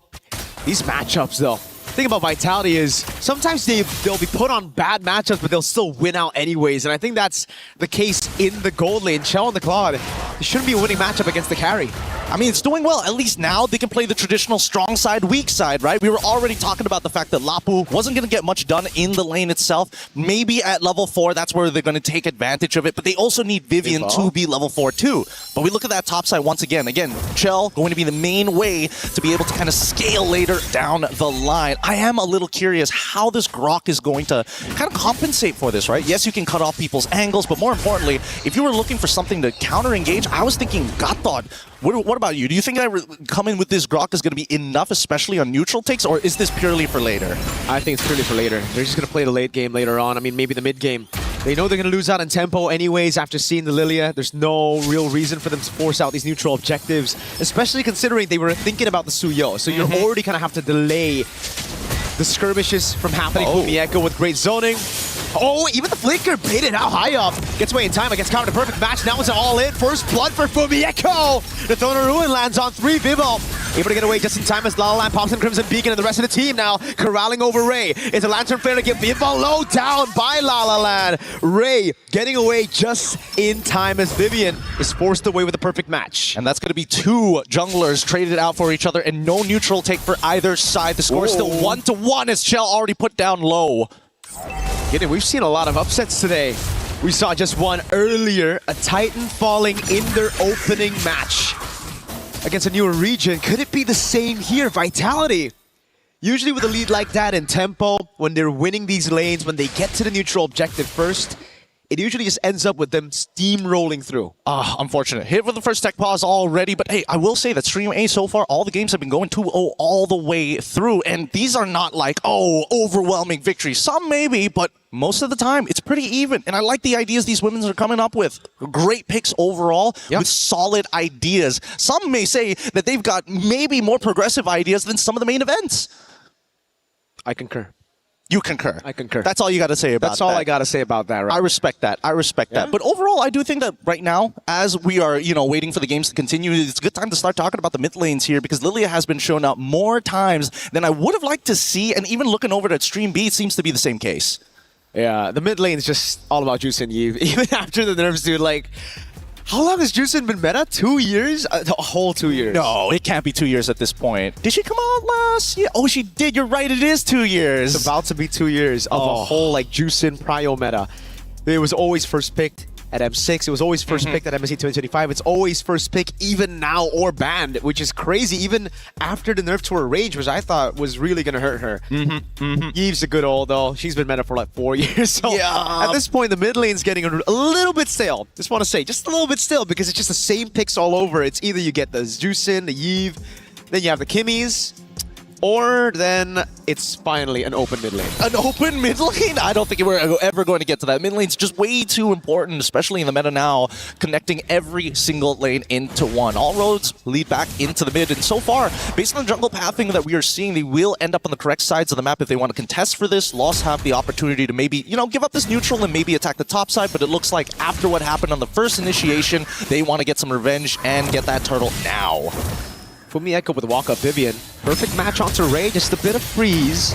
These matchups, though. The thing about Vitality is sometimes they'll be put on bad matchups, but they'll still win out anyways. And I think that's the case in the gold lane. Chell and the Claude, it shouldn't be a winning matchup against the carry. I mean, it's doing well. At least now they can play the traditional strong side, weak side, right? We were already talking about the fact that Lapu wasn't going to get much done in the lane itself. Maybe at level 4, that's where they're going to take advantage of it. But they also need Vivian to be level 4 too. But we look at that top side once again. Again, Chell going to be the main way to be able to kind of scale later down the line. I am a little curious how this Grok is going to kind of compensate for this, right? Yes, you can cut off people's angles, but more importantly, if you were looking for something to counter-engage, I was thinking Gathod. What about you? Do you think that coming with this Grok is going to be enough, especially on neutral takes, or is this purely for later? I think it's purely for later. They're just going to play the late game later on. I mean, maybe the mid game. They know they're going to lose out in tempo anyways after seeing the Lilia. There's no real reason for them to force out these neutral objectives, especially considering they were thinking about the Suyo. So you're already kind of have to delay the skirmishes from happening. Mieko with great zoning. Oh, even the flicker baited out high up. Gets away in time against Counter. The perfect match. Now it's an all-in. First blood for Fumieko. The Throne of Ruin lands on 3. Vivo able to get away just in time as La La Land pops in Crimson Beacon, and the rest of the team now corralling over Ray. It's a Lantern Flare to get Vivo low down by La La Land. Ray getting away just in time as Vivian is forced away with a perfect match. And that's going to be 2 junglers traded out for each other and no neutral take for either side. The score is still 1-1 as Shell already put down low. We've seen a lot of upsets today. We saw just one earlier, a Titan falling in their opening match against a newer region. Could it be the same here? Vitality. Usually with a lead like that in tempo, when they're winning these lanes, when they get to the neutral objective first, it usually just ends up with them steamrolling through. Unfortunate. Hit with the first tech pause already, but hey, I will say that Stream A so far, all the games have been going 2-0 all the way through, and these are not like, overwhelming victories. Some maybe, but most of the time, it's pretty even, and I like the ideas these women are coming up with. Great picks overall, with solid ideas. Some may say that they've got maybe more progressive ideas than some of the main events. I concur. You concur. I concur. That's all you got to say about that. That's all I got to say about that, right? I respect that. I respect that. But overall, I do think that right now, as we are, waiting for the games to continue, it's a good time to start talking about the mid lanes here, because Lilia has been shown up more times than I would have liked to see, and even looking over at Stream B, it seems to be the same case. Yeah, the mid lane is just all about Juice and Eve. Even after the nerfs, dude, like, how long has Juicin been meta? 2 years? A whole 2 years. No, it can't be 2 years at this point. Did she come out last year? Oh, she did. You're right. It is 2 years. It's about to be 2 years of a whole like Juicin Prio meta. It was always first picked at M6. It was always first picked at MSC 2025. It's always first pick even now or banned, which is crazy. Even after the nerf to her range, which I thought was really going to hurt her. Eve's a good old though. She's been meta for like 4 years. So at this point, the mid lane's getting a little bit stale. Just want to say, just a little bit stale, because it's just the same picks all over. It's either you get the Juicin, the Eve, then you have the Kimmies, or then it's finally an open mid lane. An open mid lane? I don't think we're ever going to get to that. Mid lane's just way too important, especially in the meta now, connecting every single lane into one. All roads lead back into the mid, and so far, based on the jungle pathing that we are seeing, they will end up on the correct sides of the map if they want to contest for this. Lost have the opportunity to maybe, give up this neutral and maybe attack the top side, but it looks like after what happened on the first initiation, they want to get some revenge and get that turtle now. Fumieko with walk-up Vivian. Perfect match onto Ray, just a bit of freeze.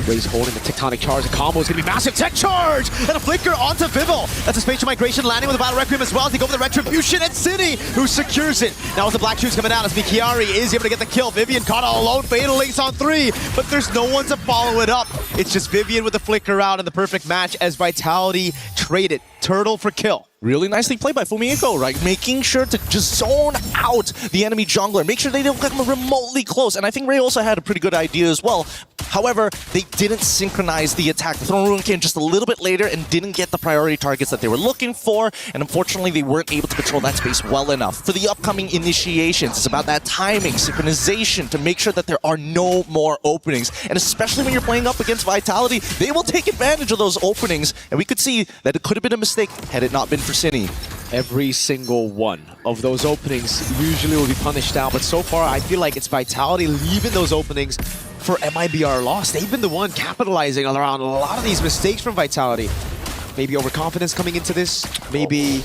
Ray's holding the tectonic charge. The combo is going to be massive. Tech charge! And a flicker onto Vivo. That's a spatial migration landing with a Battle Requiem as well. They go for the Retribution and City, who secures it. Now with the Black Shoes coming out as Mikiari is able to get the kill. Vivian caught all alone. Fatal Links on 3, but there's no one to follow it up. It's just Vivian with the flicker out and the perfect match as Vitality traded Turtle for kill. Really nicely played by Fumieko, right? Making sure to just zone out the enemy jungler. Make sure they don't come remotely close. And I think Ray also had a pretty good idea as well. However, they didn't synchronize the attack. The Throne Ruin came just a little bit later and didn't get the priority targets that they were looking for. And unfortunately, they weren't able to control that space well enough. For the upcoming initiations, it's about that timing, synchronization to make sure that there are no more openings. And especially when you're playing up against Vitality, they will take advantage of those openings. And we could see that it could have been a mistake had it not been for Cine. Every single one of those openings usually will be punished out, but so far I feel like it's Vitality leaving those openings for MIBR loss. They've been the one capitalizing around a lot of these mistakes from Vitality. Maybe overconfidence coming into this. Maybe,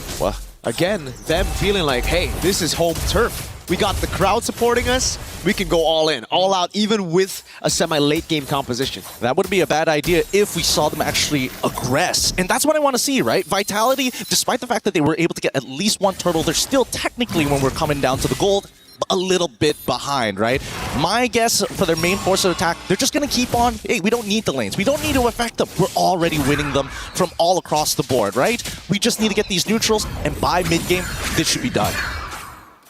again, them feeling like, hey, this is home turf. We got the crowd supporting us. We can go all in, all out, even with a semi-late game composition. That wouldn't be a bad idea if we saw them actually aggress. And that's what I want to see, right? Vitality, despite the fact that they were able to get at least one turtle, they're still technically, when we're coming down to the gold, a little bit behind, right? My guess for their main force of attack, they're just going to keep on, hey, we don't need the lanes. We don't need to affect them. We're already winning them from all across the board, right? We just need to get these neutrals, and by mid-game, this should be done.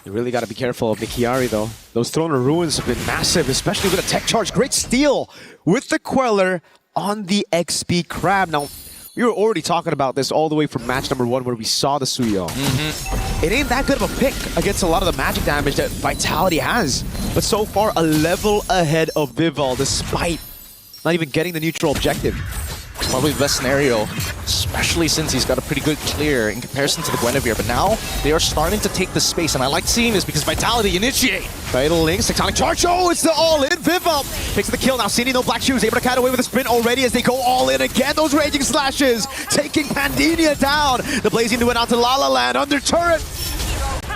You really got to be careful of Nikiari, though. Those Throne of Ruins have been massive, especially with a tech charge. Great steal with the Queller on the XP Crab. Now, we were already talking about this all the way from match number 1 where we saw the Suyo. It ain't that good of a pick against a lot of the magic damage that Vitality has. But so far, a level ahead of Vival, despite not even getting the neutral objective. Probably the best scenario, especially since he's got a pretty good clear in comparison to the Guinevere. But now they are starting to take the space, and I like seeing this because Vitality initiate. Fatal Links, Tectonic Charge. Oh, it's the all-in. Vival picks the kill. Now Cini, no Black Shoes, able to cut away with a sprint already as they go all in again. Those Raging Slashes taking Pandinia down. The Blazing Duet onto La La Land under turret.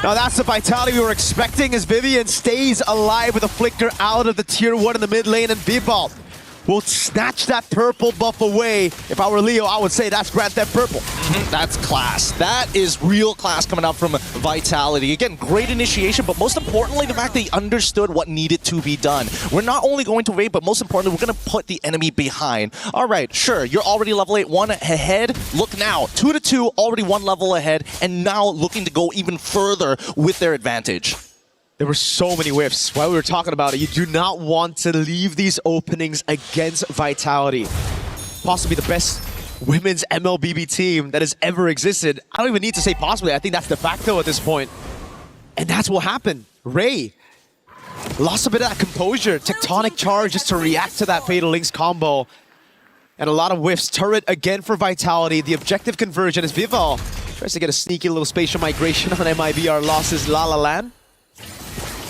Now that's the Vitality we were expecting as Vivian stays alive with a flicker out of the tier 1 in the mid lane, and Vival will snatch that purple buff away. If I were Leo, I would say that's Grand Theft Purple. That's class. That is real class coming out from Vitality. Again, great initiation, but most importantly, the fact that he understood what needed to be done. We're not only going to raid, but most importantly, we're going to put the enemy behind. All right, sure, you're already level 8, 1 ahead. Look now, 2-2, already 1 level ahead, and now looking to go even further with their advantage. There were so many whiffs. While we were talking about it, you do not want to leave these openings against Vitality. Possibly the best women's MLBB team that has ever existed. I don't even need to say possibly. I think that's de facto at this point. And that's what happened. Ray lost a bit of that composure. Tectonic Charge just to react to that Fatal Links combo. And a lot of whiffs. Turret again for Vitality. The objective conversion is Vival tries to get a sneaky little spatial migration on MIBR. Losses La La Land.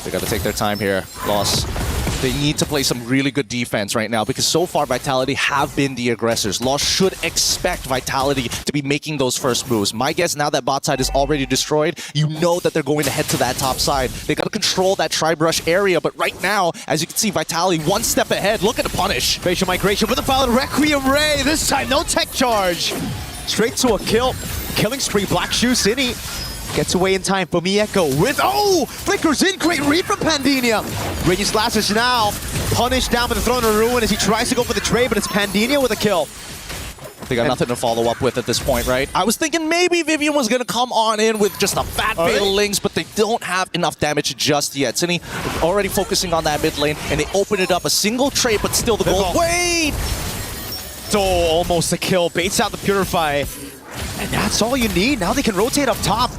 They got to take their time here. Loss. They need to play some really good defense right now because so far Vitality have been the aggressors. Loss should expect Vitality to be making those first moves. My guess now that bot side is already destroyed, you know that they're going to head to that top side. They got to control that tri-brush area, but right now, as you can see, Vitality 1 step ahead. Look at the punish. Facial migration with a foul Requiem Ray. This time, no tech charge. Straight to a kill. Killing spree. Black Shoe City gets away in time for Mieko with, flickers in, great read from Pandinia. Raging Slashes now punished down with the Throne of Ruin as he tries to go for the trade, but it's Pandinia with a kill. They got nothing to follow up with at this point, right? I was thinking maybe Vivian was going to come on in with just a fat Fatal Links, but they don't have enough damage just yet. Cini already focusing on that mid lane, and they open it up. A single trade, but still the goal. Wait! So almost a kill. Baits out the Purify. And that's all you need. Now they can rotate up top.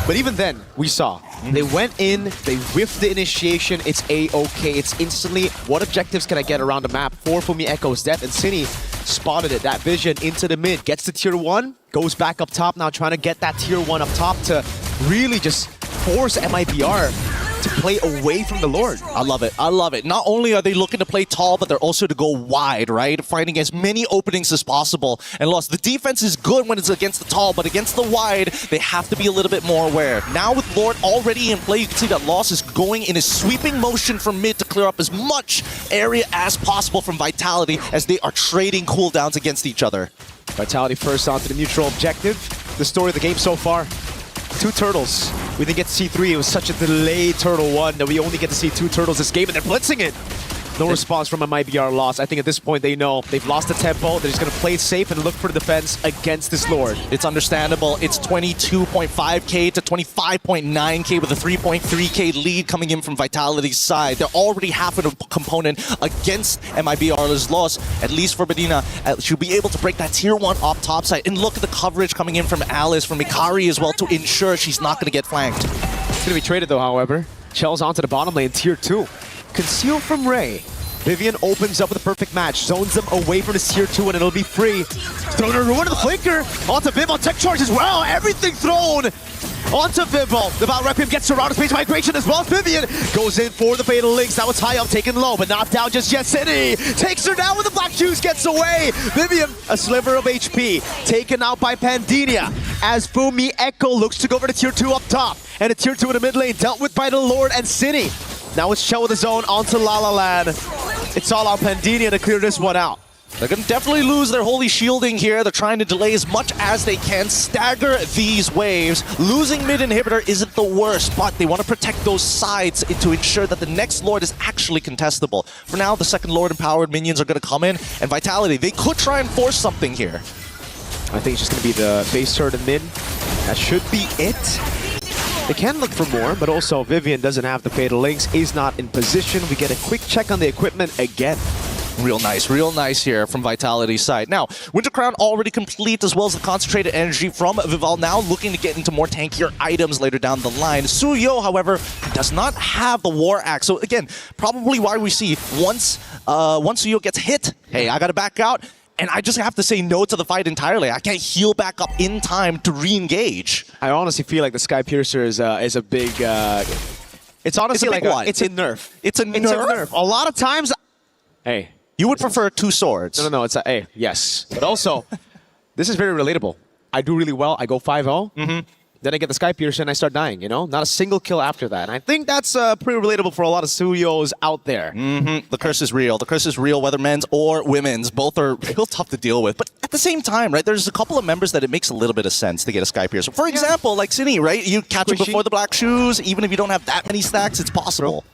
But even then, we saw, they went in, they whiffed the initiation, it's A-okay, it's instantly, what objectives can I get around the map? 4 Fumi Echo's death, and Cini spotted it, that vision into the mid, gets to tier 1, goes back up top now, trying to get that tier 1 up top to really just force MIBR to play away from the Lord. I love it. I love it. Not only are they looking to play tall, but they're also to go wide, right? Finding as many openings as possible. And Lost, the defense is good when it's against the tall, but against the wide, they have to be a little bit more aware. Now with Lord already in play, you can see that Lost is going in a sweeping motion from mid to clear up as much area as possible from Vitality as they are trading cooldowns against each other. Vitality first onto the neutral objective. The story of the game so far. 2 turtles. We didn't get to see 3. It was such a delayed turtle 1 that we only get to see 2 turtles this game, and they're blitzing it. No response from a MIBR loss. I think at this point they know they've lost the tempo. They're just going to play it safe and look for the defense against this Lord. It's understandable. It's 22.5k to 25.9k with a 3.3k lead coming in from Vitality's side. They're already half of a component against MIBR's loss. At least for Medina, she'll be able to break that tier 1 off top side. And look at the coverage coming in from Alice, from Mikari as well, to ensure she's not going to get flanked. It's going to be traded though, however. Chell's onto the bottom lane, tier 2. Conceal from Ray. Vivian opens up with a perfect match, zones them away from this tier 2, and it'll be free. Throwing a ruin to the flanker. Onto Vival, tech charge as well. Everything thrown onto Vival. The Val Requiem gets surrounded, space migration as well. Vivian goes in for the Fatal Links. That was high up, taken low, but not down just yet. Cini takes her down with the Black Shoes, gets away. Vivian, a sliver of HP, taken out by Pandinia. As Fumi Echo looks to go for the tier 2 up top. And a tier 2 in the mid lane, dealt with by the Lord and Cini. Now it's Chell with his own onto La La Land. It's all on Pandinia to clear this one out. They're going to definitely lose their holy shielding here. They're trying to delay as much as they can, stagger these waves. Losing mid inhibitor isn't the worst, but they want to protect those sides to ensure that the next Lord is actually contestable. For now, the second Lord empowered minions are going to come in, and Vitality, they could try and force something here. I think it's just going to be the base turret in mid. That should be it. They can look for more, but also Vivian doesn't have the fatal links, is not in position. We get a quick check on the equipment again. Real nice here from Vitality's side. Now, Winter Crown already complete, as well as the concentrated energy from Vival, now looking to get into more tankier items later down the line. Suyo, however, does not have the War Axe. So again, probably why we see once Suyo gets hit, hey, I gotta back out, and I just have to say no to the fight entirely. I can't heal back up in time to re-engage. I honestly feel like the Sky Piercer is a big... it's honestly like it's a nerf. It's a nerf? A lot of times... Hey. You would prefer 2 swords. No, it's a A, yes. But also, this is very relatable. I do really well, I go 5-0, then I get the Sky Piercer and I start dying, you know? Not a single kill after that. And I think that's pretty relatable for a lot of Suyos out there. The curse is real. The curse is real, whether men's or women's. Both are real tough to deal with. But at the same time, right, there's a couple of members that it makes a little bit of sense to get a Sky Piercer. For example, like Cine, right? You catch him before the black shoes. Even if you don't have that many stacks, it's possible.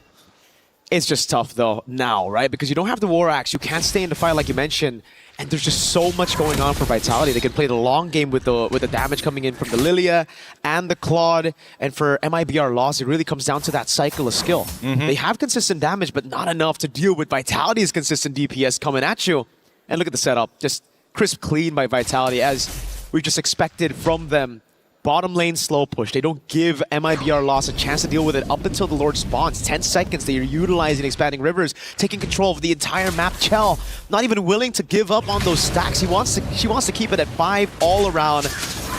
It's just tough, though, now, right? Because you don't have the War Axe. You can't stay in the fight like you mentioned. And there's just so much going on for Vitality. They can play the long game with the damage coming in from the Lilia and the Claude. And for MIBR Loss, it really comes down to that cycle of skill. They have consistent damage, but not enough to deal with Vitality's consistent DPS coming at you. And look at the setup. Just crisp clean by Vitality, as we just expected from them. Bottom lane slow push. They don't give MIBR Loss a chance to deal with it up until the Lord spawns. 10 seconds. They are utilizing Expanding Rivers, taking control of the entire map. Chell, not even willing to give up on those stacks. She wants to keep it at 5 all around,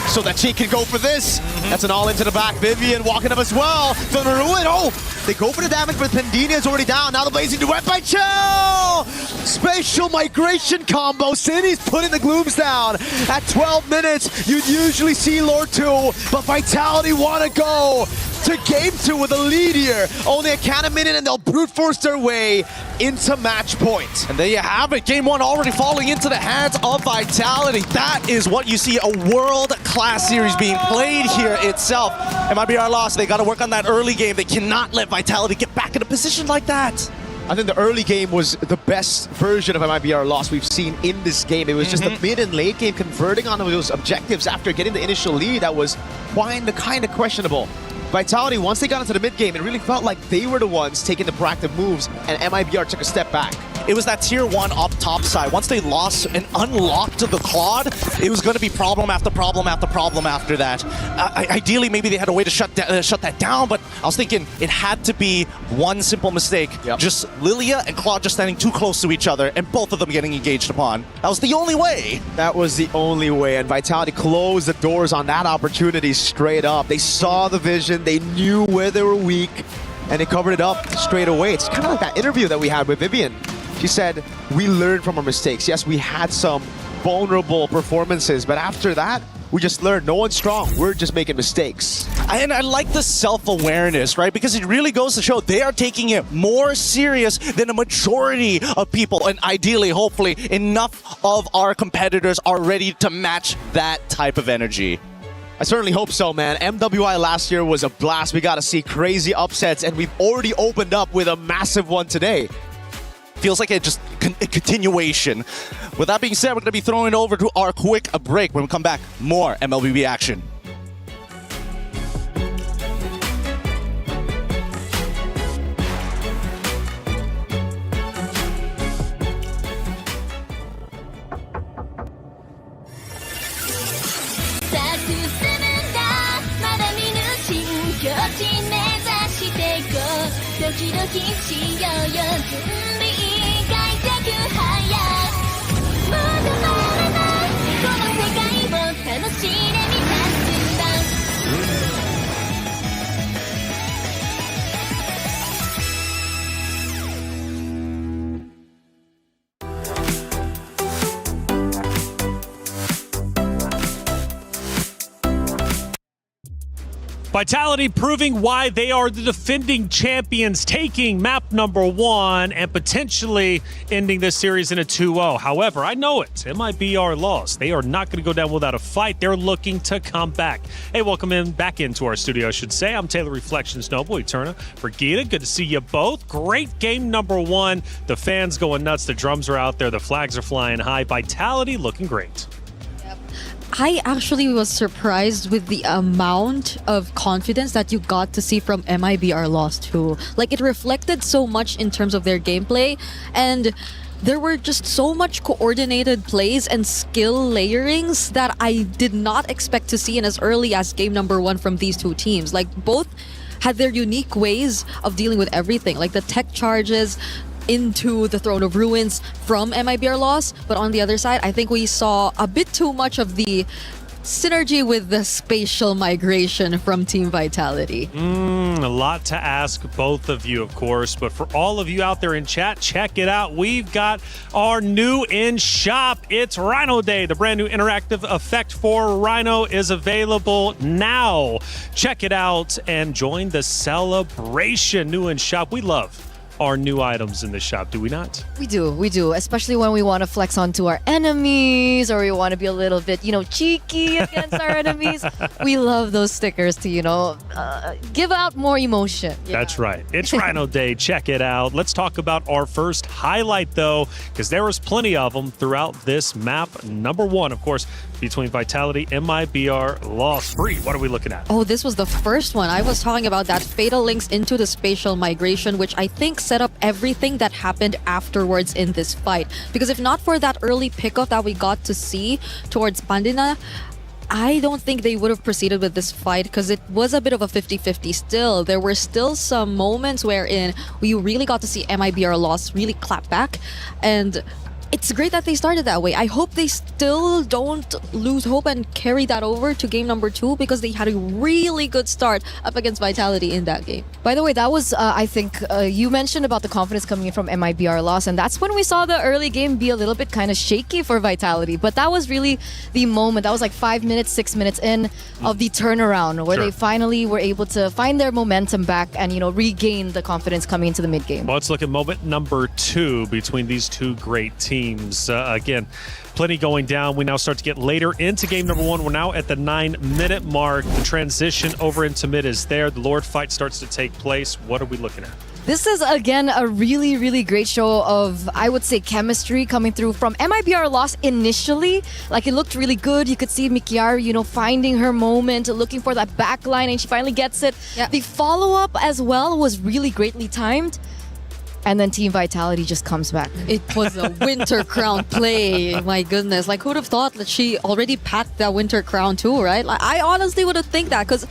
so that she can go for this. That's an all into the back. Vivian walking up as well. Ruin. Oh, they go for the damage, but Pendina is already down. Now the blazing duet by Chell. Spatial migration combo. City's putting the glooms down. At 12 minutes, you'd usually see Lord 2, but Vitality want to go to game 2 with a lead here. Only a cannon minute and they'll brute force their way into match point. And there you have it. Game 1 already falling into the hands of Vitality. That is what you see, a world-class series being played here itself. MIBR Lost, they got to work on that early game. They cannot let Vitality get back in a position like that. I think the early game was the best version of MIBR Lost we've seen in this game. It was just the mid and late game converting on those objectives after getting the initial lead that was kind of questionable. Vitality, once they got into the mid game, it really felt like they were the ones taking the proactive moves, and MIBR took a step back. It was that tier 1 up top side. Once they lost and unlocked the Claude, it was going to be problem after problem after problem after that. Ideally, maybe they had a way to shut that down, but I was thinking it had to be one simple mistake. Just Lilia and Claude just standing too close to each other, and both of them getting engaged upon. That was the only way. That was the only way, and Vitality closed the doors on that opportunity straight up. They saw the vision, they knew where they were weak, and they covered it up straight away. It's kind of like that interview that we had with Vivian. She said, we learned from our mistakes. Yes, we had some vulnerable performances, but after that, we just learned no one's strong. We're just making mistakes. And I like the self-awareness, right? Because it really goes to show they are taking it more serious than a majority of people. And ideally, hopefully, enough of our competitors are ready to match that type of energy. I certainly hope so, man. MWI last year was a blast. We got to see crazy upsets, and we've already opened up with a massive one today. Feels like a continuation. With that being said, we're going to be throwing it over to our quick break. When we come back, more MLBB action. Vitality proving why they are the defending champions, taking map number 1 and potentially ending this series in a 2-0. However, I know it. MIBR lost. They are not going to go down without a fight. They're looking to come back. Hey, welcome back into our studio, I should say. I'm Taylor Reflections Noble, Eterna, Brigida. Good to see you both. Great game number 1. The fans going nuts. The drums are out there. The flags are flying high. Vitality looking great. I actually was surprised with the amount of confidence that you got to see from MIBR Lost 2. Like, it reflected so much in terms of their gameplay, and there were just so much coordinated plays and skill layerings that I did not expect to see in as early as game number 1 from these two teams. Like, both had their unique ways of dealing with everything, like the tech charges into the Throne of Ruins from MIBR Lost, but on the other side, I think we saw a bit too much of the synergy with the spatial migration from Team Vitality. A lot to ask both of you, of course, but for all of you out there in chat, check it out. We've got our new in shop. It's Rhino Day. The brand new interactive effect for Rhino is available now. Check it out and join the celebration. New in shop. We love our new items in the shop, do we not? We do, especially when we want to flex onto our enemies or we want to be a little bit, cheeky against our enemies. We love those stickers to, give out more emotion. That's right. It's Rhino Day. Check it out. Let's talk about our first highlight, though, because there was plenty of them throughout this map. Number 1, of course, between Vitality, MIBR, Lost. Bree, what are we looking at? Oh, this was the first one. I was talking about that fatal links into the spatial migration, which I think set up everything that happened afterwards in this fight. Because if not for that early pickup that we got to see towards Pandina, I don't think they would have proceeded with this fight because it was a bit of a 50-50 still. There were still some moments wherein we really got to see MIBR Lost really clap back, and it's great that they started that way. I hope they still don't lose hope and carry that over to game number 2 because they had a really good start up against Vitality in that game. By the way, that was, I think, you mentioned about the confidence coming in from MIBR Loss, and that's when we saw the early game be a little bit kind of shaky for Vitality. But that was really the moment. That was like 5 minutes, 6 minutes in of the turnaround where they finally were able to find their momentum back and, regain the confidence coming into the mid game. Well, let's look at moment number 2 between these two great teams. Again, plenty going down. We now start to get later into game number 1. We're now at the 9-minute mark. The transition over into mid is there. The Lord fight starts to take place. What are we looking at? This is, again, a really, really great show of, I would say, chemistry coming through from MIBR Lost initially. Like, it looked really good. You could see Mikiaru, finding her moment, looking for that back line, and she finally gets it. Yep. The follow-up as well was really greatly timed. And then Team Vitality just comes back. It was a Winter Crown play. My goodness. Like, who'd have thought that she already packed that Winter Crown too, right? Like, I honestly would have think that because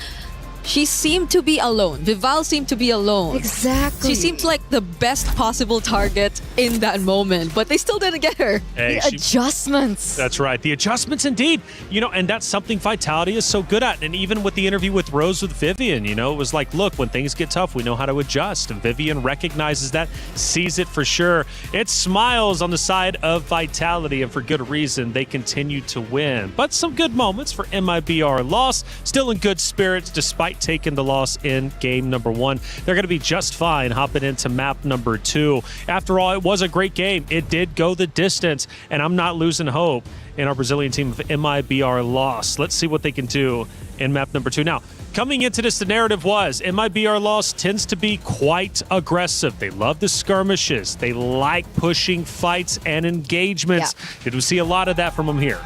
she seemed to be alone. Vival seemed to be alone. Exactly. She seemed like the best possible target in that moment, but they still didn't get her. Hey, the adjustments. That's right. The adjustments indeed. And that's something Vitality is so good at. And even with the interview with Rose with Vivian, it was like, look, when things get tough, we know how to adjust. And Vivian recognizes that, sees it for sure. It smiles on the side of Vitality, and for good reason. They continue to win. But some good moments for MIBR Lost. Still in good spirits despite taking the loss in game number 1. They're going to be just fine hopping into map number 2. After all, it was a great game. It did go the distance, and I'm not losing hope in our Brazilian team of MIBR Lost. Let's see what they can do in map number 2. Now, coming into this, the narrative was MIBR Lost tends to be quite aggressive. They love the skirmishes. They like pushing fights and engagements. Yeah. Did we see a lot of that from them here?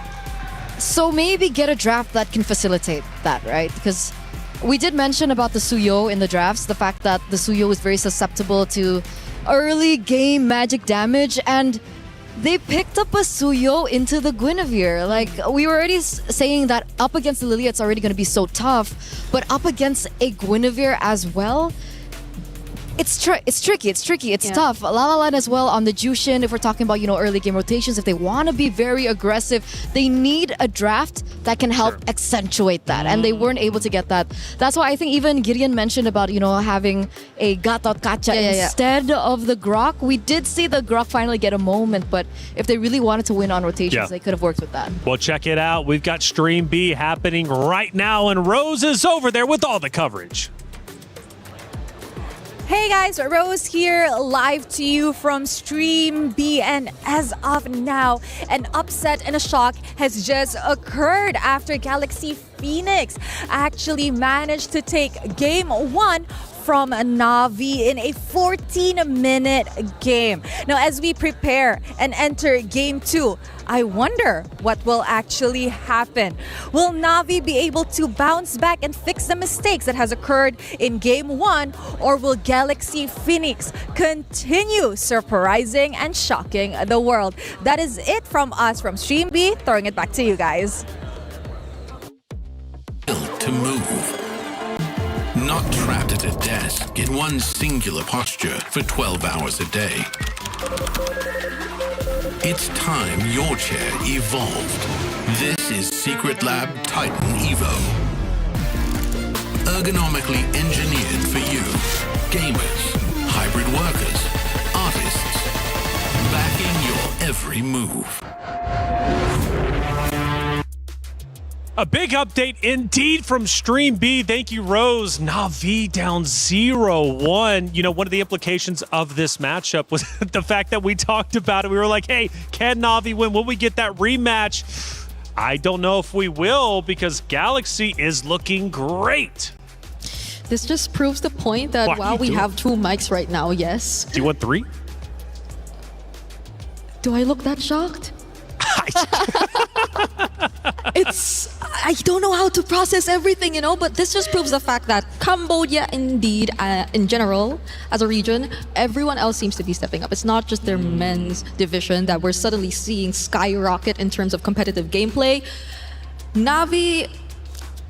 So maybe get a draft that can facilitate that, right? Because we did mention about the Suyo in the drafts, the fact that the Suyo is very susceptible to early game magic damage, and they picked up a Suyo into the Guinevere. Like, we were already saying that up against the Lilia, it's already going to be so tough, but up against a Guinevere as well, it's tricky. It's tough. La La Land as well on the Jushin. If we're talking about, early game rotations, if they want to be very aggressive, they need a draft that can help accentuate that. And they weren't able to get that. That's why I think even Gideon mentioned about, having a Gatot Kacha instead of the Grok. We did see the Grok finally get a moment, but if they really wanted to win on rotations, they could have worked with that. Well, check it out. We've got Stream B happening right now, and Rose is over there with all the coverage. Hey guys, Rose here, live to you from Stream B, and as of now, an upset and a shock has just occurred after Galaxy Phoenix actually managed to take Game 1 from Na'Vi in a 14-minute game. Now, as we prepare and enter Game 2, I wonder what will actually happen. Will Na'Vi be able to bounce back and fix the mistakes that has occurred in Game 1, or will Galaxy Phoenix continue surprising and shocking the world? That is it from us from Stream B. Throwing it back to you guys. To move. Not trapped at a desk in one singular posture for 12 hours a day. It's time your chair evolved. This is Secret Lab Titan Evo. Ergonomically engineered for you. Gamers, hybrid workers, artists. Backing your every move. A big update indeed from Stream B. Thank you, Rose. Na'Vi down 0-1. You know, one of the implications of this matchup was the fact that we talked about it. We were like, hey, can Na'Vi win? Will we get that rematch? I don't know if we will, because Galaxy is looking great. This just proves the point that while we have 2 mics right now, yes. Do you want 3? Do I look that shocked? I don't know how to process everything, you know, but this just proves the fact that Cambodia, indeed, in general, as a region, everyone else seems to be stepping up. It's not just their men's division that we're suddenly seeing skyrocket in terms of competitive gameplay. Na'Vi,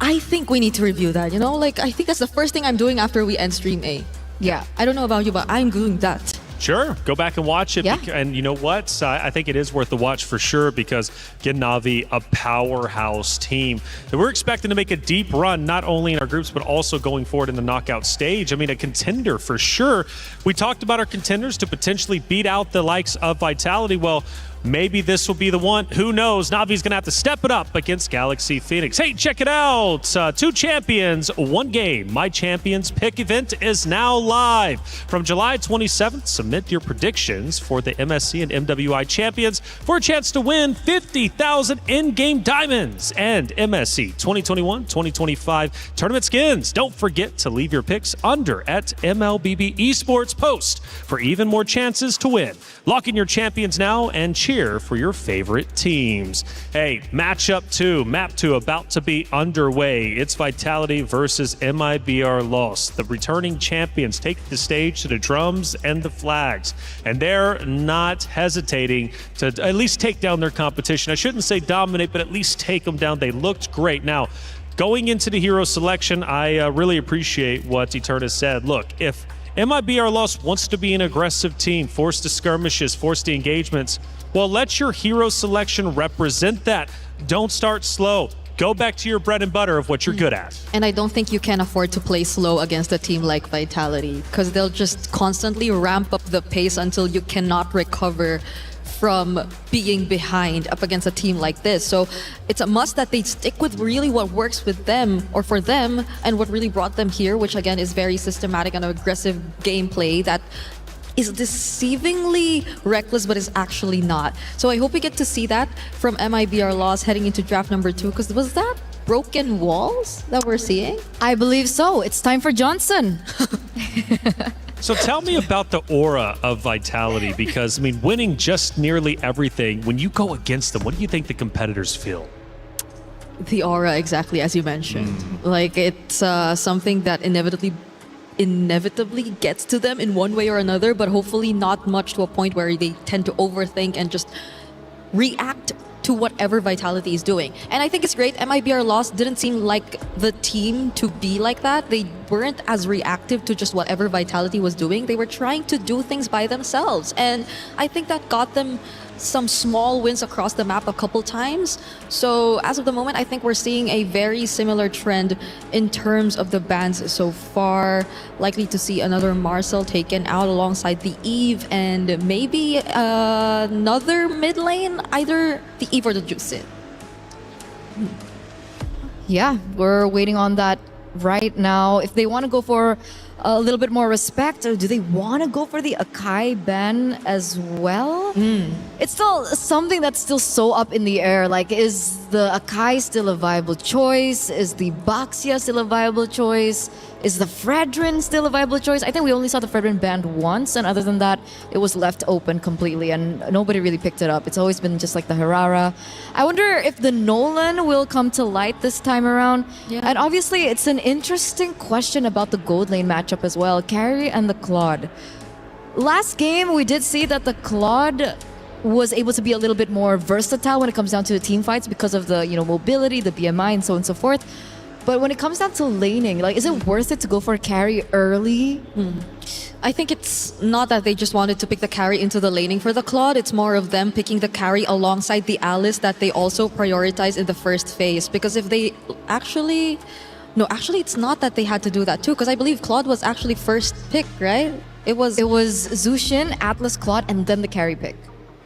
I think we need to review that, you know? Like, I think that's the first thing I'm doing after we end Stream A. Yeah, I don't know about you, but I'm doing that. Sure, go back and watch it. Yeah. And you know what? I think it is worth the watch for sure, because again, Na'Vi, a powerhouse team that we're expecting to make a deep run, not only in our groups, but also going forward in the knockout stage. I mean, a contender for sure. We talked about our contenders to potentially beat out the likes of Vitality. Well, maybe this will be the one. Who knows? Na'Vi's going to have to step it up against Galaxy Phoenix. Hey, check it out. 2 champions, 1 game. My Champions Pick event is now live. From July 27th, submit your predictions for the MSC and MWI champions for a chance to win 50,000 in-game diamonds and MSC 2021-2025 tournament skins. Don't forget to leave your picks under at MLBB Esports Post for even more chances to win. Lock in your champions now and cheer for your favorite teams. Hey, matchup 2, map 2 about to be underway. It's Vitality versus MIBR Lost. The returning champions take the stage to the drums and the flags, and they're not hesitating to at least take down their competition. I shouldn't say dominate, but at least take them down. They looked great. Now, going into the hero selection, I really appreciate what Eterna said. Look, if MIBR Lost wants to be an aggressive team, forced to skirmishes, forced to engagements, well, let your hero selection represent that. Don't start slow. Go back to your bread and butter of what you're good at. And I don't think you can afford to play slow against a team like Vitality, because they'll just constantly ramp up the pace until you cannot recover from being behind up against a team like this. So it's a must that they stick with really what works with them or for them, and what really brought them here, which again is very systematic and aggressive gameplay that is deceivingly reckless but is actually not. So I hope we get to see that from MIBR Lost heading into draft number 2, because was that broken walls that we're seeing? I believe so. It's time for Johnson. So tell me about the aura of Vitality, because, I mean, winning just nearly everything, when you go against them, what do you think the competitors feel? The aura, exactly as you mentioned. Like, it's something that inevitably gets to them in one way or another, but hopefully not much to a point where they tend to overthink and just react to whatever Vitality is doing. And I think it's great. MIBR Lost didn't seem like the team to be like that. They weren't as reactive to just whatever Vitality was doing. They were trying to do things by themselves. And I think that got them some small wins across the map a couple times. So as of the moment, I think we're seeing a very similar trend in terms of the bans so far. Likely to see another Marcel taken out alongside the Eve, and maybe another mid lane, either the Eve or the Juicin. Yeah, we're waiting on that right now. If they want to go for a little bit more respect, or do they want to go for the Akai ban as well? It's still something that's still so up in the air. Like, is the Akai still a viable choice? Is the Baxia still a viable choice? Is the Fredrin still a viable choice? I think we only saw the Fredrin banned once, and other than that, it was left open completely, and nobody really picked it up. It's always been just like the Herrera. I wonder if the Nolan will come to light this time around. Yeah. And obviously, it's an interesting question about the gold lane matchup as well. Carry and the Claude. Last game, we did see that the Claude was able to be a little bit more versatile when it comes down to the team fights because of the mobility, the BMI, and so on and so forth. But when it comes down to laning, like, is it worth it to go for a carry early? I think it's not that they just wanted to pick the carry into the laning for the Claude. It's more of them picking the carry alongside the Alice that they also prioritize in the first phase. Because if they actually... No, actually, it's not that they had to do that too. Because I believe Claude was actually first pick, right? It was Zushin, Atlas, Claude, and then the carry pick.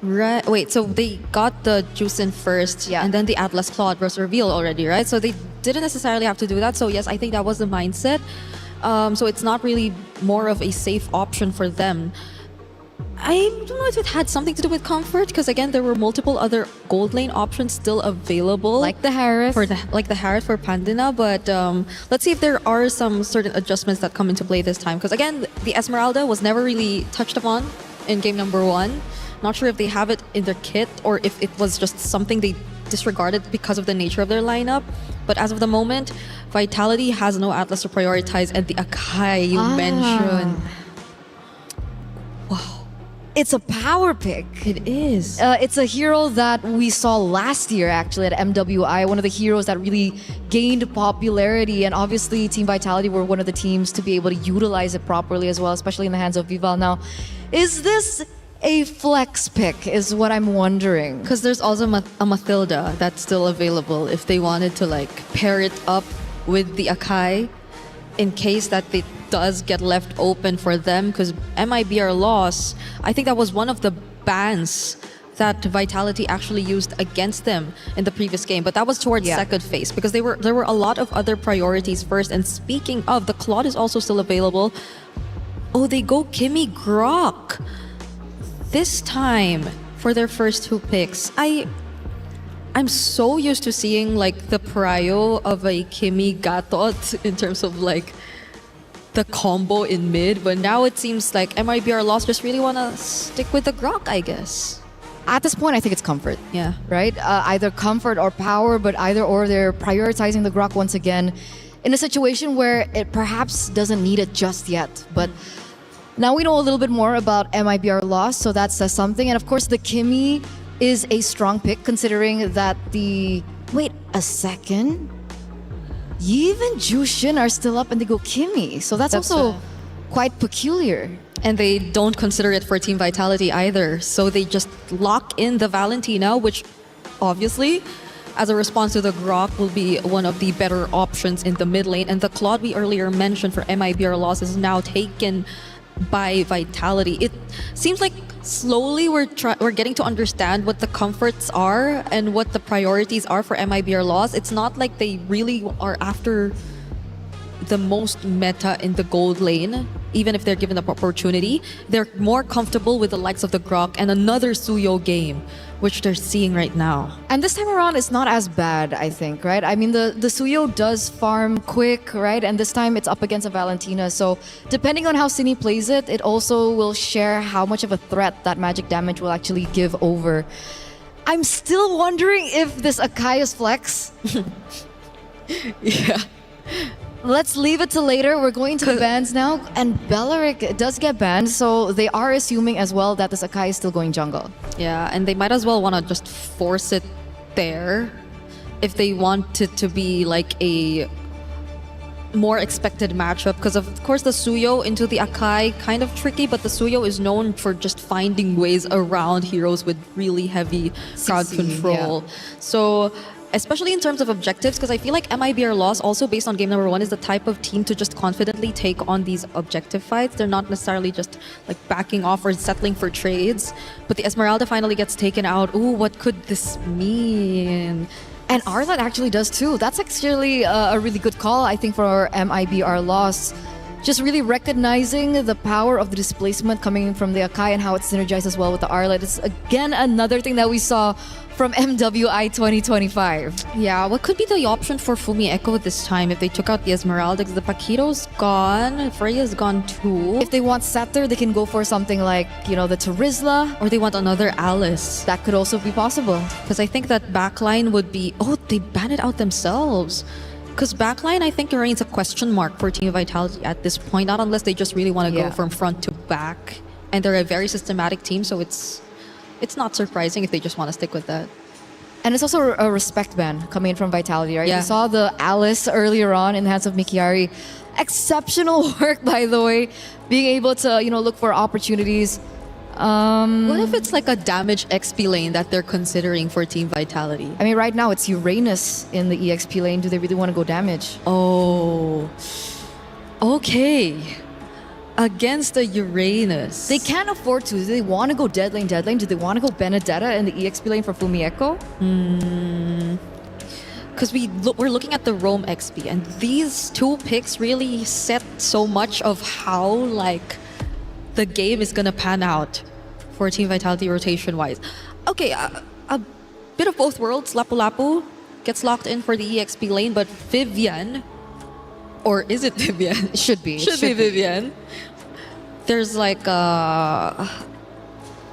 Right. Wait, so they got the Juicin first, and then the Atlas Claude was revealed already, right? So they didn't necessarily have to do that. So yes, I think that was the mindset. So it's not really more of a safe option for them. I don't know if it had something to do with comfort, because again, there were multiple other gold lane options still available, like the Harith, like the Harith for Pandina. But let's see if there are some certain adjustments that come into play this time. Because again, the Esmeralda was never really touched upon in game number 1. Not sure if they have it in their kit or if it was just something they disregarded because of the nature of their lineup. But as of the moment, Vitality has no Atlas to prioritize, and the Akai you mentioned. Wow. It's a power pick. It is. It's a hero that we saw last year, actually, at MWI. One of the heroes that really gained popularity. And obviously, Team Vitality were one of the teams to be able to utilize it properly as well, especially in the hands of Vival. Now, is this a flex pick is what I'm wondering. Because there's also a Mathilda that's still available if they wanted to like pair it up with the Akai in case that it does get left open for them. Because MIBR loss, I think that was one of the bans that Vitality actually used against them in the previous game. But that was towards second phase because there were a lot of other priorities first. And speaking of, the Claude is also still available. Oh, they go Kimmy Grok this time for their first 2 picks. I'm so used to seeing like the prio of a Kimmy Gatot in terms of like the combo in mid, but now it seems like MIBR Lost just really want to stick with the Grok, I guess. At this point, I think it's comfort. Yeah. Right? Either comfort or power, but either or they're prioritizing the Grok once again in a situation where it perhaps doesn't need it just yet. But now we know a little bit more about MIBR Lost, so that says something. And of course, the Kimmy is a strong pick considering that the... Wait a second. Yiv and Jushin are still up and they go Kimmy. So that's also quite peculiar. And they don't consider it for Team Vitality either. So they just lock in the Valentina, which obviously, as a response to the Grok, will be one of the better options in the mid lane. And the Claude we earlier mentioned for MIBR Loss is now taken by Vitality. It seems like slowly we're getting to understand what the comforts are and what the priorities are for MIBR Loss. It's not like they really are after the most meta in the gold lane, even if they're given the opportunity. They're more comfortable with the likes of the Grok and another Suyo game, which they're seeing right now. And this time around, it's not as bad, I think, right? I mean, the Suyo does farm quick, right? And this time it's up against a Valentina. So depending on how Cine plays it, it also will share how much of a threat that magic damage will actually give over. I'm still wondering if this Akai is flex. Yeah. Let's leave it to later. We're going to the bans now. And Bellaric does get banned, so they are assuming as well that this Akai is still going jungle. Yeah, and they might as well want to just force it there if they want it to be like a more expected matchup. Because of course the Suyo into the Akai, kind of tricky, but the Suyo is known for just finding ways around heroes with really heavy crowd control. Yeah. So especially in terms of objectives, because I feel like MIBR Loss, also based on game number 1, is the type of team to just confidently take on these objective fights. They're not necessarily just like backing off or settling for trades. But the Esmeralda finally gets taken out. Ooh, what could this mean? And Arthur actually does too. That's actually a really good call, I think, for MIBR Loss. just really recognizing the power of the displacement coming from the Akai and how it synergizes well with the Arlet. It's again another thing that we saw from MWI 2025. Yeah, what could be the option for Fumi Echo this time if they took out the Esmeralda? Because the Paquito's gone, Freya's gone too. If they want Scepter, they can go for something like, you know, the Terizla. Or they want another Alice. That could also be possible. Because I think that backline would be... Oh, they ban it out themselves. Because backline, I think, remains a question mark for Team Vitality at this point. Not unless they just really want to go from front to back. And they're a very systematic team, so it's not surprising if they just want to stick with that. And it's also a respect ban coming in from Vitality, right? Yeah. We saw the Alice earlier on in the hands of Mikiari. Exceptional work, by the way. Being able to, you know, look for opportunities. What if it's like a damage XP lane that they're considering for Team Vitality? I mean, right now it's Uranus in the EXP lane. Do they really want to go damage? Oh. Okay. Against the Uranus. They can't afford to. Do they want to go dead lane? Do they want to go Benedetta in the EXP lane for Fumi Echo? Because we're looking at the Roam XP, and these two picks really set so much of how like the game is gonna pan out for Team Vitality rotation-wise. Okay, a bit of both worlds. Lapu Lapu gets locked in for the EXP lane, but Vivian, or is it Vivian? It should be. Should be Vivian. There's like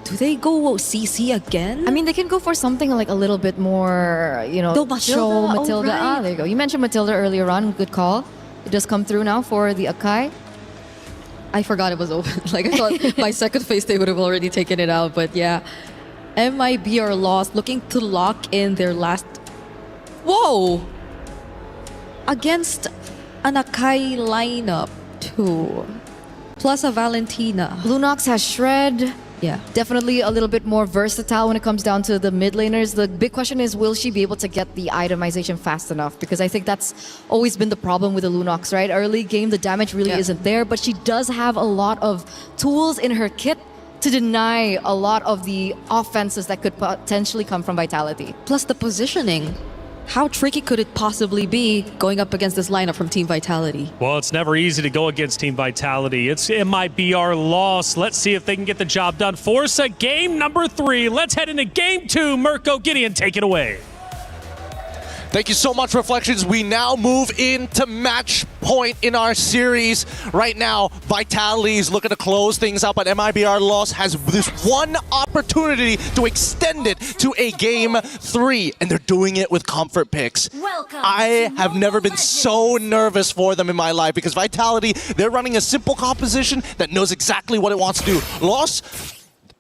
do they go CC again? I mean, they can go for something like a little bit more, you know, show Matilda. Right. There you go. You mentioned Matilda earlier on. Good call. It does come through now for the Akai. I forgot it was open. Like, I thought by second phase they would have already taken it out. But yeah, MIB are lost, looking to lock in their last... Whoa! Against an Akai lineup too. Plus a Valentina. Lunox has Shred. Yeah. Definitely a little bit more versatile when it comes down to the mid laners. The big question is, will she be able to get the itemization fast enough? Because I think that's always been the problem with the Lunox, right? Early game, the damage really isn't there, but she does have a lot of tools in her kit to deny a lot of the offenses that could potentially come from Vitality. Plus the positioning. How tricky could it possibly be going up against this lineup from Team Vitality? Well, it's never easy to go against Team Vitality. It might be our loss. Let's see if they can get the job done. Forza game number 3. Let's head into game 2. Mirko, Gideon, take it away. Thank you so much, Reflections. We now move into match point in our series. Right now, Vitality is looking to close things out, but MIBR Loss has this one opportunity to extend it to a game 3, and they're doing it with comfort picks. I have never been so nervous for them in my life because Vitality, they're running a simple composition that knows exactly what it wants to do. Loss,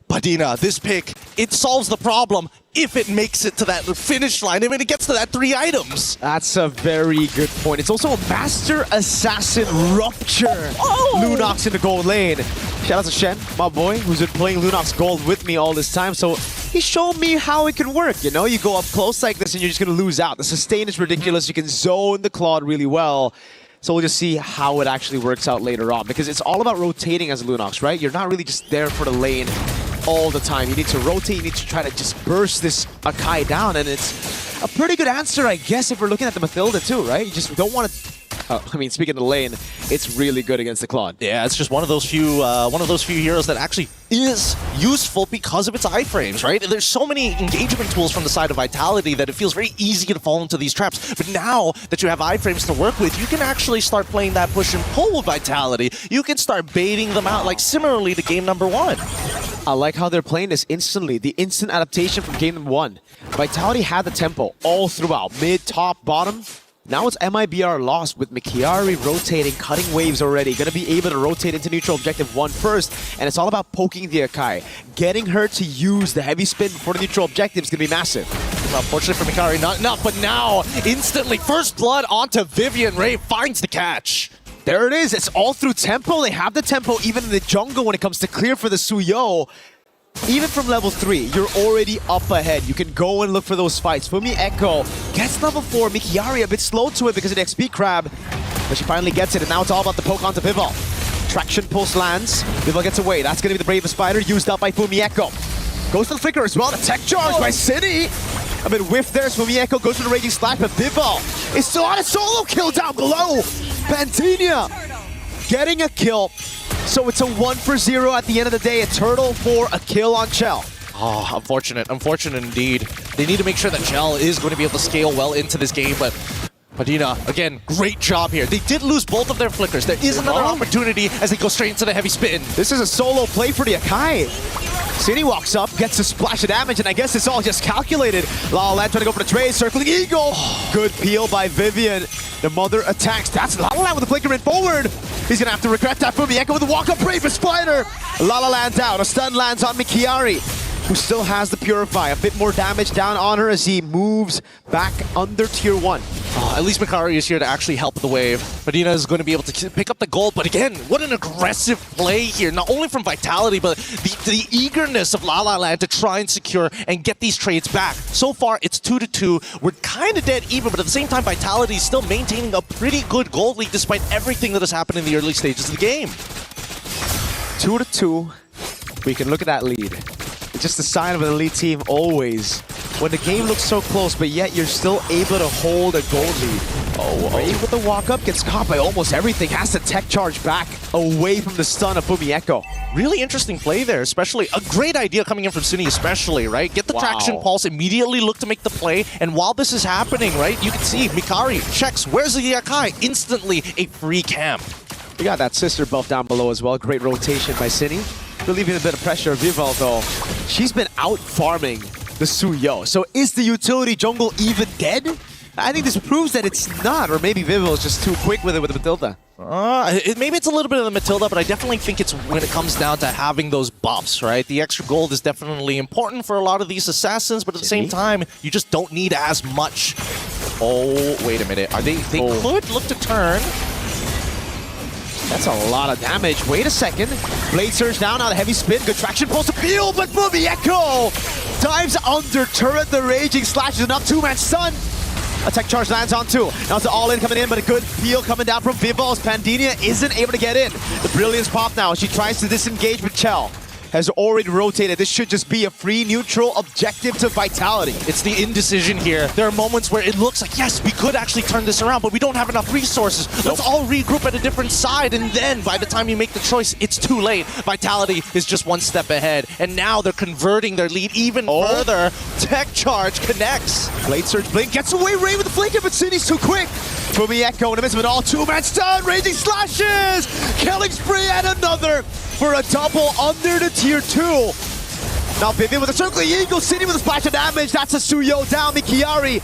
Padina, this pick, it solves the problem if it makes it to that finish line, if it gets to that 3 items. That's a very good point. It's also a Master Assassin Rupture. Lunox in the gold lane. Shout out to Shen, my boy, who's been playing Lunox Gold with me all this time. So he showed me how it can work. You know, you go up close like this and you're just going to lose out. The sustain is ridiculous. You can zone the Claude really well. So we'll just see how it actually works out later on, because it's all about rotating as Lunox, right? You're not really just there for the lane all the time. You need to rotate, you need to try to just burst this Akai down, and it's a pretty good answer, I guess, if we're looking at the Mathilda too, right? You just don't want to... I mean, speaking of the lane, it's really good against the Claude. Yeah, it's just one of those few heroes that actually is useful because of its iframes, right? There's so many engagement tools from the side of Vitality that it feels very easy to fall into these traps. But now that you have iframes to work with, you can actually start playing that push and pull with Vitality. You can start baiting them out, like similarly to game number 1. I like how they're playing this instantly. The instant adaptation from game 1. Vitality had the tempo all throughout. Mid, top, bottom. Now it's MIBR lost with Mikiari rotating, cutting waves already. Gonna be able to rotate into neutral objective 1 first. And it's all about poking the Akai. Getting her to use the heavy spin before the neutral objective is gonna be massive. Well, fortunately for Mikiari, not enough. But now, instantly, first blood onto Vivian. Ray finds the catch. There it is. It's all through tempo. They have the tempo even in the jungle when it comes to clear for the Suyo. Even from level 3, you're already up ahead. You can go and look for those fights. Fumi Echo gets level 4. Mikiari a bit slow to it because of the XP crab. But she finally gets it, and now it's all about the poke onto Vival. Traction pulse lands. Vival gets away. That's going to be the bravest fighter used up by Fumi Echo. Goes to the flicker as well. The tech charge by City. A bit whiff there as Fumi Echo goes to the Raging Slash, but Vival is still on a solo kill down below. Pantinia getting a kill. So it's a 1 for 0 at the end of the day. A turtle for a kill on Chell. Oh, unfortunate indeed. They need to make sure that Chell is going to be able to scale well into this game, but Padina, again, great job here. They did lose both of their flickers. There is another opportunity as they go straight into the heavy spin. This is a solo play for the Akai. City walks up, gets a splash of damage, and I guess it's all just calculated. La La Land trying to go for the trade, circling Eagle. Good peel by Vivian. The mother attacks. That's La La Land with the flicker in forward. He's gonna have to regret that from Echo with the walk-up Bravest Spider. La La Land down. A stun lands on Mikiari, who still has the Purify. A bit more damage down on her as he moves back under tier 1. At least Mikari is here to actually help the wave. Padina is going to be able to pick up the gold, but again, what an aggressive play here. Not only from Vitality, but the eagerness of La La Land to try and secure and get these trades back. So far, it's 2-2. We're kind of dead even, but at the same time, Vitality is still maintaining a pretty good gold lead despite everything that has happened in the early stages of the game. 2-2. We can look at that lead. It's just a sign of an elite team always. When the game looks so close, but yet you're still able to hold a gold lead. Ray with the walk-up gets caught by almost everything. Has to tech charge back away from the stun of Fumieko. Really interesting play there, especially. A great idea coming in from Sunny especially, right? Get the traction pulse, immediately look to make the play, and while this is happening, right, you can see Mikari checks, where's the Yakai? Instantly a free camp. We got that sister buff down below as well. Great rotation by Sunny. Relieving a bit of pressure. Vival, though, she's been out farming the Suyo. So is the utility jungle even dead? I think this proves that it's not, or maybe Vival is just too quick with it with the Matilda. Maybe it's a little bit of the Matilda, but I definitely think it's when it comes down to having those buffs, right? The extra gold is definitely important for a lot of these assassins, but at the same time, you just don't need as much. Oh, wait a minute. Are they could look to turn. That's a lot of damage. Wait a second. Blade Surge down on a heavy spin. Good traction pulse appeal, but Fumieko dives under turret. The Raging Slash is enough. Two-man stun. A tech charge lands on 2. Now it's all-in coming in, but a good peel coming down from Vival as Pandinia isn't able to get in. The Brilliance pop now. She tries to disengage, but Chell has already rotated. This should just be a free neutral objective to Vitality. It's the indecision here. There are moments where it looks like, yes, we could actually turn this around, but we don't have enough resources. Let's all regroup at a different side, and then by the time you make the choice, it's too late. Vitality is just one step ahead, and now they're converting their lead even further. Tech charge connects. Blade Surge Blink gets away. Ray with the flanker, but City's too quick. Fumieko in the midst of it all. Two-man stun. Raging Slashes. Killing spree and another for a double under the tier 2. Now Vivian with a circling Eagle, City with a splash of damage. That's a Suyo down. Mikiari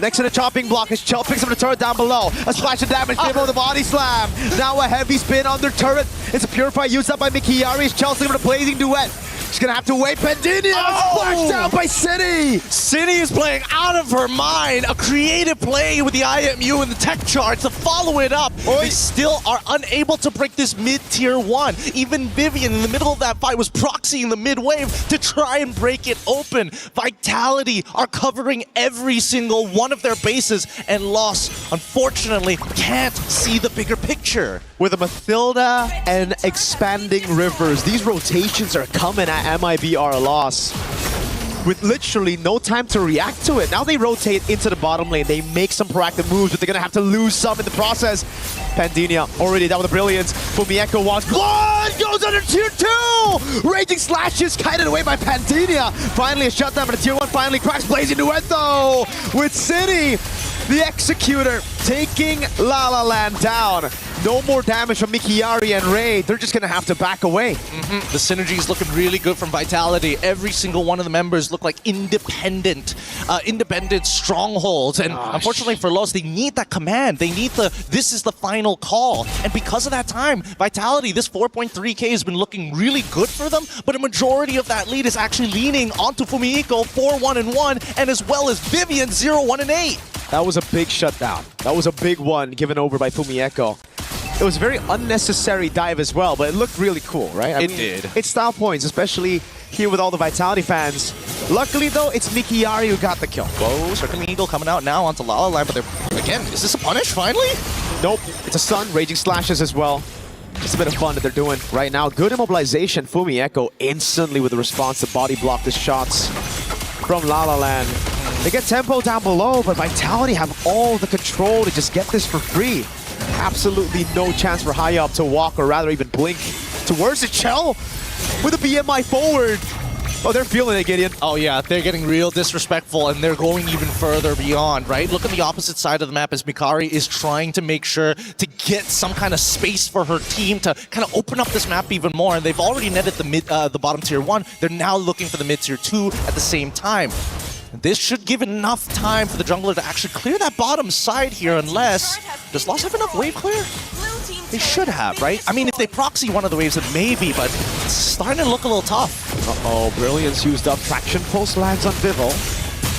next to the chopping block as Chell picks up the turret down below. A splash of damage, Vivian with a body slam. Now a heavy spin under turret. It's a Purify used up by Mikiari as Chell's looking for a blazing duet. She's gonna have to wait. Pandinia splashed down by City. City is playing out of her mind. A creative play with the IMU and the tech charge to follow it up. They still are unable to break this mid-tier 1. Even Vivian in the middle of that fight was proxying the mid-wave to try and break it open. Vitality are covering every single one of their bases, and Lost, unfortunately, can't see the bigger picture. With a Mathilda and expanding rivers, these rotations are coming at MIB are a loss. With literally no time to react to it. Now they rotate into the bottom lane. They make some proactive moves, but they're gonna have to lose some in the process. Pandinia already down with the Brilliance. Fumieko wants blood, goes under tier 2! Raging Slashes kited away by Pandinia. Finally a shutdown, but the tier 1 finally cracks. Blazing Duet though with City. The Executor taking La La Land down. No more damage from Mikiari and Ray. They're just gonna have to back away. The synergy is looking really good from Vitality. Every single one of the members look like independent strongholds. And unfortunately for Lost, they need that command. They need this is the final call. And because of that time, Vitality, this 4.3k has been looking really good for them, but a majority of that lead is actually leaning onto Fumieko 4-1-1, and as well as Vivian 0-1-8. That was a big shutdown. That was a big one given over by Fumieko. It was a very unnecessary dive as well, but it looked really cool, right? I mean, did. It's style points, especially here with all the Vitality fans. Luckily, though, it's Mikiari who got the kill. Whoa, Circling Eagle coming out now onto La La Land, but they're, again, is this a punish finally? Nope, it's a stun, Raging Slashes as well. Just a bit of fun that they're doing right now. Good immobilization. Fumieko instantly with the response to body block the shots from La La Land. They get tempo down below, but Vitality have all the control to just get this for free. Absolutely no chance for Hayab to walk or rather even blink towards the Chell with a BMI forward. Oh, they're feeling it, Gideon. Oh yeah, they're getting real disrespectful and they're going even further beyond, right? Look on the opposite side of the map as Mikari is trying to make sure to get some kind of space for her team to kind of open up this map even more. And they've already netted the bottom tier 1. They're now looking for the mid tier 2 at the same time. This should give enough time for the jungler to actually clear that bottom side here, unless... Does Lost have enough wave clear? They should have, right? I mean, if they proxy one of the waves, then maybe, but it's starting to look a little tough. Uh-oh, Brilliance used up. Traction Pulse lands on Vival.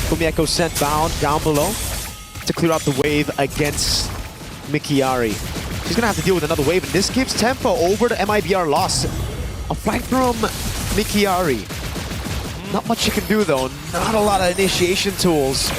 Fumieko sent bound down below to clear out the wave against Mikiari. She's gonna have to deal with another wave, and this gives tempo over to MIBR Lost. A flank from Mikiari. Not much you can do though, not a lot of initiation tools.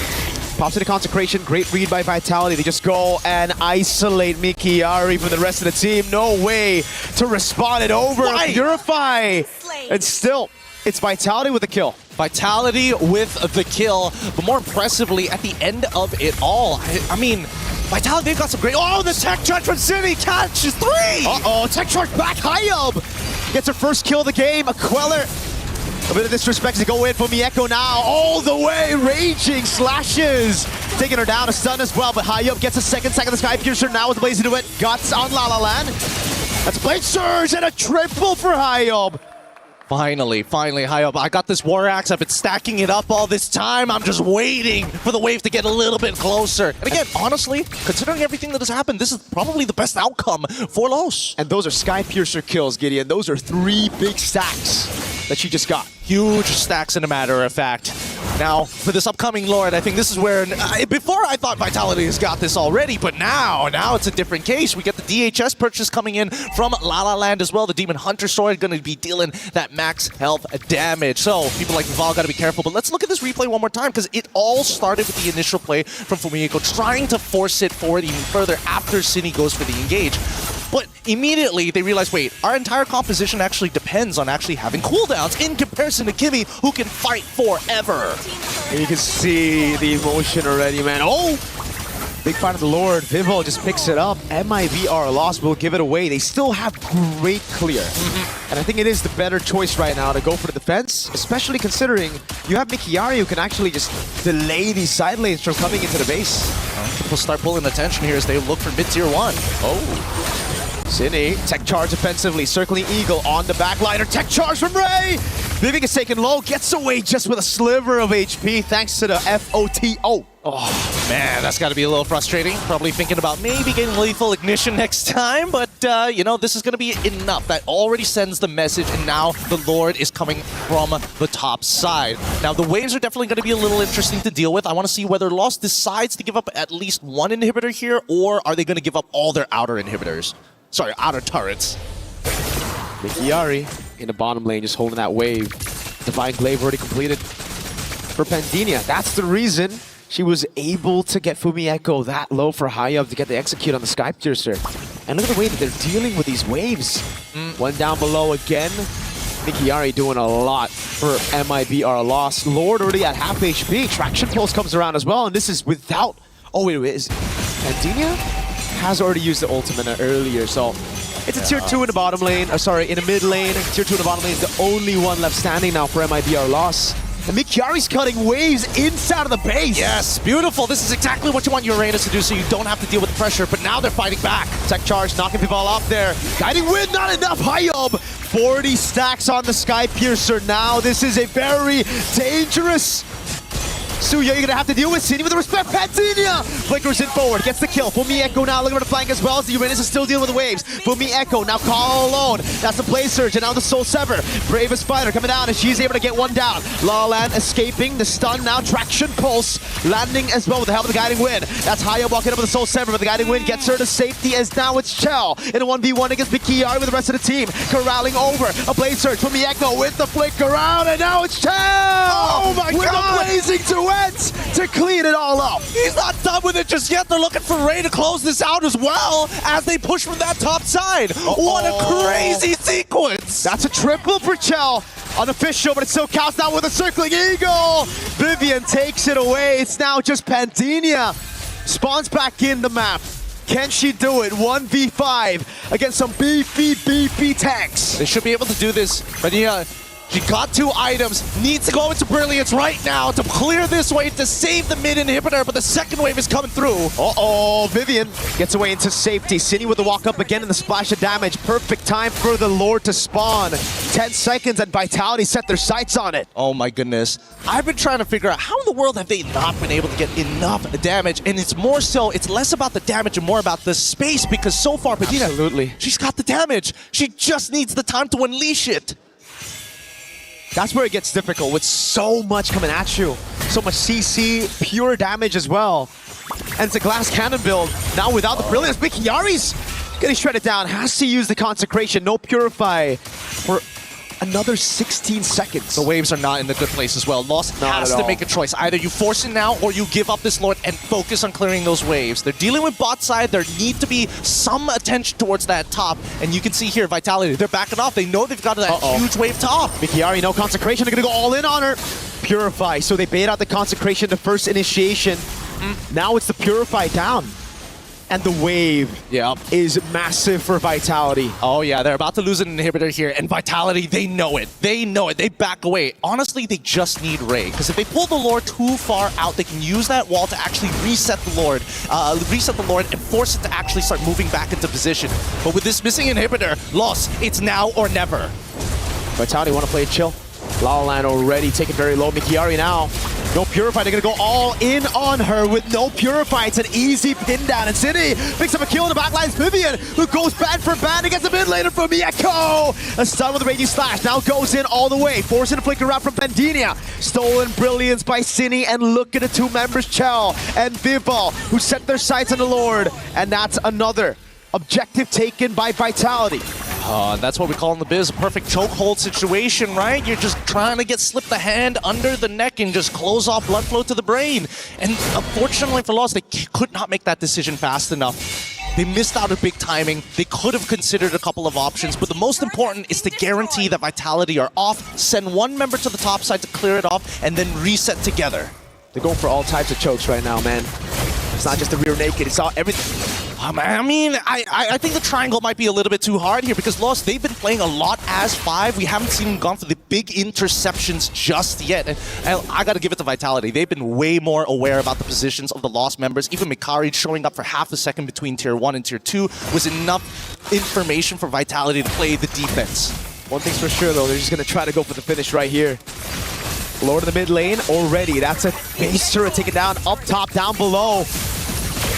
Pops into Consecration, great read by Vitality. They just go and isolate Mikiari from the rest of the team. No way to respond it over. Why? Purify. And still, it's Vitality with the kill. Vitality with the kill, but more impressively, at the end of it all, I mean, Vitality, they've got some great... Oh, the tech charge from City catches 3! Uh-oh, tech charge back. Hayab gets her first kill of the game. A Queller. A bit of disrespect to go in for Mieko now. All the way, raging slashes. Taking her down, a stun as well, but Hayab gets a second of the Sky Piercer now with Blaze into it. Guts on La La Land. That's Blade Surge and a triple for Hayab. Finally, Hayab. I got this War Axe. I've been stacking it up all this time. I'm just waiting for the wave to get a little bit closer. And again, honestly, considering everything that has happened, this is probably the best outcome for Los. And those are Sky Piercer kills, Gideon. Those are 3 big stacks that she just got. Huge stacks, in a matter of fact. Now, for this upcoming Lord, I think this is where... before, I thought Vitality has got this already, but now it's a different case. We get the DHS purchase coming in from La La Land as well. The Demon Hunter sword going to be dealing that max health damage. So, people like Val got to be careful. But let's look at this replay one more time, because it all started with the initial play from Fumieko, trying to force it forward even further after Cine goes for the engage. But immediately they realize, wait, our entire composition actually depends on actually having cooldowns in comparison to Kimmy, who can fight forever. And you can see the emotion already, man. Oh! Big fight of the Lord. Vivo just picks it up. MIBR Lost will give it away. They still have great clear. And I think it is the better choice right now to go for the defense, especially considering you have Mikiari who can actually just delay these side lanes from coming into the base. People start pulling attention here as they look for mid-tier 1. Oh. Cine, tech charge offensively, circling Eagle on the backliner. Tech charge from Ray! Vivek is taken low, gets away just with a sliver of HP thanks to the FOTO. Oh, man, that's got to be a little frustrating. Probably thinking about maybe getting lethal ignition next time, but, you know, this is going to be enough. That already sends the message, and now the Lord is coming from the top side. Now, the waves are definitely going to be a little interesting to deal with. I want to see whether Lost decides to give up at least one inhibitor here, or are they going to give up all their outer inhibitors? Sorry, outer turrets. Mikiari in the bottom lane, just holding that wave. Divine Glaive already completed for Pandinia. That's the reason she was able to get Fumieko that low for Hayab to get the execute on the Sky Piercer. And look at the way that they're dealing with these waves. One down below again. Mikiari doing a lot for MIBR Lost. Lord already at half HP. Traction Pulse comes around as well, and this is without... Oh, wait, is Pandinia has already used the ultimate earlier, so it's a tier 2 in the bottom lane, sorry, in the mid lane. Tier 2 in the bottom lane is the only one left standing now for MIBR Loss. And Mikiari's cutting waves inside of the base. Yes, beautiful. This is exactly what you want Uranus to do, so you don't have to deal with the pressure, but now they're fighting back. Tech charge, knocking people off there. Guiding Wind, not enough. Hayab, 40 stacks on the Sky Piercer now. This is a very dangerous... Suya, you're gonna have to deal with Cine with the respect. Pandinia flickers in forward, gets the kill. Fumieko now looking for the flank as well as the Uranus is still dealing with the waves. Fumieko now call alone. That's the Blaze Surge, and now the Soul Sever. Bravest fighter coming down, and she's able to get one down. La La Land escaping the stun now. Traction Pulse landing as well with the help of the Guiding Wind. That's Hayab walking up with the Soul Sever, but the Guiding Wind gets her to safety as now it's Chell in a 1v1 against Mikiari with the rest of the team. Corralling over a Blaze Surge. Fumieko with the flick around, and now it's Chell! Oh my with God! With a blazing duet to clean it all up. He's not done with it just yet. They're looking for Ray to close this out as well as they push from that top side. What a crazy sequence. That's a triple for Chell. Unofficial, but it still counts down with a circling eagle. Vivian takes it away. It's now just Pandinia. Spawns back in the map. Can she do it? 1v5 against some beefy tanks. They should be able to do this, but yeah, she got 2 items, needs to go into Brilliance right now to clear this wave to save the mid inhibitor, but the second wave is coming through. Uh-oh, Vivian gets away into safety. Cine with the walk up again and the splash of damage. Perfect time for the Lord to spawn. 10 seconds and Vitality set their sights on it. Oh my goodness. I've been trying to figure out how in the world have they not been able to get enough damage, and it's more so, it's less about the damage and more about the space, because so far, Patina, absolutely, she's got the damage. She just needs the time to unleash it. That's where it gets difficult with so much coming at you. So much CC, pure damage as well. And it's a glass cannon build. Now without the brilliance, Mikiari's getting shredded down. Has to use the consecration. No purify for another 16 seconds. The waves are not in a good place as well. Lost has to make a choice. Either you force it now or you give up this Lord and focus on clearing those waves. They're dealing with bot side. There need to be some attention towards that top. And you can see here, Vitality, they're backing off. They know they've got that huge wave top. Mikiari, no consecration. They're going to go all in on her. Purify. So they bait out the consecration, the first initiation. Now it's the Purify down. And the wave is massive for Vitality. Oh yeah, they're about to lose an inhibitor here, and Vitality, they know it. They know it. They back away. Honestly, they just need Ray, because if they pull the Lord too far out, they can use that wall to actually reset the Lord, and force it to actually start moving back into position. But with this missing inhibitor, Lost, it's now or never. Vitality want to play it chill. La La Land already taken very low. Mikiari now. No Purify. They're going to go all in on her with no Purify. It's an easy pin down. And City picks up a kill in the backlines. Vivian, who goes bad for bad and gets a mid later from Mieko. A stun with a Raging Slash. Now goes in all the way. Forcing a flicker out from Pandinia. Stolen Brilliance by Cine. And look at the 2 members, Chell and Vival, who set their sights on the Lord. And that's another objective taken by Vitality. That's what we call in the biz a perfect chokehold situation, right? You're just trying to get slipped the hand under the neck and just close off blood flow to the brain. And unfortunately for Lost, they could not make that decision fast enough. They missed out on big timing. They could have considered a couple of options, but the most important is to guarantee that Vitality are off, send 1 member to the top side to clear it off, and then reset together. They're going for all types of chokes right now, man. It's not just the rear naked, it's all everything. I mean, I think the triangle might be a little bit too hard here, because Lost, they've been playing a lot as 5. We haven't seen them gone for the big interceptions just yet. And I got to give it to Vitality. They've been way more aware about the positions of the Lost members. Even Mikari showing up for half a second between Tier 1 and Tier 2 was enough information for Vitality to play the defense. One thing's for sure, though, they're just going to try to go for the finish right here. Lord of the mid lane already. That's a base turret taken down up top, down below.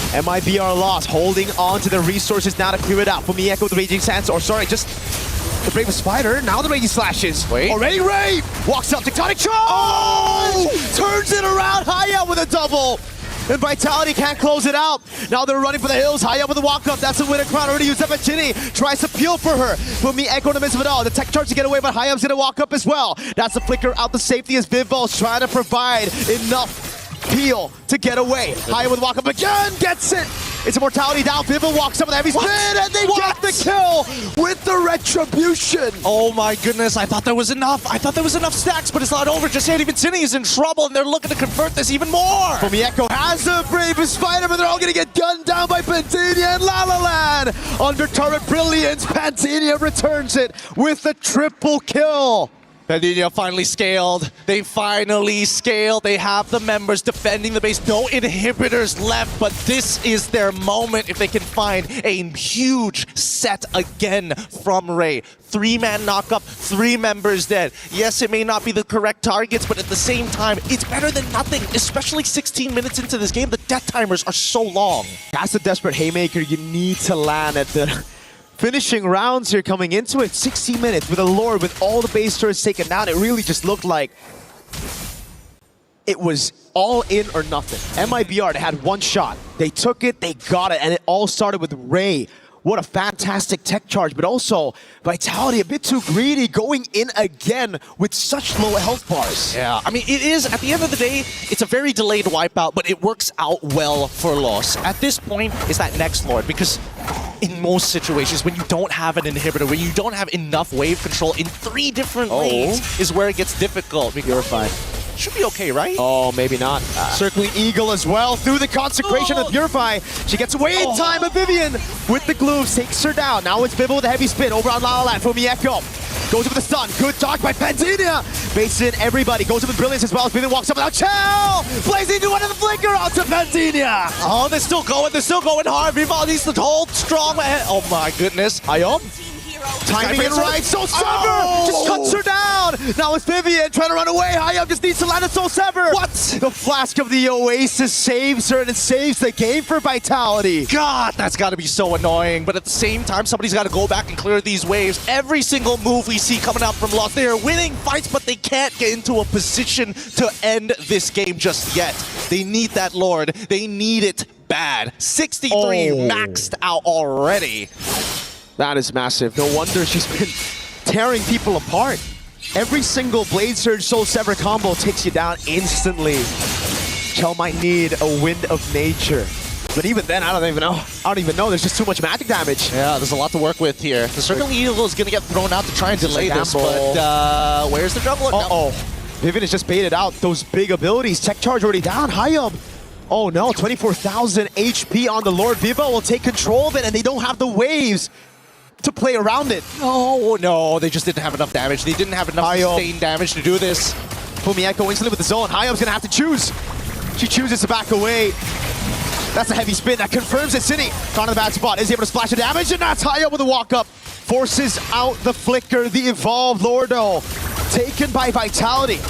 MIBR lost, holding on to the resources now to clear it out. For Mieko with the Raging Sands, or sorry, just the Brave Spider. Now the Raging Slashes. Wait. Already Ray walks up, Tectonic Charge! Oh! Turns it around, high up with a double. And Vitality can't close it out. Now they're running for the hills, high up with the walk-up. That's a winner crown already used up at Ginny. Tries to peel for her. For Mieko in the midst of it all. The tech charge to get away, but high up's gonna walk up as well. That's the flicker out the safety as Vival's trying to provide enough peel to get away. High with walk up again, gets it. It's Immortality down. Vival walks up with a heavy spin, and they get the kill with the retribution. Oh my goodness, I thought there was enough. I thought there was enough stacks, but it's not over just yet. Even Cine is in trouble, and they're looking to convert this even more. Mieko has the bravest fighter, but they're all gonna get gunned down by Pantinia and La La Land. Under turret brilliance, Pantinia returns it with a triple kill. Pandinia finally scaled. They finally scaled. They have the members defending the base. No inhibitors left, but this is their moment if they can find a huge set again from Ray. 3-man knockup, 3 members dead. Yes, it may not be the correct targets, but at the same time, it's better than nothing, especially 16 minutes into this game. The death timers are so long. That's a desperate haymaker you need to land at the finishing rounds here coming into it. 60 minutes with a Lord, with all the base turrets taken down. It really just looked like it was all in or nothing. MIBR, they had 1 shot. They took it, they got it, and it all started with Ray. What a fantastic tech charge, but also Vitality a bit too greedy, going in again with such low health bars. Yeah, I mean, it is, at the end of the day, it's a very delayed wipeout, but it works out well for Lost. At this point, it's that next Lord, because in most situations, when you don't have an inhibitor, when you don't have enough wave control in 3 different lanes, is where it gets difficult. Purify. Should be okay, right? Oh, maybe not. Circling Eagle as well through the consecration of Purify. She gets away in time, but Vivian with the glue takes her down. Now it's Vivo with a heavy spin over on La La Land for Mieko. Goes up with the stun. Good dodge by Pantinia. Baits in everybody. Goes up with Brilliance as well as Vivian walks up without Chell. Plays into one of the flicker onto Pantinia. Oh, they're still going. They're still going hard. Vivo needs to hold strong. Oh my goodness. Ayom. Timing it right. Soul Sever just cuts her down. Now it's Vivian trying to run away. Hayam just needs to land a Soul Sever. What? The Flask of the Oasis saves her and it saves the game for Vitality. God, that's got to be so annoying. But at the same time, somebody's got to go back and clear these waves. Every single move we see coming out from Lost, they are winning fights, but they can't get into a position to end this game just yet. They need that Lord. They need it bad. 63 maxed out already. That is massive. No wonder she's been tearing people apart. Every single Blade Surge Soul Sever combo takes you down instantly. Chell might need a Wind of Nature. But even then, I don't even know. There's just too much magic damage. Yeah, there's a lot to work with here. The Circling Eagle is going to get thrown out to try and delay this, but where's the jungler? Uh-oh. Vivian has just baited out those big abilities. Tech Charge already down. Hayam. Oh no, 24,000 HP on the Lord. Vivo will take control of it, and they don't have the waves to play around it. Oh no, they just didn't have enough damage. They didn't have enough sustained damage to do this. Fumieko instantly with the zone. Hayam's gonna have to choose. She chooses to back away. That's a heavy spin that confirms it. City caught in the bad spot. Is able to splash the damage, and that's Hayam with a walk up. Forces out the flicker. The evolved Lordo taken by Vitality.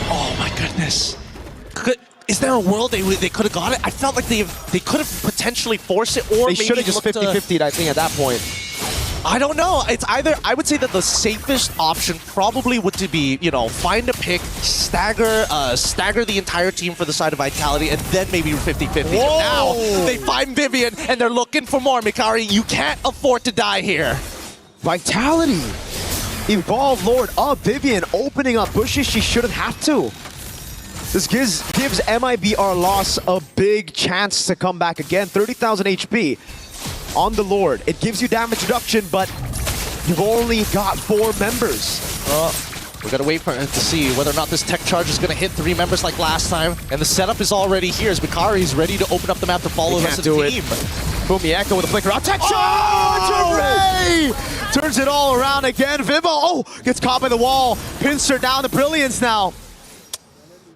Oh my goodness. Is there a world they could have got it? I felt like they could have potentially forced it, or they should have just 50-50'd, I think, at that point. I don't know. It's either, I would say that the safest option probably would to be, you know, find a pick, stagger the entire team for the side of Vitality, and then maybe 50-50. Now they find Vivian and they're looking for more. Mikari, you can't afford to die here. Vitality. Evolved Lord of Vivian opening up bushes she shouldn't have to. This gives MIBR Loss a big chance to come back again. 30,000 HP on the Lord. It gives you damage reduction, but you've only got 4 members. We gotta wait for to see whether or not this tech charge is gonna hit 3 members like last time. And the setup is already here as Mikari is ready to open up the map to follow the rest of the team. Fumieko with a flicker out. Tech charge! Ray! Turns it all around again. Vivo, gets caught by the wall. Pins her down to Brilliance now.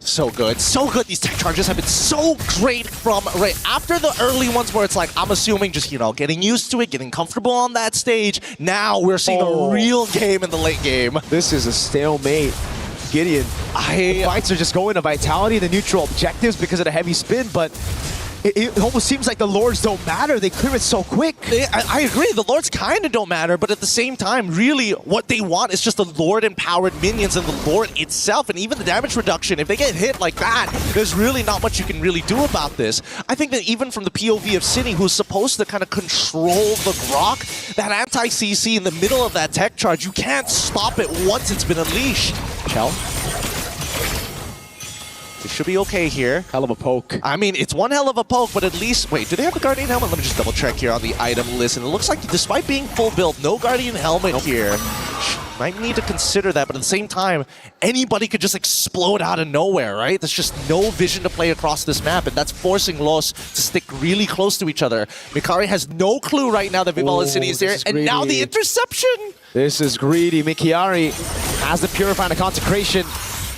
So good. So good. These tech charges have been so great from right after the early ones where it's like, I'm assuming just, you know, getting used to it, getting comfortable on that stage. Now we're seeing a real game in the late game. This is a stalemate. Gideon. The fights are just going to Vitality, the neutral objectives because of the heavy spin, but it almost seems like the Lords don't matter. They clear it so quick. I agree. The Lords kind of don't matter, but at the same time, really, what they want is just the Lord-empowered minions and the Lord itself, and even the damage reduction. If they get hit like that, there's really not much you can really do about this. I think that even from the POV of City, who's supposed to kind of control the Grok, that anti-CC in the middle of that tech charge, you can't stop it once it's been unleashed. Chell. It should be okay here. Hell of a poke. I mean, it's one hell of a poke, but at least... Wait, do they have the Guardian Helmet? Let me just double check here on the item list. And it looks like despite being full build, no Guardian Helmet here. Might need to consider that, but at the same time, anybody could just explode out of nowhere, right? There's just no vision to play across this map, and that's forcing Los to stick really close to each other. Mikari has no clue right now that Vival and City is there, and now the interception! This is greedy. Mikiari has the Purify and the Consecration,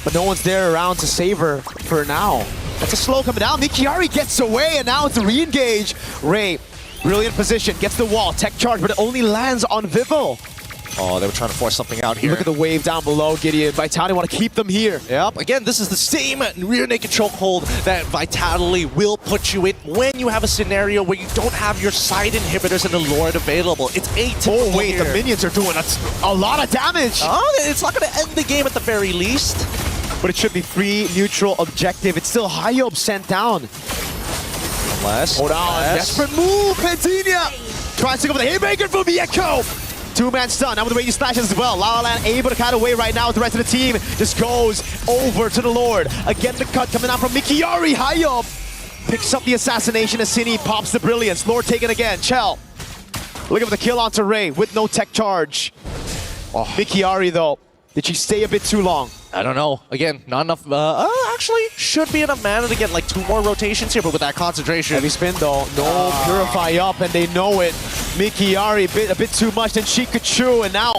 but no one's there around to save her for now. That's a slow coming down. Mikiari gets away, and now it's a re-engage. Ray, brilliant position, gets the wall, tech charge, but it only lands on Vivo. Oh, they were trying to force something out here. Look at the wave down below, Gideon. Vitality want to keep them here. Yep, again, this is the same rear naked chokehold that Vitality will put you in when you have a scenario where you don't have your side inhibitors and the Lord available. It's atypical. Oh, wait, here. The minions are doing a lot of damage. Oh, it's not going to end the game at the very least. But it should be free, neutral, objective. It's still Hyob sent down. Hold on, desperate move, Pantinia! Tries to go for the haymaker from Mieko. Two-man stun, now with the way you slashes as well. La La Land able to cut away right now with the rest of the team. Just goes over to the Lord. Again, the cut coming out from Mikiari. Hyob picks up the assassination as Cine pops the brilliance. Lord taken again. Chell looking for the kill onto Ray with no tech charge. Mikiari, though, Did she stay a bit too long? I don't know. Again, not enough. Actually, should be enough mana to get like 2 more rotations here, but with that concentration. Heavy spin though. No Purify up, and they know it. Mikiari a bit too much than Chikachu, and now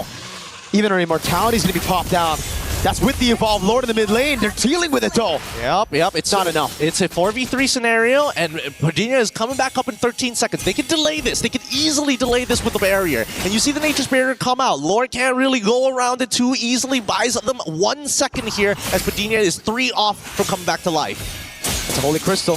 even her immortality is going to be popped down. That's with the Evolved Lord in the mid lane. They're dealing with it though. Yep. It's not enough. It's a 4v3 scenario, and Padina is coming back up in 13 seconds. They can delay this. They can easily delay this with the barrier. And you see the Nature's Barrier come out. Lord can't really go around it too easily. Buys them 1 second here as Padina is 3 off from coming back to life. It's a Holy Crystal.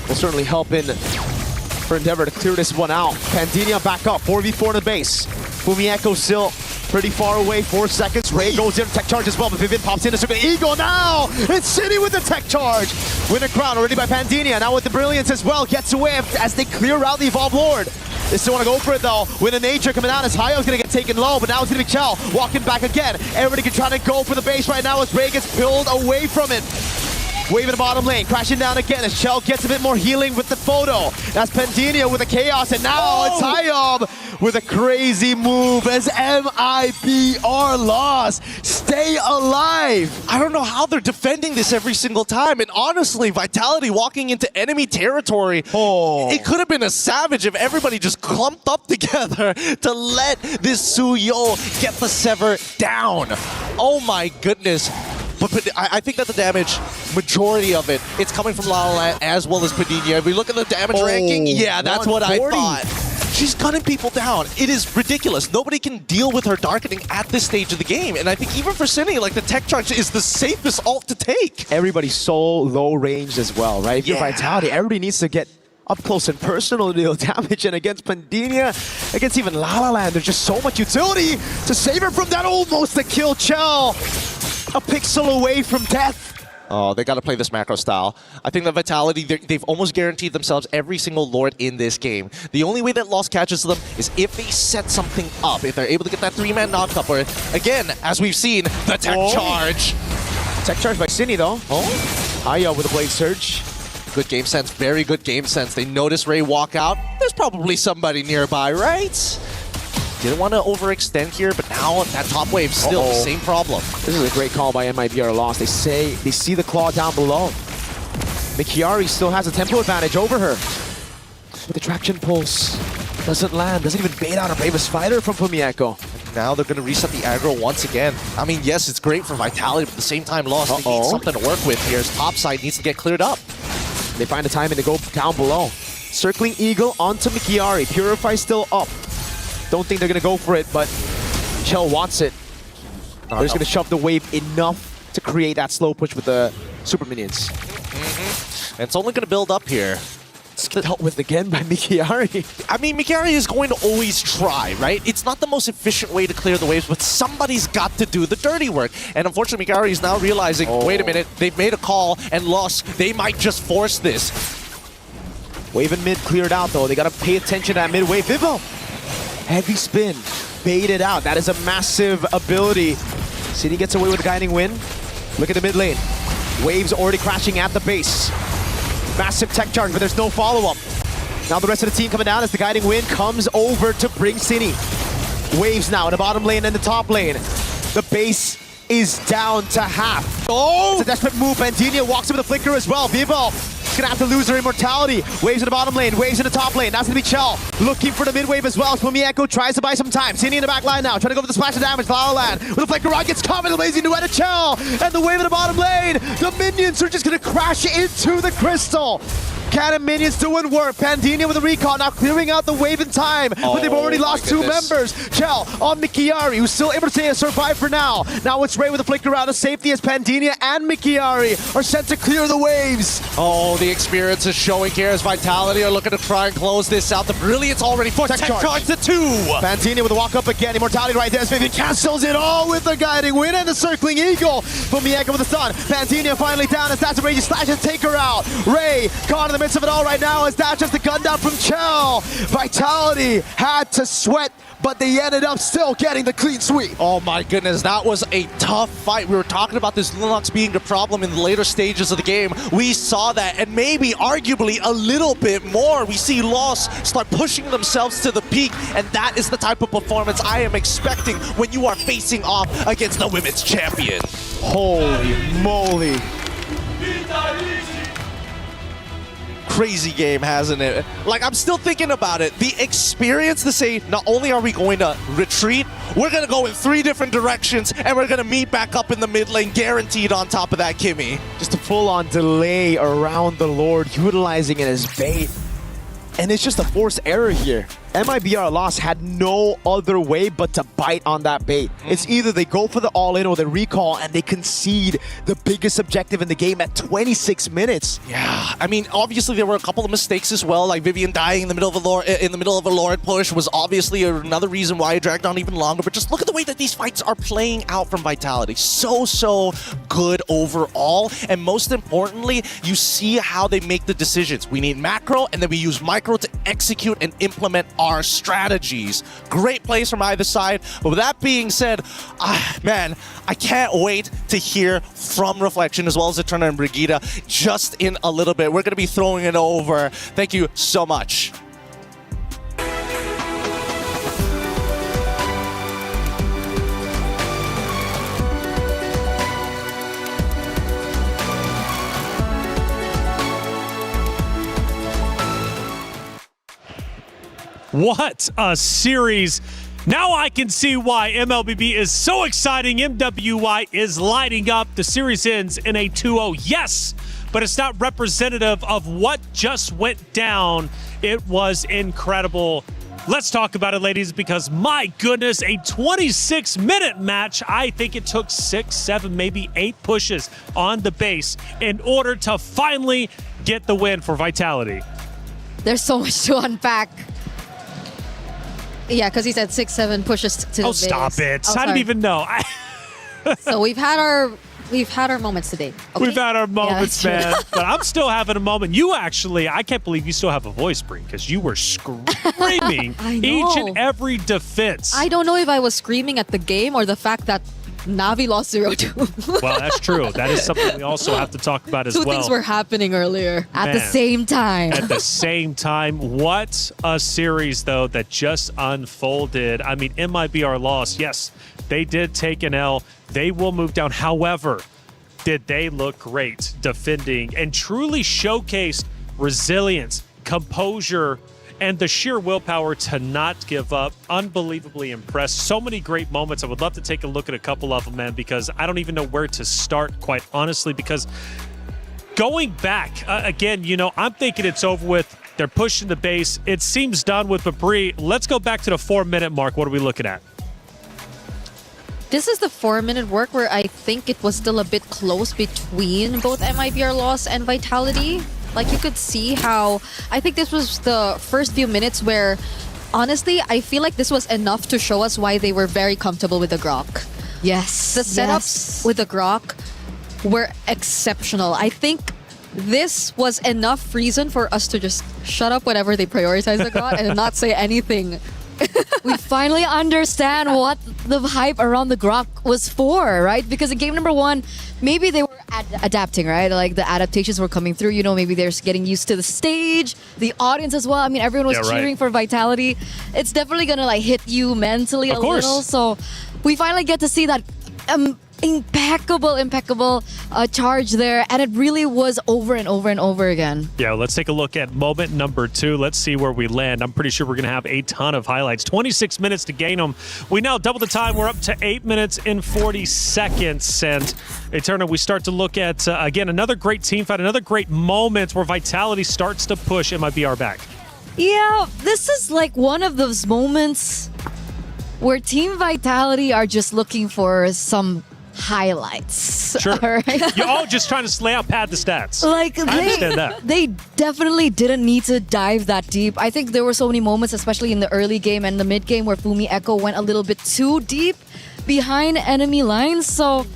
Will certainly help in for Endeavor to clear this one out. Pandinia back up. 4v4 in the base. Fumieko still pretty far away, 4 seconds. Ray goes in, tech charge as well, but Vivian pops in to Super Eagle now! It's City with the tech charge! Win a crown already by Pandinia, now with the Brilliance as well, gets away as they clear out the Evolved Lord. They still want to go for it though, with a Nature coming out as Hayo's going to get taken low, but now it's going to be Chell walking back again. Everybody can try to go for the base right now as Ray gets pulled away from it. Wave in the bottom lane, crashing down again as Chell gets a bit more healing with the photo. That's Pandinia with the Chaos, and now it's Hayob with a crazy move as MIB are lost. Stay alive! I don't know how they're defending this every single time, and honestly, Vitality walking into enemy territory, it could have been a savage if everybody just clumped up together to let this Suyo get the Sever down. Oh my goodness. But I think that the damage, majority of it, it's coming from La La Land as well as Padina. If we look at the damage ranking, yeah, that's what I thought. She's gunning people down. It is ridiculous. Nobody can deal with her darkening at this stage of the game. And I think even for Cine, like the tech charge is the safest ult to take. Everybody's so low range as well, right? If you're Vitality, everybody needs to get up close and personal to deal damage, and against Pandinia, against even La La Land, there's just so much utility to save her from that almost a kill. Chell, a pixel away from death. Oh, they got to play this macro style. I think that Vitality, they've almost guaranteed themselves every single Lord in this game. The only way that loss catches them is if they set something up, if they're able to get that 3-man knock-up, or again, as we've seen, the tech charge. Tech charge by Cine though. Aya with a Blade Surge. Good game sense, very good game sense. They notice Ray walk out. There's probably somebody nearby, right? Didn't want to overextend here, but now that top wave still the same problem. This is a great call by MIBR Lost. They say they see the claw down below. Mikiari still has a tempo advantage over her. But the traction pulse doesn't land, doesn't even bait out a Bravest Fighter from Fumieko. Now they're going to reset the aggro once again. I mean, yes, it's great for Vitality, but at the same time, Lost, they need something to work with here. His top side needs to get cleared up. They find the timing to go down below. Circling Eagle onto Mikiari. Purify still up. Don't think they're going to go for it, but Chell wants it. They're just going to shove the wave enough to create that slow push with the super minions. And it's only going to build up here. It's dealt with again by Mikiari. I mean, Mikiari is going to always try, right? It's not the most efficient way to clear the waves, but somebody's got to do the dirty work. And unfortunately, Mikiari is now realizing, wait a minute, they've made a call and lost. They might just force this. Wave and mid cleared out, though. They got to pay attention to that mid wave. Vivo! Heavy spin. Baited out. That is a massive ability. City gets away with a guiding win. Look at the mid lane. Waves already crashing at the base. Massive tech charge, but there's no follow-up. Now the rest of the team coming down as the guiding wind comes over to bring Cine. Waves now in the bottom lane and the top lane. The base is down to half. It's a desperate move. Pandinia walks in with a flicker as well. Vivo is gonna have to lose her immortality. Waves in the bottom lane, waves in the top lane. That's gonna be Chell looking for the mid wave as well. Fumieko tries to buy some time. Cine in the back line now, trying to go for the splash of damage. La La Land with a flicker rod gets caught with a lazy duet of Chell. And the wave in the bottom lane. The minions are just gonna crash into the crystal. Cannon minions doing work. Pandinia with a recall, now clearing out the wave in time, but they've already lost 2 members. Chell on Mikiari, who's still able to survive for now. Now it's Ray with a flicker out of safety as Pandinia and Mikiari are sent to clear the waves. Oh, the experience is showing here as Vitality are looking to try and close this out. The Brilliance already for tech charge to 2. Pandinia with a walk up again. Immortality right there as Vivian cancels it all with the guiding wind and the circling eagle. Fumieko with the stun. Pandinia finally down as that's a raging slash and take her out. Ray caught in the midst of it all right now as that's just the gun down from Chell. Vitality had to sweat but they ended up still getting the clean sweep. Oh my goodness, that was a tough fight. We were talking about this Linux being a problem in the later stages of the game. We saw that, and maybe arguably a little bit more. We see Lost start pushing themselves to the peak, and that is the type of performance I am expecting when you are facing off against the women's champion. Holy moly. Crazy game, hasn't it? Like, I'm still thinking about it. The experience to say, not only are we going to retreat, we're going to go in 3 different directions, and we're going to meet back up in the mid lane, guaranteed on top of that Kimmy. Just a full-on delay around the Lord, utilizing it as bait. And it's just a forced error here. MIBR Lost had no other way but to bite on that bait. It's either they go for the all-in or the recall, and they concede the biggest objective in the game at 26 minutes. Yeah, I mean, obviously there were a couple of mistakes as well, like Vivian dying in the middle of a Lord push was obviously another reason why it dragged on even longer. But just look at the way that these fights are playing out from Vitality. So good overall, and most importantly, you see how they make the decisions. We need macro, and then we use micro to execute and implement our strategies. Great plays from either side. But with that being said, man, I can't wait to hear from Reflection as well as Eterna and Brigitte just in a little bit. We're going to be throwing it over. Thank you so much. What a series. Now I can see why MLBB is so exciting. MWI is lighting up. The series ends in a 2-0. Yes, but it's not representative of what just went down. It was incredible. Let's talk about it, ladies, because my goodness, a 26-minute match. I think it took 6, 7, maybe 8 pushes on the base in order to finally get the win for Vitality. There's so much to unpack. Yeah, because he said 6, 7 pushes to the base. Stop it. Oh, I didn't even know. So we've had our moments today. Okay? We've had our moments, man. But I'm still having a moment. You actually, I can't believe you still have a voice, Brie, because you were screaming I know. each and every defense. I don't know if I was screaming at the game or the fact that Navi lost 0-2. Well, that's true. That is something we also have to talk about as Two well. things were happening earlier. At the same time. At the same time. What a series, though, that just unfolded. I mean, MIBR lost. Yes, they did take an L. They will move down. However, did they look great defending and truly showcased resilience, composure, and the sheer willpower to not give up. Unbelievably impressed. So many great moments. I would love to take a look at a couple of them, man, because I don't even know where to start, quite honestly, because going back, again, you know, I'm thinking it's over with. They're pushing the base. It seems done with, but Brie, let's go back to the 4-minute mark. What are we looking at? This is the 4-minute work where I think it was still a bit close between both MIBR Loss and Vitality. Like, you could see how, I think this was the first few minutes where, honestly, I feel like this was enough to show us why they were very comfortable with the Grok. Yes. The setups with the Grok were exceptional. I think this was enough reason for us to just shut up whenever they prioritize the Grok and not say anything. We finally understand what the hype around the Grok was for, right? Because in game number 1, maybe they were adapting, right? Like the adaptations were coming through, you know, maybe they're getting used to the stage, the audience as well. I mean, everyone was cheering for Vitality. It's definitely gonna like hit you mentally a little. So we finally get to see that impeccable charge there, and it really was over and over and over again. Yeah, let's take a look at moment number 2. Let's see where we land. I'm pretty sure we're going to have a ton of highlights. 26 minutes to gain them. We now double the time. We're up to 8 minutes and 40 seconds. And Eterna, we start to look at, again, another great team fight, another great moment where Vitality starts to push MIBR back. Yeah, this is like one of those moments where Team Vitality are just looking for some highlights. Sure. All right? You're all just trying to pad the stats. Like, I understand that. They definitely didn't need to dive that deep. I think there were so many moments, especially in the early game and the mid game, where Fumi Echo went a little bit too deep behind enemy lines. So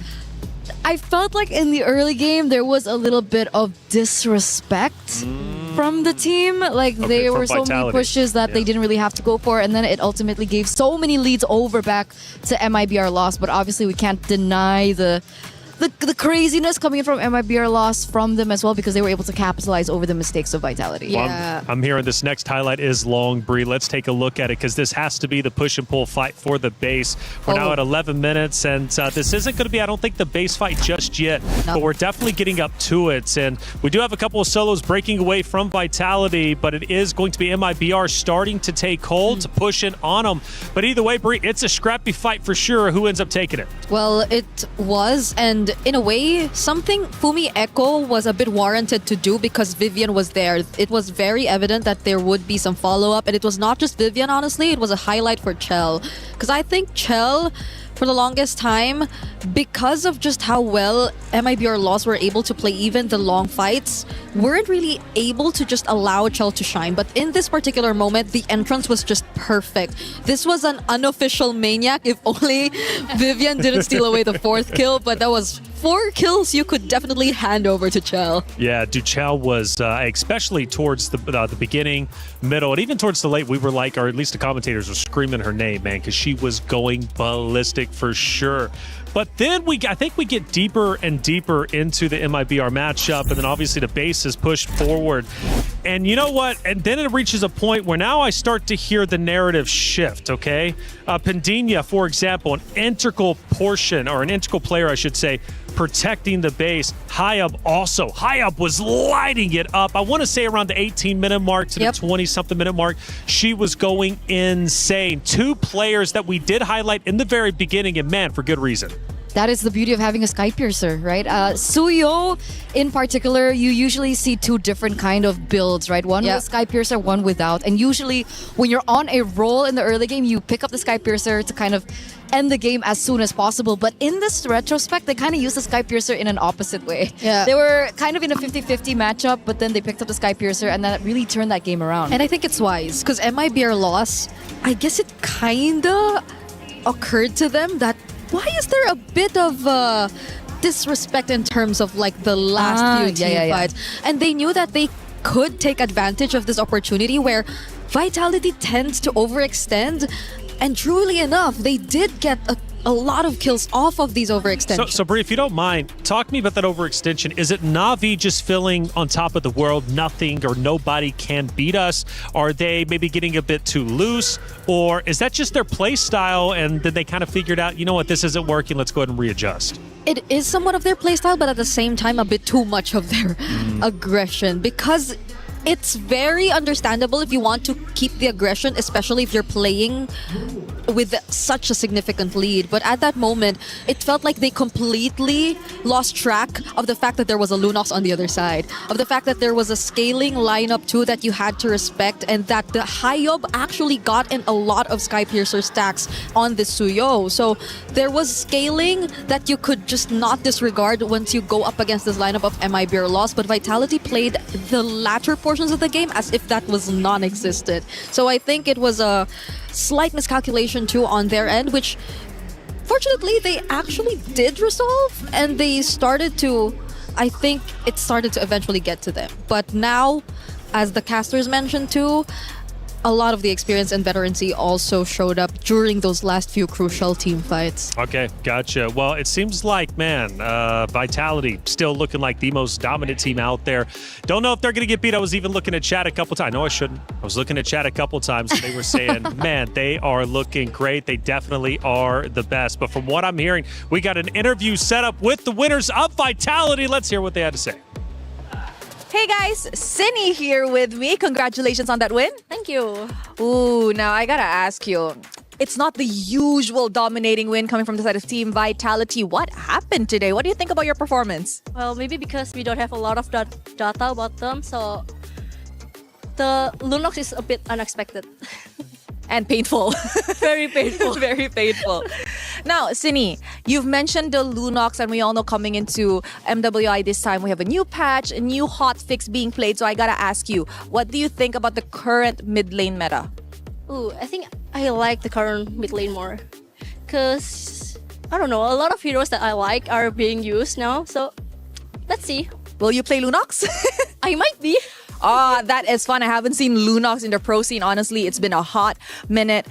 I felt like in the early game, there was a little bit of disrespect from the team. Like Okay, there from were so many Vitality. pushes that they didn't really have to go for, and then it ultimately gave so many leads over back to MIBR loss. But obviously, we can't deny the craziness coming in from MIBR loss from them as well, because they were able to capitalize over the mistakes of Vitality. Well, I'm hearing this next highlight is long, Bree. Let's take a look at it, because this has to be the push and pull fight for the base. We're now at 11 minutes, and this isn't going to be, I don't think, the base fight just yet, but we're definitely getting up to it. And we do have a couple of solos breaking away from Vitality, but it is going to be MIBR starting to take hold, to push in on them. But either way, Bree, it's a scrappy fight for sure. Who ends up taking it? Well, it was, and in a way, something Fumi Echo was a bit warranted to do because Vivian was there. It was very evident that there would be some follow-up, and it was not just Vivian, honestly. It was a highlight for Chell. Because I think Chell, for the longest time, because of just how well MIBR Lost were able to play even the long fights, weren't really able to just allow Chell to shine. But in this particular moment, the entrance was just perfect. This was an unofficial maniac, if only Vivian didn't steal away the 4th kill, but that was 4 kills you could definitely hand over to Chell. Yeah, Duchel was, especially towards the beginning, middle, and even towards the late, we were like, or at least the commentators were screaming her name, man, because she was going ballistic for sure. But then I think we get deeper and deeper into the MIBR matchup, and then obviously the base is pushed forward. And you know what? And then it reaches a point where now I start to hear the narrative shift, okay? Pendinia, for example, an integral portion, or an integral player, I should say, protecting the base. Hayab also. Hayab was lighting it up. I want to say around the 18-minute mark to the 20-something minute mark. She was going insane. 2 players that we did highlight in the very beginning, and man, for good reason. That is the beauty of having a Sky Piercer, right? Suyo, in particular, you usually see 2 different kind of builds, right? One with Sky Piercer, one without. And usually, when you're on a roll in the early game, you pick up the Sky Piercer to kind of end the game as soon as possible. But in this retrospect, they kind of used the Sky Piercer in an opposite way. Yeah. They were kind of in a 50-50 matchup, but then they picked up the Sky Piercer, and that really turned that game around. And I think it's wise, because MIBR loss, I guess it kinda occurred to them that why is there a bit of disrespect in terms of like the last few team fights? And they knew that they could take advantage of this opportunity where Vitality tends to overextend. And truly enough, they did get a lot of kills off of these overextensions. So Brie, if you don't mind, talk to me about that overextension. Is it Na'Vi just feeling on top of the world, nothing or nobody can beat us? Are they maybe getting a bit too loose? Or is that just their play style and then they kind of figured out, you know what, this isn't working, let's go ahead and readjust? It is somewhat of their playstyle, but at the same time, a bit too much of their aggression, because it's very understandable if you want to keep the aggression, especially if you're playing with such a significant lead. But at that moment, it felt like they completely lost track of the fact that there was a Lunox on the other side, of the fact that there was a scaling lineup too that you had to respect, and that the Hayab actually got in a lot of Sky Piercer stacks on this Suyo. So there was scaling that you could just not disregard once you go up against this lineup of MIBR Lost, but Vitality played the latter portions of the game as if that was non-existent. So I think it was a slight miscalculation too on their end, which fortunately they actually did resolve, and they started to, I think it started to eventually get to them. But now, as the casters mentioned too, a lot of the experience and veterancy also showed up during those last few crucial team fights. Okay, gotcha. Well, it seems like, man, Vitality still looking like the most dominant team out there. Don't know if they're going to get beat. I was even looking at chat a couple times. No, I shouldn't. I was looking at chat a couple times, and they were saying, man, they are looking great. They definitely are the best. But from what I'm hearing, we got an interview set up with the winners of Vitality. Let's hear what they had to say. Hey guys, Cindy here with me. Congratulations on that win. Thank you. Ooh, now I gotta ask you. It's not the usual dominating win coming from the side of Team Vitality. What happened today? What do you think about your performance? Well, maybe because we don't have a lot of data about them, so the Lunox is a bit unexpected. And painful. Very painful. Very painful. Now, Sini, you've mentioned the Lunox, and we all know coming into MWI this time, we have a new patch, a new hot fix being played. So I gotta ask you, what do you think about the current mid lane meta? Ooh, I think I like the current mid lane more. Because, I don't know, a lot of heroes that I like are being used now. So, let's see. Will you play Lunox? I might be. That is fun. I haven't seen Lunox in the pro scene. Honestly, it's been a hot minute.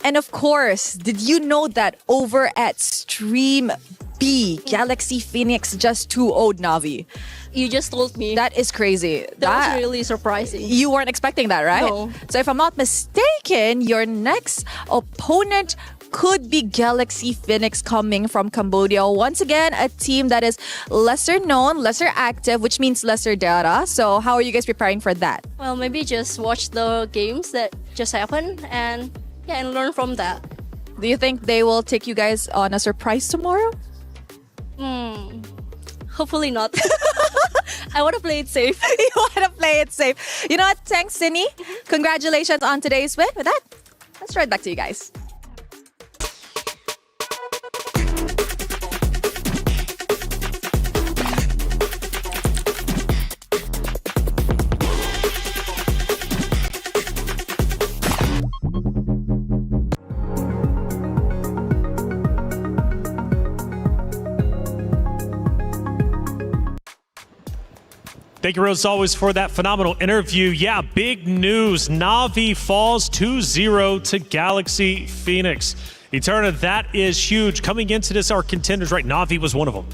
And of course, did you know that over at Stream B, Galaxy Phoenix just 2-0'd Navi? You just told me. That is crazy. That was really surprising. You weren't expecting that, right? No. So if I'm not mistaken, your next opponent could be Galaxy Phoenix coming from Cambodia. Once again, a team that is lesser known, lesser active, which means lesser data. So how are you guys preparing for that? Well, maybe just watch the games that just happened and learn from that. Do you think they will take you guys on a surprise tomorrow? Hopefully not. I want to play it safe. You want to play it safe. You know what? Thanks, Cindy. Congratulations on today's win. With that, let's right back to you guys. Thank you, Rose, as always, for that phenomenal interview. Yeah, big news. Na'Vi falls 2-0 to Galaxy Phoenix. Eterna, that is huge. Coming into this, our contenders, right? Na'Vi was one of them.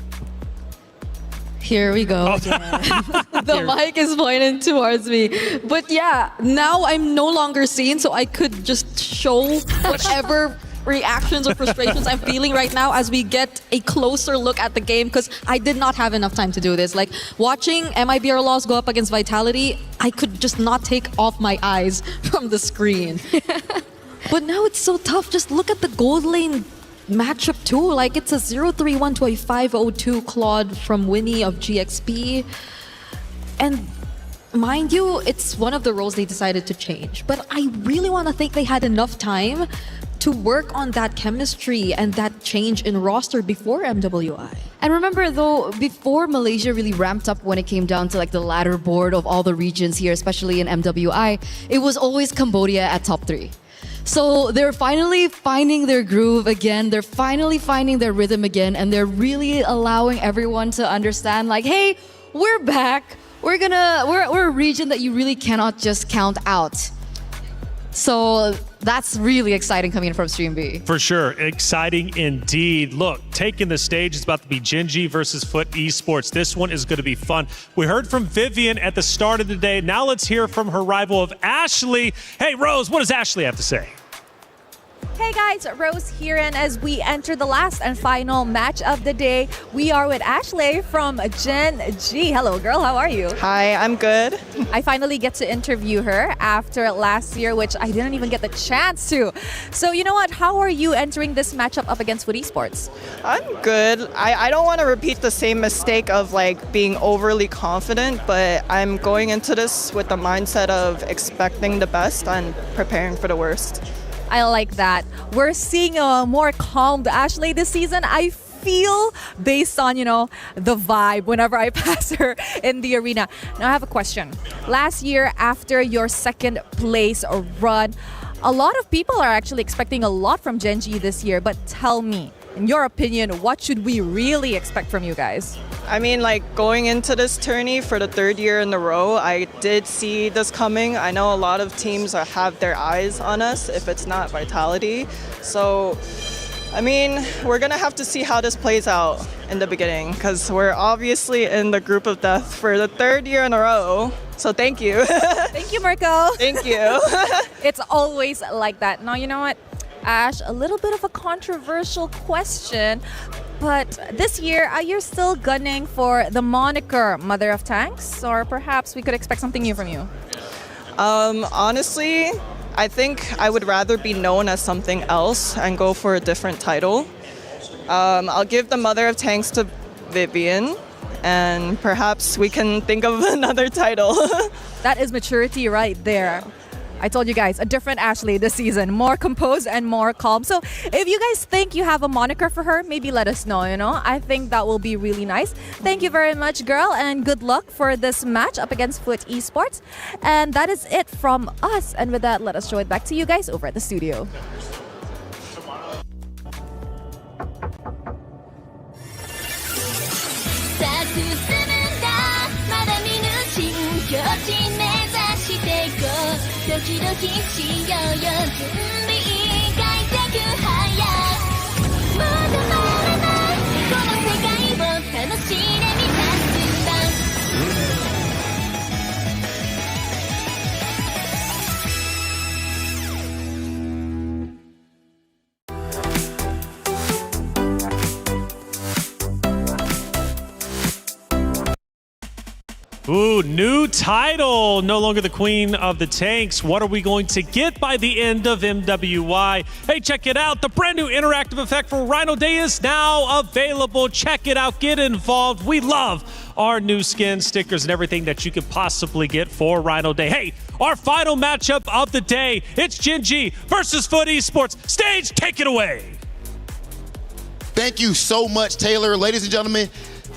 Here we go. The mic is pointing towards me. But yeah, now I'm no longer seen, so I could just show whatever reactions or frustrations I'm feeling right now as we get a closer look at the game, because I did not have enough time to do this. Like watching MIBR Laws go up against Vitality, I could just not take off my eyes from the screen. But now it's so tough. Just look at the gold lane matchup too. Like it's a 0-3-1 to a 5-0-2 Claude from Winnie of GXP. And mind you, it's one of the roles they decided to change. But I really want to think they had enough time to work on that chemistry and that change in roster before MWI. And remember though, before Malaysia really ramped up when it came down to like the ladder board of all the regions here, especially in MWI, it was always Cambodia at top 3. So they're finally finding their groove again. They're finally finding their rhythm again. And they're really allowing everyone to understand like, hey, we're back. We're a region that you really cannot just count out. So that's really exciting coming in from Stream B. For sure. Exciting indeed. Look, taking the stage is about to be Genji versus Foot Esports. This one is going to be fun. We heard from Vivian at the start of the day. Now let's hear from her rival of Ashley. Hey, Rose, what does Ashley have to say? Hey guys, Rose here, and as we enter the last and final match of the day, we are with Ashley from Gen G. Hello girl, how are you? Hi, I'm good. I finally get to interview her after last year, which I didn't even get the chance to. So you know what, how are you entering this matchup up against Foot Esports? I'm good. I don't want to repeat the same mistake of like being overly confident, but I'm going into this with the mindset of expecting the best and preparing for the worst. I like that. We're seeing a more calmed Ashley this season. I feel based on, the vibe whenever I pass her in the arena. Now I have a question. Last year, after your second place run, a lot of people are actually expecting a lot from Gen G this year. But tell me, in your opinion, what should we really expect from you guys? I mean, like going into this tourney for the third year in a row, I did see this coming. I know a lot of teams have their eyes on us if it's not Vitality. So, I mean, we're going to have to see how this plays out in the beginning, because we're obviously in the group of death for the third year in a row. So thank you. Thank you, Marco. Thank you. It's always like that. Now, you know what? Ash, a little bit of a controversial question, but this year, are you still gunning for the moniker Mother of Tanks, or perhaps we could expect something new from you? Honestly, I think I would rather be known as something else and go for a different title. I'll give the Mother of Tanks to Vivian, and perhaps we can think of another title. That is maturity right there. I told you guys, a different Ashley this season, more composed and more calm. So if you guys think you have a moniker for her, maybe let us know, I think that will be really nice. Thank you very much, girl, and good luck for this match up against Foot Esports. And that is it from us. And with that, let us show it back to you guys over at the studio.進んだまだ見ぬ新境地ねキドキしようよ準備快適早まだまだないこの世界を楽しんでみた順番Ooh, new title. No longer the queen of the tanks. What are we going to get by the end of MWI? Hey, check it out. The brand new interactive effect for Rhino Day is now available. Check it out. Get involved. We love our new skin, stickers, and everything that you could possibly get for Rhino Day. Hey, our final matchup of the day. It's Gen G versus Foot Esports. Stage, take it away. Thank you so much, Taylor. Ladies and gentlemen,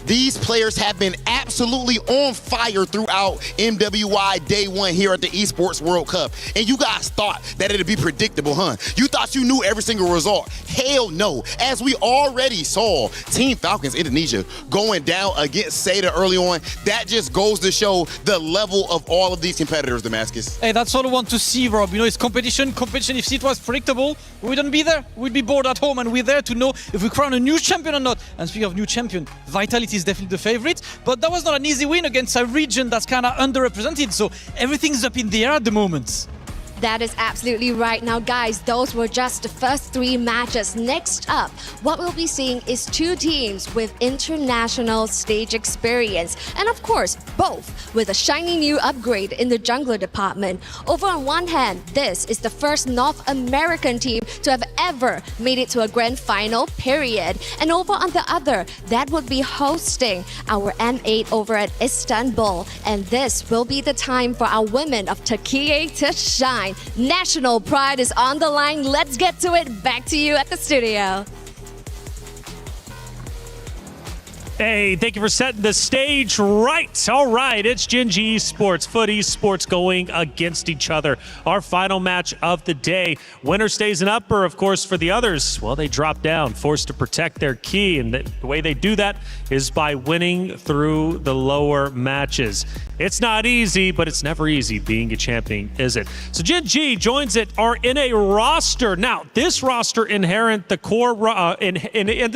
these players have been absolutely on fire throughout MWI Day 1 here at the Esports World Cup. And you guys thought that it'd be predictable, huh? You thought you knew every single result. Hell no. As we already saw Team Falcons Indonesia going down against Seda early on, that just goes to show the level of all of these competitors, Damascus. Hey, that's all I want to see, Rob. You know, it's competition. Competition, if it was predictable, we wouldn't be there. We'd be bored at home, and we're there to know if we crown a new champion or not. And speaking of new champion, Vitality is definitely the favorite, but that was not an easy win against a region that's kind of underrepresented, so everything's up in the air at the moment. That is absolutely right. Now, guys, those were just the first 3 matches. Next up, what we'll be seeing is 2 teams with international stage experience. And of course, both with a shiny new upgrade in the jungler department. Over on one hand, this is the first North American team to have ever made it to a grand final, period. And over on the other, that would be hosting our M8 over at Istanbul. And this will be the time for our women of Turkey to shine. National pride is on the line. Let's get to it. Back to you at the studio. Hey, thank you for setting the stage right. All right, it's Gen G Esports, Foot Esports going against each other. Our final match of the day. Winner stays in upper, of course, for the others. Well, they drop down, forced to protect their key. And the way they do that is by winning through the lower matches. It's not easy, but it's never easy being a champion, is it? So Gen G joins it, are in a roster. Now, this roster ended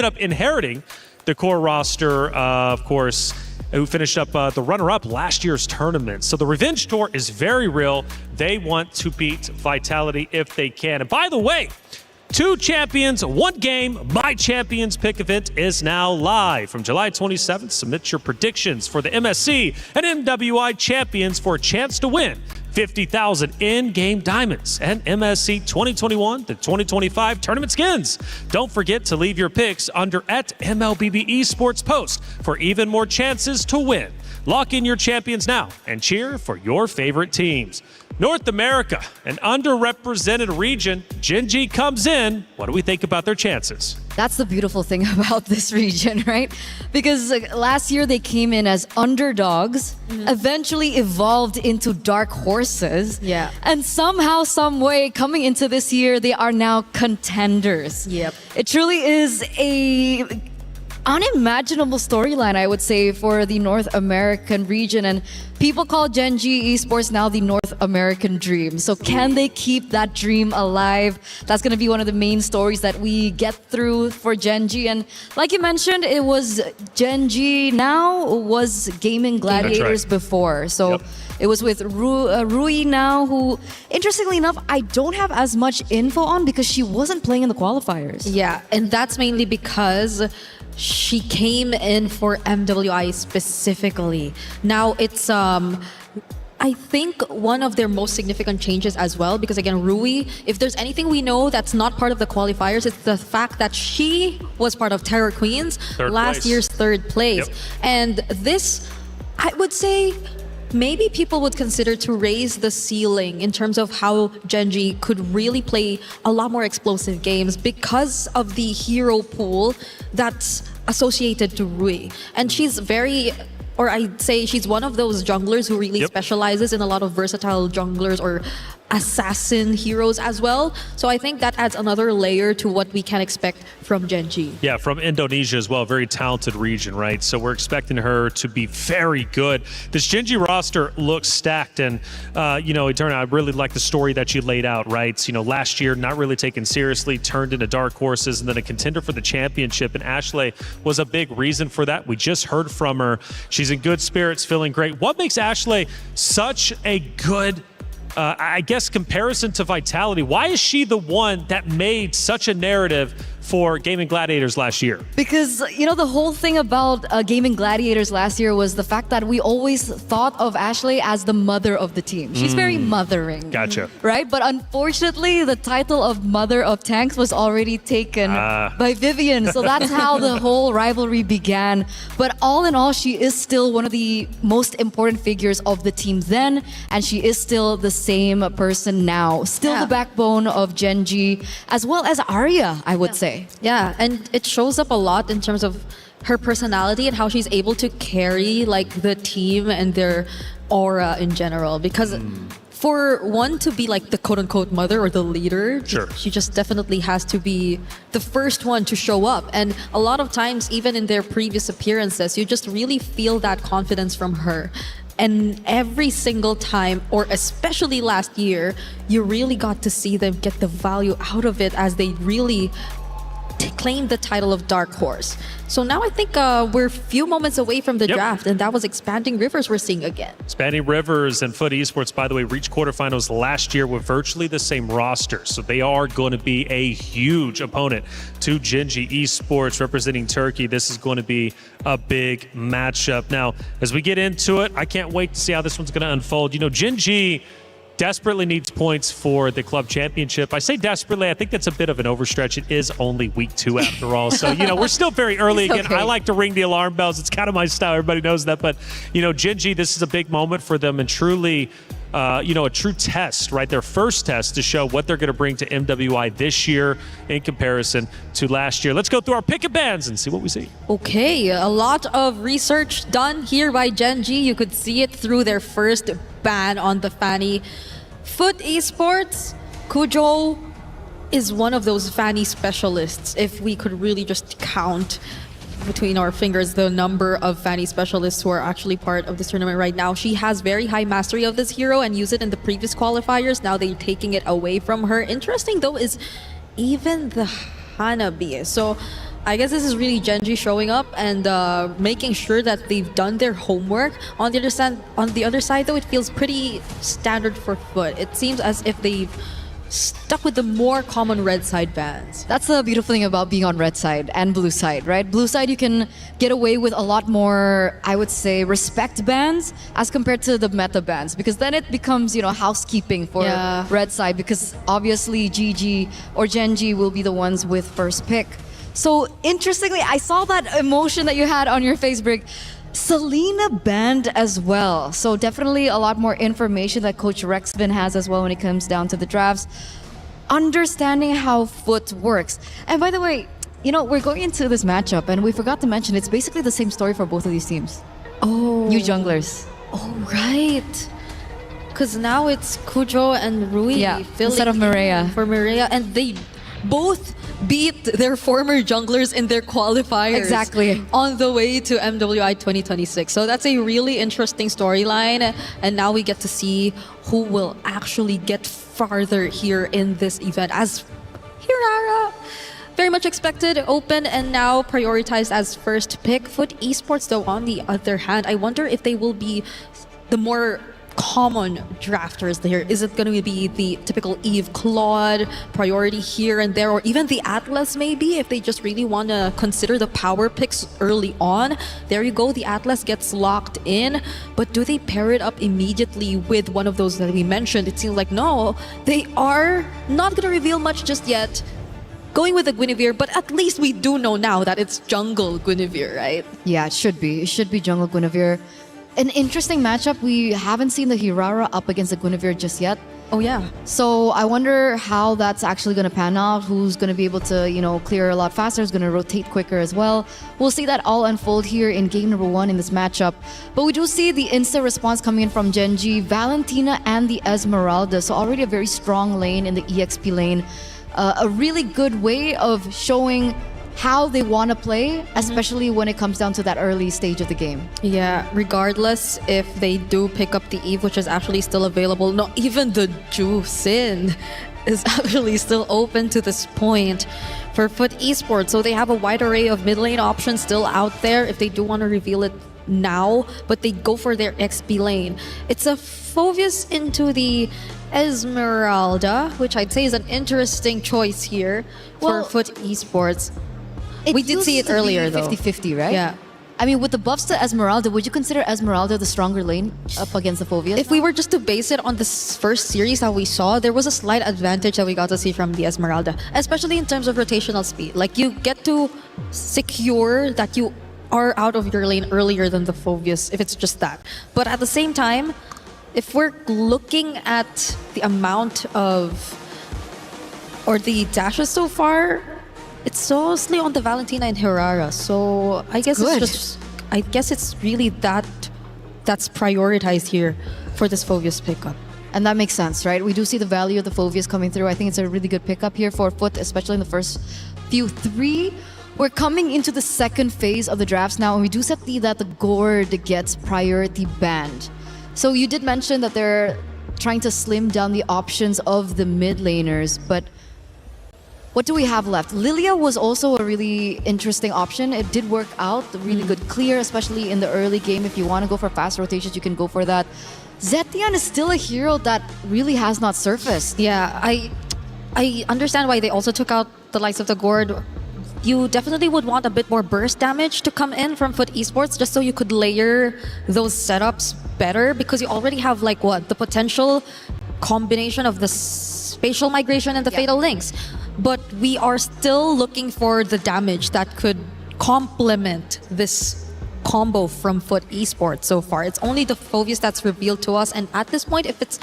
up inheriting the core roster, of course, who finished up the runner-up last year's tournament. So the revenge tour is very real. They want to beat Vitality if they can. And by the way, 2 champions, 1 game. My Champions Pick event is now live. From July 27th, submit your predictions for the MSC and MWI champions for a chance to win 50,000 in-game diamonds and MSC 2021 to 2025 tournament skins. Don't forget to leave your picks under @MLBB Esports Post for even more chances to win. Lock in your champions now and cheer for your favorite teams. North America, an underrepresented region. Gen G comes in. What do we think about their chances? That's the beautiful thing about this region, right? Because last year they came in as underdogs, eventually evolved into dark horses. Yeah. And somehow, some way, coming into this year, they are now contenders. Yep. It truly is a unimaginable storyline, I would say, for the North American region. And people call Gen G Esports now the North American dream. So can they keep that dream alive? That's going to be one of the main stories that we get through for Gen G. And like you mentioned, it was Gen G now was Gaming Gladiators before. So it was with Rui now, who, interestingly enough, I don't have as much info on because she wasn't playing in the qualifiers. Yeah, and that's mainly because she came in for MWI specifically. Now it's I think one of their most significant changes as well, because again, Rui, if there's anything we know that's not part of the qualifiers, it's the fact that she was part of Terror Queens last year's 3rd place. And this, I would say, maybe people would consider to raise the ceiling in terms of how Gen G could really play a lot more explosive games because of the hero pool that's associated to Rui. And she's very, or I'd say she's one of those junglers who really specializes in a lot of versatile junglers or assassin heroes as well. So I think that adds another layer to what we can expect from Genji. Yeah, from Indonesia as well. Very talented region, right? So we're expecting her to be very good. This Genji roster looks stacked. And, Eterna, I really like the story that you laid out, right? Last year, not really taken seriously, turned into dark horses, and then a contender for the championship. And Ashley was a big reason for that. We just heard from her. She's in good spirits, feeling great. What makes Ashley such a good comparison to Vitality? Why is she the one that made such a narrative for Gaming Gladiators last year? Because, the whole thing about Gaming Gladiators last year was the fact that we always thought of Ashley as the mother of the team. She's very mothering. Gotcha. Right? But unfortunately, the title of Mother of Tanks was already taken by Vivian. So that's how the whole rivalry began. But all in all, she is still one of the most important figures of the team then. And she is still the same person now. Still the backbone of Genji, as well as Arya, I would say. Yeah, and it shows up a lot in terms of her personality and how she's able to carry the team and their aura in general. Because for one to be the quote-unquote mother or the leader, she just definitely has to be the first one to show up. And a lot of times, even in their previous appearances, you just really feel that confidence from her. And every single time, or especially last year, you really got to see them get the value out of it as they really claimed the title of Dark Horse. So now I think we're a few moments away from the draft, and that was Expanding Rivers we're seeing again. Expanding Rivers and Foot Esports, by the way, reached quarterfinals last year with virtually the same roster. So they are going to be a huge opponent to Genji Esports representing Turkey. This is going to be a big matchup. Now, as we get into it, I can't wait to see how this one's going to unfold. Genji desperately needs points for the club championship. I say desperately, I think that's a bit of an overstretch. It is only week 2 after all. So, we're still very early. Again, I like to ring the alarm bells. It's kind of my style. Everybody knows that. But, Genji, this is a big moment for them and truly, a true test, right? Their first test to show what they're going to bring to MWI this year in comparison to last year. Let's go through our pick of bands and see what we see. Okay, a lot of research done here by Genji. You could see it through their first ban on the Fanny. Foot Esports, Kujo is one of those Fanny specialists. If we could really just count between our fingers the number of Fanny specialists who are actually part of this tournament right now. She has very high mastery of this hero and used it in the previous qualifiers. Now they're taking it away from her. Interesting though is even the Hanabi. So I guess this is really Genji showing up and making sure that they've done their homework. On the other side, though, it feels pretty standard for Foot. It seems as if they've stuck with the more common red side bans. That's the beautiful thing about being on red side and blue side, right? Blue side, you can get away with a lot more, I would say, respect bans as compared to the meta bans, because then it becomes, housekeeping for red side, because obviously GG or Genji will be the ones with first pick. So interestingly, I saw that emotion that you had on your face, Brig. Selena banned as well. So definitely a lot more information that Coach Rexvin has as well when it comes down to the drafts. Understanding how Foot works. And by the way, we're going into this matchup and we forgot to mention it's basically the same story for both of these teams. Oh. New junglers. Oh, right. Because now it's Kujo and Rui instead of Mireia. For Mireia. And they both beat their former junglers in their qualifiers. Exactly. On the way to MWI 2026. So that's a really interesting storyline. And now we get to see who will actually get farther here in this event. As Hirara, very much expected, open, and now prioritized as first pick. Foot Esports, though, on the other hand, I wonder if they will be the more common drafters there. Is it going to be the typical Eve Claude priority here and there, or even the Atlas maybe, if they just really want to consider the power picks early on? There you go, the Atlas gets locked in, but do they pair it up immediately with one of those that we mentioned? It seems like no, they are not going to reveal much just yet. Going with the Guinevere, but at least we do know now that it's jungle Guinevere, right? Yeah, it should be. It should be jungle Guinevere. An interesting matchup. We haven't seen the Hirara up against the Guinevere just yet. Oh yeah. So I wonder how that's actually going to pan out. Who's going to be able to, clear a lot faster? Who's going to rotate quicker as well? We'll see that all unfold here in game number 1 in this matchup. But we do see the instant response coming in from Genji, Valentina, and the Esmeralda. So already a very strong lane in the EXP lane. A really good way of showing how they want to play, especially when it comes down to that early stage of the game. Yeah, regardless if they do pick up the Eve, which is actually still available, not even the Ju Sin is actually still open to this point for Foot Esports. So they have a wide array of mid lane options still out there if they do want to reveal it now, but they go for their XP lane. It's a Phoveus into the Esmeralda, which I'd say is an interesting choice here for Foot Esports. We did see it earlier though. 50-50, right? Yeah. I mean, with the buffs to Esmeralda, would you consider Esmeralda the stronger lane up against the Phoveus? If we were just to base it on this first series that we saw, there was a slight advantage that we got to see from the Esmeralda, especially in terms of rotational speed. Like, you get to secure that you are out of your lane earlier than the Phoveus, if it's just that. But at the same time, if we're looking at the amount of, or the dashes so far, it's mostly on the Valentina and Herrera. So I guess it's really that's prioritized here for this Phoveus pickup. And that makes sense, right? We do see the value of the Phoveus coming through. I think it's a really good pickup here for Foot, especially in the first few 3. We're coming into the second phase of the drafts now, and we do see that the Gourd gets priority banned. So you did mention that they're trying to slim down the options of the mid laners, but what do we have left? Lilia was also a really interesting option. It did work out, a really good clear, especially in the early game. If you want to go for fast rotations, you can go for that. Zetian is still a hero that really has not surfaced. Yeah, I understand why they also took out the likes of the Gourd. You definitely would want a bit more burst damage to come in from Foot Esports, just so you could layer those setups better, because you already have the potential combination of the spatial migration and the fatal links. But we are still looking for the damage that could complement this combo from Foot Esports so far. It's only the Phoveus that's revealed to us, and at this point, if it's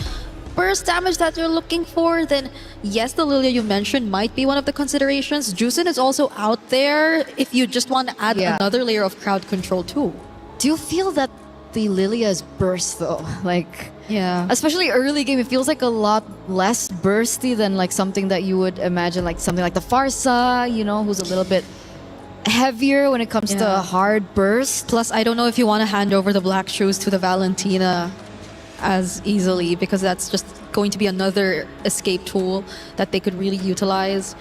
burst damage that you're looking for, then yes, the Lilia you mentioned might be one of the considerations. Juicin is also out there if you just want to add another layer of crowd control too. Do you feel that the Lilia's burst though? Yeah. Especially early game, it feels like a lot less bursty than something that you would imagine, something like the Farsa, who's a little bit heavier when it comes to hard burst. Plus, I don't know if you want to hand over the black shoes to the Valentina as easily, because that's just going to be another escape tool that they could really utilize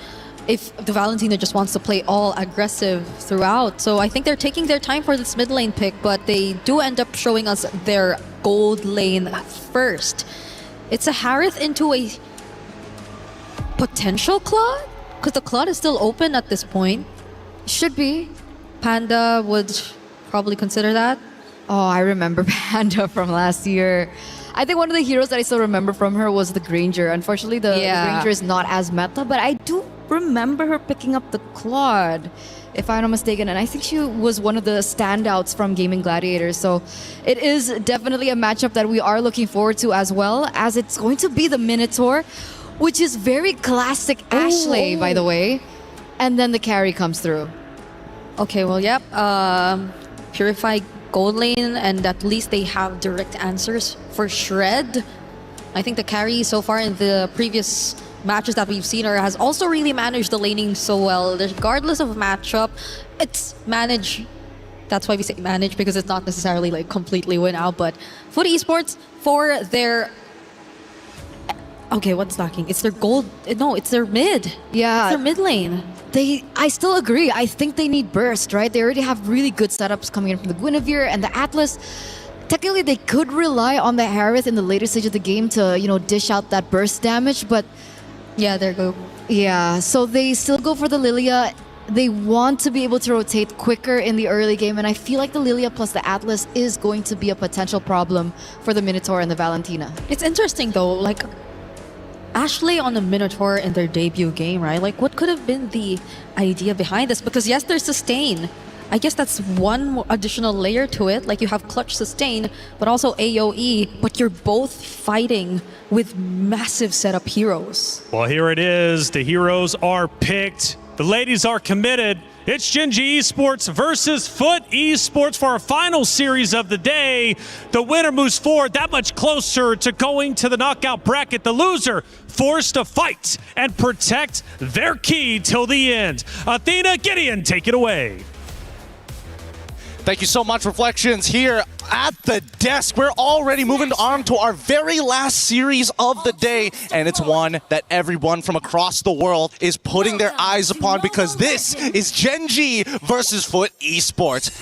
if the Valentina just wants to play all aggressive throughout. So I think they're taking their time for this mid lane pick, but they do end up showing us their gold lane first. It's a Harith into a potential Claude, because the Claude is still open at this point. Should be. Panda would probably consider that. Oh, I remember Panda from last year. I think one of the heroes that I still remember from her was the Granger. Unfortunately, the Granger is not as meta, but I do remember her picking up the Claude, if I'm not mistaken, and I think she was one of the standouts from Gaming Gladiators. So it is definitely a matchup that we are looking forward to, as well as it's going to be the Minotaur, which is very classic Ashley, by the way. And then the carry comes through. Okay, well, yep. Purify gold lane, and at least they have direct answers for Shred. I think the carry so far in the previous matches that we've seen her has also really managed the laning so well. Regardless of matchup, it's managed. That's why we say manage, because it's not necessarily completely win out. But Foot Esports, for their... Okay, what's lacking? It's their gold... No, it's their mid. Yeah. It's their mid lane. I still agree. I think they need burst, right? They already have really good setups coming in from the Guinevere and the Atlas. Technically, they could rely on the Harith in the later stage of the game to, dish out that burst damage, but... Yeah, there you go. Yeah, so they still go for the Lilia. They want to be able to rotate quicker in the early game, and I feel like the Lilia plus the Atlas is going to be a potential problem for the Minotaur and the Valentina. It's interesting, though. Ashley on the Minotaur in their debut game, right? What could have been the idea behind this? Because yes, there's sustain, I guess that's one more additional layer to it. Like you have clutch sustain, but also AoE, but you're both fighting with massive setup heroes. Well, here it is. The heroes are picked. The ladies are committed. It's Gen G Esports versus Foot Esports for our final series of the day. The winner moves forward that much closer to going to the knockout bracket. The loser forced to fight and protect their key till the end. Athena, Gideon, take it away. Thank you so much, Reflections, here at the desk. We're already moving on to our very last series of the day, and it's one that everyone from across the world is putting their eyes upon because this is Gen G versus Foot Esports.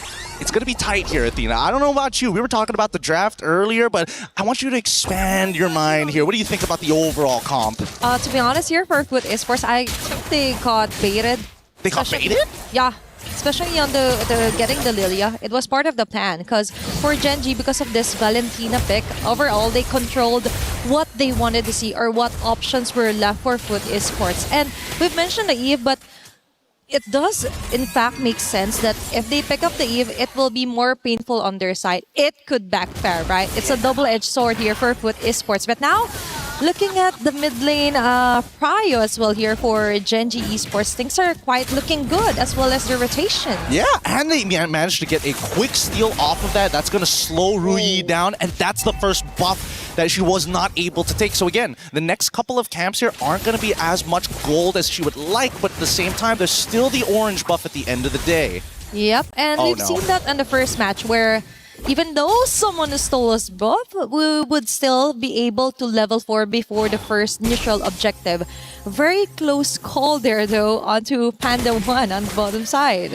It's going to be tight here, Athena. I don't know about you. We were talking about the draft earlier, but I want you to expand your mind here. What do you think about the overall comp? To be honest, here for Foot Esports, I think they got baited. They got baited? Yeah. Especially on the getting the Lilia. It was part of the plan because for Gen G, because of this Valentina pick, overall they controlled what they wanted to see or what options were left for Foot Esports. And we've mentioned the Eve, but it does in fact make sense that if they pick up the Eve, it will be more painful on their side. It could backfire, right? It's a double-edged sword here for Foot Esports. But now, looking at the mid lane prio as well here for Gen G Esports, things are quite looking good as well as the rotation. Yeah, and they managed to get a quick steal off of that. That's going to slow Rui down, and that's the first buff that she was not able to take. So again, the next couple of camps here aren't going to be as much gold as she would like, but at the same time, there's still the orange buff at the end of the day. Yep, and we've seen that in the first match where even though someone stole us buff, we would still be able to level 4 before the first neutral objective. Very close call there though onto Panda 1 on the bottom side.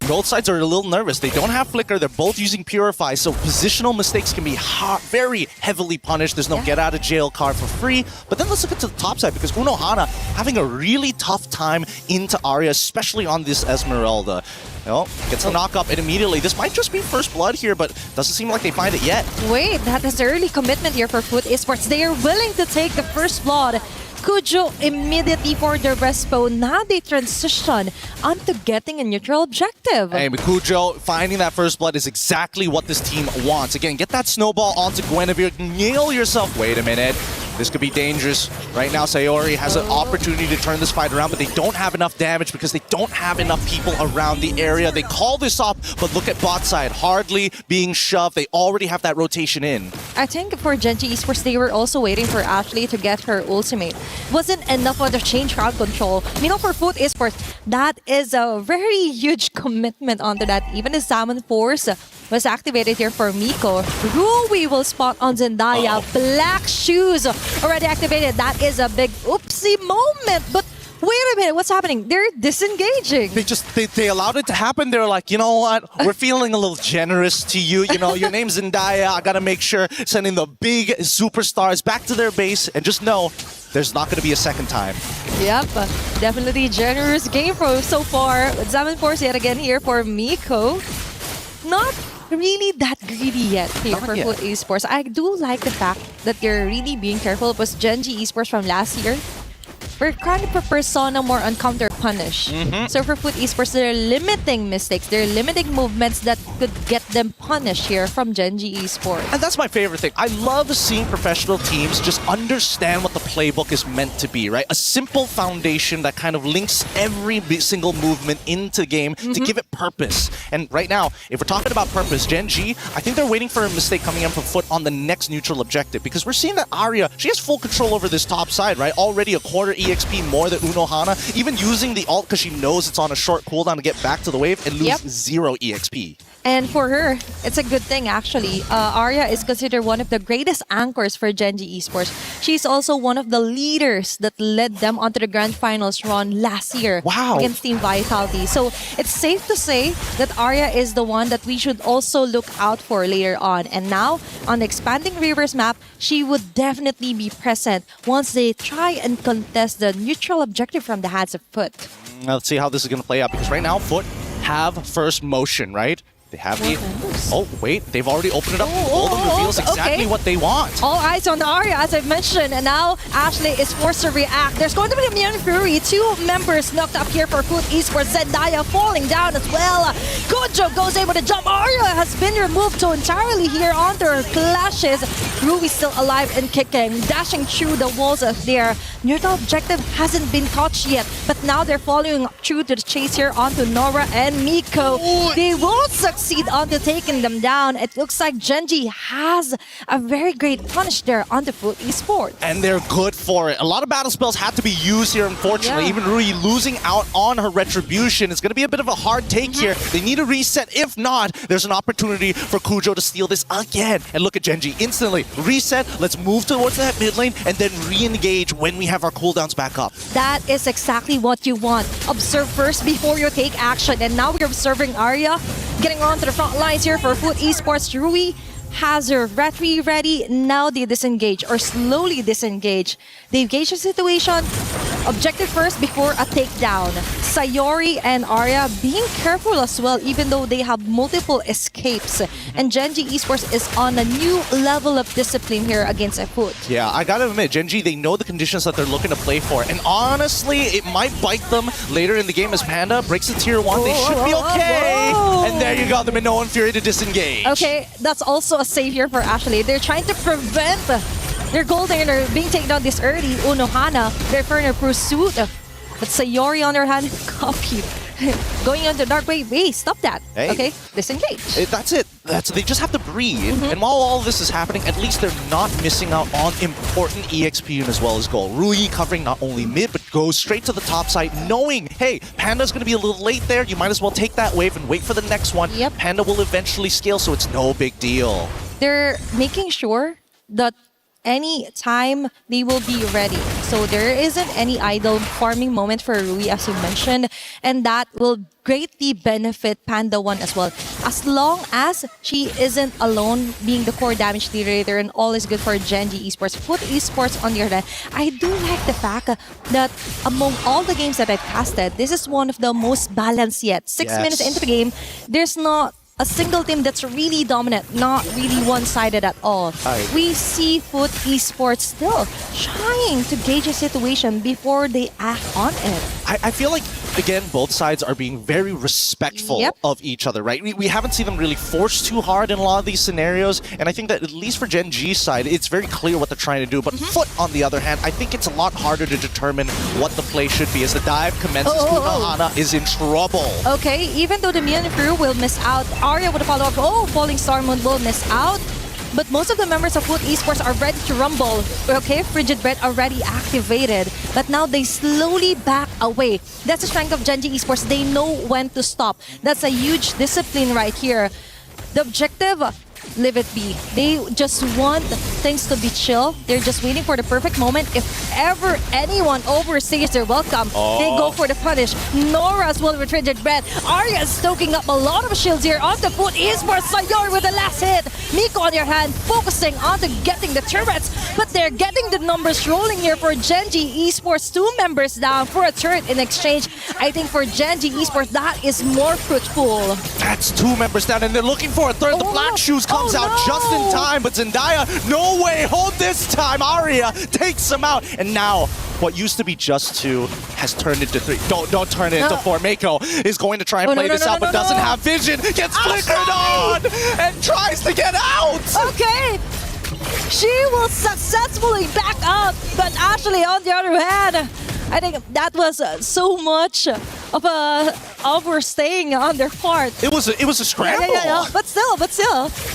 Both sides are a little nervous. They don't have Flicker. They're both using Purify, so positional mistakes can be very heavily punished. There's no get out of jail card for free. But then let's look at the top side because Unohana having a really tough time into Arya, especially on this Esmeralda. Oh, gets the knock up and immediately. This might just be first blood here, but doesn't seem like they find it yet. Wait, that is early commitment here for Foot Esports. They are willing to take the first blood. Kujo immediately for the respo. Now they transition onto getting a neutral objective. Hey, Kujo finding that first blood is exactly what this team wants. Again, get that snowball onto Guinevere. Nail yourself. Wait a minute. This could be dangerous. Right now, Sayori has an opportunity to turn this fight around, but they don't have enough damage because they don't have enough people around the area. They call this up, but look at bot side. Hardly being shoved. They already have that rotation in. I think for Gen G Esports, they were also waiting for Ashley to get her ultimate. Wasn't enough for the change crowd control. You know, for Foot Esports, that is a very huge commitment onto that. Even the Salmon Force was activated here for Miko. Rui will spot on Zendaya. Black Shoes already activated. That is a big oopsie moment. But wait a minute, what's happening? They're disengaging. They allowed it to happen. They're like, you know what? We're feeling a little generous to you. You know, your name's Zendaya. I gotta make sure sending the big superstars back to their base and just know there's not gonna be a second time. Yep, definitely generous game so far. Salmon Force yet again here for Miko. Not really that greedy yet here for Foot Esports. I do like the fact that they're really being careful because Gen G Esports from last year, we're kind of a persona more on counter punish. So for Foot Esports, they're limiting mistakes. They're limiting movements that could get them punished here from Gen G Esports. And that's my favorite thing. I love seeing professional teams just understand what the playbook is meant to be, right? A simple foundation that kind of links every single movement into the game to give it purpose. And right now, if we're talking about purpose, Gen G, I think they're waiting for a mistake coming in from Foot on the next neutral objective because we're seeing that Arya, she has full control over this top side, right? Already a quarter EXP more than Unohana, even using the ult because she knows it's on a short cooldown to get back to the wave and lose 0 EXP. And for her, it's a good thing actually. Arya is considered one of the greatest anchors for Gen G Esports. She's also one of the leaders that led them onto the Grand Finals run last year against Team Vitality. So it's safe to say that Arya is the one that we should also look out for later on. And now, on the expanding Rivers map, she would definitely be present once they try and contest the neutral objective from the hands of Foot. Let's see how this is going to play out because right now, Foot have first motion, right? They have the... Oh, wait. They've already opened it up. Golden reveals exactly what they want. All eyes on Arya, as I've mentioned. And now Ashley is forced to react. There's going to be a Immune Fury. 2 members knocked up here for Foot Esports. Zendaya falling down as well. Kujo goes able to jump. Arya has been removed so entirely here onto her clashes. Rui still alive and kicking, dashing through the walls of their neutral objective hasn't been touched yet, but now they're following through to the chase here onto Nora and Miko. They won't succeed onto taking them down. It looks like Genji has a very great punish there on the Foot Esports. And they're good for it. A lot of battle spells had to be used here, unfortunately. Yeah. Even Rui losing out on her retribution is going to be a bit of a hard take here. They need a reset. If not, there's an opportunity for Kujo to steal this again. And look at Genji. Instantly reset. Let's move towards that mid lane and then re-engage when we have our cooldowns back up. That is exactly what you want. Observe first before you take action. And now we're observing Arya getting onto the front lines here for Foot Esports. Rui has her retry ready. Now they disengage or slowly disengage. They engage the situation. Objective first before a takedown. Sayori and Arya being careful as well, even though they have multiple escapes. And Genji Esports is on a new level of discipline here against Foot. Yeah, I gotta admit, Genji, they know the conditions that they're looking to play for. And honestly, it might bite them later in the game as Panda breaks the tier 1. They should be okay. And there you go, the Minoan Fury to disengage. Okay, that's also a savior for Ashley. They're trying to prevent their gold laner being taken down this early. Unohana, they're for a pursuit. But Sayori on their hand, copied. Going on the dark way. Wait, stop that. Hey. Okay, disengage. That's it. They just have to breathe. And while all this is happening, at least they're not missing out on important EXP as well as gold. Rui covering not only mid, but goes straight to the top side, knowing, hey, Panda's going to be a little late there. You might as well take that wave and wait for the next one. Yep. Panda will eventually scale, so it's no big deal. They're making sure that any time they will be ready. So there isn't any idle farming moment for Rui, as you mentioned, and that will greatly benefit Panda 1 as well. As long as she isn't alone being the core damage leader, and all is good for Genji Esports. Foot Esports on the other hand, I do like the fact that among all the games that I've casted, this is one of the most balanced yet. 6 minutes into the game, there's not a single team that's really dominant, not really one-sided at all. We see Foot Esports still trying to gauge a situation before they act on it. I feel like, again, both sides are being very respectful of each other, right? We haven't seen them really force too hard in a lot of these scenarios, and I think that at least for Gen G's side, it's very clear what they're trying to do. But Foot, on the other hand, I think it's a lot harder to determine what the play should be. As the dive commences, Unohana is in trouble. Okay, even though the Minion crew will miss out, Arya with a follow-up. Oh, Falling Star Moon will miss out. But most of the members of Foot Esports are ready to rumble. Okay, Frigid Bread already activated. But now they slowly back away. That's the strength of Genji Esports. They know when to stop. That's a huge discipline right here. The objective, leave it be. They just want things to be chill. They're just waiting for the perfect moment. If ever anyone overstays their welcome, they go for the punish. Nora as well with Frigid Bread. Arya is stoking up a lot of shields here on the Foot Esports. Sayori with the last hit. Miko on your hand, focusing on to getting the turrets. But they're getting the numbers rolling here for Genji Esports. 2 members down for a turret in exchange. I think for Genji Esports, that is more fruitful. That's 2 members down, and they're looking for a third. The Black Shoes comes out just in time, but Zendaya, no way, hold this time. Arya takes him out, and now what used to be just 2 has turned into 3. Don't turn it into 4. Mako is going to try and play this out, but doesn't have vision. Gets flickered on and tries to get out. Okay. She will successfully back up, but Ashley on the other hand, I think that was so much of a overstaying on their part. It was a scramble. Yeah. But still.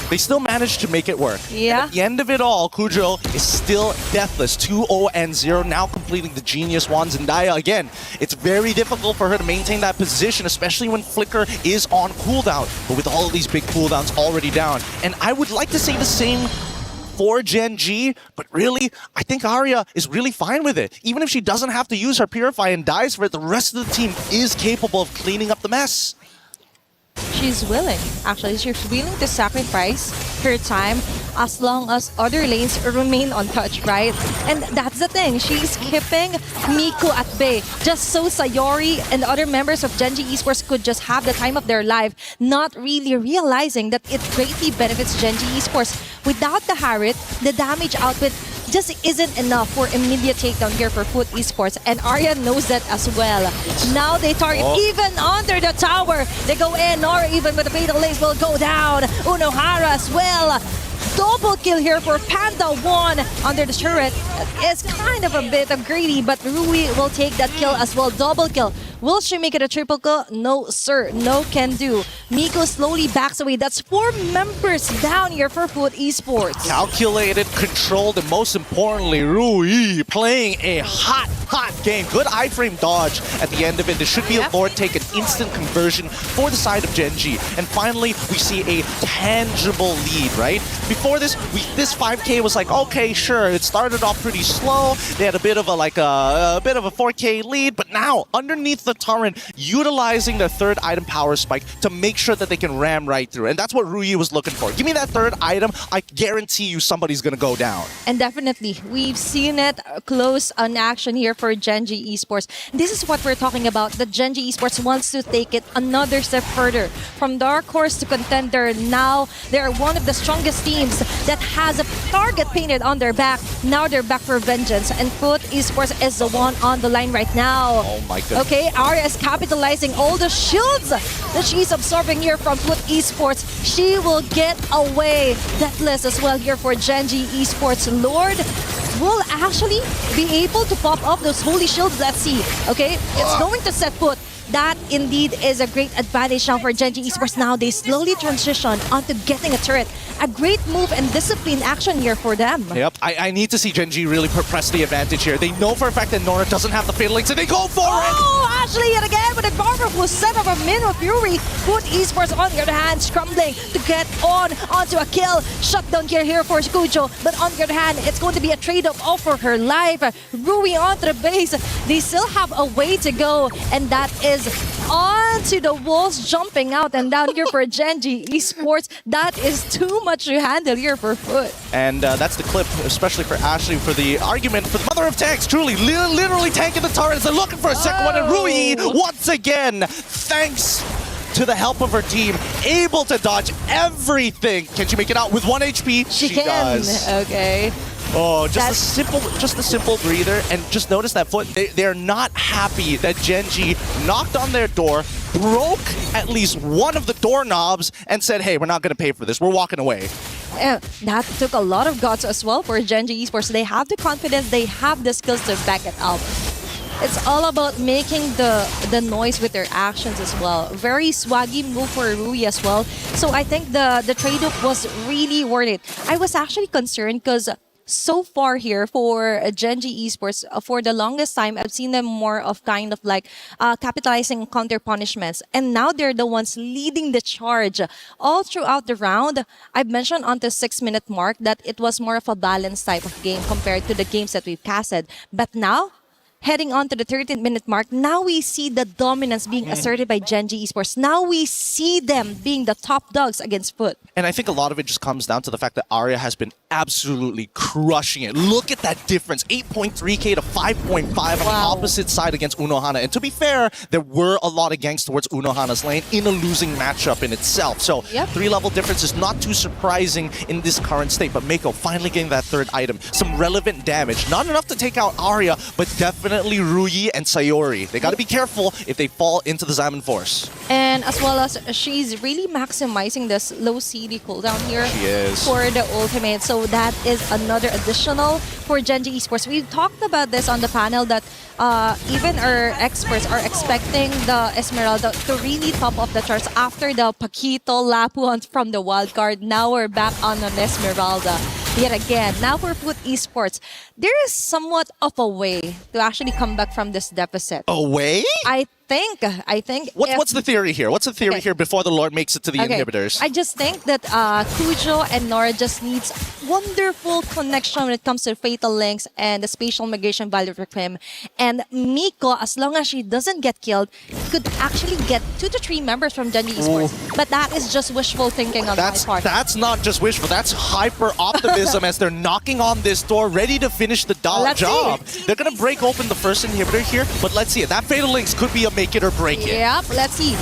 They still managed to make it work. Yeah. And at the end of it all, Kujo is still deathless. 2-0-0, now completing the Genius Wand. Zendaya, again, it's very difficult for her to maintain that position, especially when Flicker is on cooldown. But with all of these big cooldowns already down. And I would like to say the same for Gen G, but really, I think Arya is really fine with it. Even if she doesn't have to use her Purify and dies for it, the rest of the team is capable of cleaning up the mess. She's willing. Actually, she's willing to sacrifice her time as long as other lanes remain untouched, right? And that's the thing. She's keeping Miko at bay just so Sayori and other members of Genji Esports could just have the time of their life, not really realizing that it greatly benefits Genji Esports. Without the Harriet, the damage output just isn't enough for immediate takedown here for Foot Esports. And Arya knows that as well. Now they target even under the tower. They go in, Nora even with the fatal lace will go down. Unohara as well. Double kill here for Panda 1 under the turret. It's kind of a bit of greedy, but Rui will take that kill as well. Double kill. Will she make it a triple kill? No, sir. No can do. Miko slowly backs away. That's 4 members down here for Foot Esports. Calculated, controlled, and most importantly, Rui playing a hot game. Good iframe dodge at the end of it. There should be a Lord take, an instant conversion for the side of Genji. And finally, we see a tangible lead, right? Before this, this 5K was like, okay, sure, it started off pretty slow. They had a bit of a 4K lead, but now underneath the turret, utilizing their third item power spike to make sure that they can ram right through. And that's what Rui was looking for. Give me that third item, I guarantee you somebody's gonna go down. And definitely, we've seen it close on action here for Genji Esports. This is what we're talking about. The Genji Esports wants to take it another step further. From dark horse to contender, now they're one of the strongest teams that has a target painted on their back. Now they're back for vengeance. And Foot Esports is the one on the line right now. Oh my goodness. Okay, Arya is capitalizing all the shields that she's absorbing here from Foot Esports. She will get away. Deathless as well here for Genji Esports. Lord will actually be able to pop off those holy shields. Let's see. Okay, it's going to set foot. That indeed is a great advantage now for Genji Esports. Now they slowly transition onto getting a turret. A great move and disciplined action here for them. Yep, I need to see Genji really press the advantage here. They know for a fact that Nora doesn't have the fatal link, so they go for it! Oh, Ashley yet again with a powerful set of a Minnow Fury. Foot Esports on the other hand, scrambling to get onto a kill. Shutdown here for Kujo, but on the other hand, it's going to be a trade-off for her life. Rui onto the base. They still have a way to go, and that is onto the walls, jumping out and down here for Genji Esports. That is too much to handle here for Foot. And that's the clip, especially for Ashley, for the argument for the mother of tanks. Truly, literally tanking the turrets. They're looking for a second one. And Rui, once again, thanks to the help of her team, able to dodge everything. Can she make it out with 1 HP? She can. Does. Okay. Oh, just a simple breather, and just notice that Foot, they're not happy that Genji knocked on their door, broke at least one of the doorknobs, and said, hey, we're not going to pay for this. We're walking away. That took a lot of guts as well for Genji Esports. They have the confidence, they have the skills to back it up. It's all about making the noise with their actions as well. Very swaggy move for Rui as well. So I think the trade-off was really worth it. I was actually concerned because so far here for Genji Esports, for the longest time, I've seen them more of kind of like capitalizing on counter punishments. And now they're the ones leading the charge. All throughout the round, I've mentioned on the 6-minute mark that it was more of a balanced type of game compared to the games that we've casted. But now, heading on to the 13th-minute mark, now we see the dominance being asserted by Genji Esports. Now we see them being the top dogs against Foot. And I think a lot of it just comes down to the fact that Arya has been absolutely crushing it. Look at that difference, 8.3k to 5.5 on the opposite side against Unohana. And to be fair, there were a lot of ganks towards Unohana's lane in a losing matchup in itself. So 3-level difference is not too surprising in this current state. But Mako finally getting that third item. Some relevant damage. Not enough to take out Arya, but definitely Rui and Sayori. They got to be careful if they fall into the Xamon Force. And as well as she's really maximizing this low CD cooldown here for the ultimate. So that is another additional for Genji Esports. We talked about this on the panel that even our experts are expecting the Esmeralda to really top off the charts after the Paquito Lapu from the wildcard. Now we're back on an Esmeralda. Yet again, now for Foot Esports, there is somewhat of a way to actually come back from this deficit. A way? I think. What's the theory here? What's the theory here before the Lord makes it to the inhibitors? I just think that Kujo and Nora just needs wonderful connection when it comes to fatal links and the spatial migration value for him. And Miko, as long as she doesn't get killed, could actually get 2 to 3 members from Genji Esports. But that is just wishful thinking on my part. That's not just wishful. That's hyper optimism as they're knocking on this door, ready to finish the job. They're going to break open the first inhibitor here, but let's see it. That fatal links could be a make it or break it. Yep, let's see.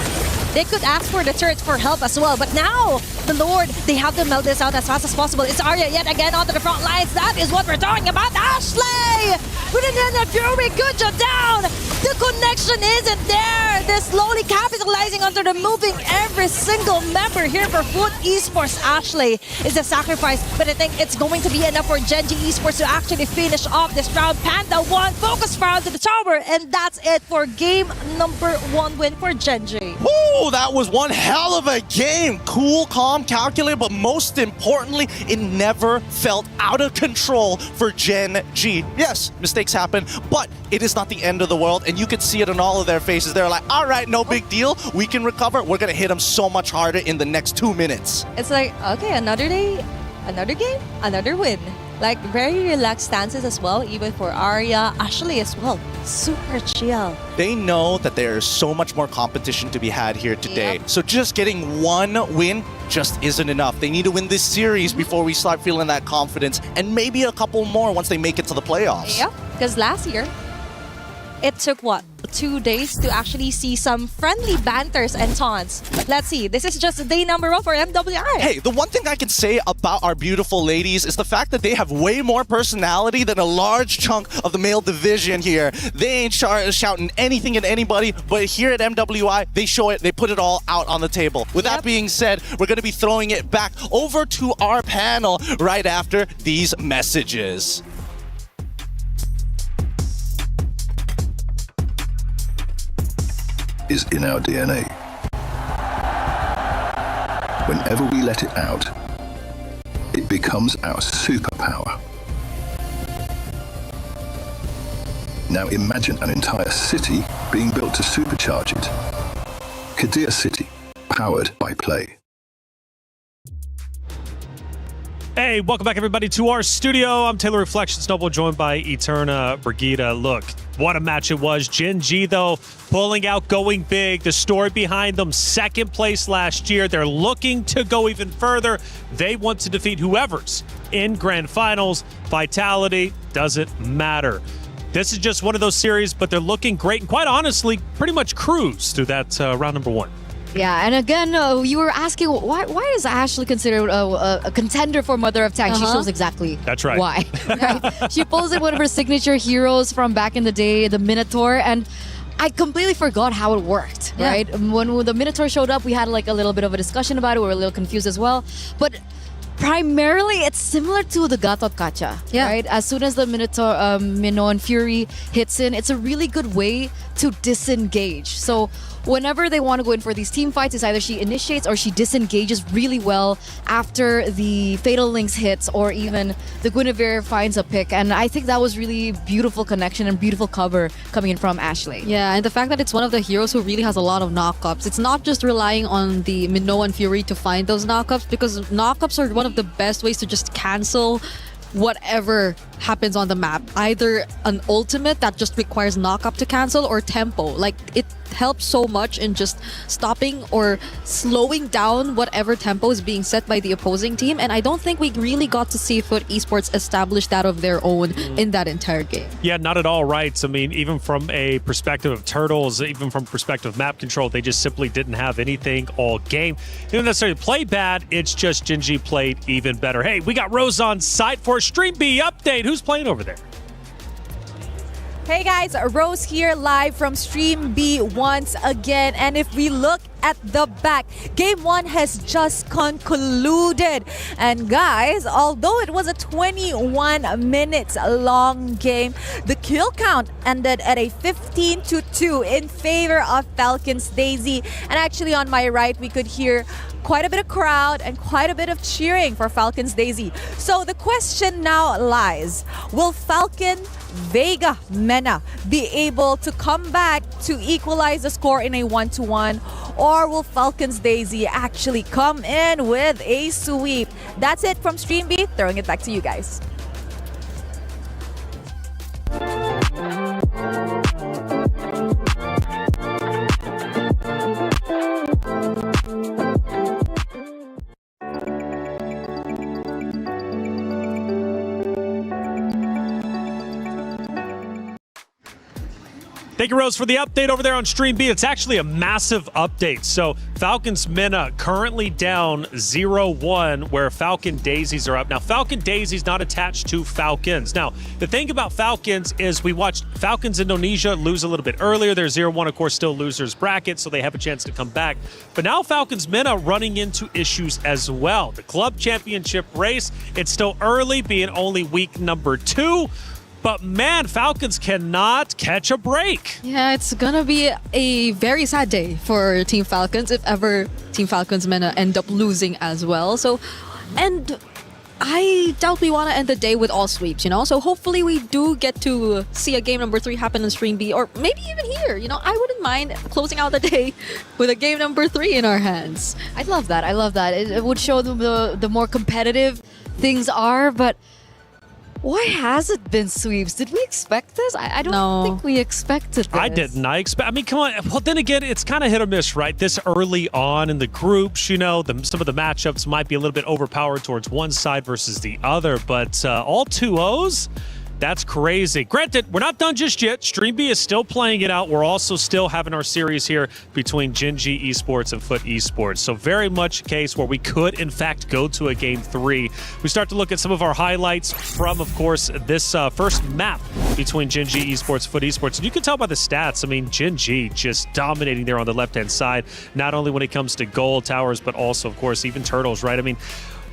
They could ask for the turret for help as well. But now, the Lord, they have to melt this out as fast as possible. It's Arya yet again onto the front lines. That is what we're talking about. Ashley! With an Fury, good job down. The connection isn't there. They're slowly capitalizing onto the moving every single member here for Foot Esports. Ashley is a sacrifice, but I think it's going to be enough for Gen G Esports to actually finish off this round. Panda 1, focus fire to the tower, and that's it for game number 1 win for Gen G. Woo, that was one hell of a game. Cool, calm, calculated, but most importantly, it never felt out of control for Gen G. Yes, mistakes happen, but it is not the end of the world, and you could see it in all of their faces. They're like, all right, no big deal. We can recover. We're going to hit them so much harder in the next 2 minutes. It's like, okay, another day, another game, another win. Like, very relaxed stances as well, even for Arya, Ashley as well. Super chill. They know that there's so much more competition to be had here today. So just getting one win just isn't enough. They need to win this series before we start feeling that confidence, and maybe a couple more once they make it to the playoffs. Yeah, because last year, it took what? 2 days to actually see some friendly banters and taunts. But let's see, this is just day number 1 for MWI. Hey, the one thing I can say about our beautiful ladies is the fact that they have way more personality than a large chunk of the male division here. They ain't shouting anything at anybody, but here at MWI, they show it, they put it all out on the table. With that being said, we're going to be throwing it back over to our panel right after these messages. Is in our DNA. Whenever we let it out, it becomes our superpower. Now imagine an entire city being built to supercharge it. Kadir City, powered by play. Hey, welcome back everybody to our studio. I'm Taylor Reflection Snowball, joined by Eterna Brigida. Look, what a match it was. Gen G, though, pulling out, going big. The story behind them, second place last year. They're looking to go even further. They want to defeat whoever's in grand finals. Vitality doesn't matter. This is just one of those series, but they're looking great and quite honestly, pretty much cruise through that round number 1. Yeah, and again, you were asking why is Ashley considered a contender for Mother of Tanks? She shows exactly That's right. why. Right? She posted one of her signature heroes from back in the day, the Minotaur, and I completely forgot how it worked, right? When the Minotaur showed up, we had like a little bit of a discussion about it. We were a little confused as well. But primarily, it's similar to the Gatot Kacha, right? As soon as the Minotaur, Minoan Fury hits in, it's a really good way to disengage. So whenever they want to go in for these team fights, it's either she initiates or she disengages really well after the Fatal Links hits, or even the Guinevere finds a pick. And I think that was really beautiful connection and beautiful cover coming in from Ashley. Yeah, and the fact that it's one of the heroes who really has a lot of knockups. It's not just relying on the Minoan Fury to find those knockups, because knockups are one of the best ways to just cancel whatever happens on the map. Either an ultimate that just requires knockup to cancel, or tempo. Like, it helps so much in just stopping or slowing down whatever tempo is being set by the opposing team. And I don't think we really got to see Foot Esports establish that of their own in that entire game. Yeah, not at all right. I mean, even from a perspective of Turtles, even from perspective of map control, they just simply didn't have anything all game. They didn't necessarily play bad, it's just Gen G played even better. Hey, we got Rose on site for a Stream B update. Who's playing over there? Hey guys, Rose here live from Stream B once again. And if we look at the back, Game 1 has just concluded. And guys, although it was a 21 minutes long game, the kill count ended at a 15-2 in favor of Falcons Daisy. And actually on my right, we could hear quite a bit of crowd and quite a bit of cheering for Falcons Daisy. So the question now lies, will Falcon Vega Mena be able to come back to equalize the score in a 1-1, or will Falcons Daisy actually come in with a sweep? That's it from Stream B. Throwing it back to you guys. Thank you, Rose, for the update over there on Stream B. It's actually a massive update. So Falcons Mena currently down 0-1, where Falcon Daisies are up. Now, Falcon Daisies not attached to Falcons. Now, the thing about Falcons is we watched Falcons Indonesia lose a little bit earlier. They're 0-1, of course, still losers bracket, so they have a chance to come back. But now Falcons Mena running into issues as well. The club championship race, it's still early, being only week number 2. But man, Falcons cannot catch a break. Yeah, it's gonna be a very sad day for Team Falcons if ever Team Falcons Mena end up losing as well. So, and I doubt we want to end the day with all sweeps, you know? So hopefully we do get to see a game number 3 happen in Stream B, or maybe even here, you know? I wouldn't mind closing out the day with a game number 3 in our hands. I love that. I love that. It would show them the more competitive things are, but why has it been sweeps? Did we expect this? I don't think we expected this. I didn't. I mean, come on. Well, then again, it's kind of hit or miss, right? This early on in the groups, you know, some of the matchups might be a little bit overpowered towards one side versus the other, but all 2-0s? That's crazy. Granted, we're not done just yet. Stream B is still playing it out. We're also still having our series here between Gen G Esports and Foot Esports. So very much a case where we could, in fact, go to a game 3. We start to look at some of our highlights from, of course, this first map between Gen G Esports, Foot Esports. And you can tell by the stats. I mean, Gen G just dominating there on the left-hand side, not only when it comes to gold towers, but also, of course, even turtles, right? I mean,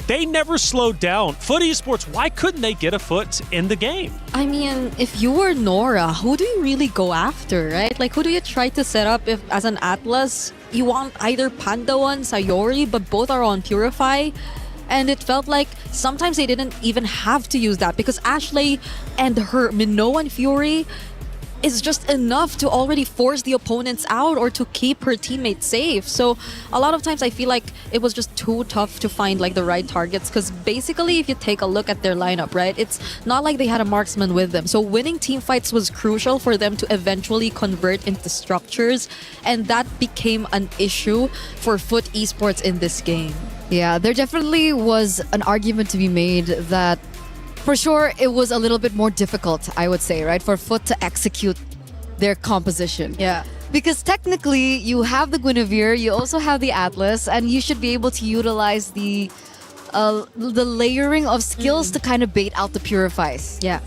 they never slowed down. Foot Esports, why couldn't they get a foot in the game? I mean, if you were Nora, who do you really go after, right? Like, who do you try to set up if, as an Atlas, you want either Panda 1, Sayori, but both are on Purify? And it felt like sometimes they didn't even have to use that because Ashley and her Minoan Fury is just enough to already force the opponents out or to keep her teammates safe. So a lot of times I feel like it was just too tough to find like the right targets because basically if you take a look at their lineup, right, it's not like they had a marksman with them. So winning team fights was crucial for them to eventually convert into structures, and that became an issue for Foot Esports in this game. Yeah, there definitely was an argument to be made that for sure, it was a little bit more difficult, I would say, right, for Foot to execute their composition. Yeah. Because technically, you have the Guinevere, you also have the Atlas, and you should be able to utilize the layering of skills to kind of bait out the Purifies. Yeah.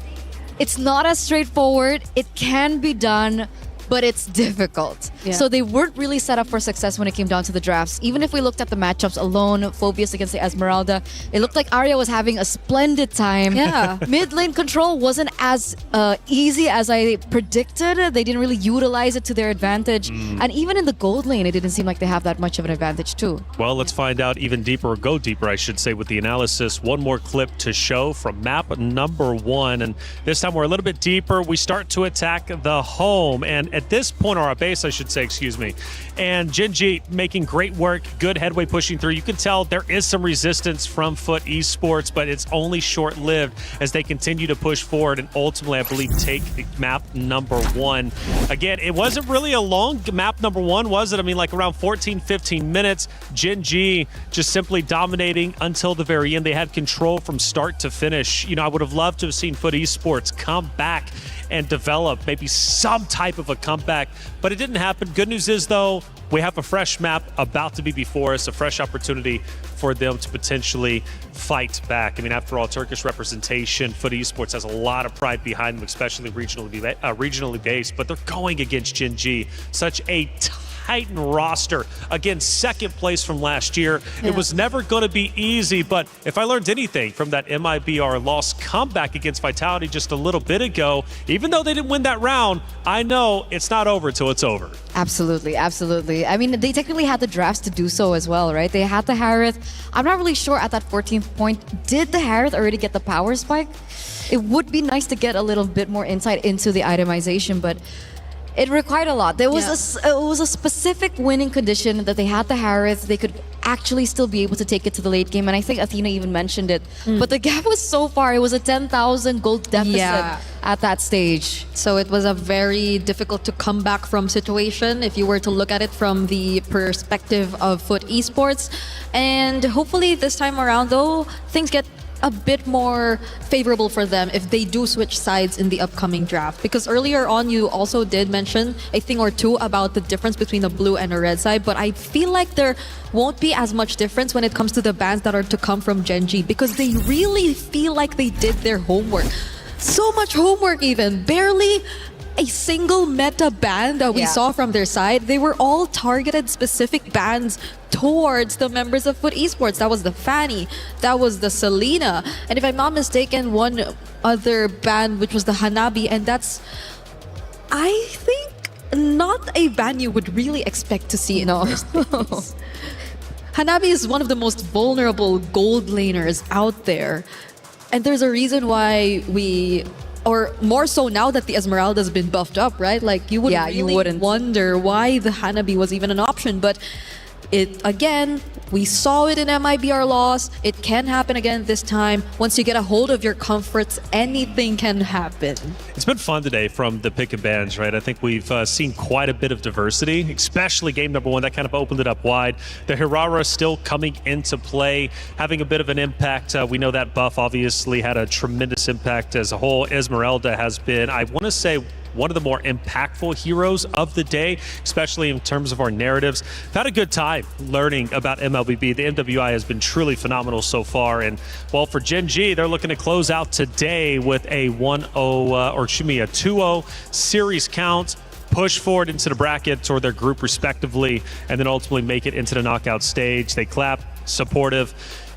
It's not as straightforward. It can be done, but it's difficult. Yeah. So they weren't really set up for success when it came down to the drafts. Even if we looked at the matchups alone, Phobius against the Esmeralda, it looked like Arya was having a splendid time. Yeah. Mid lane control wasn't as easy as I predicted. They didn't really utilize it to their advantage. And even in the gold lane, it didn't seem like they have that much of an advantage too. Well, let's find out even deeper, or go deeper, I should say, with the analysis. One more clip to show from map number 1. And this time we're a little bit deeper. We start to attack the home. And at this point, or our base, I should say, excuse me. And Gen G making great work, good headway pushing through. You can tell there is some resistance from Foot Esports, but it's only short-lived as they continue to push forward and ultimately, I believe, take map number 1. Again, it wasn't really a long map number 1, was it? I mean, like around 14, 15 minutes. Gen G just simply dominating until the very end. They had control from start to finish. You know, I would have loved to have seen Foot Esports come back and develop maybe some type of a comeback, but it didn't happen. Good news is, though, we have a fresh map about to be before us, a fresh opportunity for them to potentially fight back. I mean, after all, Turkish representation, Foot Esports has a lot of pride behind them, especially regionally based, but they're going against Gen G, such a Titan roster. Again, second place from last year. Yeah. It was never going to be easy, but if I learned anything from that MIBR loss comeback against Vitality just a little bit ago, even though they didn't win that round, I know it's not over till it's over. Absolutely, absolutely. I mean, they technically had the drafts to do so as well, right? They had the Harith. I'm not really sure at that 14th point, did the Harith already get the power spike? It would be nice to get a little bit more insight into the itemization, but it required a lot. There was it was a specific winning condition that they had the Harith. They could actually still be able to take it to the late game, and I think Athena even mentioned it. But the gap was so far. It was a 10,000 gold deficit at that stage. So it was a very difficult to come back from situation if you were to look at it from the perspective of Foot Esports. And hopefully this time around, though, things get a bit more favorable for them if they do switch sides in the upcoming draft. Because earlier on, you also did mention a thing or two about the difference between a blue and a red side, but I feel like there won't be as much difference when it comes to the bans that are to come from Gen G, because they really feel like they did their homework. So much homework even. Barely a single meta ban that we saw from their side. They were all targeted specific bans towards the members of Foot Esports. That was the Fanny, that was the Selena, and if I'm not mistaken, one other ban which was the Hanabi, and that's, I think, not a ban you would really expect to see in the first place. Hanabi is one of the most vulnerable gold laners out there, and there's a reason why we, or more so now that the Esmeralda's been buffed up, right? Like, you would really wonder why the Hanabi was even an option, but it, again, we saw it in MIBR loss. It can happen again this time. Once you get a hold of your comforts, anything can happen. It's been fun today from the pick and bans, right? I think we've seen quite a bit of diversity, especially game number one. That kind of opened it up wide. The Hirara still coming into play, having a bit of an impact. We know that buff obviously had a tremendous impact as a whole. Esmeralda has been, I want to say, one of the more impactful heroes of the day, especially in terms of our narratives. I've had a good time learning about MLBB. The MWI has been truly phenomenal so far. And, well, for Gen G, they're looking to close out today with a 2-0 series count, push forward into the brackets or their group respectively, and then ultimately make it into the knockout stage. They clap, supportive.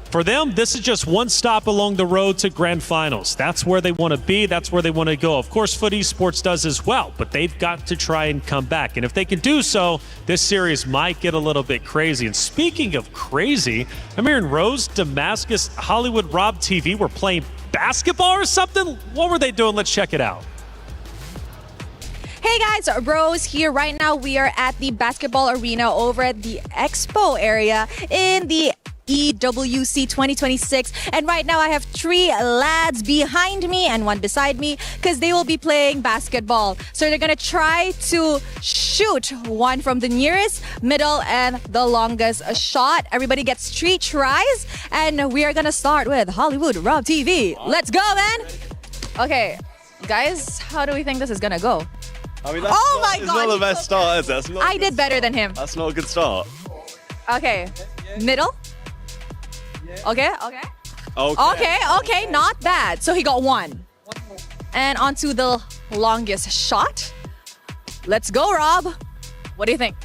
For them, this is just one stop along the road to grand finals. That's where they want to be. That's where they want to go. Of course, Foot Esports does as well, but they've got to try and come back. And if they can do so, this series might get a little bit crazy. And speaking of crazy, I'm hearing Rose, Damascus, Hollywood, Rob TV were playing basketball or something. What were they doing? Let's check it out. Hey guys, Rose here. Right now we are at the basketball arena over at the Expo area in the EWC26, and right now I have 3 lads behind me and 1 beside me because they will be playing basketball. So they're gonna try to shoot one from the nearest, middle, and the longest shot. Everybody gets 3 tries, and we are gonna start with Hollywood Rob TV. Let's go, man! Okay, guys, how do we think this is gonna go? I mean, it's not the best start, is it? I did better than him. That's not a good start. Okay, middle. Okay. Okay, not bad. So he got 1. And onto the longest shot. Let's go, Rob. What do you think?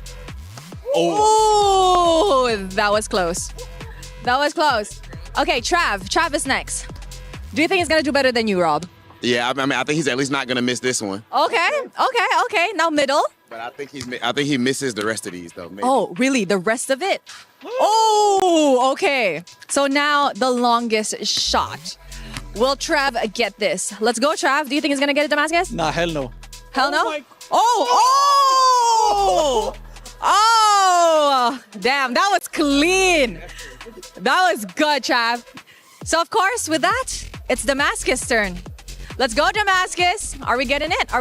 Oh, that was close. That was close. Okay, Trav is next. Do you think he's gonna do better than you, Rob? Yeah, I mean, I think he's at least not gonna miss this one. Okay. Now middle. But I think he misses the rest of these though. Maybe. Oh, really? The rest of it? Oh, okay. So now the longest shot. Will Trav get this? Let's go, Trav. Do you think he's gonna get it, Damascus? Nah, hell no. Hell no? Oh! Damn, that was clean. That was good, Trav. So of course, with that, it's Damascus' turn. Let's go, Damascus. Are we getting it?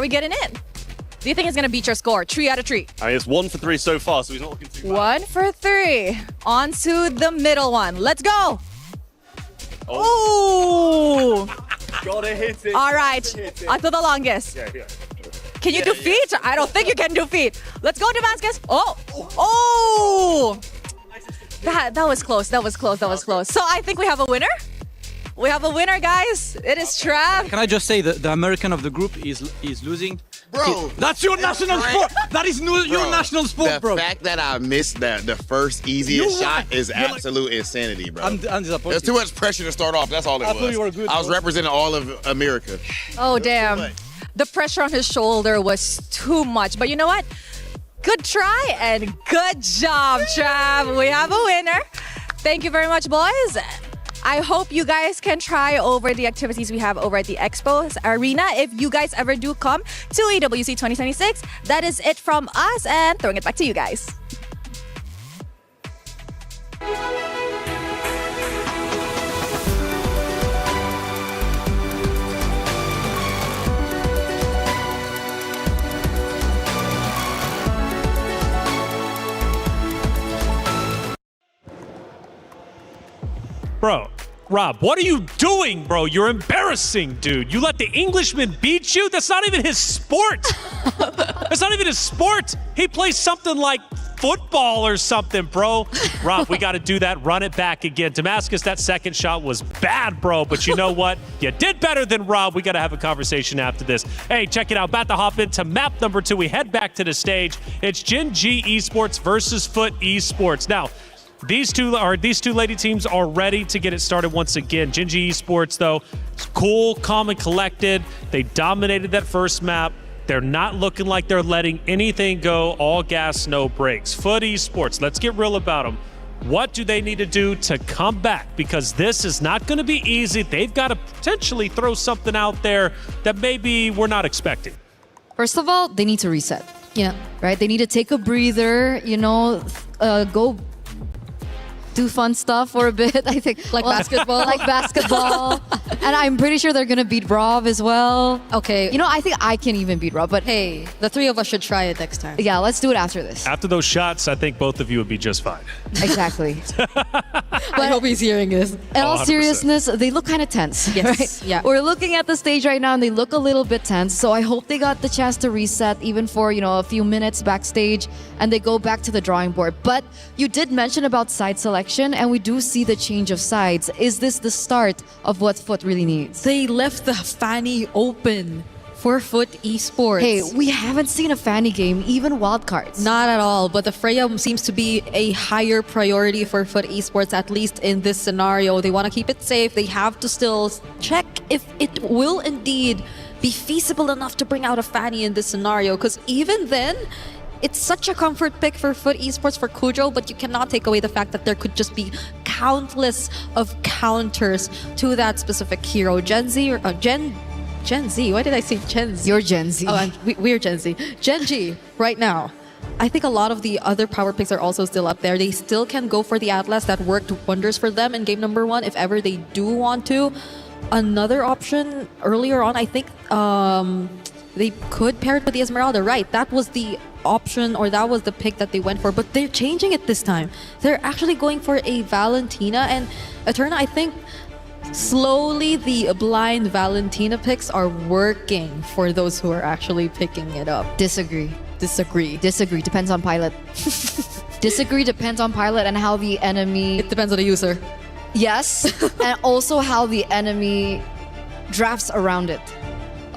Do you think he's gonna beat your score? 3 out of 3. I mean, it's 1 for 3 so far, so he's not looking too bad. 1 for 3. On to the middle one. Let's go. Oh. Gotta hit it. All right. Onto the longest. Yeah. Can you do feet? I don't think you can do feet. Let's go, Damascus. Oh. That was close. So I think we have a winner. We have a winner, guys. It is Trav. Can I just say that the American of the group is losing? Bro, that's your national sport. That is your national sport, bro. The fact that I missed the first easiest shot is absolute insanity, bro. I'm disappointed. There's too much pressure to start off. That's all it was. I thought you were good, I was bro. representing all of America. Oh, damn. The pressure on his shoulder was too much. But you know what? Good try and good job, Trav. We have a winner. Thank you very much, boys. I hope you guys can try over the activities we have over at the Expo Arena. If you guys ever do come to EWC 2026, that is it from us, and throwing it back to you guys. Bro, Rob, what are you doing, bro? You're embarrassing, dude. You let the Englishman beat you? That's not even his sport. That's not even his sport. He plays something like football or something, bro. Rob, we got to do that. Run it back again. Damascus, that second shot was bad, bro. But you know what? You did better than Rob. We got to have a conversation after this. Hey, check it out. About to hop into map number 2. We head back to the stage. It's Gen G Esports versus Foot Esports. Now, these two lady teams are ready to get it started once again. Gen G Esports, though, cool, calm, and collected. They dominated that first map. They're not looking like they're letting anything go, all gas, no brakes. Foot Esports, let's get real about them. What do they need to do to come back? Because this is not going to be easy. They've got to potentially throw something out there that maybe we're not expecting. First of all, they need to reset. Yeah. Right? They need to take a breather, go do fun stuff for a bit, I think. Like basketball? Like basketball. And I'm pretty sure they're going to beat Rob as well. Okay. I think I can even beat Rob, but hey, the three of us should try it next time. Yeah, let's do it after this. After those shots, I think both of you would be just fine. Exactly. I hope he's hearing this. In all seriousness, they look kind of tense. Yes. Right? Yeah. We're looking at the stage right now and they look a little bit tense. So I hope they got the chance to reset even for, a few minutes backstage and they go back to the drawing board. But you did mention about side selection and we do see the change of sides. Is this the start of what Foot really needs? They left the Fanny open for Foot Esports. Hey, we haven't seen a Fanny game, even wildcards. Not at all, but the Freya seems to be a higher priority for Foot Esports, at least in this scenario. They want to keep it safe. They have to still check if it will indeed be feasible enough to bring out a Fanny in this scenario, because even then, it's such a comfort pick for Foot Esports for Kujo, but you cannot take away the fact that there could just be countless of counters to that specific hero. Gen Z, why did I say Gen Z? You're Gen Z. Oh, we're Gen Z. Gen G, right now. I think a lot of the other power picks are also still up there. They still can go for the Atlas that worked wonders for them in game number 1 if ever they do want to. Another option earlier on, I think they could pair it with the Esmeralda, right? That was the option, or that was the pick that they went for, but they're changing it this time. They're actually going for a Valentina and Eterna. I think slowly the blind Valentina picks are working for those who are actually picking it up. Disagree. Depends on pilot. Disagree depends on pilot and how the enemy... It depends on the user. Yes, and also how the enemy drafts around it.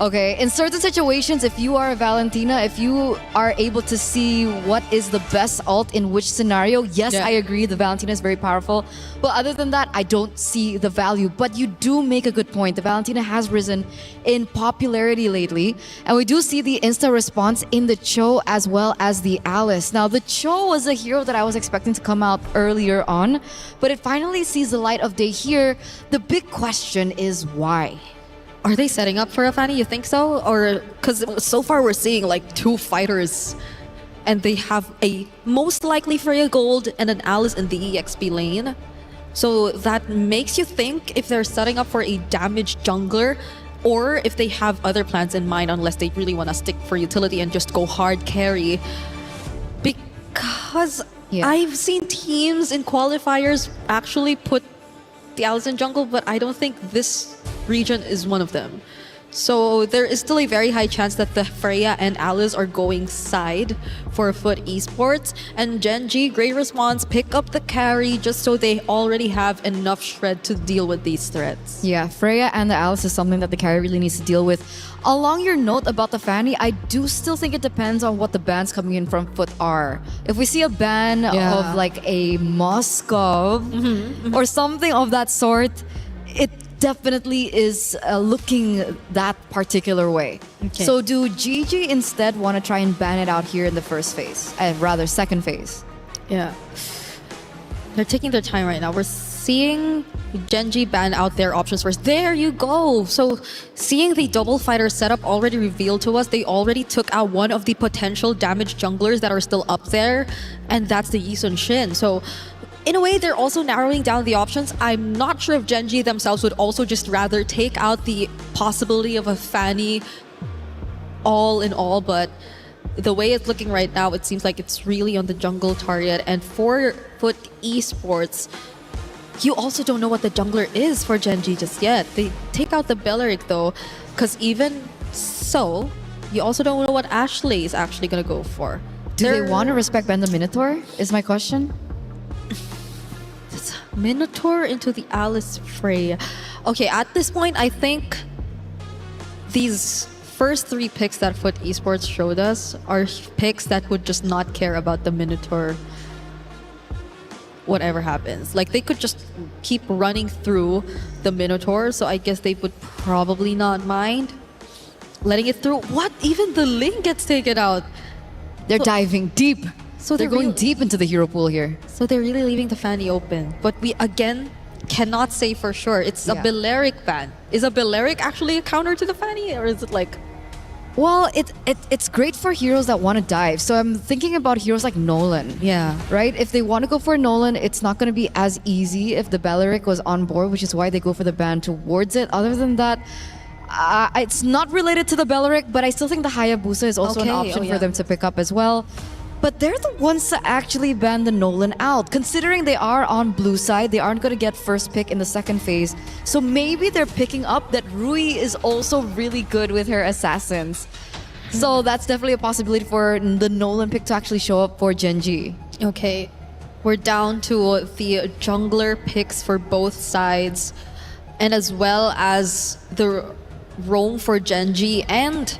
Okay, in certain situations, if you are a Valentina, if you are able to see what is the best ult in which scenario, yes, Yeah. I agree, the Valentina is very powerful. But other than that, I don't see the value. But you do make a good point. The Valentina has risen in popularity lately. And we do see the insta response in the Cho as well as the Alice. Now, the Cho was a hero that I was expecting to come out earlier on, but it finally sees the light of day here. The big question is why? Are they setting up for a Fanny? You think so? Or because so far we're seeing like 2 fighters and they have a most likely Freya Gold and an Alice in the EXP lane. So that makes you think if they're setting up for a damaged jungler or if they have other plans in mind, unless they really want to stick for utility and just go hard carry. Because I've seen teams in qualifiers actually put the Alice in jungle, but I don't think this region is one of them. So there is still a very high chance that the Freya and Alice are going side for Foot Esports. And Gen G, great response, pick up the carry just so they already have enough shred to deal with these threats. Yeah, Freya and the Alice is something that the carry really needs to deal with. Along your note about the Fanny, I do still think it depends on what the bans coming in from Foot are. If we see a ban of like a Moscow or something of that sort, it definitely is looking that particular way. Okay. So do GG instead want to try and ban it out here in the first phase, rather second phase? Yeah. They're taking their time right now. We're seeing Gen G ban out their options first. There you go. So seeing the double fighter setup already revealed to us, they already took out one of the potential damaged junglers that are still up there, and that's the Yi Sun Shin. So in a way, they're also narrowing down the options. I'm not sure if Gen G themselves would also just rather take out the possibility of a Fanny all in all, but the way it's looking right now, it seems like it's really on the jungle target. And for Foot Esports, you also don't know what the jungler is for Gen G just yet. They take out the Belleric though, because even so, you also don't know what Ashley is actually gonna go for. Do they want to respect ban the Minotaur? Is my question. Minotaur into the Alice Freya. Okay, at this point, I think these first 3 picks that Foot Esports showed us are picks that would just not care about the Minotaur. Whatever happens, like they could just keep running through the Minotaur, so I guess they would probably not mind letting it through. What? Even the Ling gets taken out. They're diving deep. So they're going deep into the hero pool here. So they're really leaving the Fanny open. But we again cannot say for sure. It's a Belleric ban. Is a Belleric actually a counter to the Fanny, or is it like? Well, it's great for heroes that want to dive. So I'm thinking about heroes like Nolan. Yeah. Right? If they want to go for Nolan, it's not going to be as easy if the Belleric was on board, which is why they go for the ban towards it. Other than that, it's not related to the Belleric, but I still think the Hayabusa is also an option for them to pick up as well. But they're the ones to actually ban the Nolan out. Considering they are on blue side, they aren't going to get first pick in the second phase. So maybe they're picking up that Rui is also really good with her assassins. So that's definitely a possibility for the Nolan pick to actually show up for Gen G. Okay, we're down to the jungler picks for both sides, and as well as the roam for Gen G and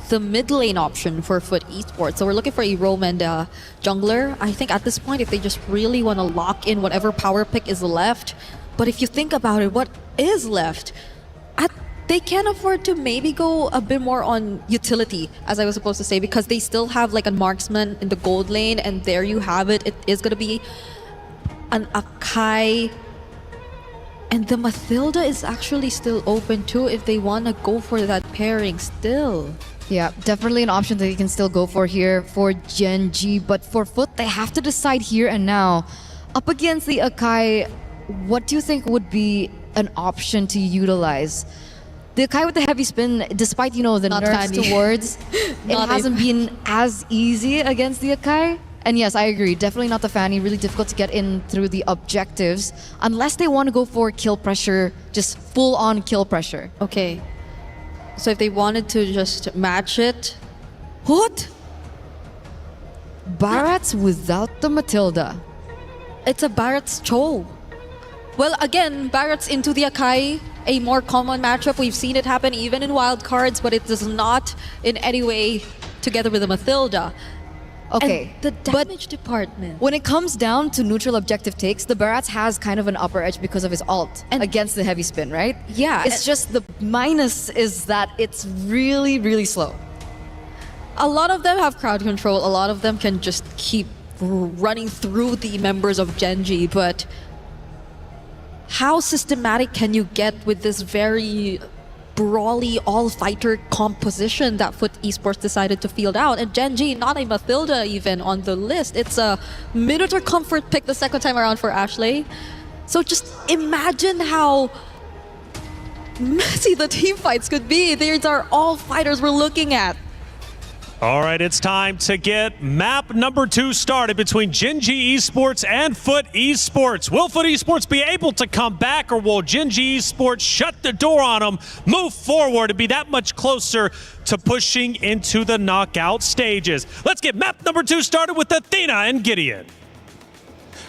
the mid lane option for Foot Esports. So we're looking for a roam and jungler. I think at this point, if they just really want to lock in whatever power pick is left, but if you think about it, what is left? They can afford to maybe go a bit more on utility, as I was supposed to say, because they still have like a marksman in the gold lane, and there you have it. It is going to be an Akai. And the Mathilda is actually still open too if they want to go for that pairing still. Yeah, definitely an option that you can still go for here for Gen G. But for Foot, they have to decide here and now. Up against the Akai, what do you think would be an option to utilize? The Akai with the heavy spin, despite, you know, the nerfs towards, it hasn't been as easy against the Akai. And yes, I agree. Definitely not the Fanny. Really difficult to get in through the objectives. Unless they want to go for kill pressure, just full on kill pressure. Okay. So if they wanted to just match it. What? Barats without the Matilda. It's a Barats Cho. Well, again, Barats into the Akai, a more common matchup. We've seen it happen even in wildcards, but it is not in any way together with the Mathilda. Okay, and the damage department. When it comes down to neutral objective takes, the Barats has kind of an upper edge because of his ult against the heavy spin, right? Yeah. It's just the minus is that it's really, really slow. A lot of them have crowd control. A lot of them can just keep running through the members of Gen G, but how systematic can you get with this very brawly all-fighter composition that Foot Esports decided to field out? And Gen G, not a Mathilda even on the list. It's a Minotaur comfort pick the second time around for Ashley. So just imagine how messy the team fights could be. These are all fighters we're looking at. All right, it's time to get map number 2 started between Gen G Esports and Foot Esports. Will Foot Esports be able to come back, or will Gen G Esports shut the door on them, move forward, and be that much closer to pushing into the knockout stages? Let's get map number 2 started with Athena and Gideon.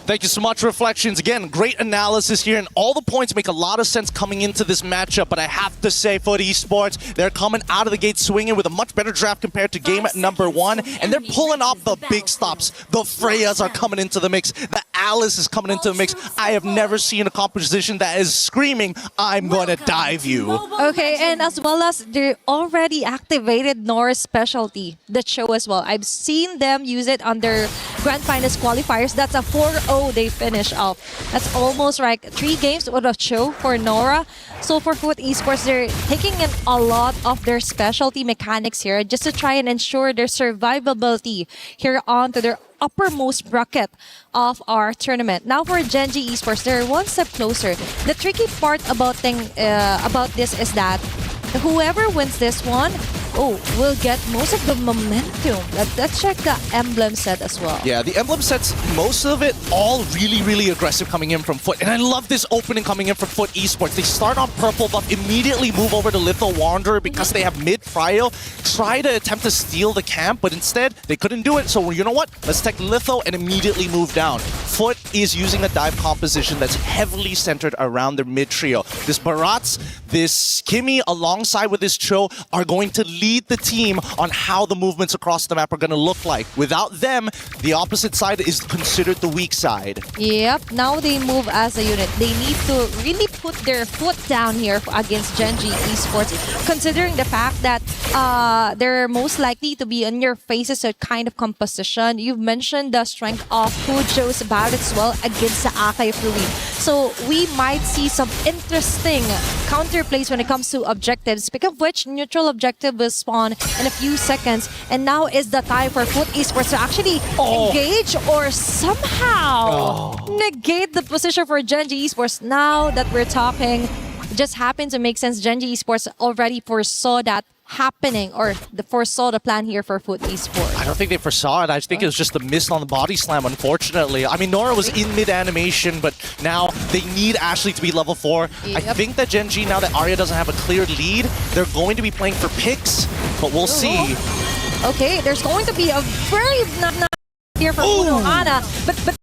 Thank you so much, Reflections. Again, great analysis here, and all the points make a lot of sense coming into this matchup, but I have to say, Foot Esports, they're coming out of the gate swinging with a much better draft compared to game number 1, and they're pulling off the big stops. The Freyas are coming into the mix. The Alice is coming into the mix. I have never seen a composition that is screaming, I'm going to dive you. Okay, and as well as they already activated Nora's specialty, the show as well. I've seen them use it on their Grand Finals qualifiers. That's a 4-0 they finish off. That's almost like 3 games with a show for Nora. So for Foot Esports, they're taking in a lot of their specialty mechanics here just to try and ensure their survivability here onto their uppermost bracket of our tournament. Now for Gen G Esports, they're one step closer. The tricky part about this is that whoever wins this one will get most of the momentum. Let's check the emblem set as well. Yeah, the emblem sets, most of it, all really aggressive coming in from Foot. And I love this opening coming in from Foot Esports. They start on purple buff, immediately move over to Litho Wanderer because they have mid-Prio. Try to attempt to steal the camp, but instead, they couldn't do it. So you know what? Let's take Litho and immediately move down. Foot is using a dive composition that's heavily centered around their mid-trio. This Barats, this Kimmy, alongside with this Cho, are going to lead the team on how the movements across the map are going to look like. Without them, the opposite side is considered the weak side. Yep, now they move as a unit. They need to really put their foot down here against Gen.G Esports, considering the fact that they're most likely to be on your faces a kind of composition. You've mentioned the strength of Pujo's Barret as well against the Akai Fluid. So we might see some interesting counterplays when it comes to objectives. Speaking of which, neutral objective will spawn in a few seconds, and now is the time for Foot Esports to actually engage or somehow negate the position for Gen.G Esports. Now that we're talking, it just happened to make sense. Gen.G Esports already foresaw that happening, or foresaw the plan here for Foot Esports. I don't think they foresaw it. I think it was just a miss on the body slam, unfortunately. I mean, Nora was in mid-animation, but now they need Ashley to be level 4. I think that Gen.G, now that Arya doesn't have a clear lead, they're going to be playing for picks, but we'll see. Okay, there's going to be a very here for Unohana, but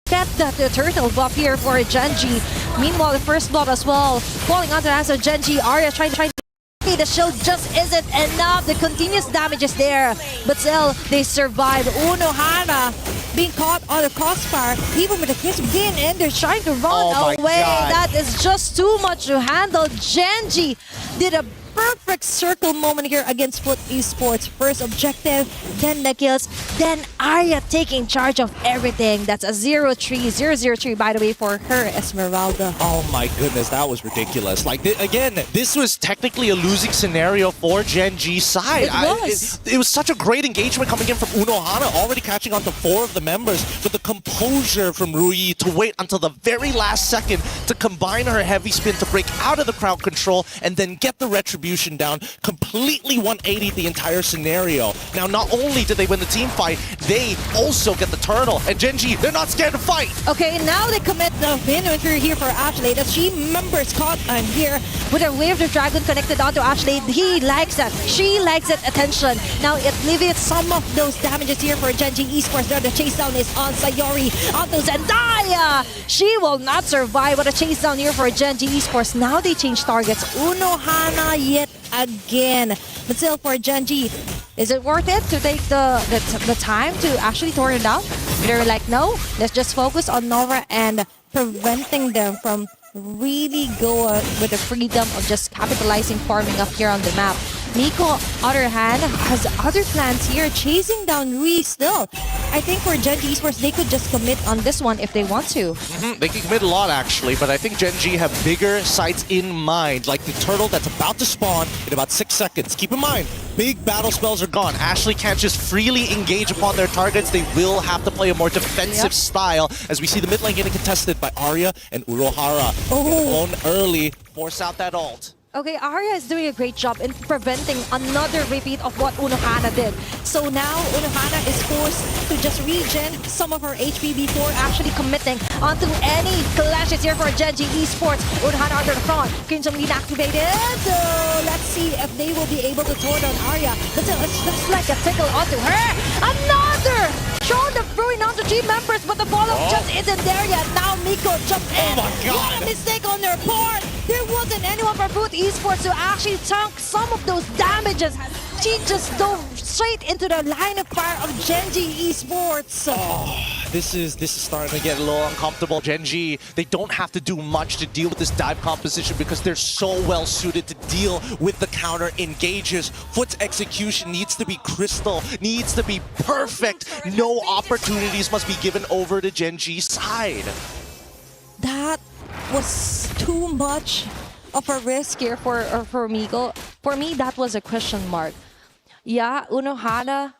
get the turtle buff here for Gen.G. Meanwhile, the first blood as well, falling onto the hands of Gen.G. Arya trying to the shield just isn't enough. The continuous damage is there, but still they survive. Unohana being caught on the crossfire, even with the kiss begin, and they're trying to run away. That is just too much to handle. Gen.G did a perfect circle moment here against Foot Esports. First objective, then the kills, then Arya taking charge of everything. That's a 0-3 by the way for her Esmeralda. Oh my goodness, that was ridiculous. Like, again, this was technically a losing scenario for Gen.G's side. It was such a great engagement coming in from Unohana, already catching on to 4 of the members, with the composure from Rui to wait until the very last second to combine her heavy spin to break out of the crowd control and then get the retribution down, completely 180 the entire scenario. Now, not only did they win the team fight, they also get the turtle. And Gen.G, they're not scared to fight. Okay, now they commit the win here for Ashley. The team members caught on here with a Wave of Dragon connected onto Ashley. He likes that. She likes that attention. Now it alleviates some of those damages here for Gen.G Esports. There, the chase down is on Sayori, onto Zendaya. She will not survive with a chase down here for Gen.G Esports. Now they change targets. Unohana yet again. But still for Gen.G, is it worth it to take the time to actually torn it down? They're like, no, let's just focus on Nora and preventing them from really go with the freedom of just capitalizing farming up here on the map. Nico, other hand, has other plans here, chasing down Rui still. I think for Gen.G Esports, they could just commit on this one if they want to. They can commit a lot, actually, but I think Gen.G have bigger sights in mind, like the turtle that's about to spawn in about 6 seconds. Keep in mind, big battle spells are gone. Ashley can't just freely engage upon their targets. They will have to play a more defensive style, as we see the mid lane getting contested by Arya and Urohara. Alone early, force out that ult. Okay, Arya is doing a great job in preventing another repeat of what Unohana did. So now Unohana is forced to just regen some of her HP before actually committing onto any clashes here for Gen.G Esports. Unohana under the front, Crimson Lead activated. So let's see if they will be able to throw down Arya. But still, it's like a tickle onto her. Another! Sean the throwing onto team members, but the follow-up just isn't there yet. Now Miko jumped in. What a mistake on their part. There wasn't anyone for Foot Esports to actually tank some of those damages. She just dove straight into the line of fire of Gen.G Esports. This is starting to get a little uncomfortable. Gen.G, they don't have to do much to deal with this dive composition because they're so well suited to deal with the counter engages. Foot's execution needs to be crystal, needs to be perfect. No opportunities must be given over to Gen.G's side. That was too much of a risk here for Miko. For me, that was a question mark. Yeah, Unohana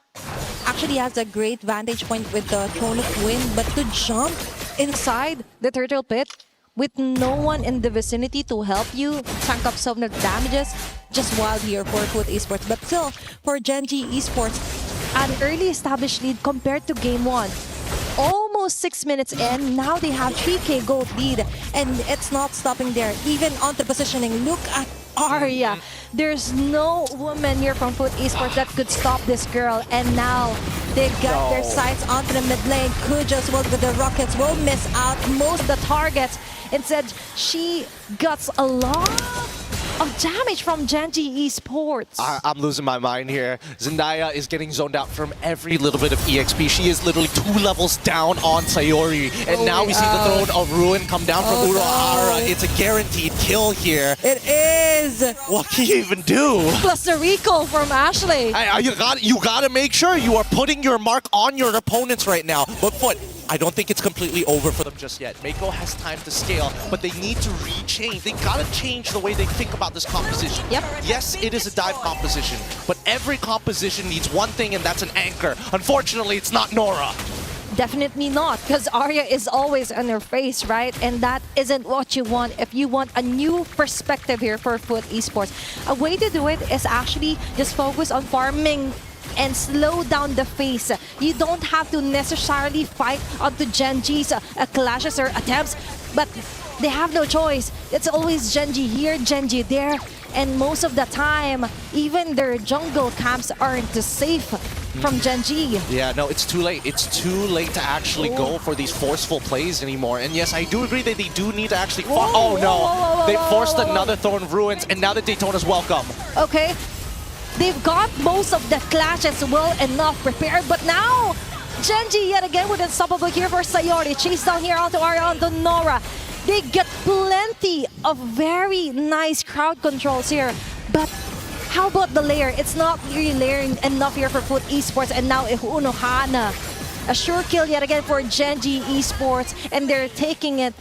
actually has a great vantage point with the Throne of Wind, but to jump inside the turtle pit with no one in the vicinity to help you tank up some of the damages, just wild here for Foot Esports. But still, for Gen G Esports, an early established lead compared to Game 1. Almost 6 minutes in, now they have 3K gold lead, and it's not stopping there. Even on the positioning, look at Arya. There's no woman here from Foot Esports that could stop this girl, and now they got their sights onto the mid lane. Kujos will with the Rockets will miss out most of the targets. Instead, she gets a lot of damage from Gen G Esports. I'm losing my mind here. Zendaya is getting zoned out from every little bit of EXP. She is literally 2 levels down on Sayori. And now we see the Throne of Ruin come down from Uruhara. It's a guaranteed kill here. It is. What can you even do? Plus the recall from Ashley. You gotta make sure you are putting your mark on your opponents right now. But Foot, I don't think it's completely over for them just yet. Mako has time to scale, but they need to rechange. They gotta change the way they think about this composition. Yep. Yes, it is a dive composition, but every composition needs one thing, and that's an anchor. Unfortunately, it's not Nora. Definitely not, because Arya is always on her face, right? And that isn't what you want if you want a new perspective here for Foot Esports. A way to do it is actually just focus on farming and slow down the face. You don't have to necessarily fight onto Gen G's clashes or attempts, but they have no choice. It's always Gen G here, Gen G there, and most of the time, even their jungle camps aren't safe from Gen G. Yeah, no, it's too late. It's too late to actually go for these forceful plays anymore. And yes, I do agree that they do need to actually... Oh no, they forced another Throne of Ruins, and now the Daytona's welcome. Okay. They've got most of the clashes well enough prepared, but now Gen G yet again with unstoppable here for Sayori. Chase down here onto Arya, onto Nora. They get plenty of very nice crowd controls here, but how about the layer? It's not really layering enough here for Foot Esports, and now Unohana. A sure kill yet again for Gen G Esports, and they're taking it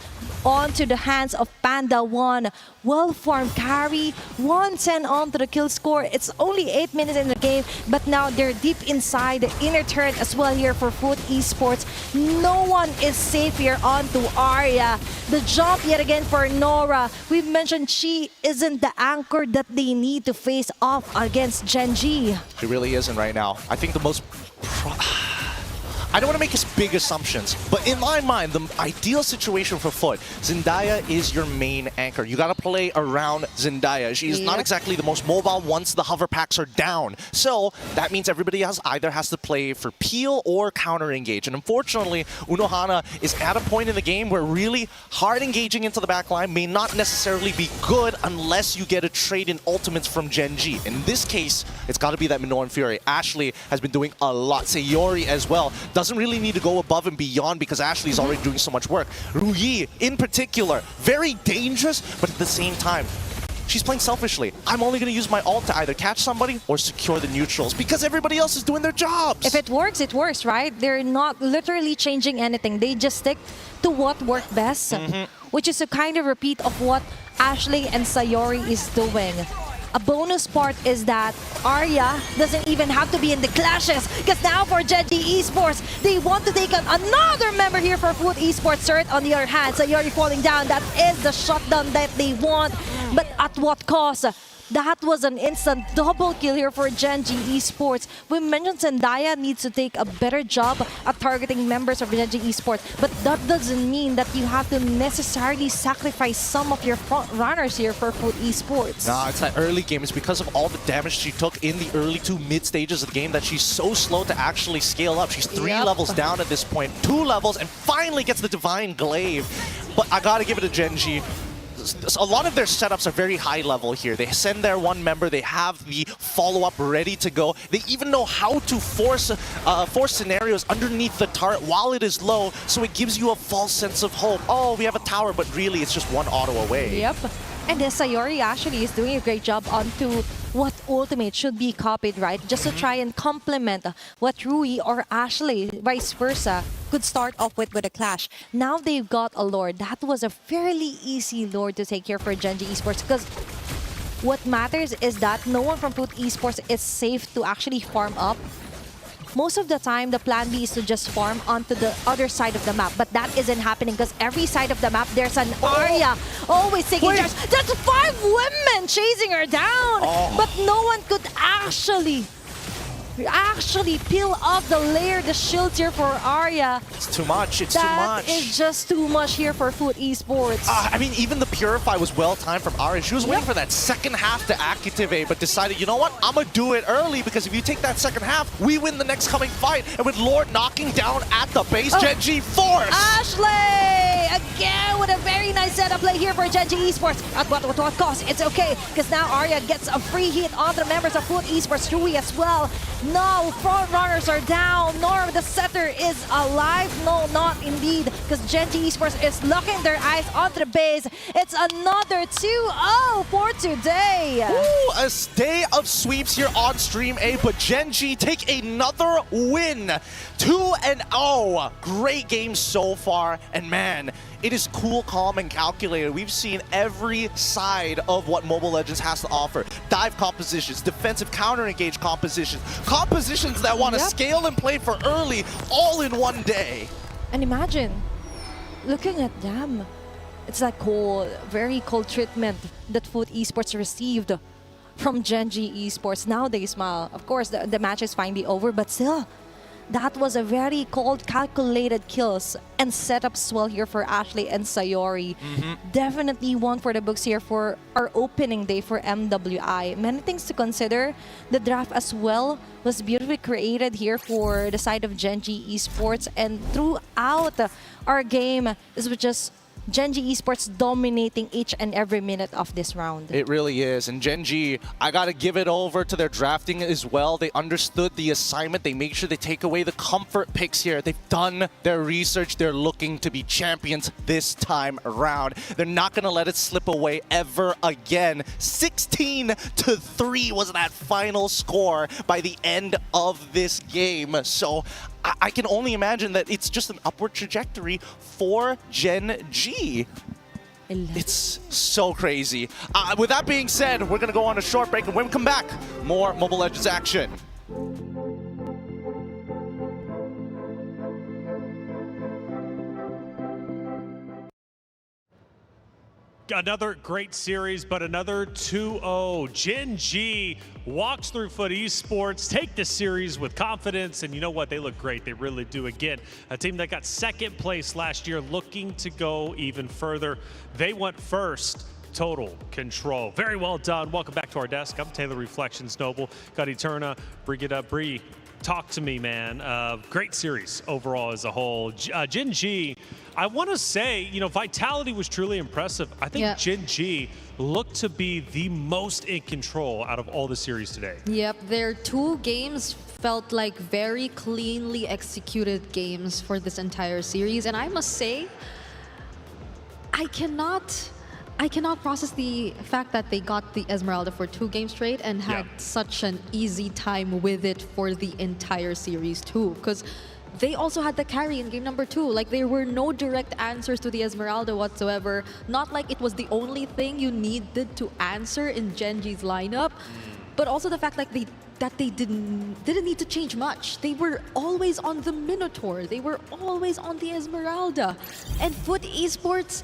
onto the hands of Panda 1. Well-formed carry, 110 onto the kill score. It's only 8 minutes in the game, but now they're deep inside the inner turret as well here for Foot Esports. No one is safe here onto Arya. The jump yet again for Nora. We've mentioned she isn't the anchor that they need to face off against Gen G. She really isn't right now. I think the most... I don't want to make big assumptions, but in my mind, the ideal situation for Foot, Zendaya is your main anchor. You got to play around Zendaya. She is not exactly the most mobile once the hover packs are down. So that means everybody else either has to play for peel or counter engage. And unfortunately, Unohana is at a point in the game where really hard engaging into the back line may not necessarily be good unless you get a trade in ultimates from Gen G. In this case, it's got to be that Minoan Fury. Ashley has been doing a lot. Sayori as well. Doesn't really need to go above and beyond because Ashley's already doing so much work. Ruyi, in particular, very dangerous, but at the same time, she's playing selfishly. I'm only going to use my ult to either catch somebody or secure the neutrals because everybody else is doing their jobs. If it works, right? They're not literally changing anything. They just stick to what worked best, which is a kind of repeat of what Ashley and Sayori is doing. A bonus part is that Arya doesn't even have to be in the clashes because now for Gen G Esports, they want to take on another member here for Foot Esports. Turret on the other hand, Sayori falling down. That is the shutdown that they want, but at what cost? That was an instant double kill here for Gen G Esports. We mentioned Zendaya needs to take a better job at targeting members of Gen G Esports, but that doesn't mean that you have to necessarily sacrifice some of your front runners here for Foot Esports. Nah, it's that early game. It's because of all the damage she took in the early 2 mid stages of the game that she's so slow to actually scale up. She's 3 levels down at this point, 2 levels, and finally gets the Divine Glaive. But I gotta give it to Gen G. A lot of their setups are very high level here. They send their one member, they have the follow-up ready to go. They even know how to force scenarios underneath the turret while it is low, so it gives you a false sense of hope. Oh, we have a tower, but really it's just one auto away. Yep. And then Sayori actually is doing a great job onto what ultimate should be copied, right? Just to try and complement what Rui or Ashley, vice versa, could start off with a clash. Now they've got a Lord. That was a fairly easy Lord to take here for Gen G Esports because what matters is that no one from Foot Esports is safe to actually farm up most of the time the plan B is to just farm onto the other side of the map. But that isn't happening because every side of the map there's an Arya always taking charge. That's 5 women chasing her down. But no one could actually peel off the layer, the shields here for Arya. It's too much. It's too much. That is just too much here for Foot Esports. I mean, even the Purify was well timed from Arya. She was waiting for that second half to activate, but decided, you know what? I'm going to do it early because if you take that second half, we win the next coming fight. And with Lord knocking down at the base, Gen G force! Ashley! Again with a very nice setup play here for Gen G Esports. At what cost? It's okay because now Arya gets a free hit on the members of Foot Esports. Chewy as well. No, front runners are down. Nor the setter is alive. No, not indeed. Because Gen G Esports is locking their eyes onto the base. It's another 2-0 for today. Ooh, a day of sweeps here on Stream A, but Gen G take another win. 2-0. Great game so far. And man, it is cool, calm, and calculated. We've seen every side of what Mobile Legends has to offer. Dive compositions, defensive counter-engage compositions, compositions that want to scale and play for early, all in one day. And imagine, looking at them, it's like cold, very cold treatment that Foot Esports received from Gen G Esports. Now they smile. Of course, the match is finally over, but still, that was a very cold, calculated kills and setups well here for Ashley and Sayori. Definitely one for the books here for our opening day for MWI. Many things to consider. The draft as well was beautifully created here for the side of Gen G Esports, and throughout our game, this was just Gen G Esports dominating each and every minute of this round. It really is. And Gen G, I got to give it over to their drafting as well. They understood the assignment. They make sure they take away the comfort picks here. They've done their research. They're looking to be champions this time around. They're not going to let it slip away ever again. 16-3 was that final score by the end of this game. So I can only imagine that it's just an upward trajectory for Gen G. It's so crazy. With that being said, we're going to go on a short break, and when we come back, more Mobile Legends action. Another great series, but another 2-0. Gen G walks through Foot Esports, take the series with confidence, and you know what? They look great. They really do. Again, a team that got second place last year, looking to go even further. They went first. Total control. Very well done. Welcome back to our desk. I'm Taylor Reflections Noble. Got Eterna, Brigitte, Bree. Talk to me, man. Great series overall as a whole. Gen G, I want to say, you know, Vitality was truly impressive. I think Gen G looked to be the most in control out of all the series today. Yep, their 2 games felt like very cleanly executed games for this entire series. And I must say, I cannot process the fact that they got the Esmeralda for 2 games straight and had such an easy time with it for the entire series too. Because they also had the carry in game number 2. Like, there were no direct answers to the Esmeralda whatsoever. Not like it was the only thing you needed to answer in Gen G's lineup, but also the fact like they didn't need to change much. They were always on the Minotaur. They were always on the Esmeralda. And Foot Esports,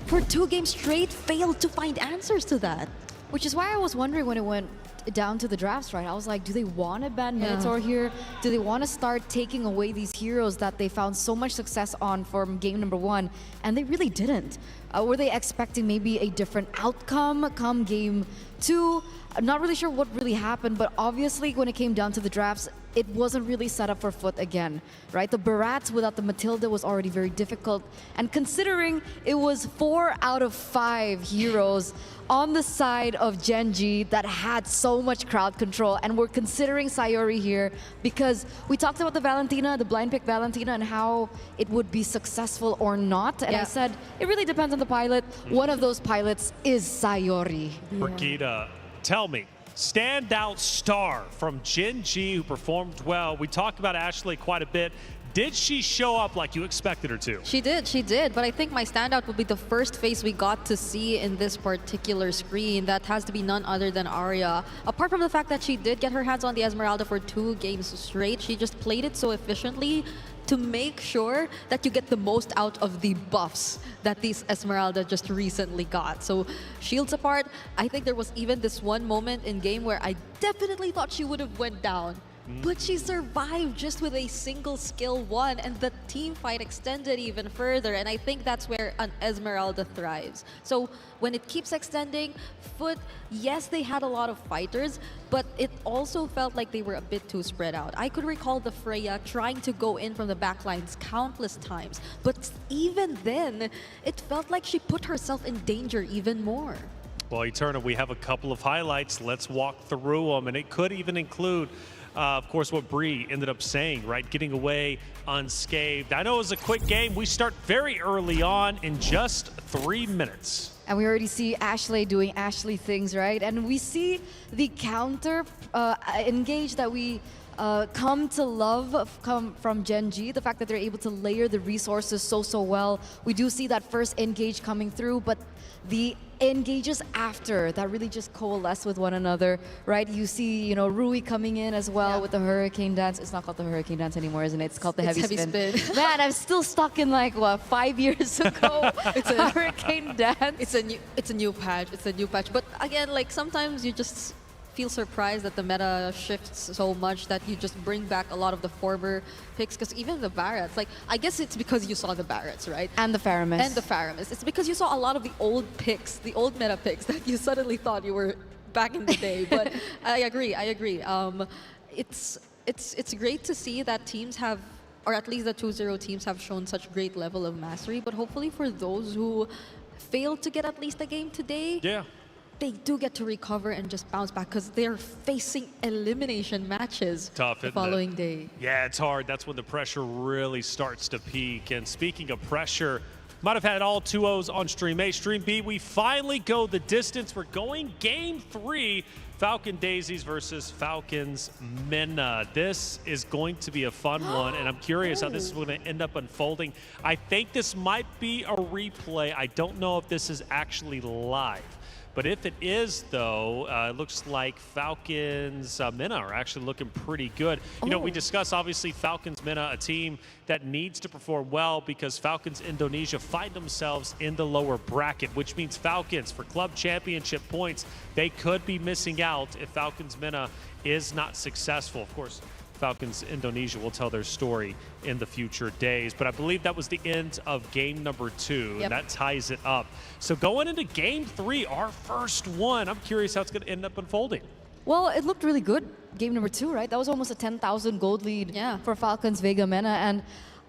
for 2 games straight, failed to find answers to that. Which is why I was wondering when it went down to the drafts, right? I was like, do they want to ban Minotaur here? Do they want to start taking away these heroes that they found so much success on from game number 1? And they really didn't. Were they expecting maybe a different outcome come game 2? I'm not really sure what really happened, but obviously when it came down to the drafts, it wasn't really set up for Foot again, right? The Barats without the Matilda was already very difficult. And considering it was 4 out of 5 heroes on the side of Gen G that had so much crowd control, and we're considering Sayori here because we talked about the Valentina, the blind pick Valentina, and how it would be successful or not. And I said, it really depends on the pilot. One of those pilots is Sayori. Brigitte, tell me, standout star from Gen G who performed well. We talked about Ashley quite a bit. Did she show up like you expected her to? She did. But I think my standout would be the first face we got to see in this particular screen. That has to be none other than Arya. Apart from the fact that she did get her hands on the Esmeralda for 2 games straight, she just played it so efficiently to make sure that you get the most out of the buffs that these Esmeralda just recently got. So shields apart, I think there was even this one moment in game where I definitely thought she would have went down. But she survived just with a single skill 1, and the team fight extended even further, and I think that's where an Esmeralda thrives. So when it keeps extending, Foot, yes, they had a lot of fighters, but it also felt like they were a bit too spread out. I could recall the Freya trying to go in from the backlines countless times, but even then, it felt like she put herself in danger even more. Well, Eterna, we have a couple of highlights. Let's walk through them, and it could even include of course, what Bree ended up saying, right? Getting away unscathed. I know it was a quick game. We start very early on in just 3 minutes. And we already see Ashley doing Ashley things, right? And we see the counter engage that we come to love from Gen G. The fact that they're able to layer the resources so well. We do see that first engage coming through, but the engages after that really just coalesce with one another, right? You see, Rui coming in as well with the hurricane dance. It's not called the hurricane dance anymore, isn't it? It's called the heavy spin. Man, I'm still stuck in 5 years ago. It's a hurricane dance. It's a new patch. It's a new patch. But again, sometimes you just feel surprised that the meta shifts so much that you just bring back a lot of the former picks, because even the Barretts, I guess it's because you saw the Barretts, right? And the Faramis. It's because you saw a lot of the old picks, the old meta picks that you suddenly thought you were back in the day. But I agree. It's great to see that teams have, or at least the 2-0 teams have shown such great level of mastery. But hopefully for those who failed to get at least a game today, they do get to recover and just bounce back, because they're facing elimination matches the following day. Yeah, it's hard. That's when the pressure really starts to peak. And speaking of pressure, might have had all 2-0s on Stream A. Stream B, we finally go the distance. We're going Game 3, Falcon Daisies versus Falcons Mena. This is going to be a fun one, and I'm curious how this is going to end up unfolding. I think this might be a replay. I don't know if this is actually live. But if it is, though, it looks like Falcons Mena are actually looking pretty good. We discussed, obviously, Falcons Mena, a team that needs to perform well because Falcons Indonesia find themselves in the lower bracket, which means Falcons, for club championship points, they could be missing out if Falcons Mena is not successful. Of course, Falcons Indonesia will tell their story in the future days. But I believe that was the end of game number 2, and that ties it up. So going into game 3, our first one, I'm curious how it's going to end up unfolding. Well, it looked really good, game number 2, right? That was almost a 10,000 gold lead for Falcons Vega Mena, and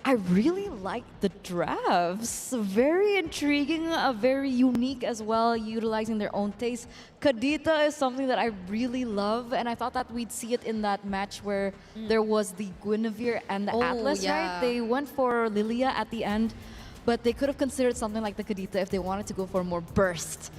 I really liked the drafts. Very intriguing, very unique as well, utilizing their own taste. Kadita is something that I really love, and I thought that we'd see it in that match where there was the Guinevere and the Atlas, right? They went for Lilia at the end, but they could have considered something like the Kadita if they wanted to go for more burst.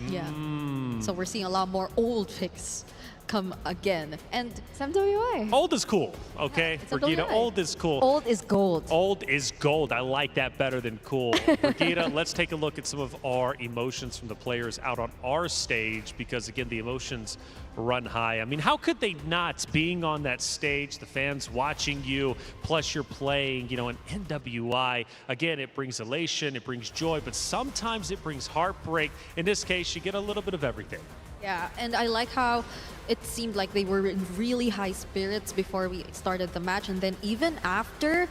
So we're seeing a lot more old picks come again. And MWI. Old is cool, okay? Brigida, old is cool. Old is gold. Old is gold. I like that better than cool. Brigida, let's take a look at some of our emotions from the players out on our stage, because, again, the emotions run high. I mean, how could they not, being on that stage, the fans watching you, plus you're playing, an NWI. Again, it brings elation, it brings joy, but sometimes it brings heartbreak. In this case, you get a little bit of everything. Yeah, and I like how it seemed like they were in really high spirits before we started the match, and then even after,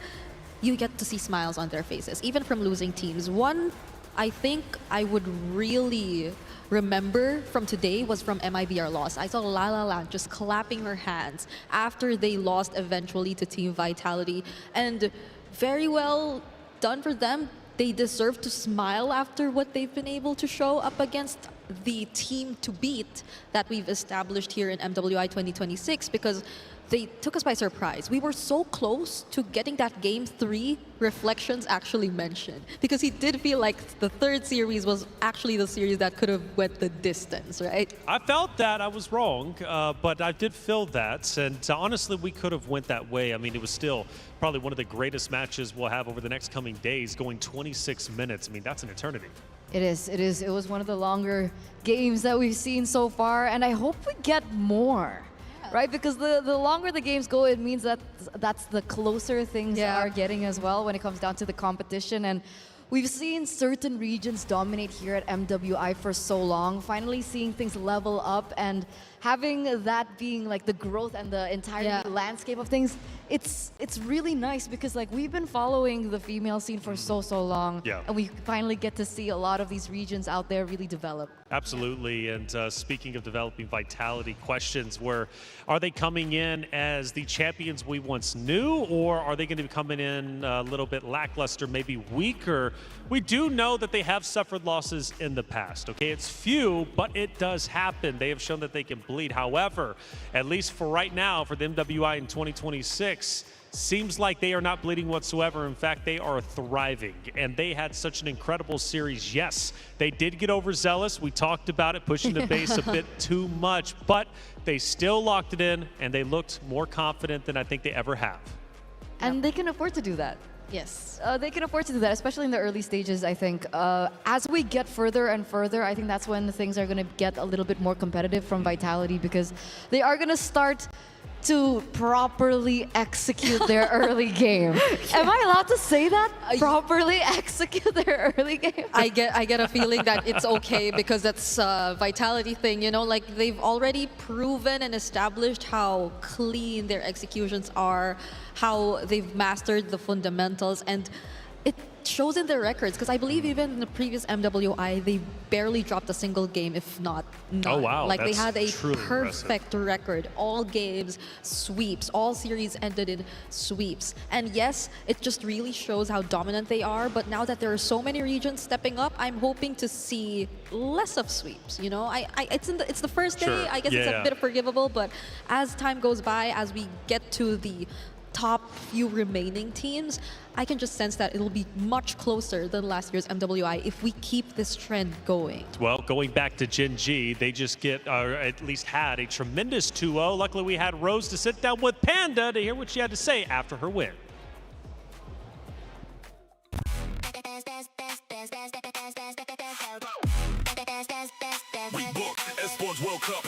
you get to see smiles on their faces, even from losing teams. One, I think I would really remember from today was from MIBR loss. I saw La La Land just clapping her hands after they lost eventually to Team Vitality, and very well done for them. They deserve to smile after what they've been able to show up against the team to beat that we've established here in MWI 2026, because they took us by surprise. We were so close to getting that game 3 Reflections actually mentioned, because he did feel like the third series was actually the series that could have went the distance, right? I felt that I was wrong, but I did feel that, and honestly, we could have went that way. I mean, it was still probably one of the greatest matches we'll have over the next coming days, going 26 minutes. I mean, that's an eternity. It is. It is. It was one of the longer games that we've seen so far, and I hope we get more. Right, because the longer the games go, it means that that's the closer things are getting as well when it comes down to the competition. And we've seen certain regions dominate here at MWI for so long. Finally seeing things level up and having that being like the growth and the entire landscape of things, it's really nice because like we've been following the female scene for so long, and we finally get to see a lot of these regions out there really develop. Absolutely, and speaking of developing Vitality, questions were, are they coming in as the champions we once knew, or are they going to be coming in a little bit lackluster, maybe weaker? We do know that they have suffered losses in the past, okay? It's few, but it does happen. They have shown that they can bleed. However, at least for right now, for the MWI in 2026, seems like they are not bleeding whatsoever. In fact, they are thriving, and they had such an incredible series. Yes, they did get overzealous. We talked about it, pushing the base a bit too much, but they still locked it in, and they looked more confident than I think they ever have. And they can afford to do that. Yes, they can afford to do that, especially in the early stages, I think. As we get further and further, I think that's when things are going to get a little bit more competitive from Vitality, because they are going to start to properly execute their early game. Am I allowed to say that? Properly execute their early game? I get a feeling that it's okay because that's a Vitality thing, you know, like they've already proven and established how clean their executions are, how they've mastered the fundamentals, and it shows in their records, because I believe even in the previous MWI they barely dropped a single game, if not none. Oh wow, like that's they had a impressive perfect record, all games sweeps, all series ended in sweeps. And yes, it just really shows how dominant they are, but now that there are so many regions stepping up, I'm hoping to see less of sweeps, you know. It's the first day, I guess it's a bit forgivable, but as time goes by, as we get to the top few remaining teams, I can just sense that it'll be much closer than last year's MWI if we keep this trend going. Well, going back to Gen G, they just at least had a tremendous 2-0. Luckily, we had Rose to sit down with Panda to hear what she had to say after her win. We booked Esports World Cup.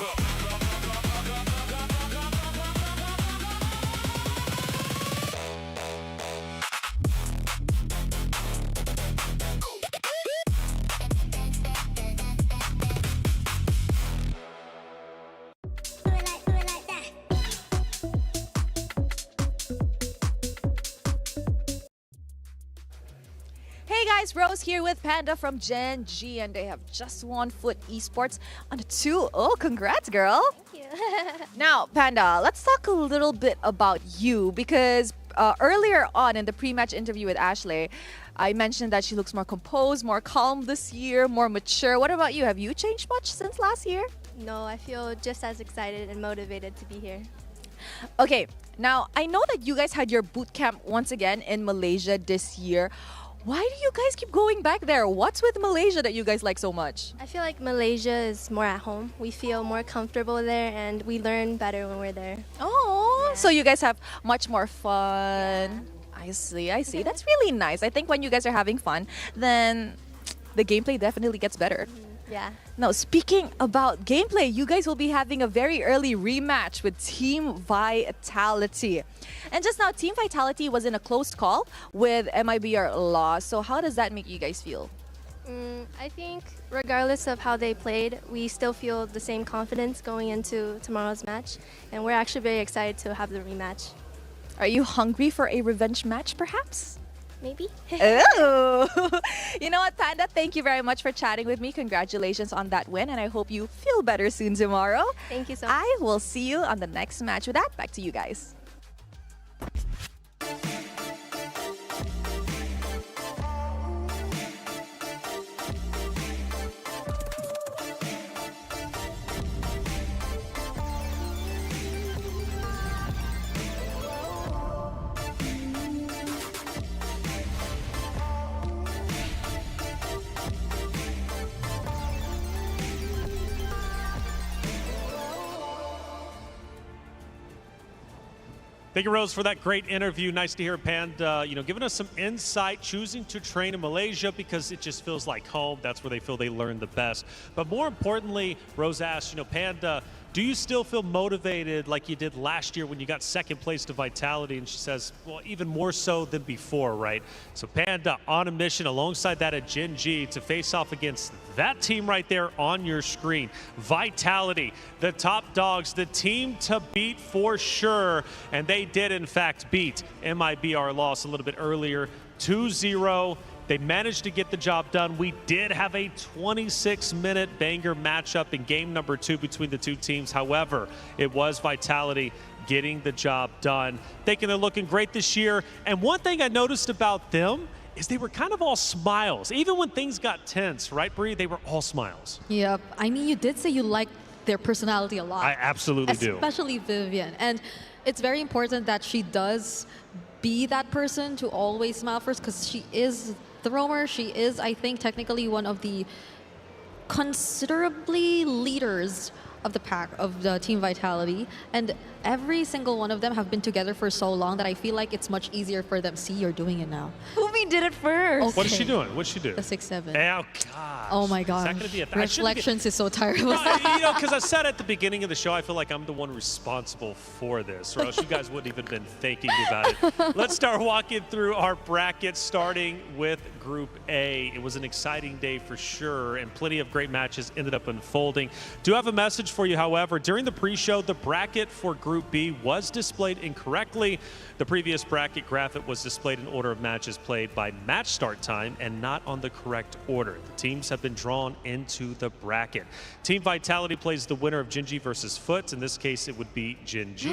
Hey guys, Rose here with Panda from Gen G, and they have just won Foot Esports on a 2-0. Congrats, girl. Thank you. Now, Panda, let's talk a little bit about you, because earlier on in the pre-match interview with Ashley, I mentioned that she looks more composed, more calm this year, more mature. What about you? Have you changed much since last year? No, I feel just as excited and motivated to be here. Okay, now I know that you guys had your boot camp once again in Malaysia this year. Why do you guys keep going back there? What's with Malaysia that you guys like so much? I feel like Malaysia is more at home. We feel more comfortable there, and we learn better when we're there. Oh, so you guys have much more fun. I see, I see. That's really nice. I think when you guys are having fun, then the gameplay definitely gets better. Yeah. Now, speaking about gameplay, you guys will be having a very early rematch with Team Vitality. And just now, Team Vitality was in a close call with MIBR loss. So how does that make you guys feel? I think regardless of how they played, we still feel the same confidence going into tomorrow's match. And we're actually very excited to have the rematch. Are you hungry for a revenge match, perhaps? Maybe. Oh. You know what, Panda? Thank you very much for chatting with me. Congratulations on that win, and I hope you feel better soon tomorrow. Thank you so much. I will see you on the next match. With that, back to you guys. Thank you, Rose, for that great interview. Nice to hear Panda, giving us some insight, choosing to train in Malaysia because it just feels like home. That's where they feel they learn the best. But more importantly, Rose asked, Panda, do you still feel motivated like you did last year when you got second place to Vitality? And she says, well, even more so than before, right? So Panda on a mission alongside that at Gen G to face off against that team right there on your screen. Vitality, the top dogs, the team to beat for sure. And they did, in fact, beat MIBR loss a little bit earlier, 2-0. They managed to get the job done. We did have a 26-minute banger matchup in game number 2 between the two teams. However, it was Vitality getting the job done. Thinking they're looking great this year. And one thing I noticed about them is they were kind of all smiles. Even when things got tense, right, Bree? They were all smiles. Yep. I mean, you did say you liked their personality a lot. I absolutely do. Especially Vivian. And it's very important that she does be that person to always smile first, because she is the roamer. She is, I think, technically one of the considerably leaders of the pack, of the Team Vitality. And every single one of them have been together for so long that I feel like it's much easier for them. See, you're doing it now. Umi did it first. Okay. What is she doing? What'd she do? The 6-7. Oh, gosh. Oh, my God. Is that gonna be a Reflections is so terrible. Because I said at the beginning of the show, I feel like I'm the one responsible for this, or else you guys wouldn't even been thinking about it. Let's start walking through our bracket, starting with Group A. It was an exciting day for sure, and plenty of great matches ended up unfolding. Do have a message for you, however. During the pre-show, the bracket for Group B was displayed incorrectly. The previous bracket graphic was displayed in order of matches played by match start time and not on the correct order. The teams have been drawn into the bracket. Team Vitality plays the winner of Gen G versus Foot. In this case, it would be Gen G.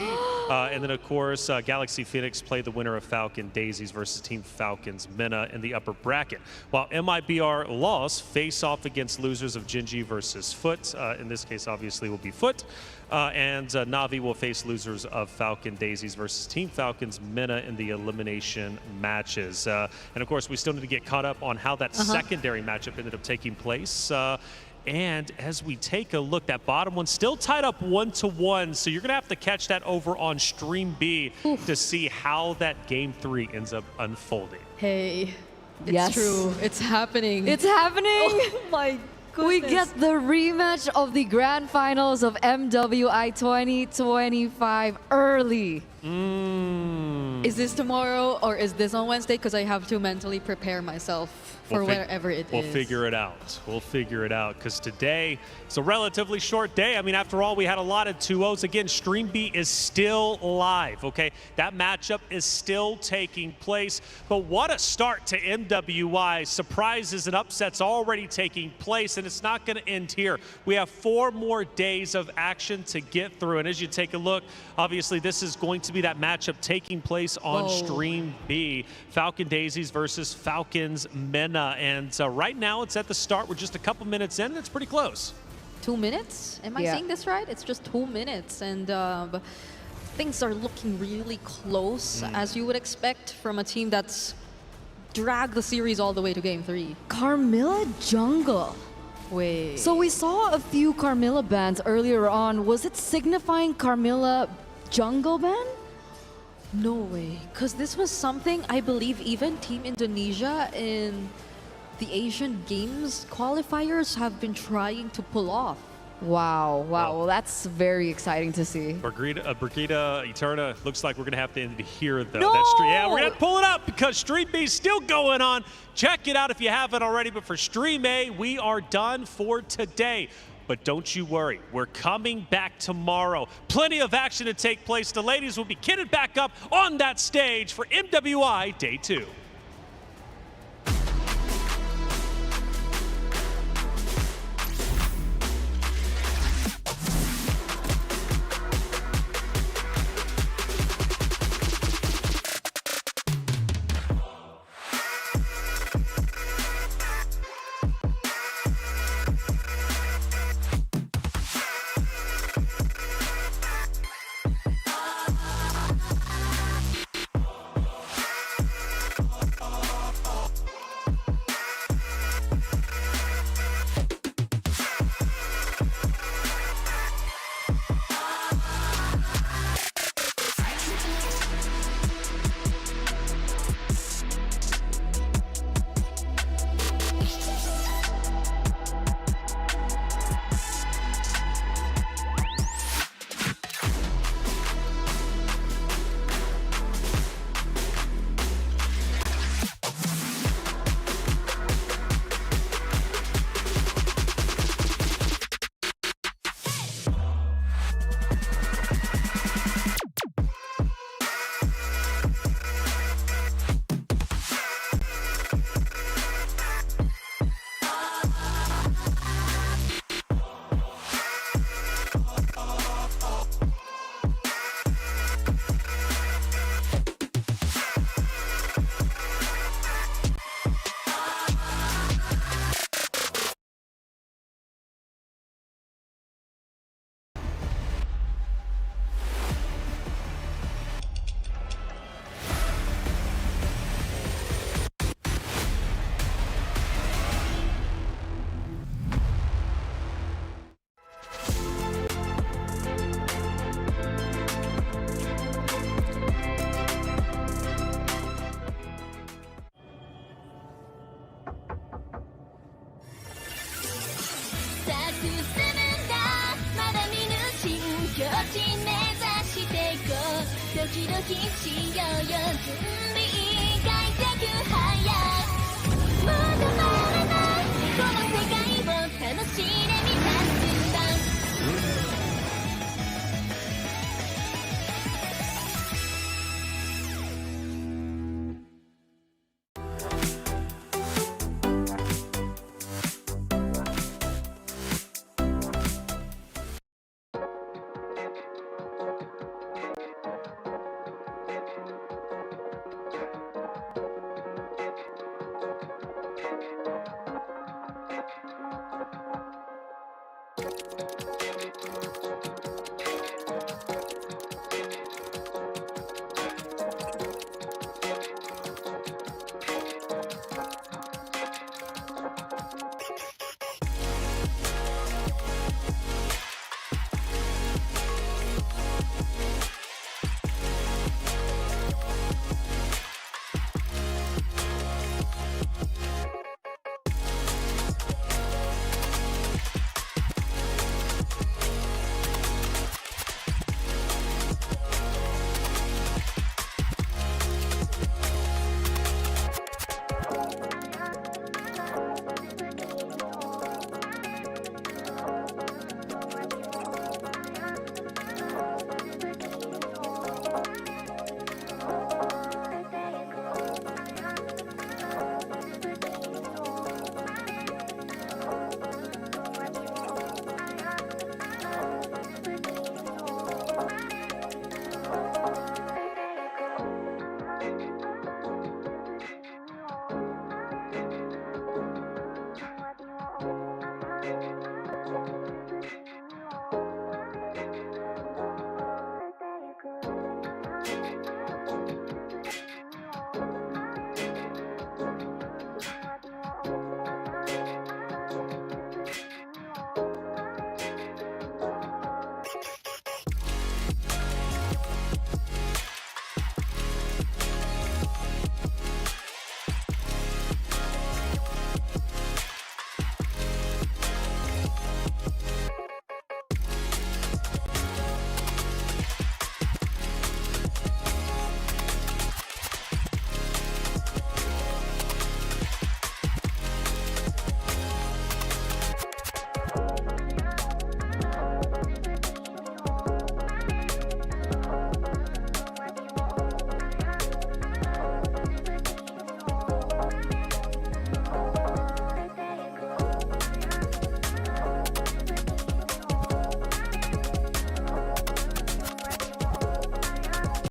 And then, of course, Galaxy Phoenix play the winner of Falcon Daisies versus Team Falcons Mena in the upper bracket. While MIBR lost, face off against losers of Gen G versus Foot. In this case, obviously, will be Foot. And Navi will face losers of Falcon Daisies versus Team Falcons Mena in the elimination matches. And of course, we still need to get caught up on how that secondary matchup ended up taking place. And as we take a look, that bottom one still tied up 1-1. So you're going to have to catch that over on Stream B to see how that Game 3 ends up unfolding. Hey, it's true. It's happening. It's happening. Oh my goodness. We get the rematch of the grand finals of MWI 2025 early. Is this tomorrow or is this on Wednesday? Because I have to mentally prepare myself for wherever it is. We'll figure it out. We'll figure it out, because today it's a relatively short day. I mean, after all, we had a lot of 2-0s. Again, Stream B is still live, okay? That matchup is still taking place. But what a start to MWI. Surprises and upsets already taking place, and it's not going to end here. We have 4 more days of action to get through. And as you take a look, obviously this is going to be that matchup taking place on Stream B. Falcon Daisies versus Falcons Mena. And right now it's at the start. We're just a couple minutes in, and it's pretty close. 2 minutes? Am I saying this right? It's just 2 minutes, and things are looking really close, as you would expect from a team that's dragged the series all the way to Game 3. Carmilla Jungle. Wait. So we saw a few Carmilla bans earlier on. Was it signifying Carmilla Jungle ban? No way. Because this was something I believe even Team Indonesia in the Asian Games qualifiers have been trying to pull off. Wow. Well, that's very exciting to see. Brigida Eterna, looks like we're going to have to end it here, though. No! Yeah, we're going to pull it up because Stream B is still going on. Check it out if you haven't already. But for Stream A, we are done for today. But don't you worry, we're coming back tomorrow. Plenty of action to take place. The ladies will be kitted back up on that stage for MWI Day 2. 気しようよ準備外的早